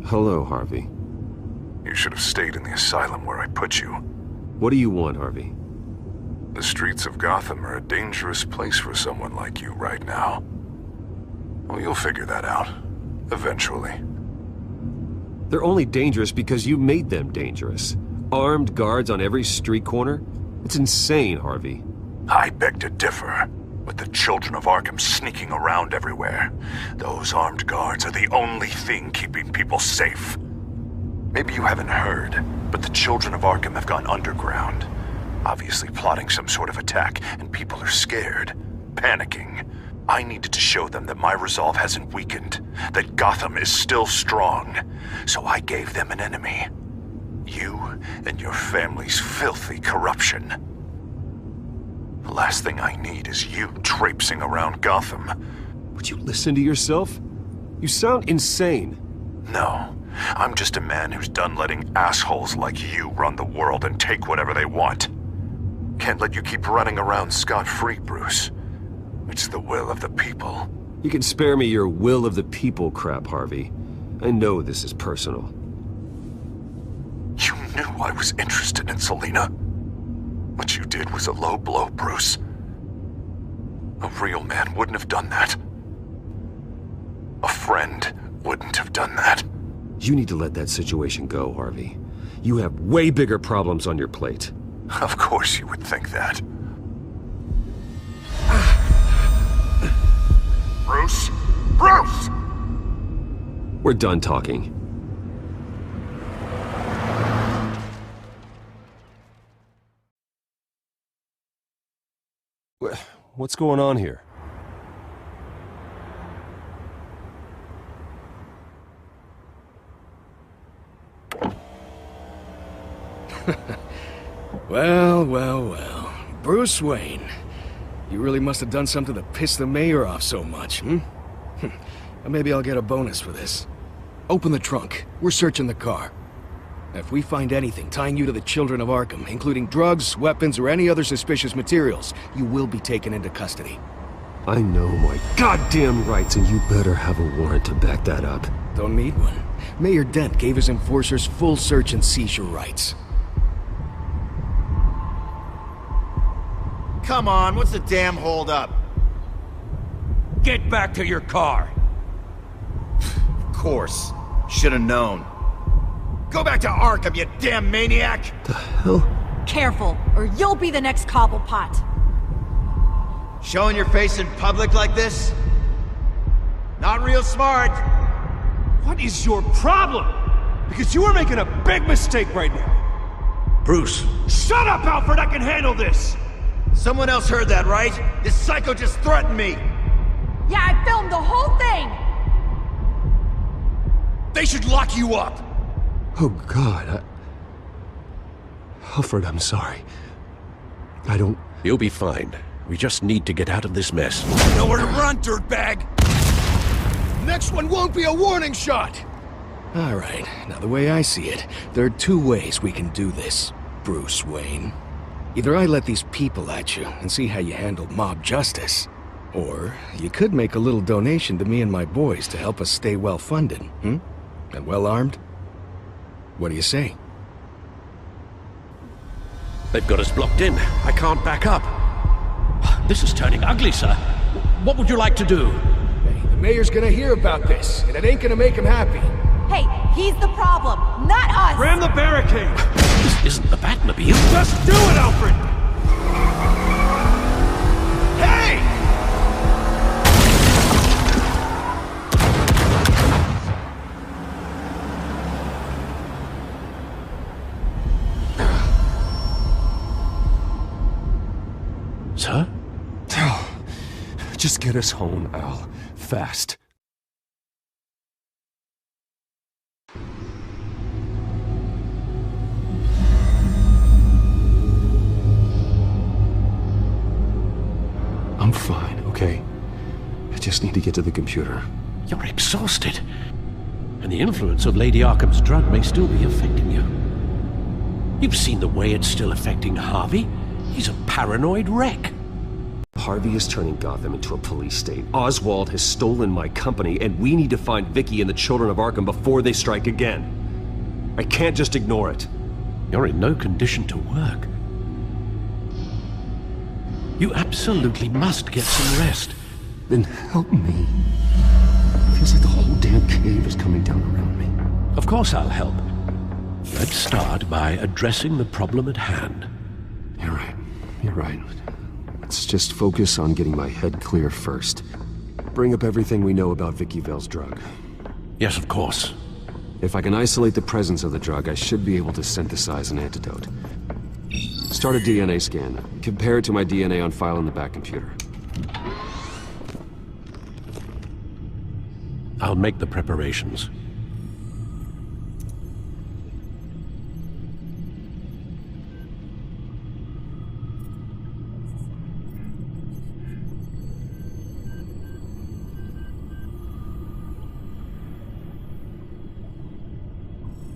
Hello, Harvey. You should have stayed in the asylum where I put you. What do you want, Harvey? The streets of Gotham are a dangerous place for someone like you right now. Well, you'll figure that out. Eventually. They're only dangerous because you made them dangerous. Armed guards on every street corner? It's insane, Harvey. I beg to differ. With the children of Arkham sneaking around everywhere, those armed guards are the only thing keeping people safe. Maybe you haven't heard, but the children of Arkham have gone underground. Obviously plotting some sort of attack, and people are scared, panicking. I needed to show them that my resolve hasn't weakened, that Gotham is still strong. So I gave them an enemy. You and your family's filthy corruption. The last thing I need is you traipsing around Gotham. Would you listen to yourself? You sound insane. No, I'm just a man who's done letting assholes like you run the world and take whatever they want. Can't let you keep running around scot-free, Bruce. It's the will of the people. You can spare me your will of the people crap, Harvey. I know this is personal. You knew I was interested in Selina. What you did was a low blow, Bruce. A real man wouldn't have done that. A friend wouldn't have done that. You need to let that situation go, Harvey. You have way bigger problems on your plate. Of course you would think that. Bruce? Bruce! We're done talking. What's going on here? Well, well, well. Bruce Wayne. You really must have done something to piss the mayor off so much, hmm? Maybe I'll get a bonus for this. Open the trunk. We're searching the car. If we find anything tying you to the Children of Arkham, including drugs, weapons, or any other suspicious materials, you will be taken into custody. I know my goddamn rights, and you better have a warrant to back that up. Don't need one. Mayor Dent gave his enforcers full search and seizure rights. Come on, what's the damn holdup? Get back to your car. Of course. Should've known. Go back to Arkham, you damn maniac! The hell? Careful, or you'll be the next Cobblepot. Showing your face in public like this? Not real smart. What is your problem? Because you are making a big mistake right now. Bruce. Shut up, Alfred! I can handle this! Someone else heard that, right? This psycho just threatened me! Yeah, I filmed the whole thing! They should lock you up! Oh, God, Alfred, I'm sorry. I don't... You'll be fine. We just need to get out of this mess. Nowhere to run, dirtbag! Next one won't be a warning shot! Alright, now the way I see it, there are two ways we can do this, Bruce Wayne. Either I let these people at you and see how you handle mob justice, or you could make a little donation to me and my boys to help us stay well-funded, And well-armed? What do you say? They've got us blocked in. I can't back up. This is turning ugly, sir. What would you like to do? Hey, the mayor's gonna hear about this, and it ain't gonna make him happy. Hey, he's the problem, not us! Ram the barricade! This isn't the Batmobile. Just do it, Alfred! Hey! Sir? Just get us home, Al. Fast. I'm fine, okay? I just need to get to the computer. You're exhausted. And the influence of Lady Arkham's drug may still be affecting you. You've seen the way it's still affecting Harvey. He's a paranoid wreck. Harvey is turning Gotham into a police state. Oswald has stolen my company, and we need to find Vicky and the Children of Arkham before they strike again. I can't just ignore it. You're in no condition to work. You absolutely must get some rest. Then help me. It feels like the whole damn cave is coming down around me. Of course I'll help. Let's start by addressing the problem at hand. You're right. You're right. Let's just focus on getting my head clear first. Bring up everything we know about Vicky Vale's drug. Yes, of course. If I can isolate the presence of the drug, I should be able to synthesize an antidote. Start a DNA scan. Compare it to my DNA on file in the back computer. I'll make the preparations.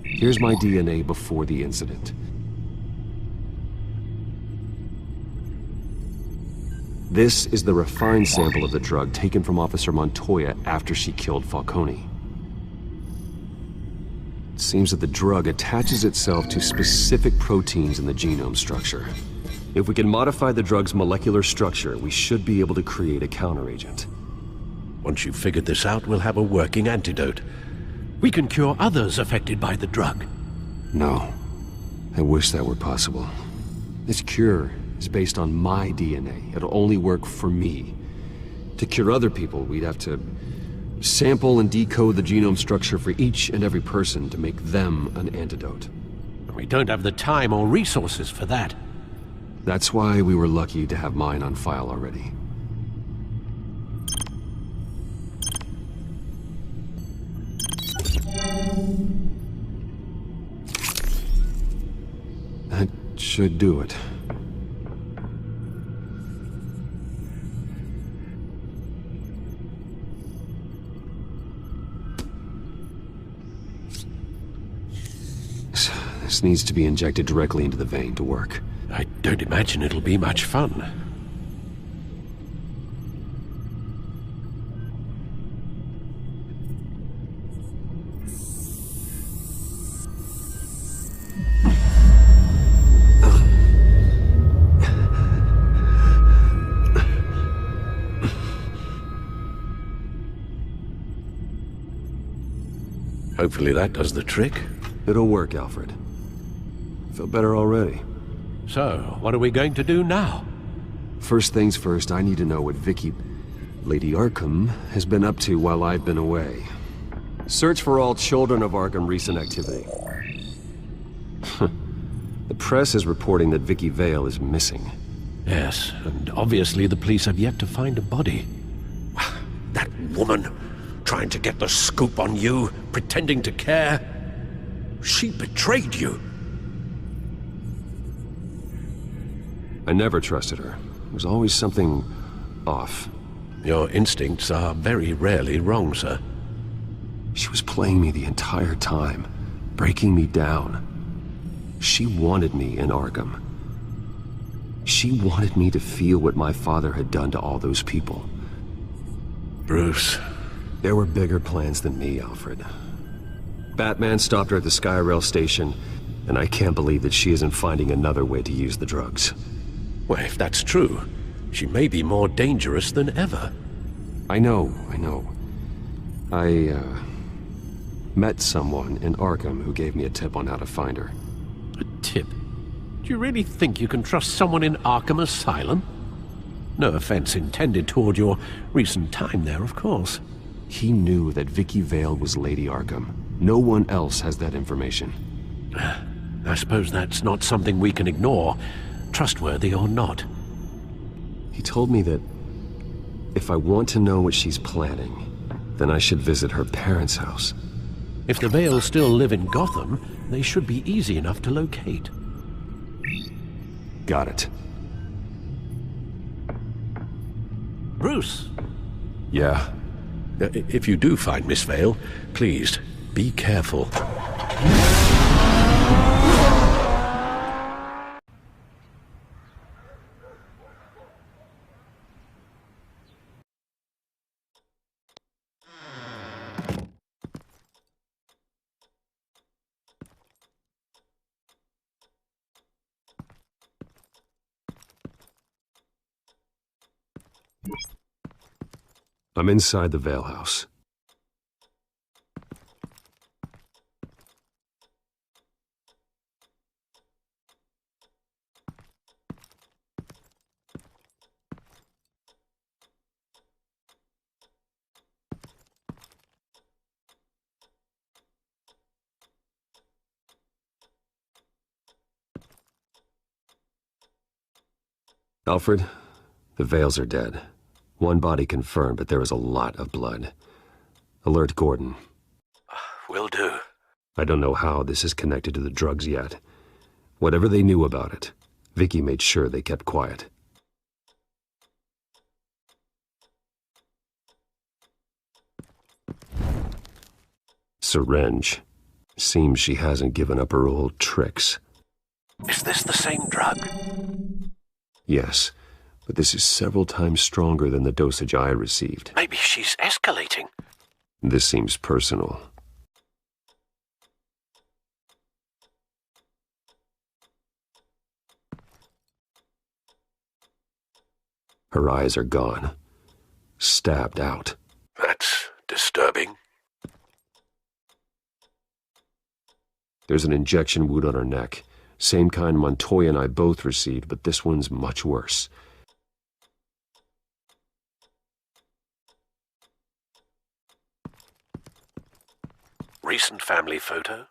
Here's my DNA before the incident. This is the refined sample of the drug taken from Officer Montoya after she killed Falcone. It seems that the drug attaches itself to specific proteins in the genome structure. If we can modify the drug's molecular structure, we should be able to create a counteragent. Once you've figured this out, we'll have a working antidote. We can cure others affected by the drug. No. I wish that were possible. This cure is based on my DNA. It'll only work for me. To cure other people, we'd have to sample and decode the genome structure for each and every person to make them an antidote. We don't have the time or resources for that. That's why we were lucky to have mine on file already. That should do it. This needs to be injected directly into the vein to work. I don't imagine it'll be much fun. Hopefully that does the trick. It'll work, Alfred. I feel better already. So, what are we going to do now? First things first, I need to know what Lady Arkham, has been up to while I've been away. Search for all children of Arkham recent activity. The press is reporting that Vicky Vale is missing. Yes, and obviously the police have yet to find a body. That woman, trying to get the scoop on you, pretending to care. She betrayed you. I never trusted her. There was always something off. Your instincts are very rarely wrong, sir. She was playing me the entire time, breaking me down. She wanted me in Arkham. She wanted me to feel what my father had done to all those people. Bruce. There were bigger plans than me, Alfred. Batman stopped her at the Skyrail station, and I can't believe that she isn't finding another way to use the drugs. Well, if that's true, she may be more dangerous than ever. I know. I met someone in Arkham who gave me a tip on how to find her. A tip? Do you really think you can trust someone in Arkham Asylum? No offense intended toward your recent time there, of course. He knew that Vicky Vale was Lady Arkham. No one else has that information. I suppose that's not something we can ignore, trustworthy or not. He told me that if I want to know what she's planning, then I should visit her parents' house. If the Vales still live in Gotham, they should be easy enough to locate. Got it. Bruce! Yeah? If you do find Miss Vale, please, be careful. I'm inside the Vale house. Alfred, the Vales are dead. One body confirmed, but there is a lot of blood. Alert Gordon. Will do. I don't know how this is connected to the drugs yet. Whatever they knew about it, Vicky made sure they kept quiet. Syringe. Seems she hasn't given up her old tricks. Is this the same drug? Yes, but this is several times stronger than the dosage I received. Maybe she's escalating. This seems personal. Her eyes are gone. Stabbed out. That's disturbing. There's an injection wound on her neck. Same kind Montoya and I both received, but this one's much worse. Recent family photo?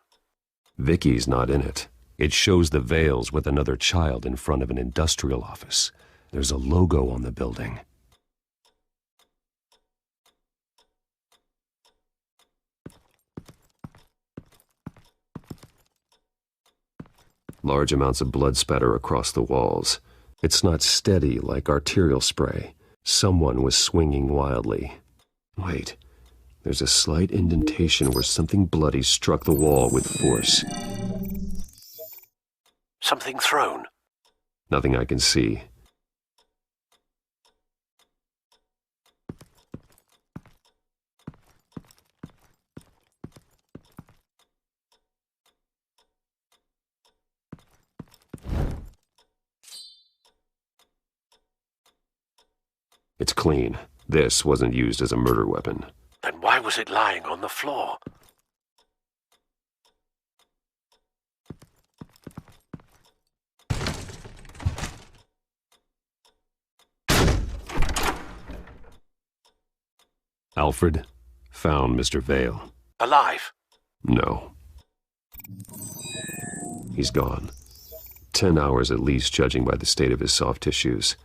Vicky's not in it. It shows the Vales with another child in front of an industrial office. There's a logo on the building. Large amounts of blood spatter across the walls. It's not steady like arterial spray. Someone was swinging wildly. Wait, there's a slight indentation where something bloody struck the wall with force. Something thrown? Nothing I can see. It's clean. This wasn't used as a murder weapon. Then why was it lying on the floor? Alfred found Mr. Vale. Alive? No. He's gone. 10 hours at least, judging by the state of his soft tissues.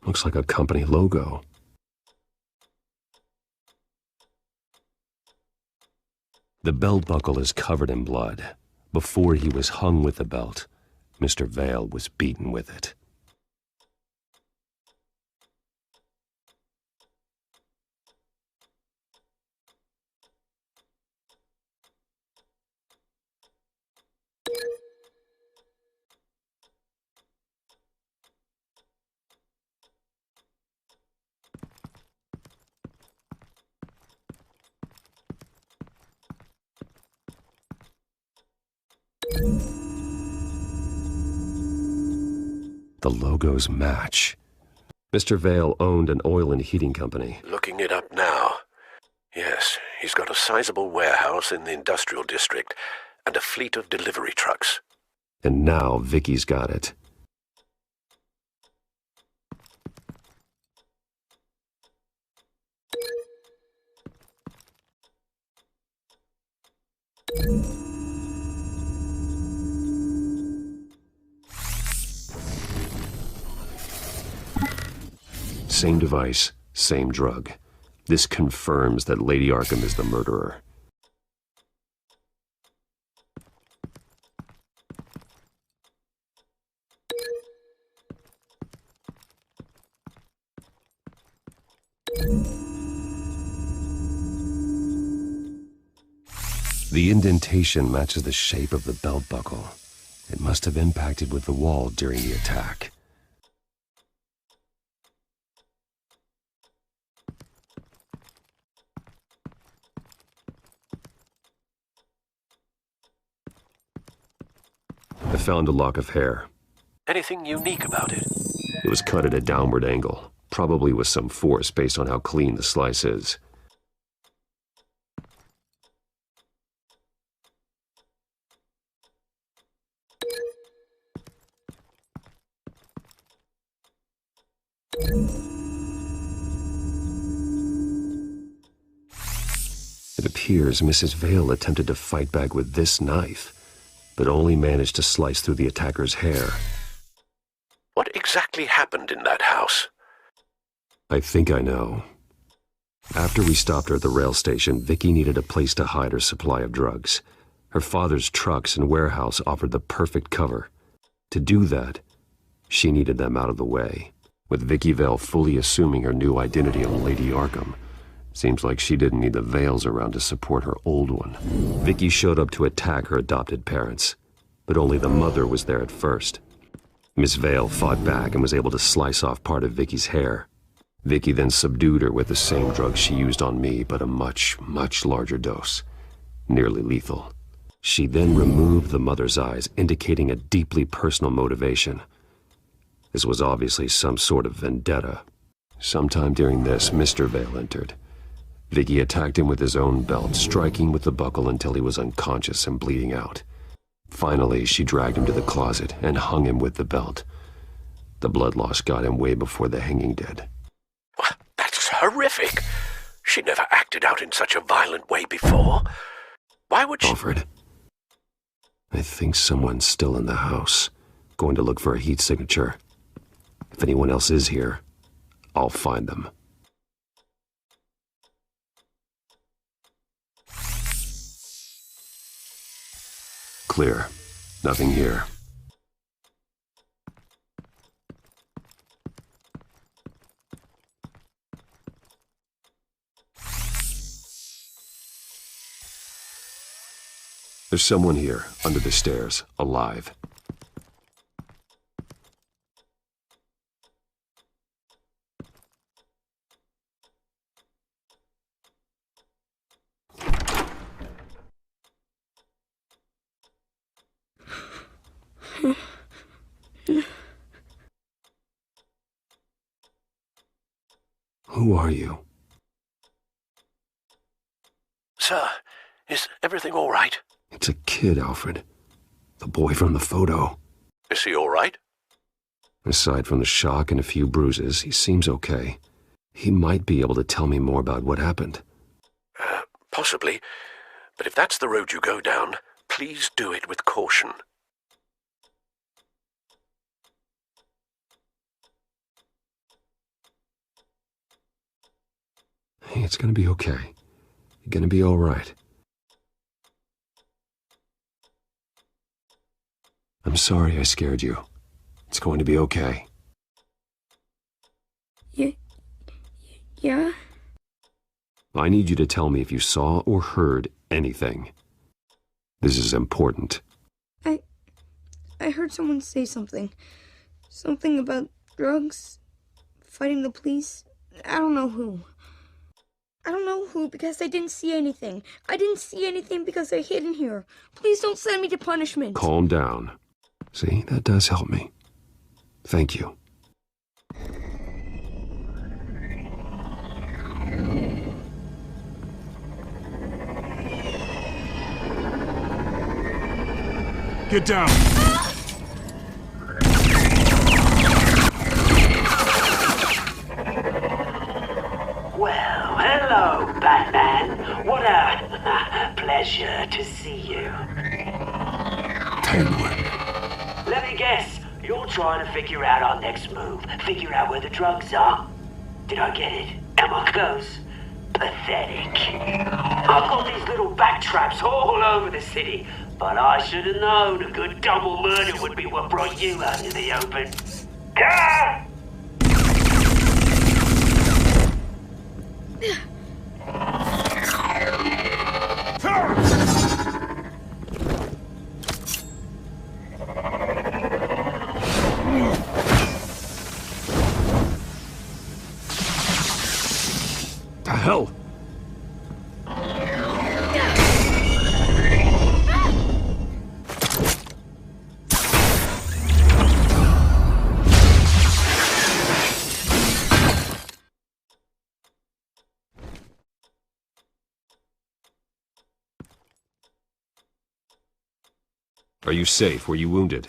Looks like a company logo. The belt buckle is covered in blood. Before he was hung with the belt, Mr. Vale was beaten with it. The logos match. Mr. Vale owned an oil and heating company. Looking it up now. Yes, he's got a sizable warehouse in the industrial district and a fleet of delivery trucks. And now Vicky's got it. Same device, same drug. This confirms that Lady Arkham is the murderer. The indentation matches the shape of the belt buckle. It must have impacted with the wall during the attack. I found a lock of hair. Anything unique about it? It was cut at a downward angle, probably with some force based on how clean the slice is. It appears Mrs. Vale attempted to fight back with this knife, but only managed to slice through the attacker's hair. What exactly happened in that house? I think I know. After we stopped her at the rail station, Vicky needed a place to hide her supply of drugs. Her father's trucks and warehouse offered the perfect cover. To do that, she needed them out of the way. With Vicky Vale fully assuming her new identity of Lady Arkham, seems like she didn't need the Vales around to support her old one. Vicky showed up to attack her adopted parents, but only the mother was there at first. Miss Vale fought back and was able to slice off part of Vicky's hair. Vicky then subdued her with the same drug she used on me, but a much, much larger dose. Nearly lethal. She then removed the mother's eyes, indicating a deeply personal motivation. This was obviously some sort of vendetta. Sometime during this, Mr. Vale entered. Vicky attacked him with his own belt, striking with the buckle until he was unconscious and bleeding out. Finally, she dragged him to the closet and hung him with the belt. The blood loss got him way before the hanging did. That's horrific. She never acted out in such a violent way before. Why would she— Alfred, I think someone's still in the house. Going to look for a heat signature. If anyone else is here, I'll find them. Clear. Nothing here. There's someone here, under the stairs, alive. Who are you? Sir, is everything all right? It's a kid, Alfred. The boy from the photo. Is he all right? Aside from the shock and a few bruises, he seems okay. He might be able to tell me more about what happened. Possibly. But if that's the road you go down, please do it with caution. Hey, it's gonna be okay. You're gonna be all right. I'm sorry I scared you. It's going to be okay. Yeah? I need you to tell me if you saw or heard anything. This is important. I heard someone say something. Something about drugs, fighting the police. I don't know who. I don't know who because I didn't see anything. I didn't see anything because they're hidden here. Please don't send me to punishment. Calm down. See, that does help me. Thank you. Get down! Well, hello, Batman. What a pleasure to see you. Let me guess, you're trying to figure out our next move. Figure out where the drugs are. Did I get it? Am I close? Pathetic. I've got these little back traps all over the city, but I should have known a good double murder would be what brought you out into the open. Car! The hell? Are you safe? Were you wounded?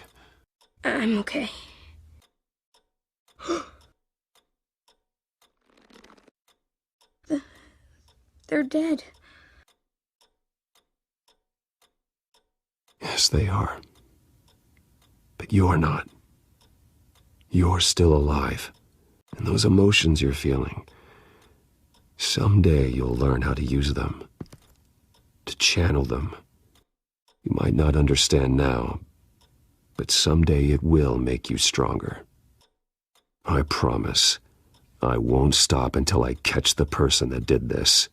I'm okay. They're dead. Yes, they are. But you're not. You're still alive. And those emotions you're feeling, someday you'll learn how to use them. To channel them. You might not understand now, but someday it will make you stronger. I promise, I won't stop until I catch the person that did this.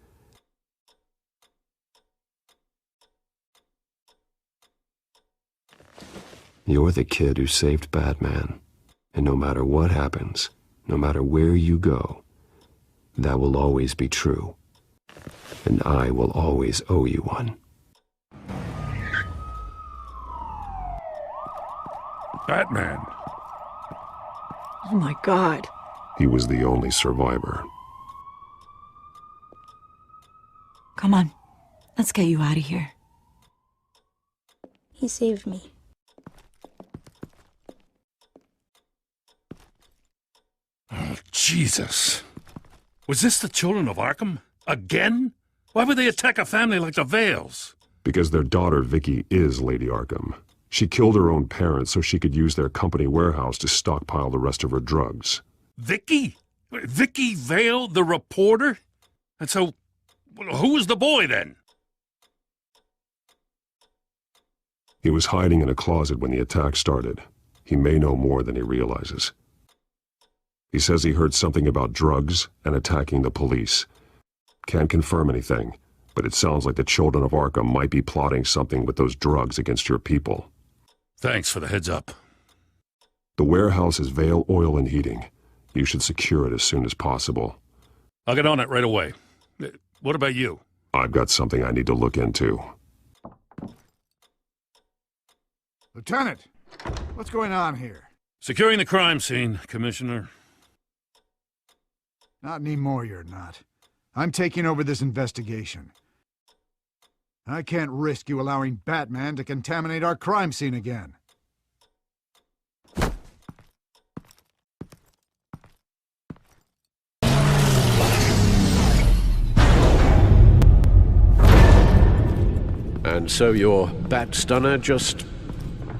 You're the kid who saved Batman, and no matter what happens, no matter where you go, that will always be true, and I will always owe you one. Batman. Oh my God. He was the only survivor. Come on. Let's get you out of here. He saved me. Oh, Jesus. Was this the children of Arkham? Again? Why would they attack a family like the Vales? Because their daughter, Vicky, is Lady Arkham. She killed her own parents so she could use their company warehouse to stockpile the rest of her drugs. Vicky? Vicky Vale, the reporter? And so, who was the boy then? He was hiding in a closet when the attack started. He may know more than he realizes. He says he heard something about drugs and attacking the police. Can't confirm anything, But it sounds like the children of Arkham might be plotting something with those drugs against your people. Thanks for the heads up. The warehouse is Vale Oil and Heating. You should secure it as soon as possible. I'll get on it right away. What about you? I've got something I need to look into. Lieutenant, what's going on here? Securing the crime scene, Commissioner. Not anymore, you're not. I'm taking over this investigation. I can't risk you allowing Batman to contaminate our crime scene again. And so your bat stunner just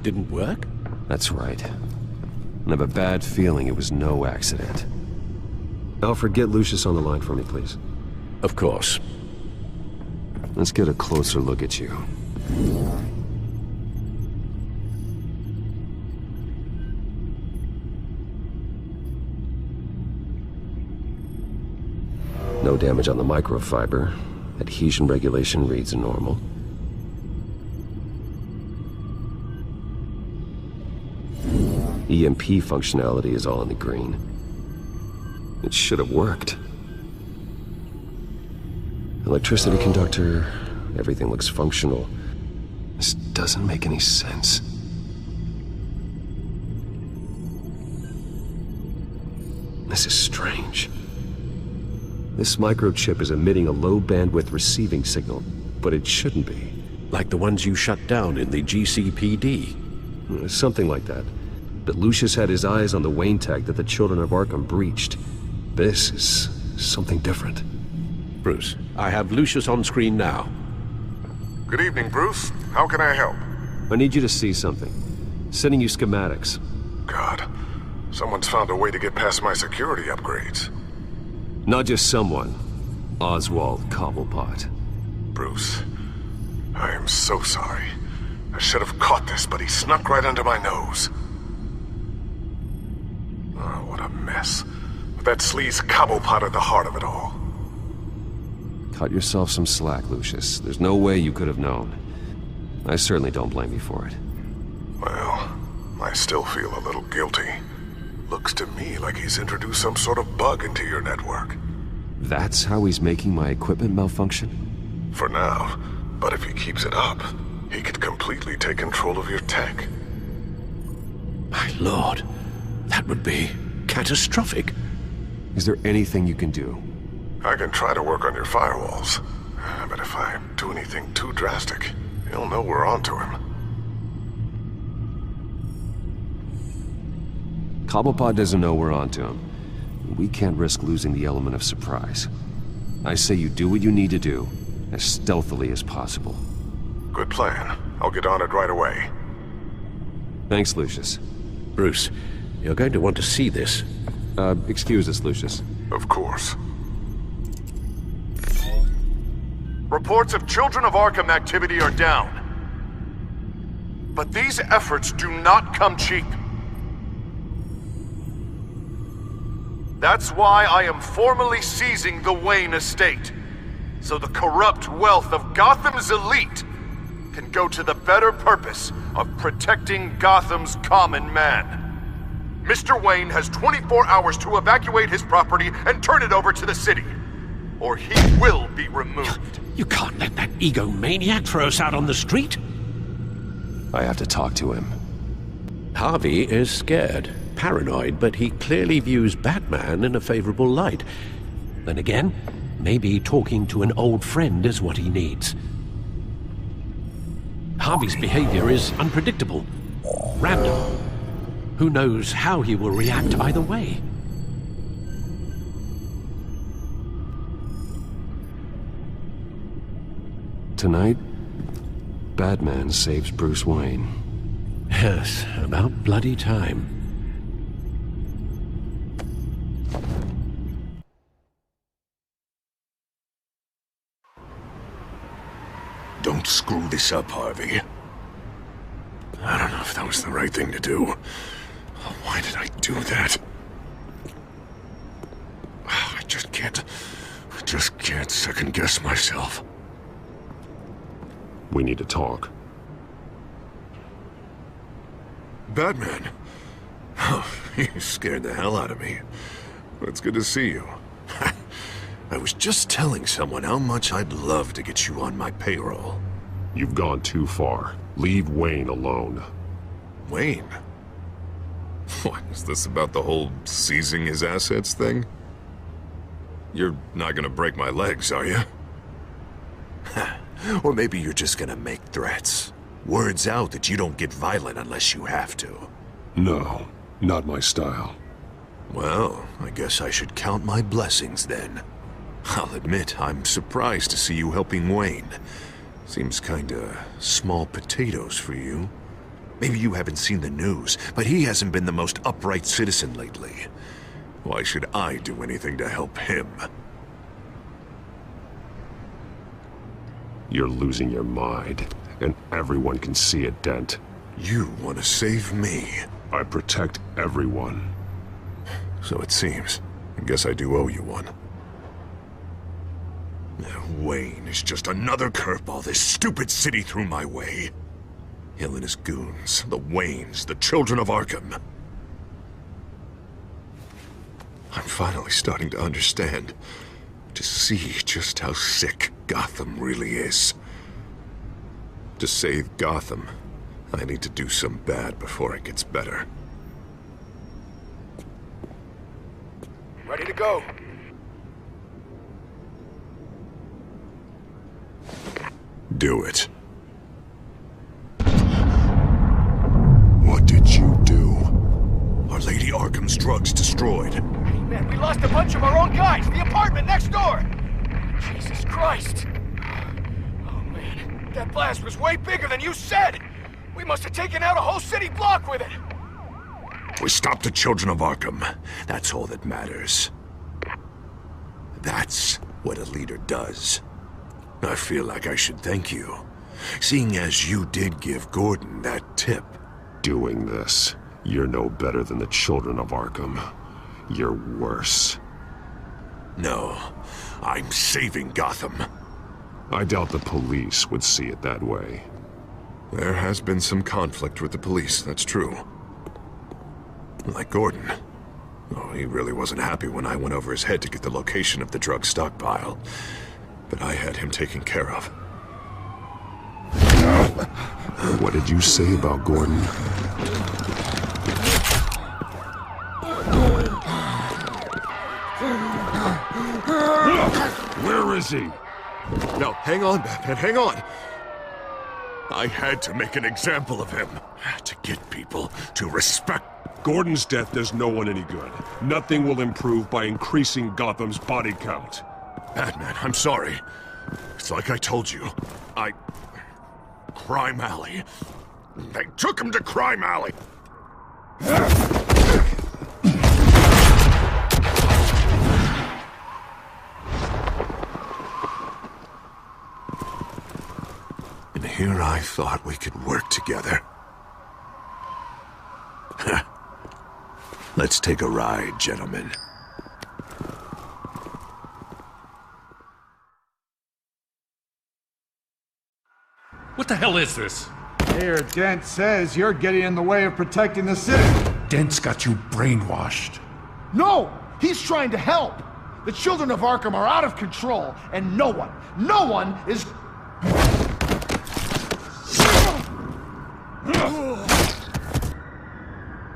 didn't work? That's right. I have a bad feeling it was no accident. Alfred, get Lucius on the line for me, please. Of course. Let's get a closer look at you. No damage on the microfiber. Adhesion regulation reads normal. EMP functionality is all in the green. It should have worked. Electricity conductor, everything looks functional. This doesn't make any sense. This is strange. This microchip is emitting a low bandwidth receiving signal, but it shouldn't be. Like the ones you shut down in the GCPD? Something like that. But Lucius had his eyes on the Wayne tag that the children of Arkham breached. This is something different. Bruce, I have Lucius on screen now. Good evening, Bruce. How can I help? I need you to see something. Sending you schematics. God, someone's found a way to get past my security upgrades. Not just someone. Oswald Cobblepot. Bruce, I am so sorry. I should have caught this, but he snuck right under my nose. Oh, what a mess. With that sleaze Cobblepot at the heart of it all. Cut yourself some slack, Lucius. There's no way you could have known. I certainly don't blame you for it. Well, I still feel a little guilty. Looks to me like he's introduced some sort of bug into your network. That's how he's making my equipment malfunction? For now. But if he keeps it up, he could completely take control of your tech. My lord, that would be catastrophic. Is there anything you can do? I can try to work on your firewalls. But if I do anything too drastic, he'll know we're onto him. Cobblepot doesn't know we're onto him. We can't risk losing the element of surprise. I say you do what you need to do, as stealthily as possible. Good plan. I'll get on it right away. Thanks, Lucius. Bruce, you're going to want to see this. Excuse us, Lucius. Of course. Reports of Children of Arkham activity are down. But these efforts do not come cheap. That's why I am formally seizing the Wayne estate, so the corrupt wealth of Gotham's elite can go to the better purpose of protecting Gotham's common man. Mr. Wayne has 24 hours to evacuate his property and turn it over to the city, or he will be removed. You can't let that egomaniac throw us out on the street. I have to talk to him. Harvey is scared, paranoid, but he clearly views Batman in a favorable light. Then again, maybe talking to an old friend is what he needs. Harvey's behavior is unpredictable, random. Who knows how he will react either way? Tonight, Batman saves Bruce Wayne. Yes, about bloody time. Don't screw this up, Harvey. I don't know if that was the right thing to do. Why did I do that? I just can't second guess myself. We need to talk. Batman? Oh, you scared the hell out of me. It's good to see you. I was just telling someone how much I'd love to get you on my payroll. You've gone too far. Leave Wayne alone. Wayne? What, is this about the whole seizing his assets thing? You're not gonna break my legs, are you? Or maybe you're just gonna make threats. Words out that you don't get violent unless you have to. No, not my style. Well, I guess I should count my blessings then. I'll admit, I'm surprised to see you helping Wayne. Seems kinda small potatoes for you. Maybe you haven't seen the news, but he hasn't been the most upright citizen lately. Why should I do anything to help him? You're losing your mind, and everyone can see it, Dent. You want to save me? I protect everyone. So it seems. I guess I do owe you one. Wayne is just another curveball this stupid city threw my way. Hill and his goons, the Waynes, the children of Arkham. I'm finally starting to understand. To see just how sick Gotham really is. To save Gotham, I need to do some bad before it gets better. Ready to go. Do it. What did you do? Our Lady Arkham's drugs destroyed. Hey, man, we lost a bunch of our own guys. The apartment next door. Jesus Christ. Oh, man. That blast was way bigger than you said. We must have taken out a whole city block with it. We stopped the children of Arkham. That's all that matters. That's what a leader does. I feel like I should thank you, seeing as you did give Gordon that tip. Doing this, you're no better than the children of Arkham. You're worse. No, I'm saving Gotham. I doubt the police would see it that way. There has been some conflict with the police, that's true. Like Gordon. Oh, he really wasn't happy when I went over his head to get the location of the drug stockpile. But I had him taken care of. What did you say about Gordon? Where is he? No, hang on, Batman, hang on. I had to make an example of him. To get people to respect. Gordon's death does no one any good. Nothing will improve by increasing Gotham's body count. Batman, I'm sorry. It's like I told you. Crime Alley. They took him to Crime Alley. And here I thought we could work together. Let's take a ride, gentlemen. What the hell is this? Mayor Dent says you're getting in the way of protecting the city. Dent's got you brainwashed. No! He's trying to help! The children of Arkham are out of control, and no one is...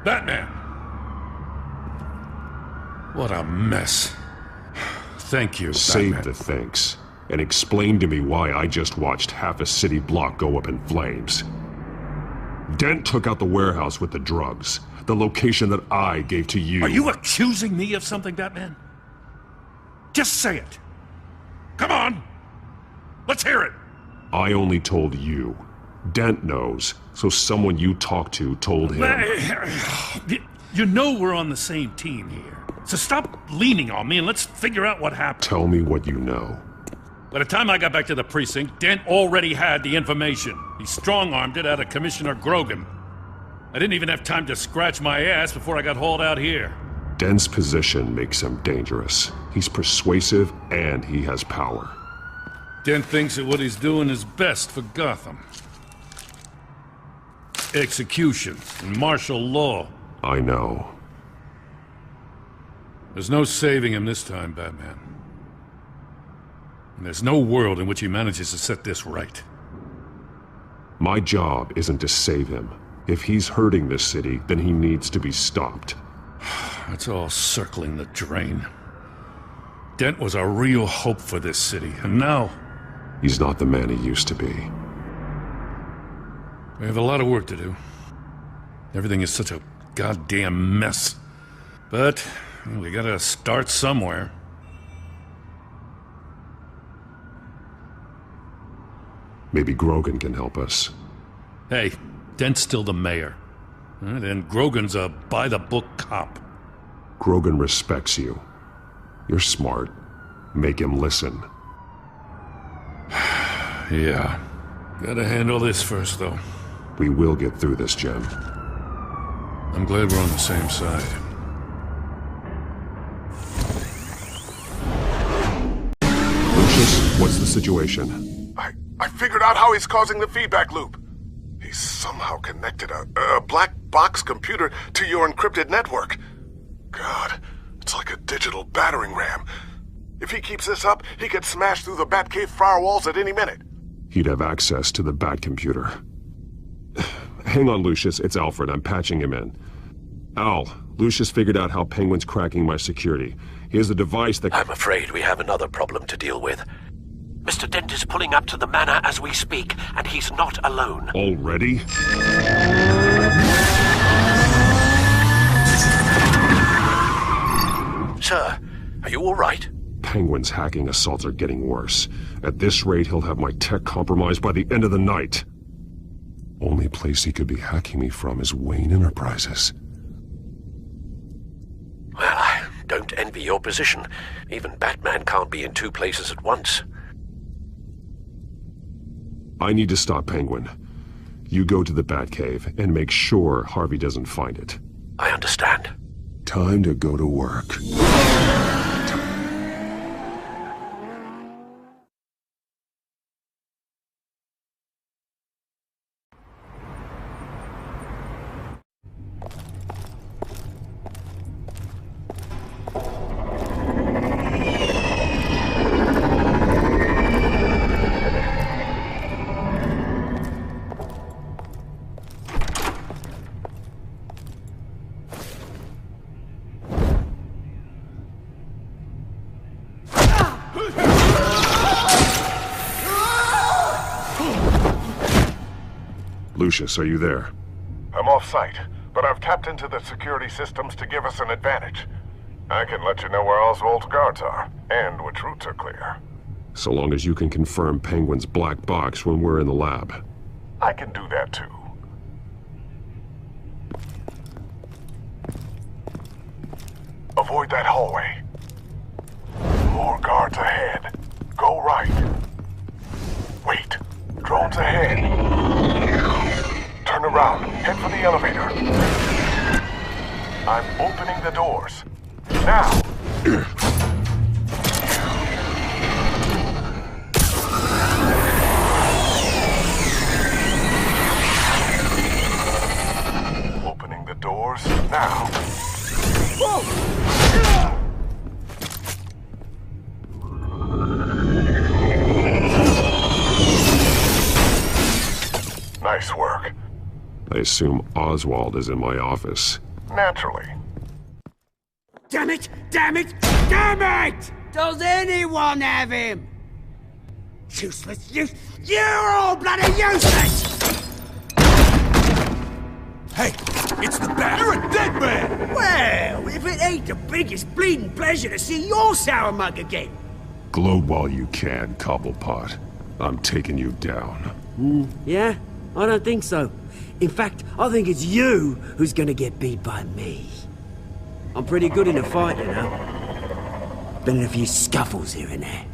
Batman! What a mess. Thank you, Save Batman. the thanks, and explain to me why I just watched half a city block go up in flames. Dent took out the warehouse with the drugs, the location that I gave to you. Are you accusing me of something, Batman? Just say it. Come on! Let's hear it! I only told you. Dent knows, so someone you talked to told him. You know we're on the same team here. So stop leaning on me and let's figure out what happened. Tell me what you know. By the time I got back to the precinct, Dent already had the information. He strong-armed it out of Commissioner Grogan. I didn't even have time to scratch my ass before I got hauled out here. Dent's position makes him dangerous. He's persuasive and he has power. Dent thinks that what he's doing is best for Gotham. Execution and martial law. I know. There's no saving him this time, Batman. And there's no world in which he manages to set this right. My job isn't to save him. If he's hurting this city, then he needs to be stopped. It's all circling the drain. Dent was a real hope for this city, and now... He's not the man he used to be. We have a lot of work to do. Everything is such a goddamn mess. But we gotta start somewhere. Maybe Grogan can help us. Hey, Dent's still the mayor. And Grogan's a by-the-book cop. Grogan respects you. You're smart. Make him listen. Yeah. Gotta handle this first, though. We will get through this, Jim. I'm glad we're on the same side. Lucius, what's the situation? I figured out how he's causing the feedback loop. He's somehow connected a black box computer to your encrypted network. God, it's like a digital battering ram. If he keeps this up, he could smash through the Batcave firewalls at any minute. He'd have access to the Bat computer. Hang on, Lucius. It's Alfred. I'm patching him in. Al, Lucius figured out how Penguin's cracking my security. He has a device that... I'm afraid we have another problem to deal with. Mr. Dent is pulling up to the manor as we speak, and he's not alone. Already? Sir, are you all right? Penguin's hacking assaults are getting worse. At this rate, he'll have my tech compromised by the end of the night. Only place he could be hacking me from is Wayne Enterprises. Well, I don't envy your position. Even Batman can't be in two places at once. I need to stop Penguin. You go to the Batcave and make sure Harvey doesn't find it. I understand. Time to go to work. Lucius, are you there? I'm off-site, but I've tapped into the security systems to give us an advantage. I can let you know where Oswald's guards are, and which routes are clear. So long as you can confirm Penguin's black box when we're in the lab. I can do that too. Avoid that hallway. More guards ahead. Go right. Wait. Drones ahead. Turn around. Head for the elevator. I'm opening the doors. Now! Opening the doors now. Nice work. I assume Oswald is in my office. Naturally. Damn it! Damn it! Damn it! Does anyone have him? Useless, you're all bloody useless! Hey, it's the Bat! You're a dead man! Well, if it ain't the biggest bleeding pleasure to see your sour mug again. Gloat while you can, Cobblepot. I'm taking you down. Yeah? I don't think so. In fact, I think it's you who's gonna get beat by me. I'm pretty good in a fight, you know. Been in a few scuffles here and there.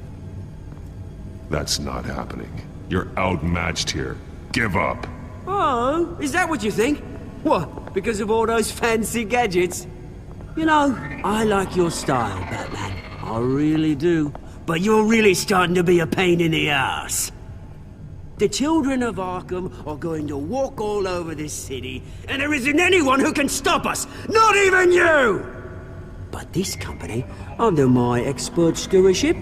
That's not happening. You're outmatched here. Give up. Oh, is that what you think? What, because of all those fancy gadgets? You know, I like your style, Batman. I really do. but you're really starting to be a pain in the ass. The children of Arkham are going to walk all over this city, and there isn't anyone who can stop us! Not even you! But this company, under my expert stewardship,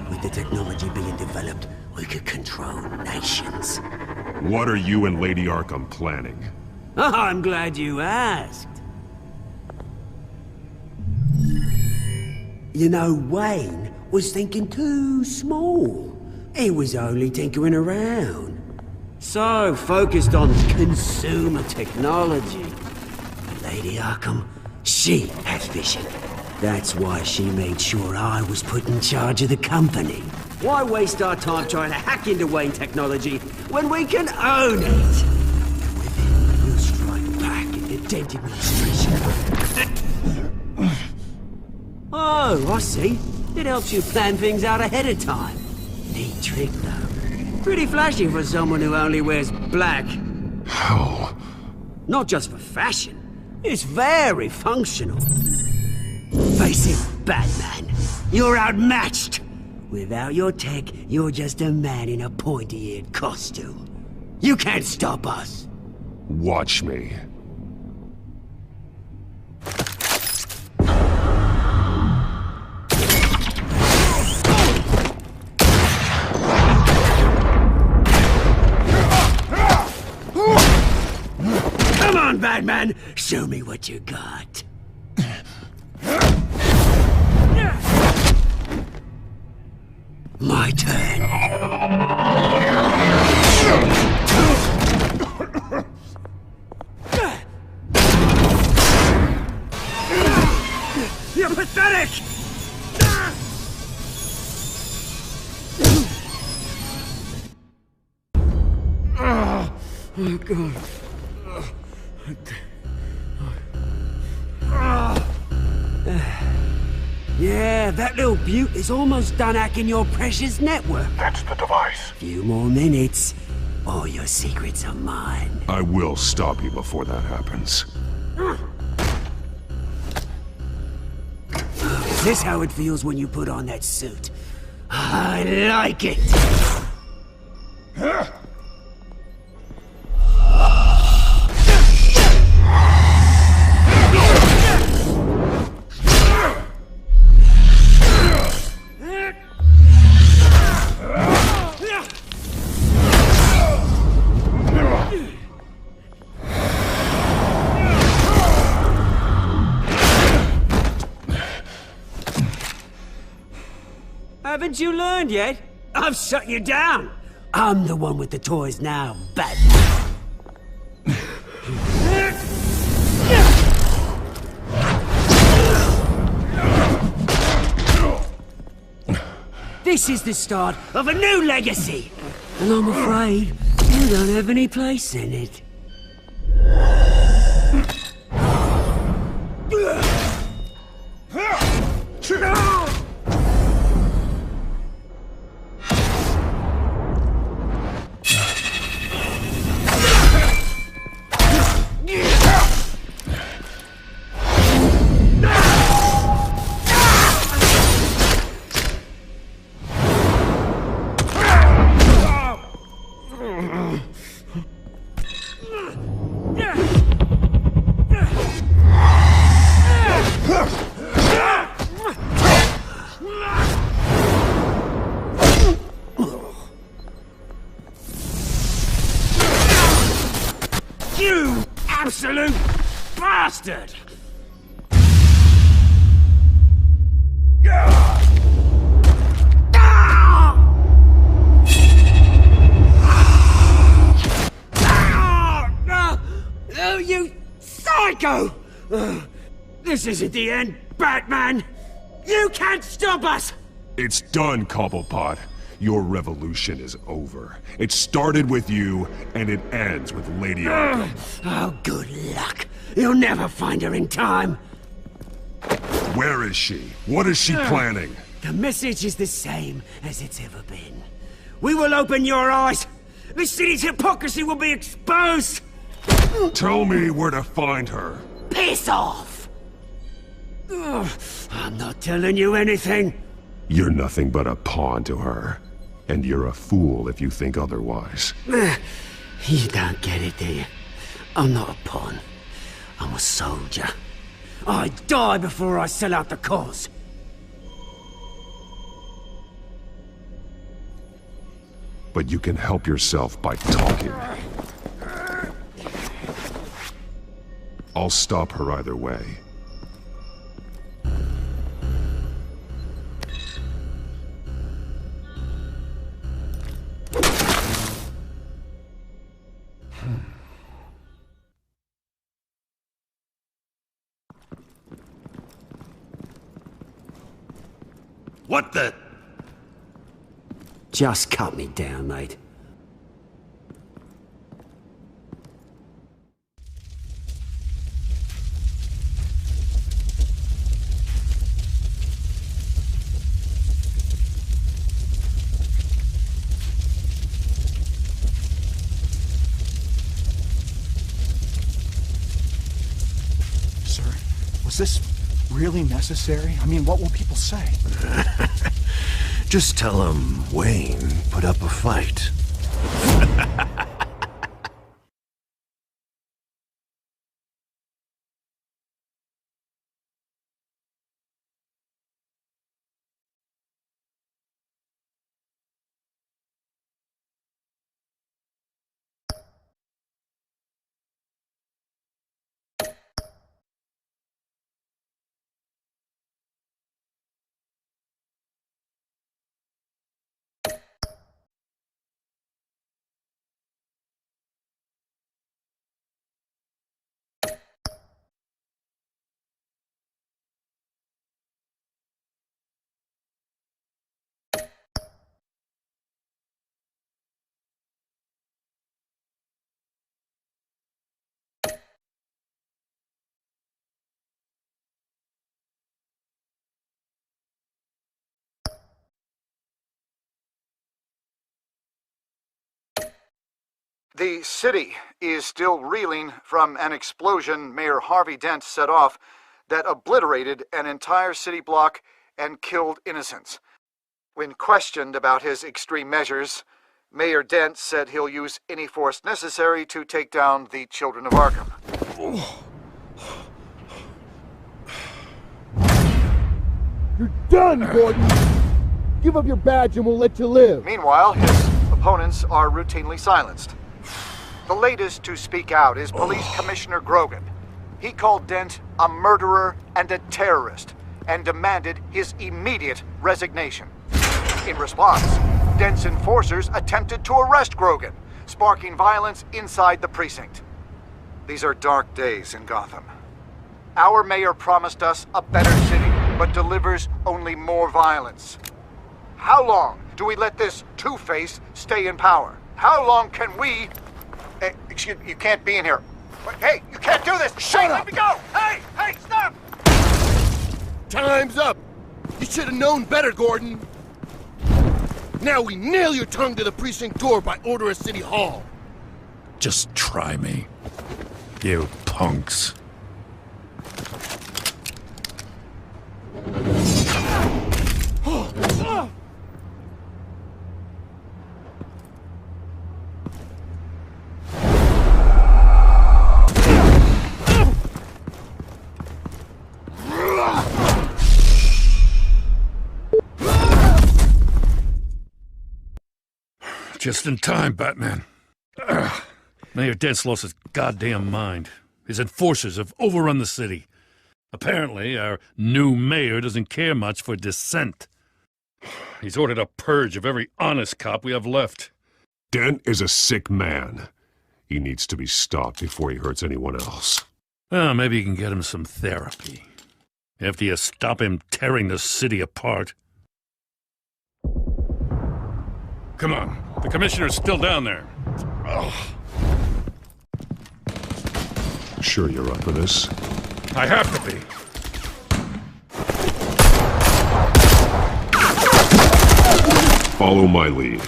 with the technology being developed, we could control nations. What are you and Lady Arkham planning? I'm glad you asked. You know, Wayne was thinking too small. He was only tinkering around. So focused on consumer technology. Lady Arkham, she has vision. That's why she made sure I was put in charge of the company. Why waste our time trying to hack into Wayne technology when we can own it? We'll strike back in the Dent administration. Oh, I see. It helps you plan things out ahead of time. Neat trick, though. Pretty flashy for someone who only wears black. How? Not just for fashion. It's very functional. Face it, Batman. You're outmatched. Without your tech, you're just a man in a pointy-eared costume. You can't stop us. Watch me. Come on, Batman! Show me what you got. My turn. You're pathetic! Oh, God. Yeah, that little beaut is almost done hacking your precious network. That's the device. Few more minutes, all your secrets are mine. I will stop you before that happens. Is this how it feels when you put on that suit? I like it! Haven't you learned yet? I've shut you down. I'm the one with the toys now, Batman. This is the start of a new legacy. And I'm afraid you don't have any place in it. You absolute bastard! Oh, you psycho! This isn't the end, Batman! You can't stop us! It's done, Cobblepot. Your revolution is over. It started with you, and it ends with Lady Arkham. Oh, good luck. You'll never find her in time. Where is she? What is she planning? The message is the same as it's ever been. We will open your eyes. The city's hypocrisy will be exposed. Tell me where to find her. Piss off! I'm not telling you anything. You're nothing but a pawn to her. And you're a fool if you think otherwise. You don't get it, do you? I'm not a pawn. I'm a soldier. I die before I sell out the cause. But you can help yourself by talking. I'll stop her either way. What the? Just cut me down, mate. Sir, was this really necessary? I mean, what will people say? Just tell him Wayne put up a fight. The city is still reeling from an explosion Mayor Harvey Dent set off that obliterated an entire city block and killed innocents. When questioned about his extreme measures, Mayor Dent said he'll use any force necessary to take down the children of Arkham. You're done, Gordon! Give up your badge and we'll let you live. Meanwhile, his opponents are routinely silenced. The latest to speak out is Police Commissioner Grogan. He called Dent a murderer and a terrorist and demanded his immediate resignation. In response, Dent's enforcers attempted to arrest Grogan, sparking violence inside the precinct. These are dark days in Gotham. Our mayor promised us a better city, but delivers only more violence. How long do we let this Two-Face stay in power? How long can we... excuse me, you can't be in here. Hey, you can't do this! Shut up! Let me go! Hey, stop! Time's up! You should have known better, Gordon! Now we nail your tongue to the precinct door by order of City Hall! Just try me, you punks. Just in time, Batman. Mayor Dent's lost his goddamn mind. His enforcers have overrun the city. Apparently, our new mayor doesn't care much for dissent. He's ordered a purge of every honest cop we have left. Dent is a sick man. He needs to be stopped before he hurts anyone else. Well, maybe you can get him some therapy. After you stop him tearing the city apart. Come on. The commissioner's still down there. Ugh. Sure you're up for this? I have to be. Follow my lead.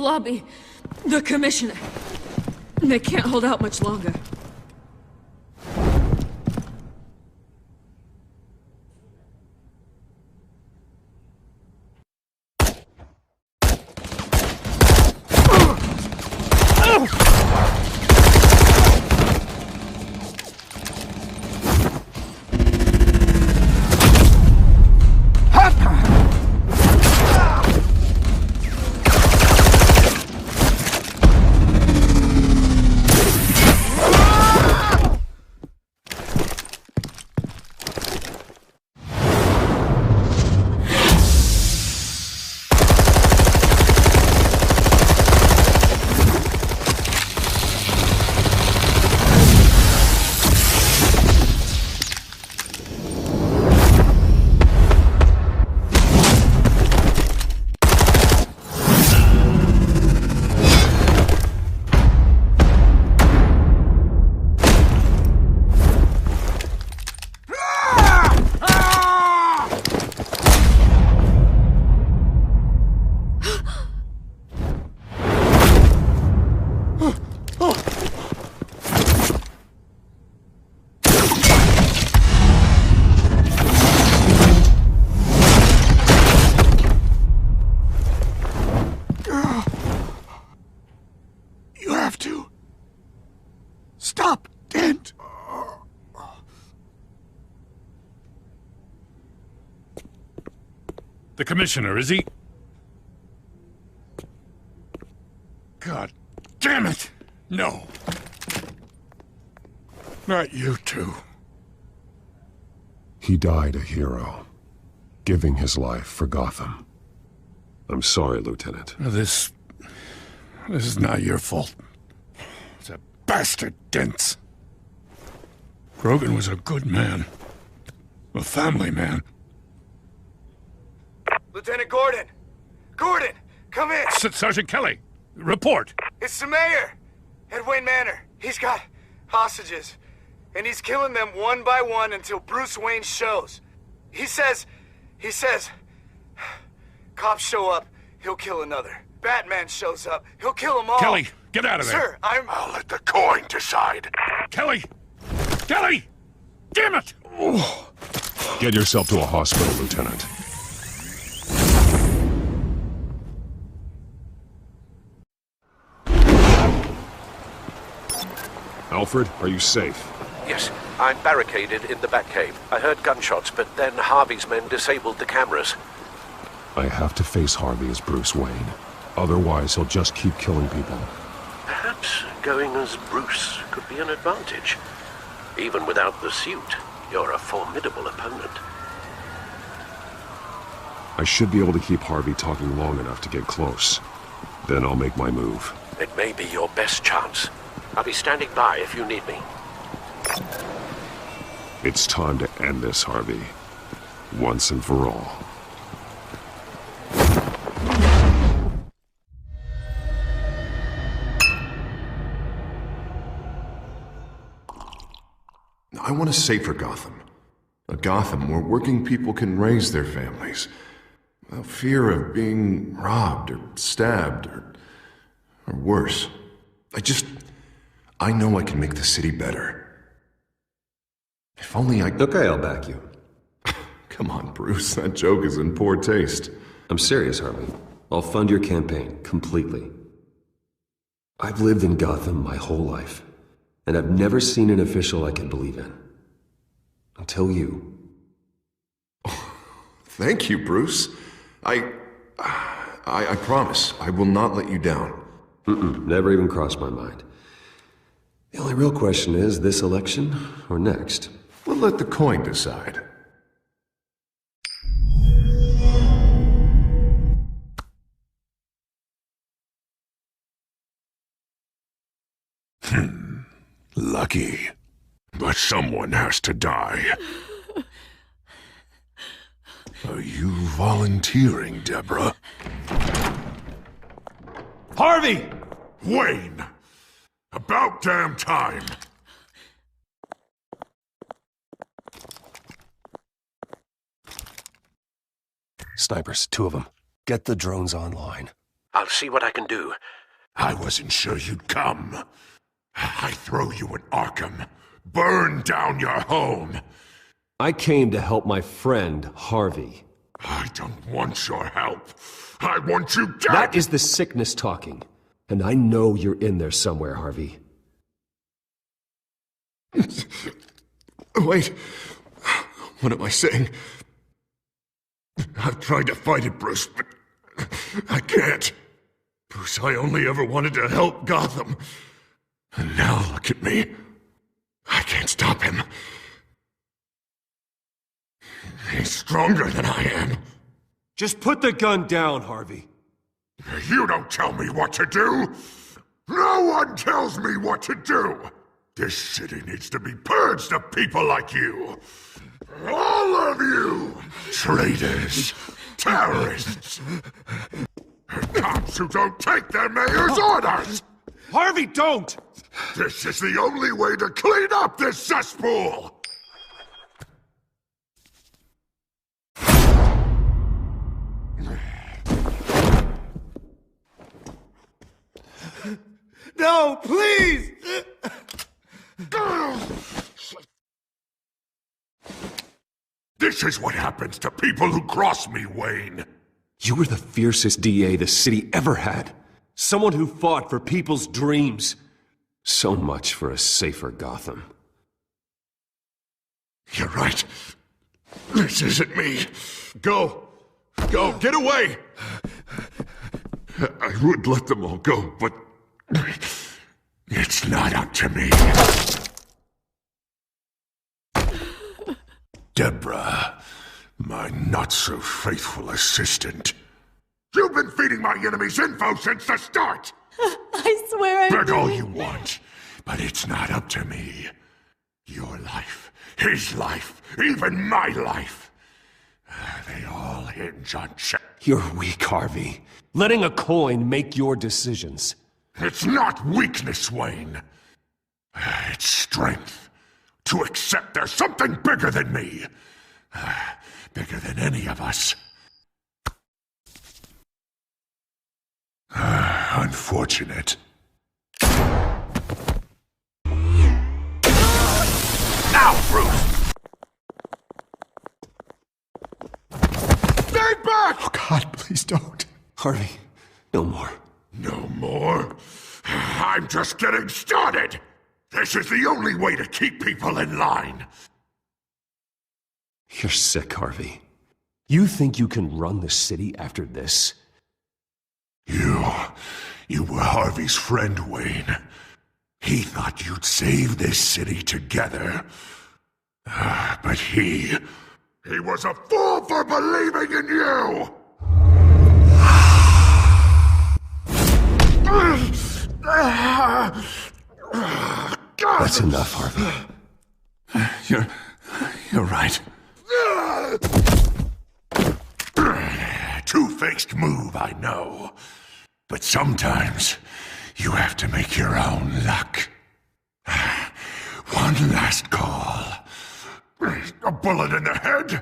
lobby. The commissioner. They can't hold out much longer. Stop, Dent! The commissioner, is he? God damn it! No. Not you two. He died a hero, giving his life for Gotham. I'm sorry, Lieutenant. This is not your fault. It's a bastard, Dent. Grogan was a good man. A family man. Lieutenant Gordon! Gordon! Come in! Sergeant Kelly! Report! It's the mayor! At Wayne Manor. He's got hostages. And he's killing them one by one until Bruce Wayne shows. He says... Cops show up, he'll kill another. Batman shows up, he'll kill them all. Kelly, get out of there! Sir, I'll let the coin decide. Kelly! Kelly! Damn it! Get yourself to a hospital, Lieutenant. Alfred, are you safe? Yes, I'm barricaded in the Batcave. I heard gunshots, but then Harvey's men disabled the cameras. I have to face Harvey as Bruce Wayne. Otherwise, he'll just keep killing people. Perhaps going as Bruce could be an advantage. Even without the suit, you're a formidable opponent. I should be able to keep Harvey talking long enough to get close. Then I'll make my move. It may be your best chance. I'll be standing by if you need me. It's time to end this, Harvey. Once and for all. I want a safer Gotham. A Gotham where working people can raise their families without fear of being robbed or stabbed or worse. I know I can make the city better. If only I... Okay, I'll back you. Come on, Bruce, that joke is in poor taste. I'm serious, Harvey. I'll fund your campaign, completely. I've lived in Gotham my whole life, and I've never seen an official I can believe in. Until you. Thank you, Bruce. I promise, I will not let you down. Never even crossed my mind. The only real question is, this election or next? We'll let the coin decide. Lucky. But someone has to die. Are you volunteering, Deborah? Harvey! Wayne! About damn time! Snipers, 2 of them. Get the drones online. I'll see what I can do. I wasn't sure you'd come. I throw you in Arkham. Burn down your home. I came to help my friend, Harvey. I don't want your help. I want you dead! That is the sickness talking. And I know you're in there somewhere, Harvey. Wait. What am I saying? I've tried to fight it, Bruce, but I can't. Bruce, I only ever wanted to help Gotham. And now look at me. I can't stop him. He's stronger than I am. Just put the gun down, Harvey. You don't tell me what to do! No one tells me what to do! This city needs to be purged of people like you! All of you! Traitors! Terrorists! Cops who don't take their mayor's orders! Harvey, don't! This is the only way to clean up this cesspool! No, please! This is what happens to people who cross me, Wayne. You were the fiercest DA the city ever had. Someone who fought for people's dreams. So much for a safer Gotham. You're right. This isn't me. Go. Go. Get away. I would let them all go, but it's not up to me. Deborah, my not-so-faithful assistant. You've been feeding my enemies info since the start! I swear I Bet didn't. all you want, but it's not up to me. Your life, his life, even my life. They all hinge on check. You're weak, Harvey. Letting a coin make your decisions. It's not weakness, Wayne. It's strength. To accept there's something bigger than me. Bigger than any of us. Unfortunate. Now, Bruce! Stay back! Oh, God, please don't. Harvey, no more. No more? I'm just getting started! This is the only way to keep people in line. You're sick, Harvey. You think you can run the city after this? You were Harvey's friend, Wayne. He thought you'd save this city together. But he was a fool for believing in you! That's enough, Harvey. You're right. Two-faced move, I know. But sometimes you have to make your own luck. One last call. A bullet in the head,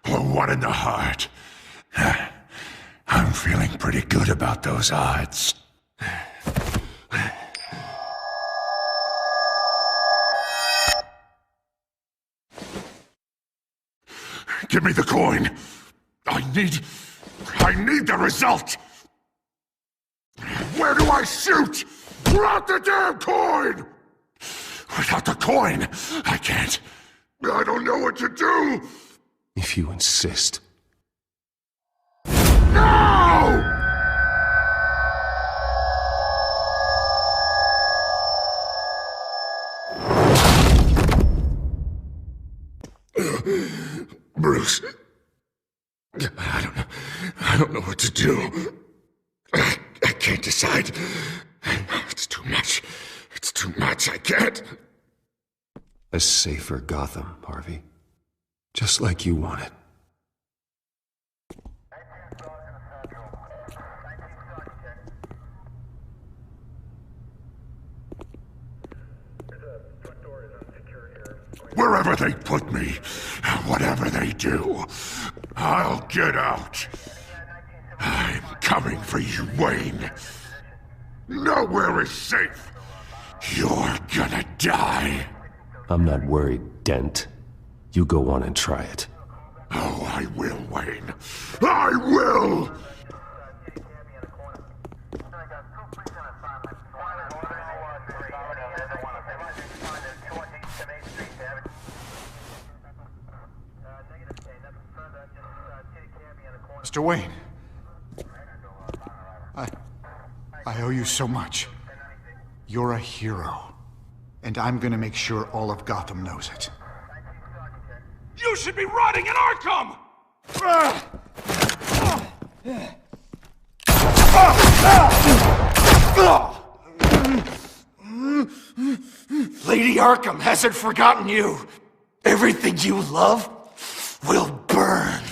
or one in the heart. I'm feeling pretty good about those odds. Give me the coin. I need the result. Where do I shoot? Without the damn coin! Without the coin, I can't. I don't know what to do. If you insist. No! Bruce, I don't know what to do. I can't decide. It's too much. It's too much. I can't. A safer Gotham, Harvey. Just like you wanted. Wherever they put me, whatever they do, I'll get out. I'm coming for you, Wayne. Nowhere is safe. You're gonna die. I'm not worried, Dent. You go on and try it. Oh, I will, Wayne. I will! Mr. Wayne. I owe you so much. You're a hero. And I'm gonna make sure all of Gotham knows it. You should be rotting in Arkham! Lady Arkham hasn't forgotten you. Everything you love will burn.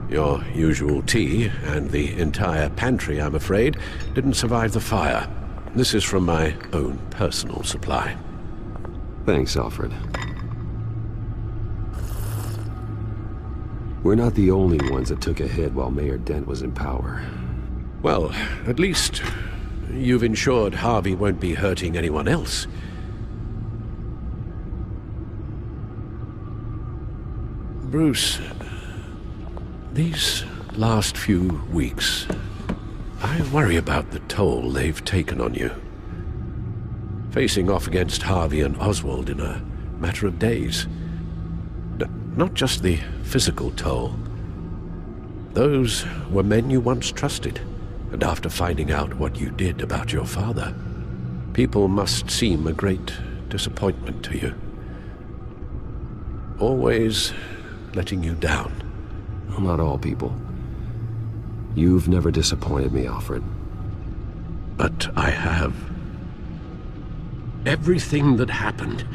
Your usual tea, and the entire pantry, I'm afraid, didn't survive the fire. This is from my own personal supply. Thanks, Alfred. We're not the only ones that took a hit while Mayor Dent was in power. Well, at least you've ensured Harvey won't be hurting anyone else. Bruce, these last few weeks, I worry about the toll they've taken on you. Facing off against Harvey and Oswald in a matter of days. Not just the physical toll. Those were men you once trusted, and after finding out what you did about your father, people must seem a great disappointment to you. Always letting you down. Well, not all people. You've never disappointed me, Alfred. But I have. Everything that happened,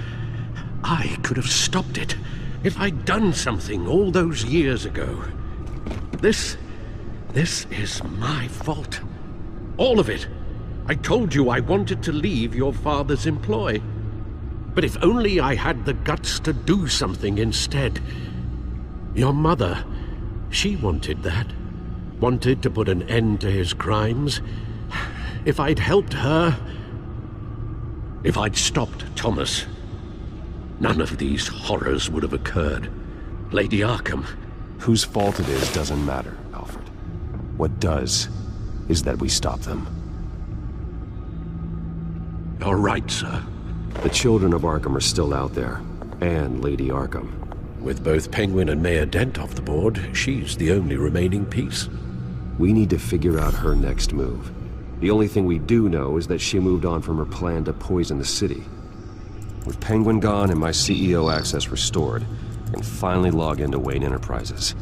I could have stopped it if I'd done something all those years ago. This is my fault. All of it. I told you I wanted to leave your father's employ. But if only I had the guts to do something instead. Your mother, she wanted that. Wanted to put an end to his crimes. If I'd helped her, if I'd stopped Thomas, none of these horrors would have occurred. Lady Arkham. Whose fault it is doesn't matter, Alfred. What does is that we stop them. You're right, sir. The children of Arkham are still out there, and Lady Arkham. With both Penguin and Mayor Dent off the board, she's the only remaining piece. We need to figure out her next move. The only thing we do know is that she moved on from her plan to poison the city. With Penguin gone and my CEO access restored, I can finally log into Wayne Enterprises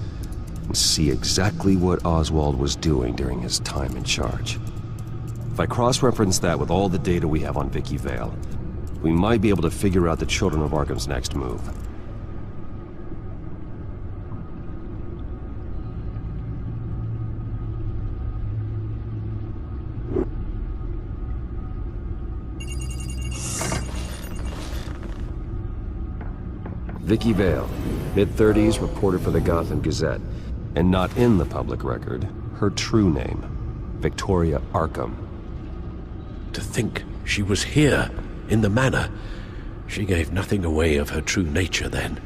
and see exactly what Oswald was doing during his time in charge. If I cross-reference that with all the data we have on Vicky Vale, we might be able to figure out the Children of Arkham's next move. Vicky Vale, mid-30s, reporter for the Gotham Gazette, and not in the public record, her true name, Victoria Arkham. To think she was here, in the manor. She gave nothing away of her true nature then.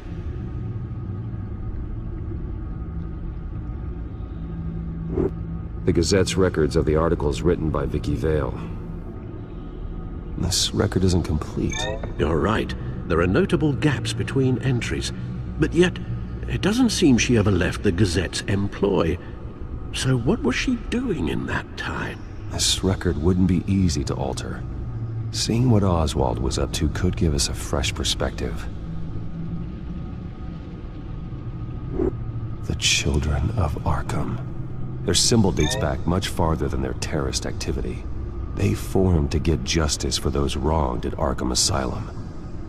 The Gazette's records of the articles written by Vicky Vale. This record isn't complete. You're right. There are notable gaps between entries, but yet it doesn't seem she ever left the Gazette's employ. So what was she doing in that time? This record wouldn't be easy to alter. Seeing what Oswald was up to could give us a fresh perspective. The Children of Arkham. Their symbol dates back much farther than their terrorist activity. They formed to get justice for those wronged at Arkham Asylum.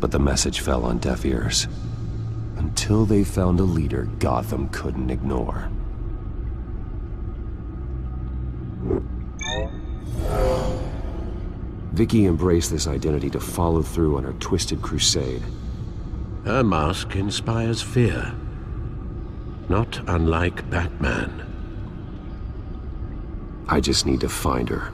But the message fell on deaf ears. Until they found a leader Gotham couldn't ignore. Vicky embraced this identity to follow through on her twisted crusade. Her mask inspires fear. Not unlike Batman. I just need to find her.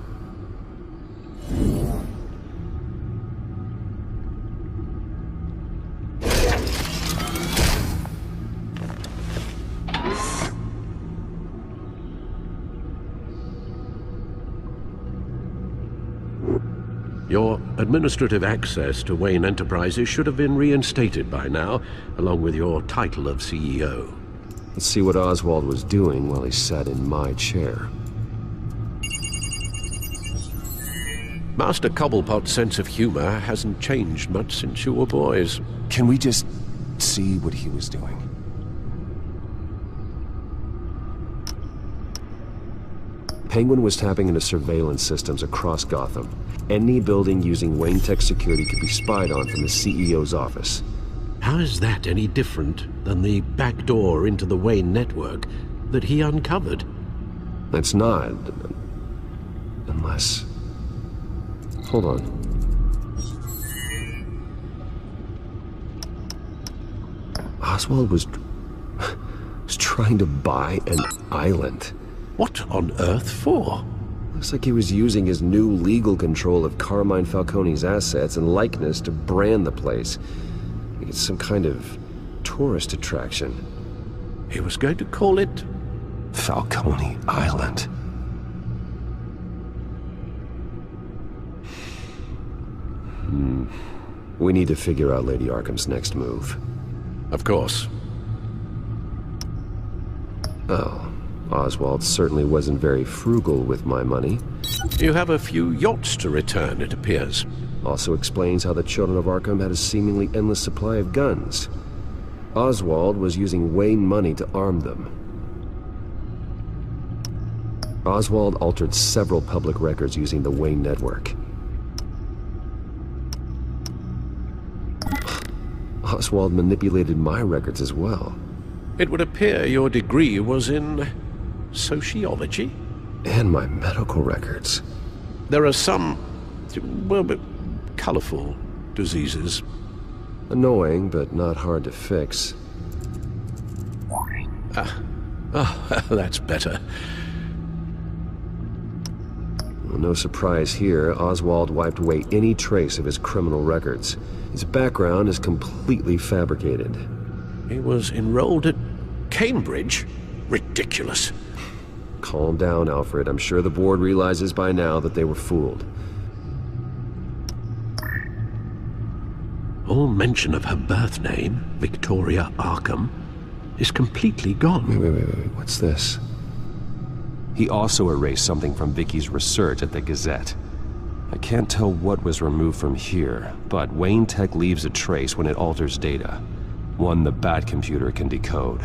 Your administrative access to Wayne Enterprises should have been reinstated by now, along with your title of CEO. Let's see what Oswald was doing while he sat in my chair. Master Cobblepot's sense of humor hasn't changed much since you were boys. Can we just see what he was doing? Penguin was tapping into surveillance systems across Gotham. Any building using Wayne Tech security could be spied on from the CEO's office. How is that any different than the back door into the Wayne network that he uncovered? That's not. Unless... Hold on. Oswald was trying to buy an island. What on earth for? Looks like he was using his new legal control of Carmine Falcone's assets and likeness to brand the place. It's some kind of tourist attraction. He was going to call it... Falcone Island. We need to figure out Lady Arkham's next move. Of course. Oh. Oswald certainly wasn't very frugal with my money. You have a few yachts to return, it appears. Also explains how the children of Arkham had a seemingly endless supply of guns. Oswald was using Wayne money to arm them. Oswald altered several public records using the Wayne network. Oswald manipulated my records as well. It would appear your degree was in... sociology? And my medical records. There are some, well, colorful diseases. Annoying, but not hard to fix. That's better. Well, no surprise here, Oswald wiped away any trace of his criminal records. His background is completely fabricated. He was enrolled at Cambridge? Ridiculous. Calm down, Alfred. I'm sure the board realizes by now that they were fooled. All mention of her birth name, Victoria Arkham, is completely gone. Wait. What's this? He also erased something from Vicky's research at the Gazette. I can't tell what was removed from here, but Wayne Tech leaves a trace when it alters data. One the Bat computer can decode.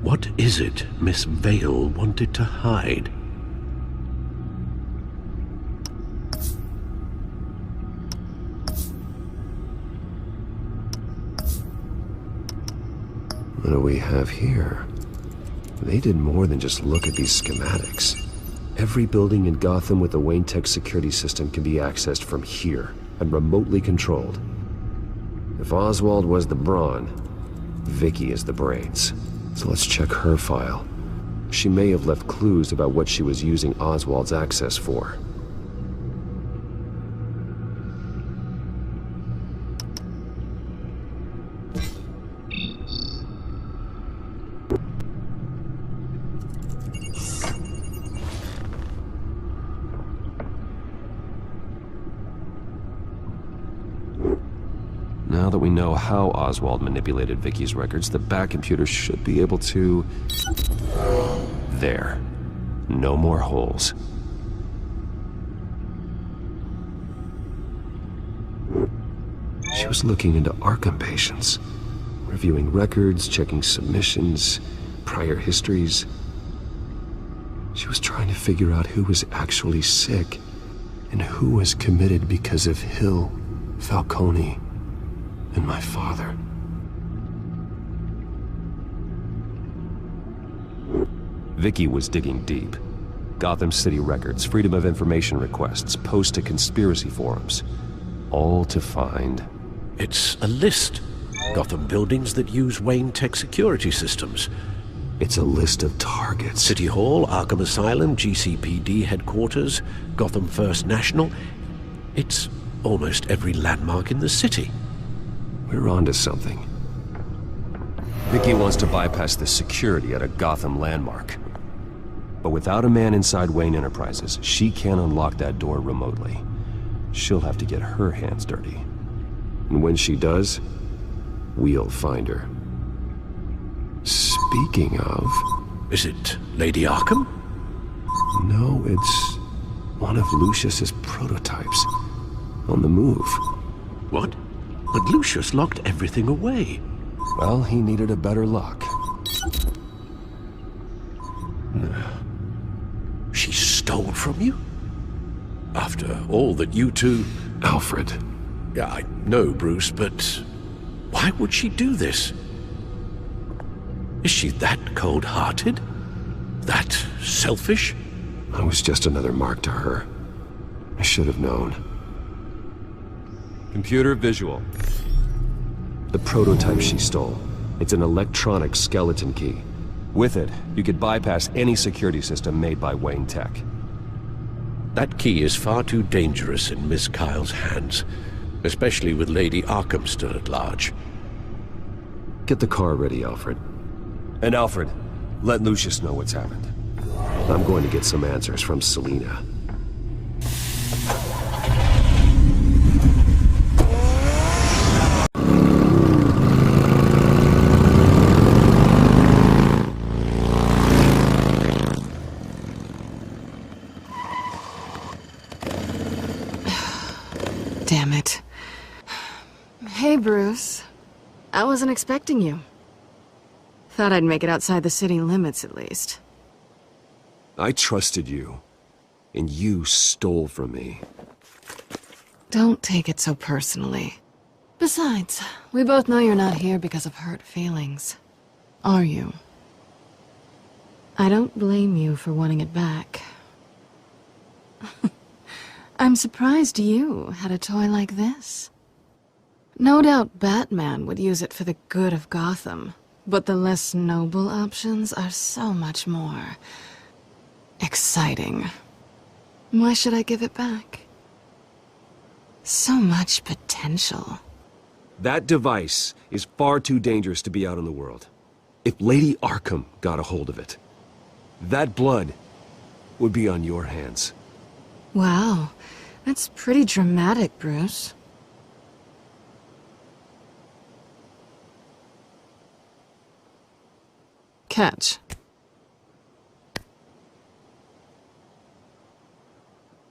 What is it Miss Vale wanted to hide? What do we have here? They did more than just look at these schematics. Every building in Gotham with the Wayne Tech security system can be accessed from here and remotely controlled. If Oswald was the brawn, Vicky is the brains. So let's check her file. She may have left clues about what she was using Oswald's access for. Now that we know how Oswald manipulated Vicky's records, the Bat computer should be able to... There. No more holes. She was looking into Arkham patients, reviewing records, checking submissions, prior histories. She was trying to figure out who was actually sick and who was committed because of Hill, Falcone, and my father. Vicky was digging deep. Gotham City records, Freedom of Information requests, posts to conspiracy forums. All to find... It's a list. Gotham buildings that use Wayne Tech security systems. It's a list of targets. City Hall, Arkham Asylum, GCPD headquarters, Gotham First National. It's almost every landmark in the city. We're onto something. Vicky wants to bypass the security at a Gotham landmark. But without a man inside Wayne Enterprises, she can't unlock that door remotely. She'll have to get her hands dirty. And when she does, we'll find her. Speaking of... Is it Lady Arkham? No, it's one of Lucius's prototypes. On the move. What? But Lucius locked everything away. Well, he needed a better lock. She stole from you? After all that you two... Alfred. Yeah, I know, Bruce, but why would she do this? Is she that cold-hearted? That selfish? I was just another mark to her. I should have known. Computer visual. The prototype she stole. It's an electronic skeleton key. With it, you could bypass any security system made by Wayne Tech. That key is far too dangerous in Miss Kyle's hands, especially with Lady Arkham still at large. Get the car ready, Alfred. And Alfred, let Lucius know what's happened. I'm going to get some answers from Selina. Damn it. Hey, Bruce. I wasn't expecting you. Thought I'd make it outside the city limits, at least. I trusted you, and you stole from me. Don't take it so personally. Besides, we both know you're not here because of hurt feelings. Are you? I don't blame you for wanting it back. I'm surprised you had a toy like this. No doubt Batman would use it for the good of Gotham, but the less noble options are so much more exciting. Why should I give it back? So much potential. That device is far too dangerous to be out in the world. If Lady Arkham got a hold of it, that blood would be on your hands. Wow, that's pretty dramatic, Bruce. Catch.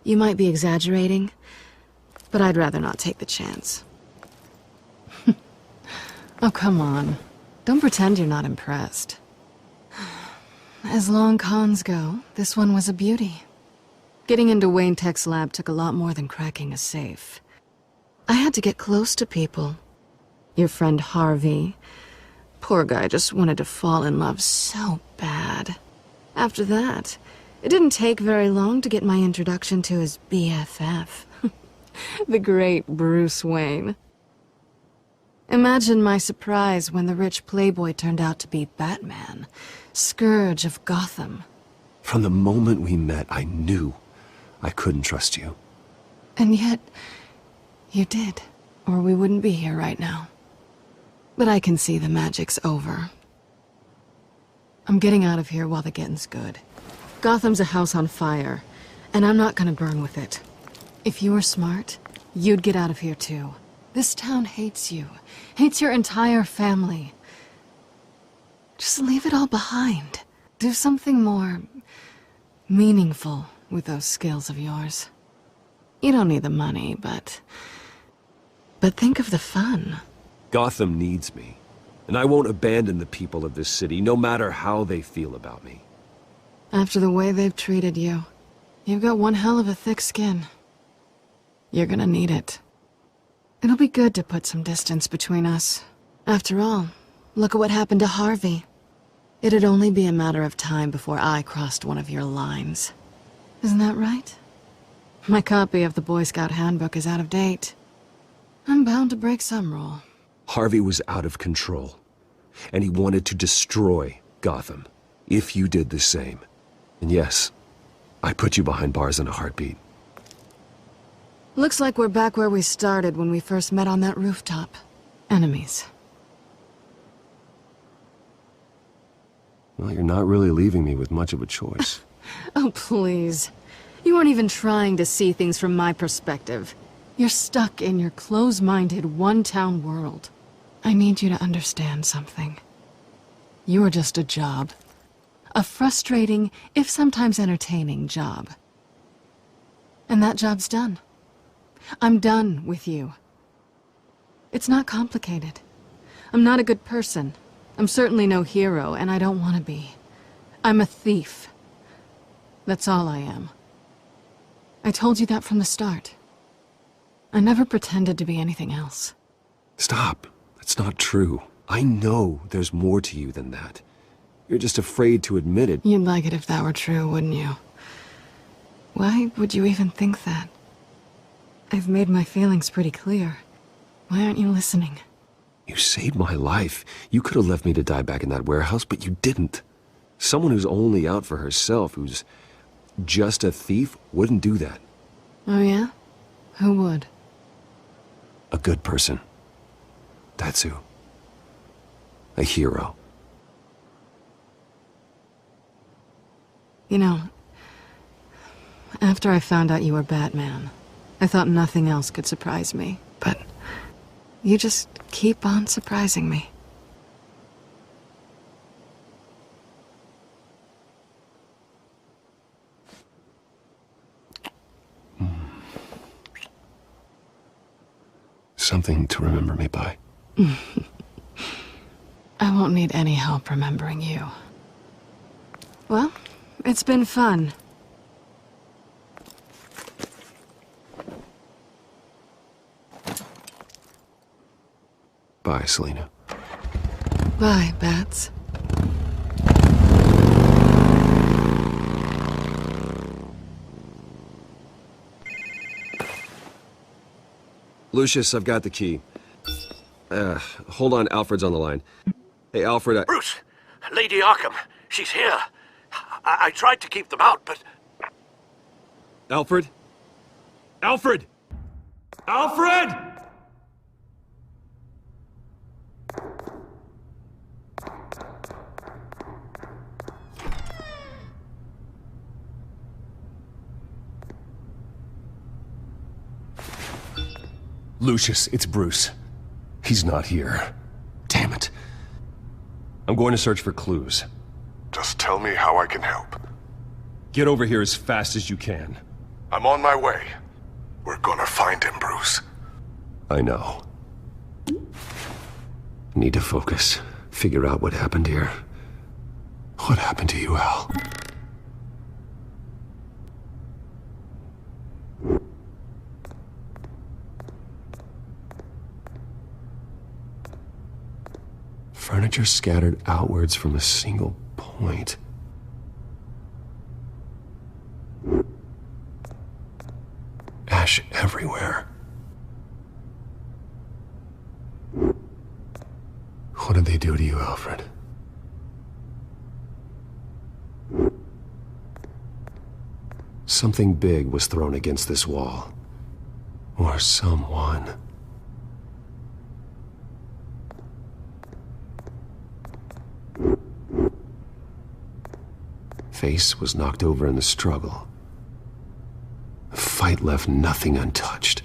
You might be exaggerating, but I'd rather not take the chance. Oh, come on. Don't pretend you're not impressed. As long cons go, this one was a beauty. Getting into Wayne Tech's lab took a lot more than cracking a safe. I had to get close to people. Your friend Harvey. Poor guy just wanted to fall in love so bad. After that, it didn't take very long to get my introduction to his BFF. The great Bruce Wayne. Imagine my surprise when the rich playboy turned out to be Batman, Scourge of Gotham. From the moment we met, I knew I couldn't trust you. And yet, you did, or we wouldn't be here right now. But I can see the magic's over. I'm getting out of here while the getting's good. Gotham's a house on fire, and I'm not gonna burn with it. If you were smart, you'd get out of here too. This town hates you, hates your entire family. Just leave it all behind. Do something more meaningful with those skills of yours. You don't need the money, but think of the fun. Gotham needs me, and I won't abandon the people of this city, no matter how they feel about me. After the way they've treated you, you've got one hell of a thick skin. You're gonna need it. It'll be good to put some distance between us. After all, look at what happened to Harvey. It'd only be a matter of time before I crossed one of your lines. Isn't that right? My copy of the Boy Scout Handbook is out of date. I'm bound to break some rule. Harvey was out of control, and he wanted to destroy Gotham, if you did the same. And yes, I'd put you behind bars in a heartbeat. Looks like we're back where we started when we first met on that rooftop. Enemies. Well, you're not really leaving me with much of a choice. Oh, please. You weren't even trying to see things from my perspective. You're stuck in your close-minded, one-town world. I need you to understand something. You are just a job. A frustrating, if sometimes entertaining, job. And that job's done. I'm done with you. It's not complicated. I'm not a good person. I'm certainly no hero, and I don't want to be. I'm a thief. That's all I am. I told you that from the start. I never pretended to be anything else. Stop. That's not true. I know there's more to you than that. You're just afraid to admit it. You'd like it if that were true, wouldn't you? Why would you even think that? I've made my feelings pretty clear. Why aren't you listening? You saved my life. You could have left me to die back in that warehouse, but you didn't. Someone who's only out for herself, who's just a thief, wouldn't do that. Oh yeah? Who would? A good person. That's who. A hero. You know, after I found out you were Batman, I thought nothing else could surprise me, but you just keep on surprising me. Something to remember me by. I won't need any help remembering you. Well, it's been fun. Bye, Selina. Bye, Bats. Lucius, I've got the key. Hold on, Alfred's on the line. Hey, Alfred, Bruce! Lady Arkham, she's here. I tried to keep them out, but... Alfred? Alfred! Alfred! Lucius, it's Bruce. He's not here. Damn it. I'm going to search for clues. Just tell me how I can help. Get over here as fast as you can. I'm on my way. We're gonna find him, Bruce. I know. Need to focus. Figure out what happened here. What happened to you, Al? Furniture scattered outwards from a single point. Ash everywhere. What did they do to you, Alfred? Something big was thrown against this wall. Or someone. Face was knocked over in the struggle. The fight left nothing untouched.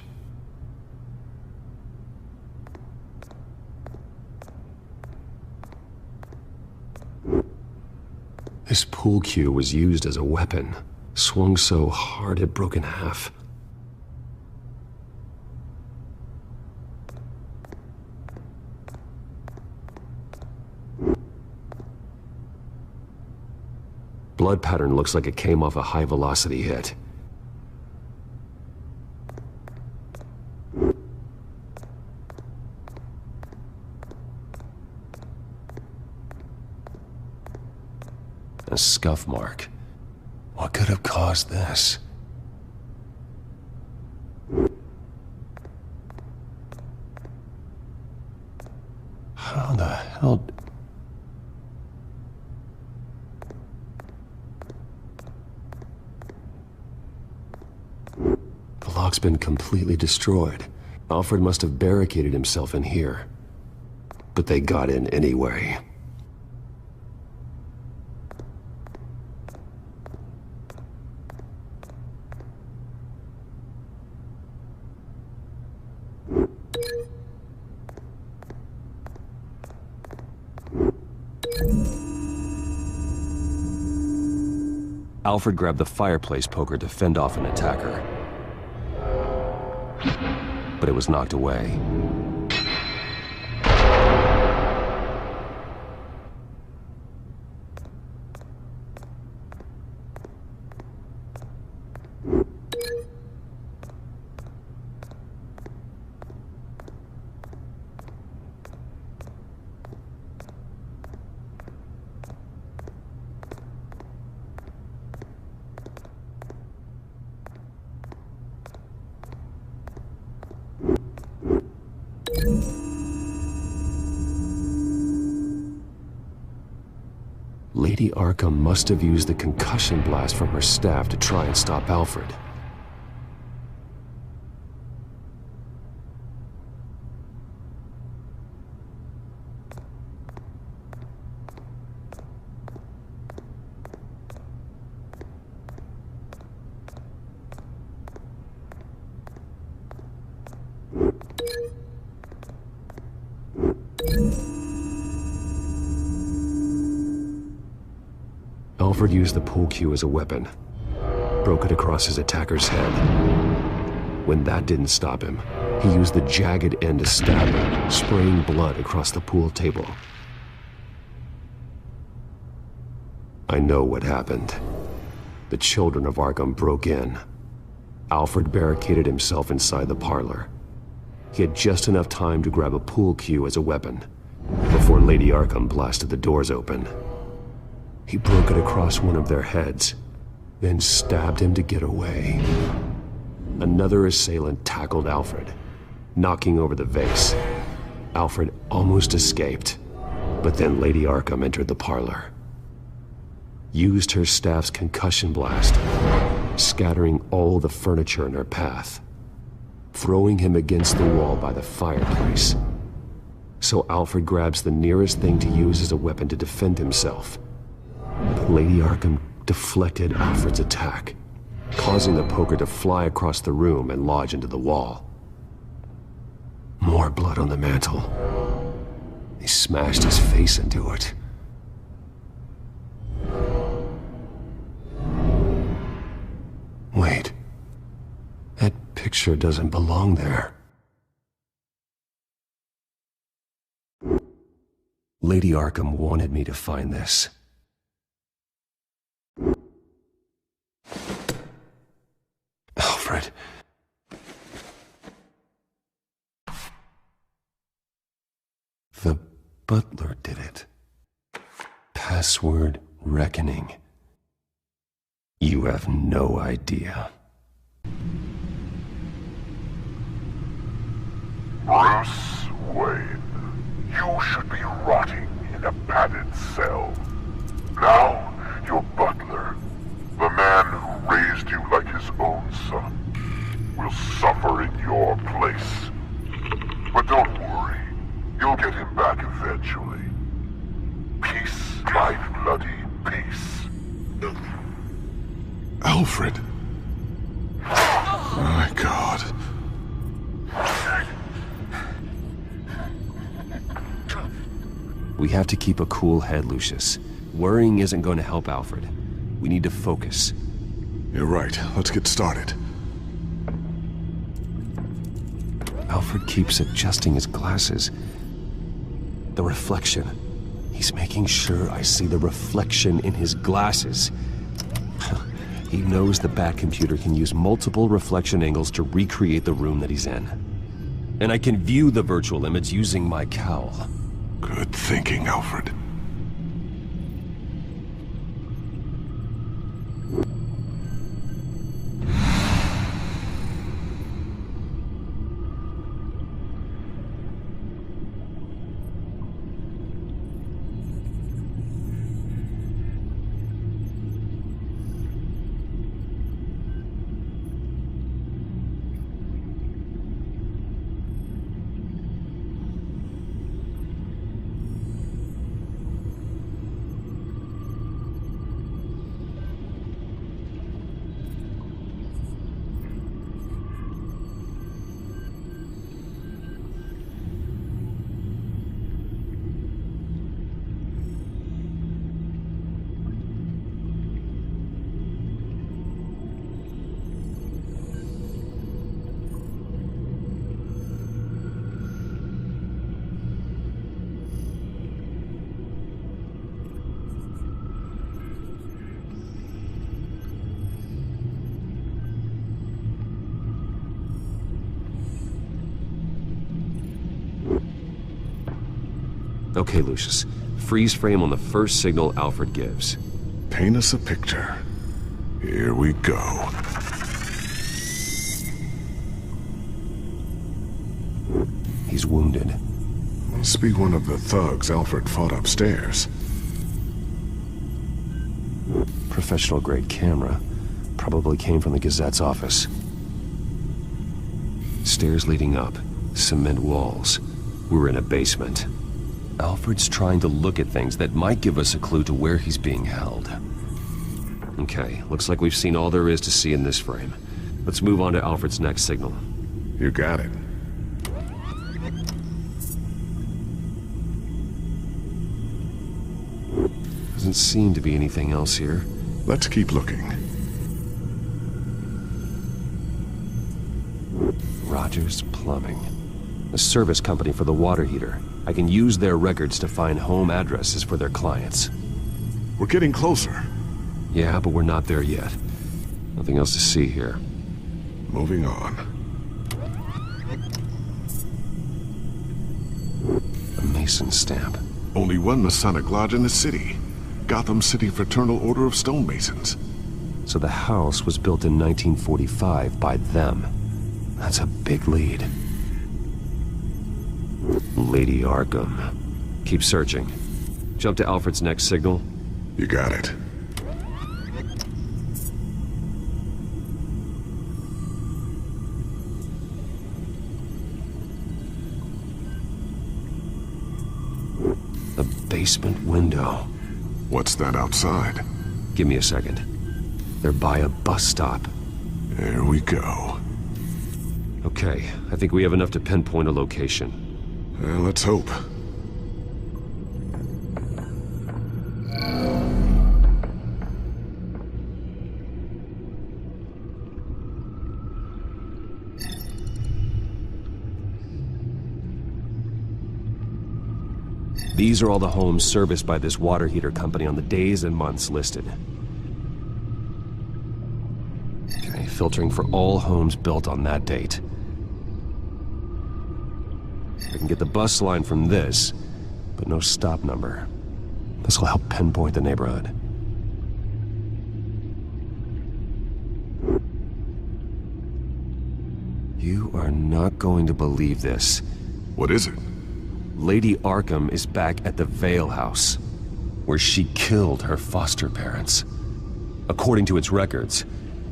This pool cue was used as a weapon, swung so hard it broke in half. blood pattern looks like it came off a high-velocity hit. A scuff mark. What could have caused this? How the hell... The lock's been completely destroyed. Alfred must have barricaded himself in here. But they got in anyway. Alfred grabbed the fireplace poker to fend off an attacker. But it was knocked away. Lady Arkham must have used the concussion blast from her staff to try and stop Alfred. Alfred used the pool cue as a weapon, broke it across his attacker's head. When that didn't stop him, he used the jagged end to stab him, spraying blood across the pool table. I know what happened. The children of Arkham broke in. Alfred barricaded himself inside the parlor. He had just enough time to grab a pool cue as a weapon before Lady Arkham blasted the doors open. He broke it across one of their heads, then stabbed him to get away. Another assailant tackled Alfred, knocking over the vase. Alfred almost escaped, but then Lady Arkham entered the parlor. Used her staff's concussion blast, scattering all the furniture in her path, throwing him against the wall by the fireplace. So Alfred grabs the nearest thing to use as a weapon to defend himself. But Lady Arkham deflected Alfred's attack, causing the poker to fly across the room and lodge into the wall. More blood on the mantel. He smashed his face into it. Wait. That picture doesn't belong there. Lady Arkham wanted me to find this. Alfred. The butler did it. Password reckoning. You have no idea. Bruce Wayne, you should be rotting in a padded cell. Now, your butler, the man who raised you like his own son, will suffer in your place. But don't worry, you'll get him back eventually. Peace, my bloody peace. Alfred. My God. We have to keep a cool head, Lucius. Worrying isn't going to help Alfred. We need to focus. You're right. Let's get started. Alfred keeps adjusting his glasses. The reflection. He's making sure I see the reflection in his glasses. He knows the Bat-computer can use multiple reflection angles to recreate the room that he's in. And I can view the virtual image using my cowl. Good thinking, Alfred. Okay, Lucius. Freeze frame on the first signal Alfred gives. Paint us a picture. Here we go. He's wounded. Must be one of the thugs Alfred fought upstairs. Professional-grade camera. Probably came from the Gazette's office. Stairs leading up. Cement walls. We're in a basement. Alfred's trying to look at things that might give us a clue to where he's being held. Okay, looks like we've seen all there is to see in this frame. Let's move on to Alfred's next signal. You got it. Doesn't seem to be anything else here. Let's keep looking. Rogers Plumbing. A service company for the water heater. I can use their records to find home addresses for their clients. We're getting closer. Yeah, but we're not there yet. Nothing else to see here. Moving on. A Mason stamp. Only one Masonic lodge in the city. Gotham City Fraternal Order of Stonemasons. So the house was built in 1945 by them. That's a big lead. Lady Arkham. Keep searching. Jump to Alfred's next signal. You got it. The basement window. What's that outside? Give me a second. They're by a bus stop. There we go. Okay, I think we have enough to pinpoint a location. Let's hope. These are all the homes serviced by this water heater company on the days and months listed. Okay, filtering for all homes built on that date. I can get the bus line from this, but no stop number. This will help pinpoint the neighborhood. You are not going to believe this. What is it? Lady Arkham is back at the Vale House, where she killed her foster parents. According to its records,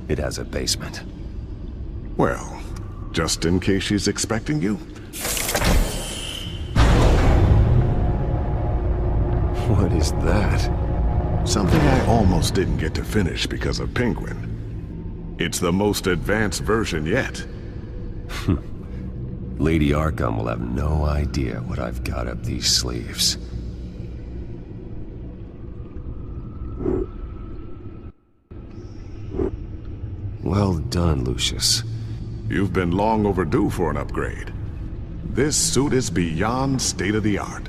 it has a basement. Well, just in case she's expecting you. What is that? Something I almost didn't get to finish because of Penguin. It's the most advanced version yet. Lady Arkham will have no idea what I've got up these sleeves. Well done, Lucius. You've been long overdue for an upgrade. This suit is beyond state-of-the-art.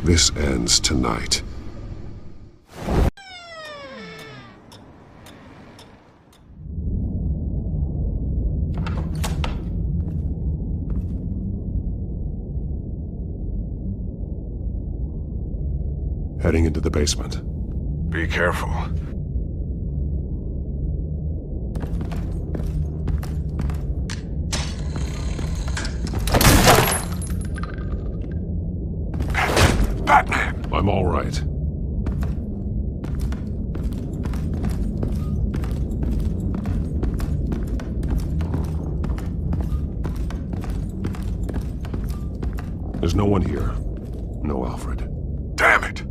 This ends tonight. Heading into the basement. Be careful. Batman! I'm all right. There's no one here. No Alfred. Damn it!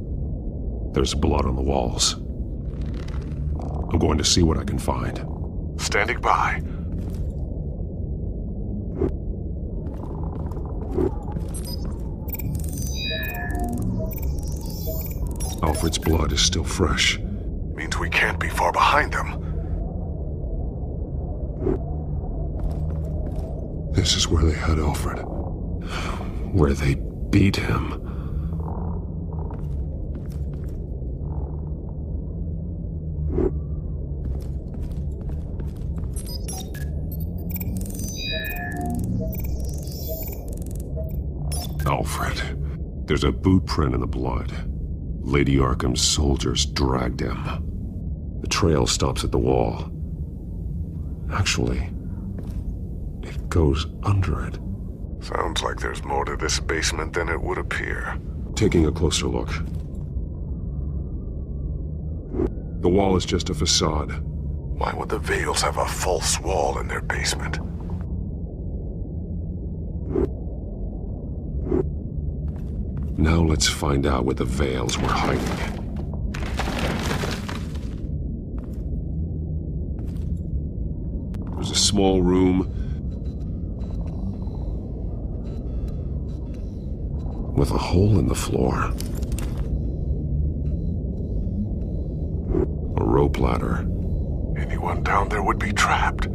There's blood on the walls. I'm going to see what I can find. Standing by. Alfred's blood is still fresh. Means we can't be far behind them. This is where they had Alfred. Where they beat him. Alfred. There's a boot print in the blood. Lady Arkham's soldiers dragged him. The trail stops at the wall. Actually, it goes under it. Sounds like there's more to this basement than it would appear. Taking a closer look. The wall is just a facade. Why would the Vales have a false wall in their basement? Now let's find out where the Vales were hiding. There's a small room with a hole in the floor. A rope ladder. Anyone down there would be trapped.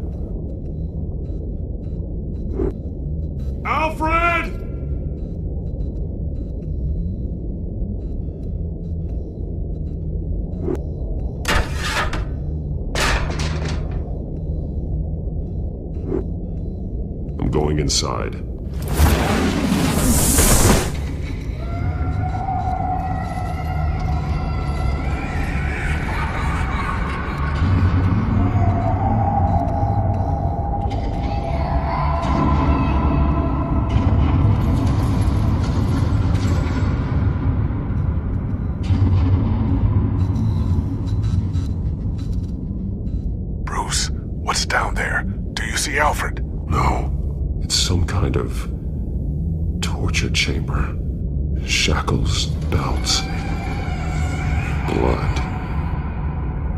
Alfred! I'm going inside. Bruce, what's down there? Do you see Alfred? No. It's some kind of torture chamber. Shackles, belts, blood.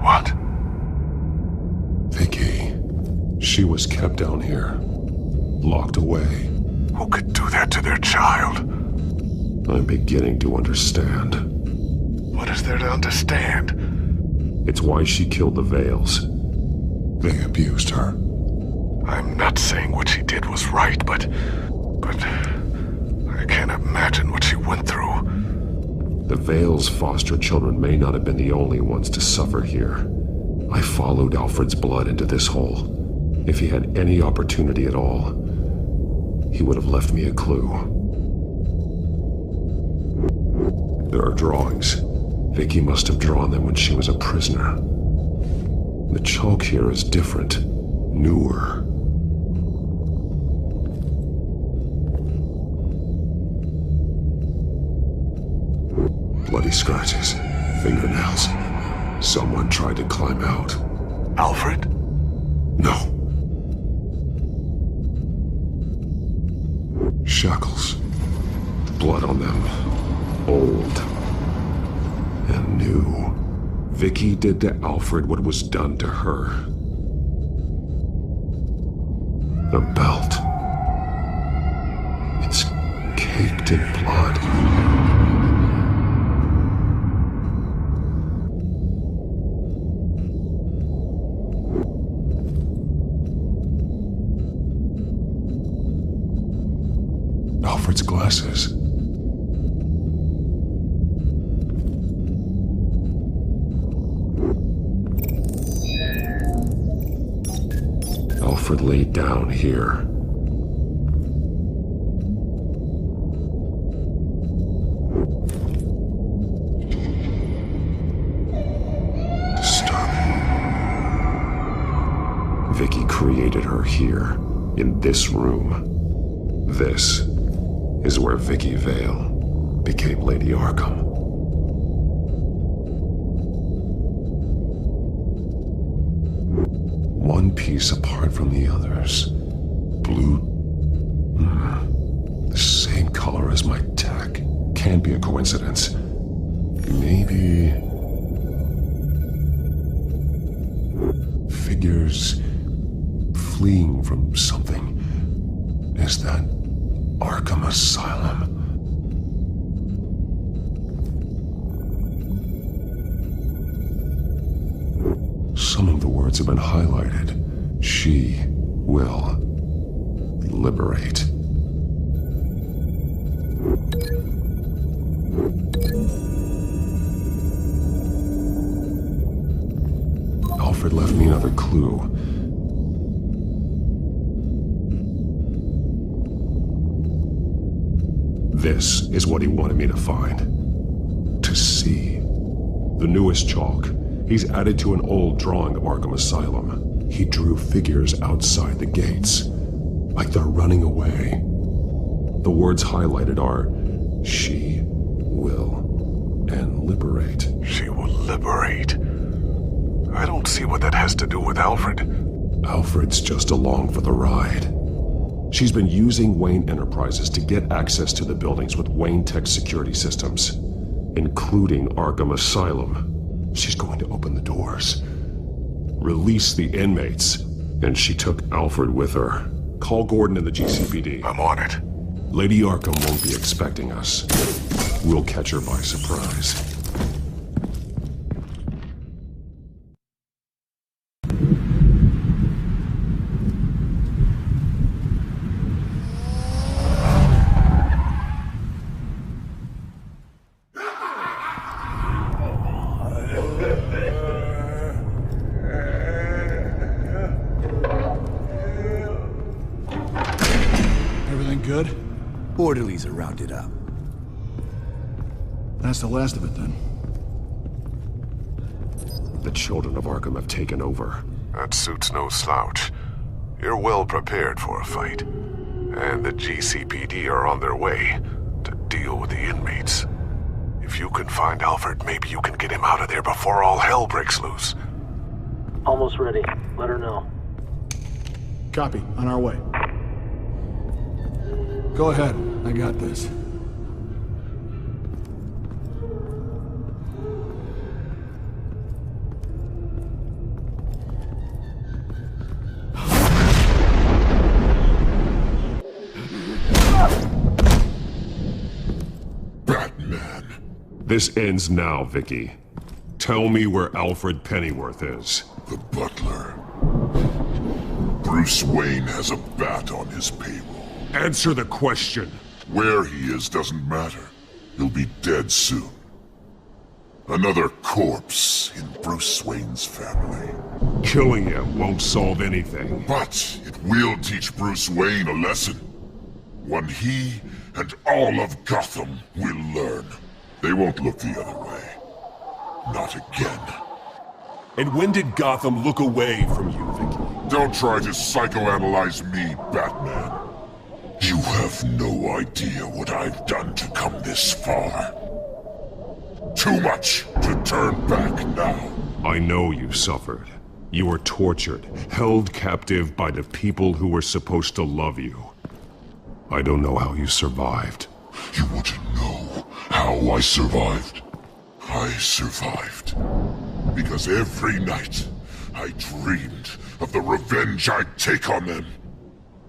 What? Vicky. She was kept down here. Locked away. Who could do that to their child? I'm beginning to understand. What is there to understand? It's why she killed the Vales. They abused her. I'm not saying what she did was right, but I can't imagine what she went through. The Vales' foster children may not have been the only ones to suffer here. I followed Alfred's blood into this hole. If he had any opportunity at all, he would have left me a clue. There are drawings. Vicky must have drawn them when she was a prisoner. The chalk here is different, newer. Bloody scratches, fingernails. Someone tried to climb out. Alfred? No. Shackles. Blood on them. Old. And new. Vicky did to Alfred what was done to her. The belt. It's caked in blood. Alfred's glasses. Alfred laid down here. Vicky created her here, in this room. This is where Vicky Vale became Lady Arkham. One piece apart from the others. Blue. The same color as my tech. Can't be a coincidence. Maybe... figures... fleeing from something. Is that Arkham Asylum? Some of the words have been highlighted. She will liberate. Alfred left me another clue. This is what he wanted me to find. To see. The newest chalk. He's added to an old drawing of Arkham Asylum. He drew figures outside the gates. Like they're running away. The words highlighted are, she will and liberate. She will liberate. I don't see what that has to do with Alfred. Alfred's just along for the ride. She's been using Wayne Enterprises to get access to the buildings with Wayne Tech security systems, including Arkham Asylum. She's going to open the doors, release the inmates, and she took Alfred with her. Call Gordon and the GCPD. I'm on it. Lady Arkham won't be expecting us. We'll catch her by surprise. Good? Orderlies are rounded up. That's the last of it, then. The children of Arkham have taken over. That suit's no slouch. You're well prepared for a fight. And the GCPD are on their way to deal with the inmates. If you can find Alfred, maybe you can get him out of there before all hell breaks loose. Almost ready. Let her know. Copy. On our way. Go ahead. I got this. Batman. This ends now, Vicky. Tell me where Alfred Pennyworth is. The butler. Bruce Wayne has a bat on his payroll. Answer the question. Where he is doesn't matter. He'll be dead soon. Another corpse in Bruce Wayne's family. Killing him won't solve anything. But it will teach Bruce Wayne a lesson. One he and all of Gotham will learn. They won't look the other way. Not again. And when did Gotham look away from you, Vicky? Don't try to psychoanalyze me, Batman. You have no idea what I've done to come this far. Too much to turn back now. I know you suffered. You were tortured, held captive by the people who were supposed to love you. I don't know how you survived. You want to know how I survived? I survived because every night I dreamed of the revenge I'd take on them.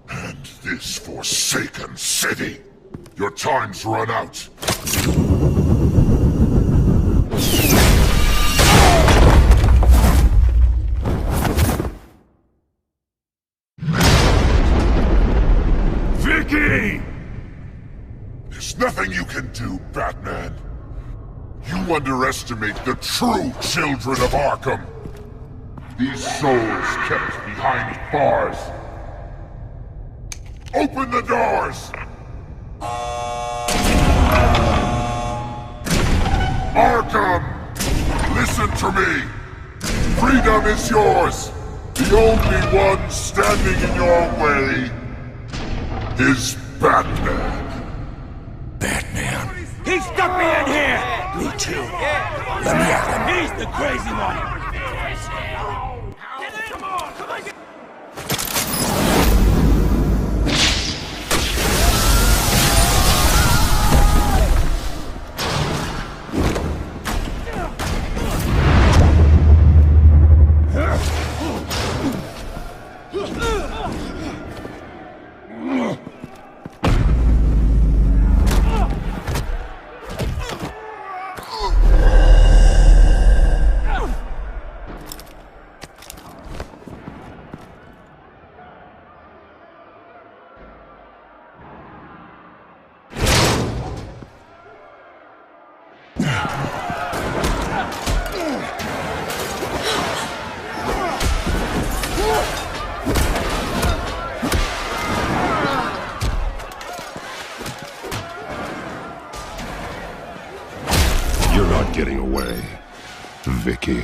And this forsaken city. Your time's run out. Vicky! There's nothing you can do, Batman. You underestimate the true children of Arkham. These souls kept behind bars Open the doors! Arkham! Listen to me! Freedom is yours! The only one standing in your way is Batman. He stuck me in here! Me too. Let me at him. He's the crazy one. Come on, come on. You're not getting away, Vicky.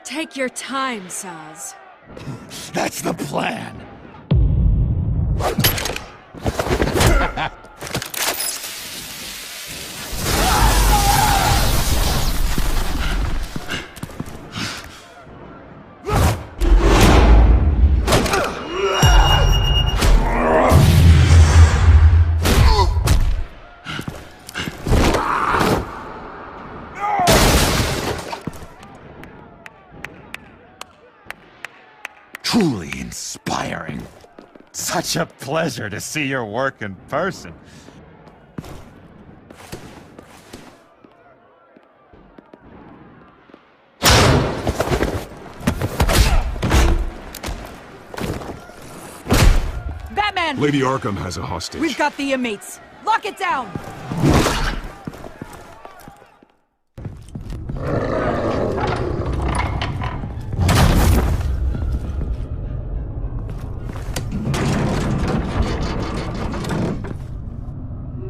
Take your time, Saz. That's the plan. Truly inspiring. Such a pleasure to see your work in person. Batman! Lady Arkham has a hostage. We've got the inmates. Lock it down!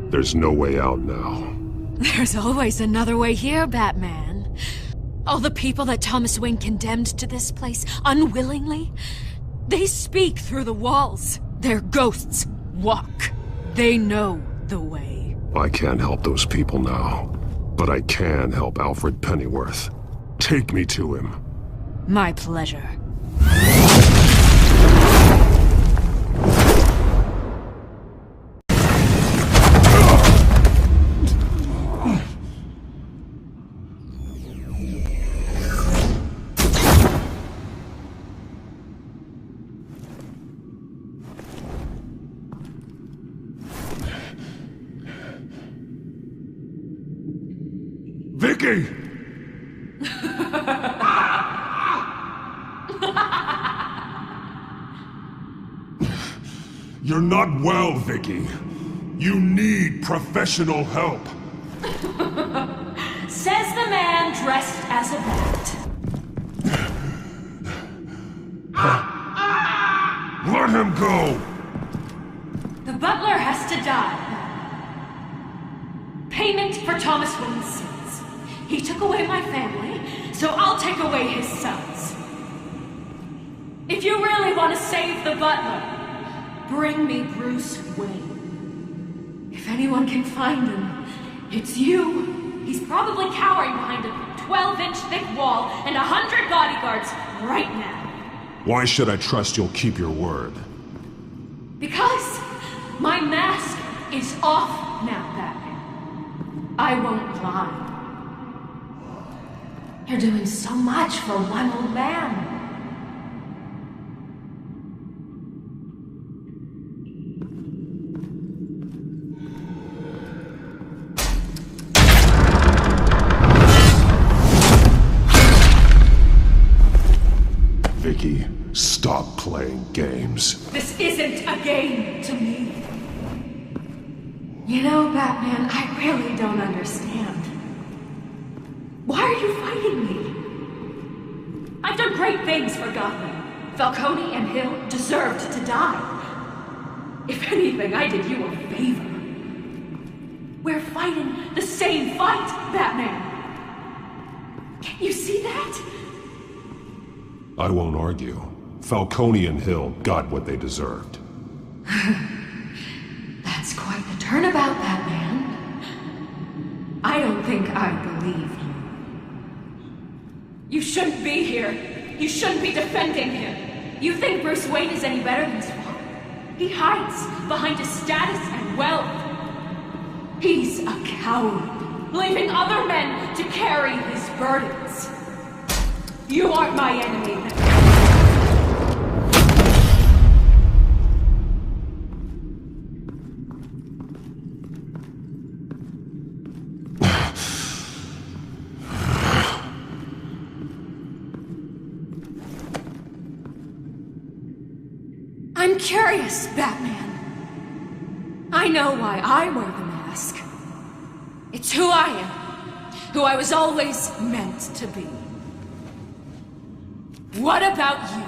There's no way out now. There's always another way here, Batman. All the people that Thomas Wayne condemned to this place unwillingly, they speak through the walls. Their ghosts walk. They know the way. I can't help those people now, but I can help Alfred Pennyworth. Take me to him. My pleasure. Vicky! You're not well, Vicky. You need professional help. Says the man dressed as a bat. Let him go! The butler has to die. Payment for Thomas Wayne's sins. He took away my family, so I'll take away his sons. If you really want to save the butler, bring me Bruce Wayne. If anyone can find him, it's you. He's probably cowering behind a 12-inch thick wall and 100 bodyguards right now. Why should I trust you'll keep your word? Because my mask is off now, Batman. I won't lie. You're doing so much for one old man. Vicky, stop playing games. This isn't a game to me. You know, Batman, I really don't understand. Why are you fighting me? I've done great things for Gotham. Falcone and Hill deserved to die. If anything, I did you a favor. We're fighting the same fight, Batman. Can't you see that? I won't argue. Falcone and Hill got what they deserved. That's quite the turnabout, Batman. I don't think I believe you. You shouldn't be here. You shouldn't be defending him. You think Bruce Wayne is any better than his father? He hides behind his status and wealth. He's a coward, leaving other men to carry his burdens. You aren't my enemy, then. I'm curious, Batman. I know why I wear the mask. It's who I am, who I was always meant to be. What about you?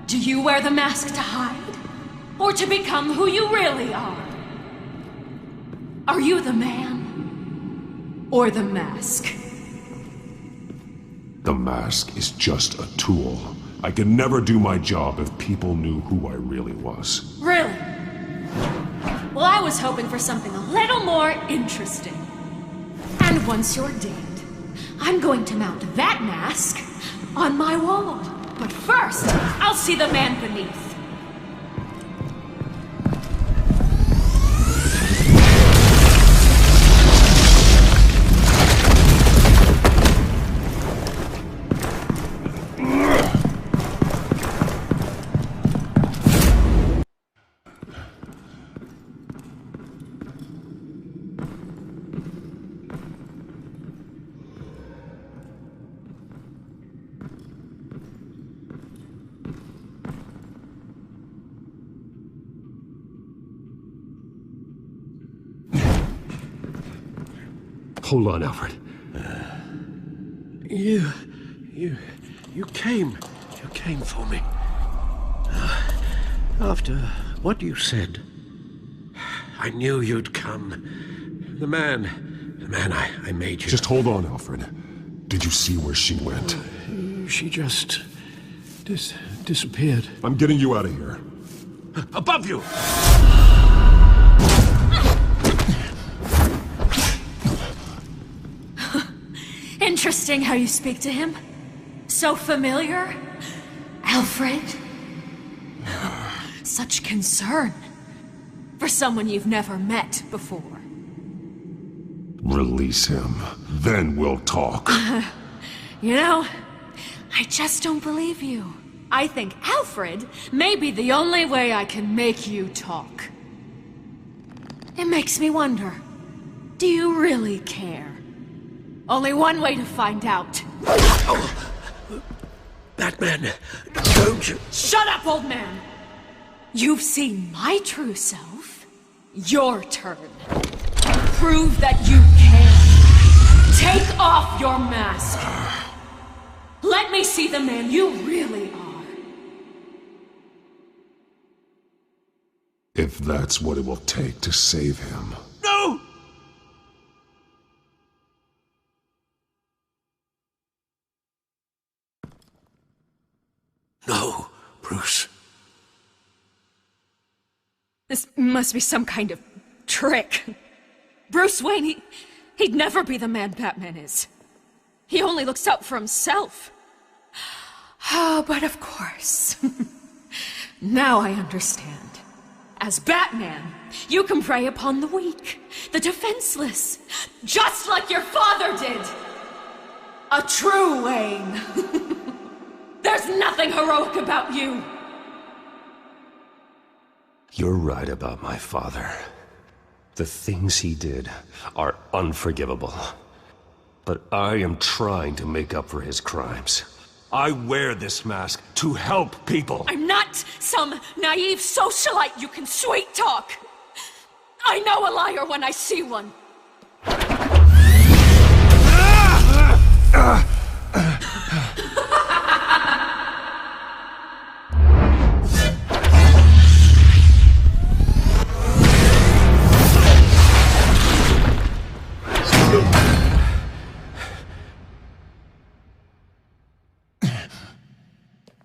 Do you wear the mask to hide? Or to become who you really are? Are you the man? Or the mask? The mask is just a tool. I could never do my job if people knew who I really was. Really? Well, I was hoping for something a little more interesting. And once you're dead, I'm going to mount that mask on my wall. But first, I'll see the man beneath. Hold on, Alfred. You came for me. After what you said, I knew you'd come. The man I made you. Just hold on, Alfred. Did you see where she went? She just disappeared. I'm getting you out of here. Above you! Interesting how you speak to him. So familiar. Alfred. Such concern. For someone you've never met before. Release him. Then we'll talk. You know, I just don't believe you. I think Alfred may be the only way I can make you talk. It makes me wonder, do you really care? Only one way to find out. Batman, don't you... Shut up, old man! You've seen my true self. Your turn. Prove that you can. Take off your mask. Let me see the man you really are. If that's what it will take to save him. No! No, Bruce. This must be some kind of trick. Bruce Wayne, he'd never be the man Batman is. He only looks out for himself. Ah, but of course. Now I understand. As Batman, you can prey upon the weak, the defenseless, just like your father did. A true Wayne. There's nothing heroic about you. You're right about my father. The things he did are unforgivable. But I am trying to make up for his crimes. I wear this mask to help people. I'm not some naive socialite you can sweet talk. I know a liar when I see one.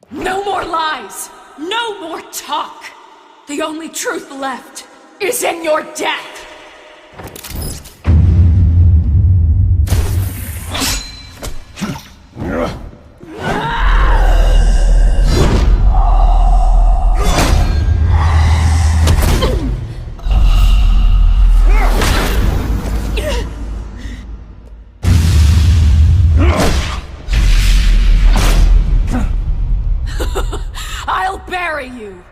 No more lies! No more talk! The only truth left is in your death! I'll bury you!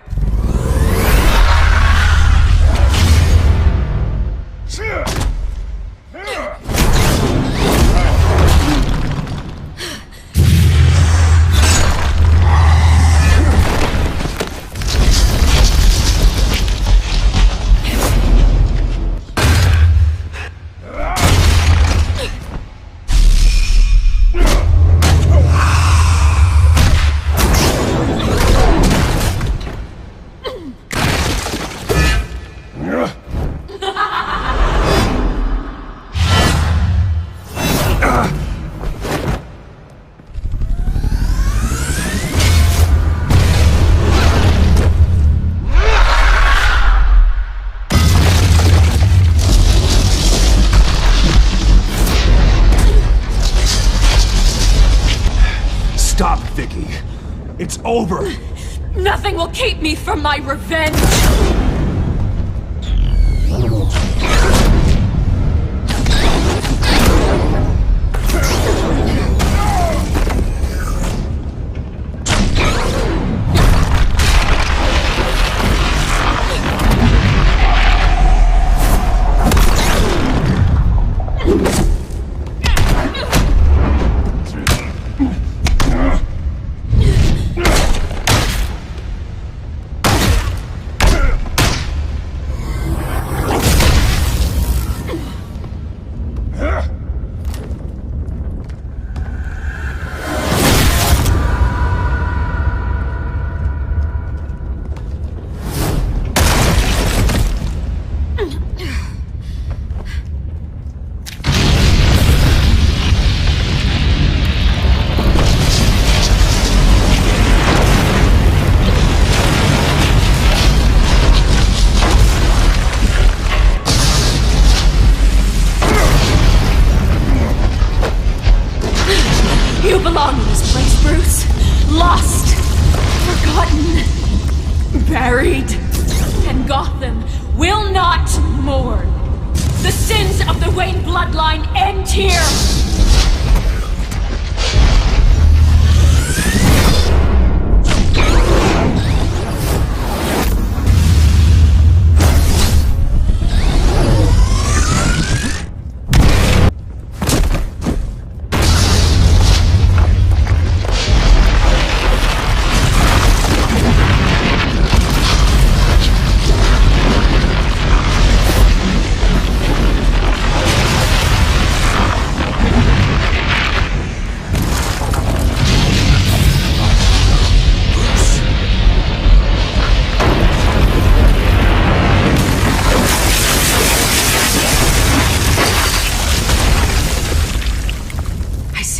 Stop, Vicky. It's over. Nothing will keep me from my revenge! wrong in this place, Bruce. Lost, forgotten, buried. And Gotham will not mourn. The sins of the Wayne bloodline end here.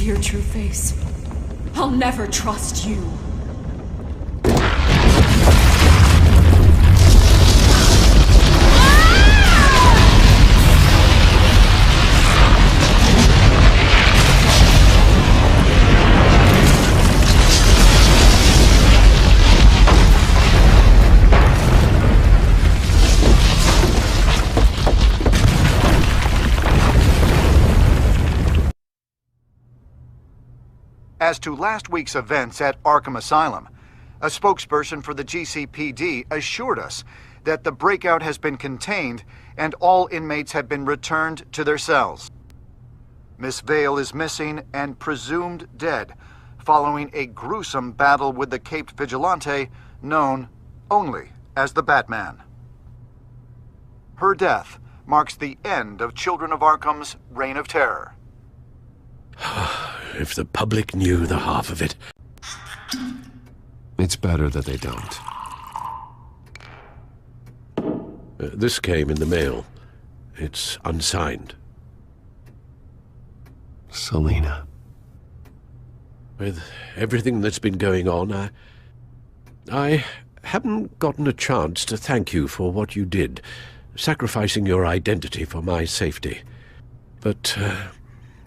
Your true face. I'll never trust you. As to last week's events at Arkham Asylum, a spokesperson for the GCPD assured us that the breakout has been contained and all inmates have been returned to their cells. Miss Vale is missing and presumed dead, following a gruesome battle with the caped vigilante known only as the Batman. Her death marks the end of Children of Arkham's reign of terror. If the public knew the half of it. It's better that they don't. This came in the mail. It's unsigned. Selina. With everything that's been going on, I haven't gotten a chance to thank you for what you did, sacrificing your identity for my safety. But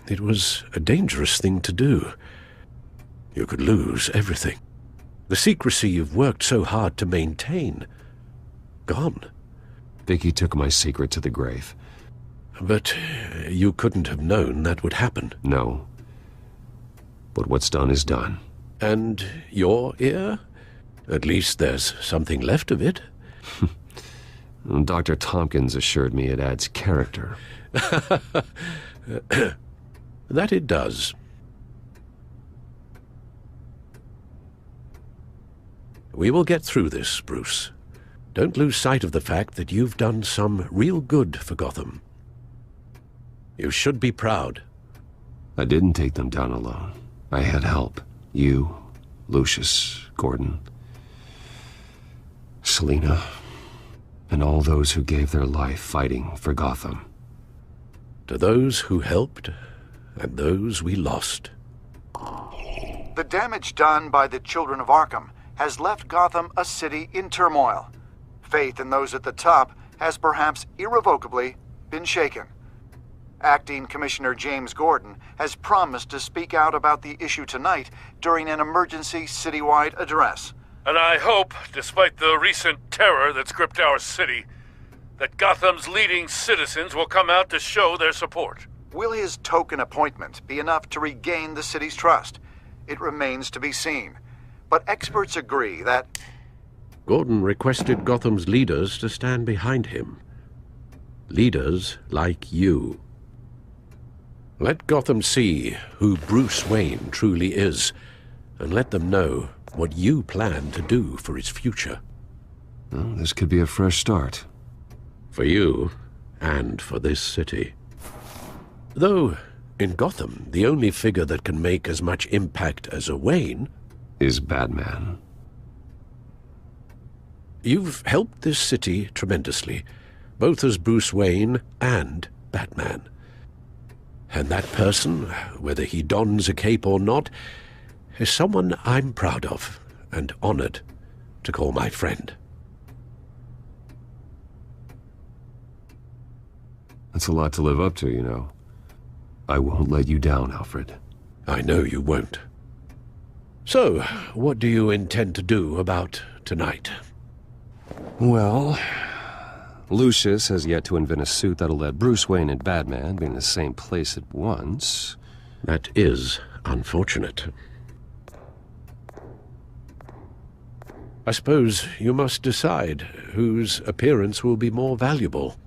it was a dangerous thing to do. You could lose everything. The secrecy you've worked so hard to maintain. Gone. Vicky took my secret to the grave. But you couldn't have known that would happen. No. But what's done is done. And your ear? At least there's something left of it. Dr. Tompkins assured me it adds character. That it does. We will get through this, Bruce. Don't lose sight of the fact that you've done some real good for Gotham. You should be proud. I didn't take them down alone. I had help. You, Lucius, Gordon, Selina, and all those who gave their life fighting for Gotham. To those who helped, and those we lost. The damage done by the Children of Arkham has left Gotham a city in turmoil. Faith in those at the top has perhaps irrevocably been shaken. Acting Commissioner James Gordon has promised to speak out about the issue tonight during an emergency citywide address. And I hope, despite the recent terror that's gripped our city, that Gotham's leading citizens will come out to show their support. Will his token appointment be enough to regain the city's trust? It remains to be seen. But experts agree that... Gordon requested Gotham's leaders to stand behind him. Leaders like you. Let Gotham see who Bruce Wayne truly is, and let them know what you plan to do for its future. Well, this could be a fresh start. For you, and for this city. Though, in Gotham, the only figure that can make as much impact as a Wayne... is Batman. You've helped this city tremendously, both as Bruce Wayne and Batman. And that person, whether he dons a cape or not, is someone I'm proud of and honored to call my friend. That's a lot to live up to, you know. I won't let you down, Alfred. I know you won't. So, what do you intend to do about tonight? Well, Lucius has yet to invent a suit that'll let Bruce Wayne and Batman be in the same place at once. That is unfortunate. I suppose you must decide whose appearance will be more valuable.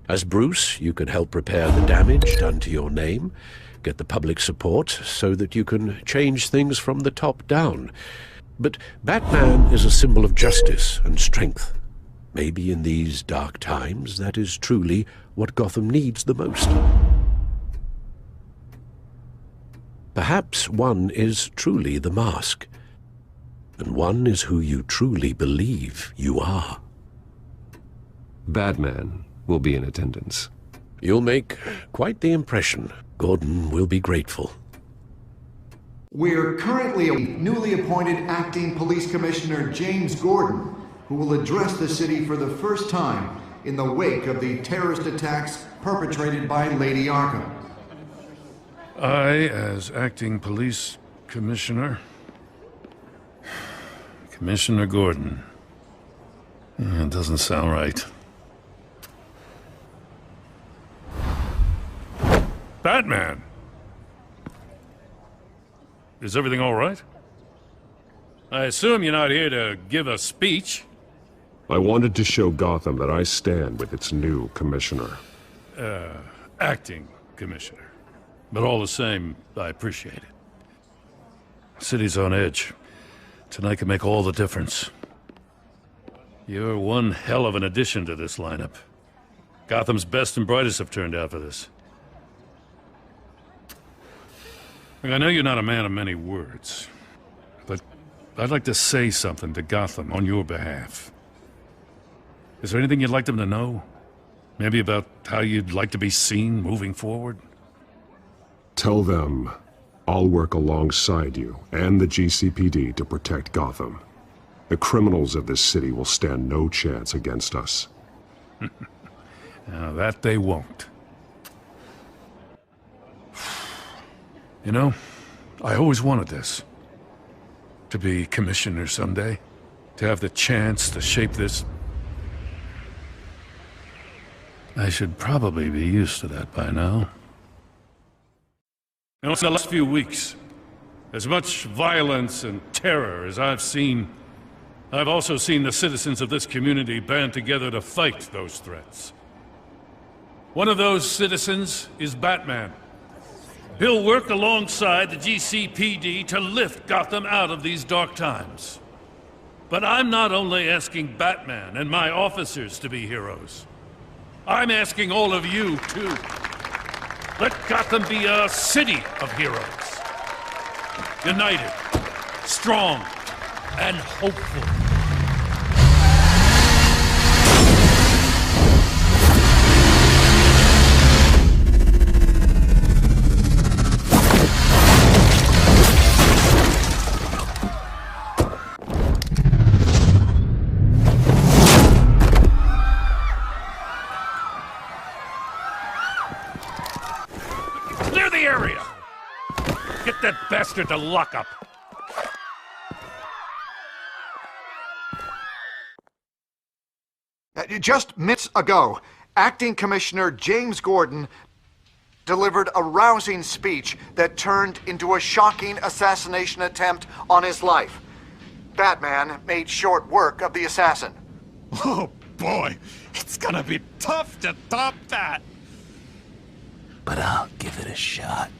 As Bruce, you can help repair the damage done to your name, get the public support so that you can change things from the top down. But Batman is a symbol of justice and strength. Maybe in these dark times, that is truly what Gotham needs the most. Perhaps one is truly the mask, and one is who you truly believe you are. Batman will be in attendance. You'll make quite the impression. Gordon will be grateful. We're currently newly appointed Acting Police Commissioner James Gordon, who will address the city for the first time in the wake of the terrorist attacks perpetrated by Lady Arkham. I, as Acting Police Commissioner... Commissioner Gordon. It doesn't sound right. Batman! Is everything all right? I assume you're not here to give a speech. I wanted to show Gotham that I stand with its new commissioner. Acting commissioner. But all the same, I appreciate it. City's on edge. Tonight can make all the difference. You're one hell of an addition to this lineup. Gotham's best and brightest have turned out for this. Look, I know you're not a man of many words, but I'd like to say something to Gotham on your behalf. Is there anything you'd like them to know? Maybe about how you'd like to be seen moving forward? Tell them I'll work alongside you and the GCPD to protect Gotham. The criminals of this city will stand no chance against us. Now, that they won't. You know, I always wanted this. To be commissioner someday. To have the chance to shape this. I should probably be used to that by now. You know, in the last few weeks, as much violence and terror as I've seen, I've also seen the citizens of this community band together to fight those threats. One of those citizens is Batman. He'll work alongside the GCPD to lift Gotham out of these dark times. But I'm not only asking Batman and my officers to be heroes. I'm asking all of you, too. Let Gotham be a city of heroes. United, strong, and hopeful. Clear the area! Get that bastard to lock up! Just minutes ago, Acting Commissioner James Gordon delivered a rousing speech that turned into a shocking assassination attempt on his life. Batman made short work of the assassin. Oh boy, it's gonna be tough to top that. But I'll give it a shot.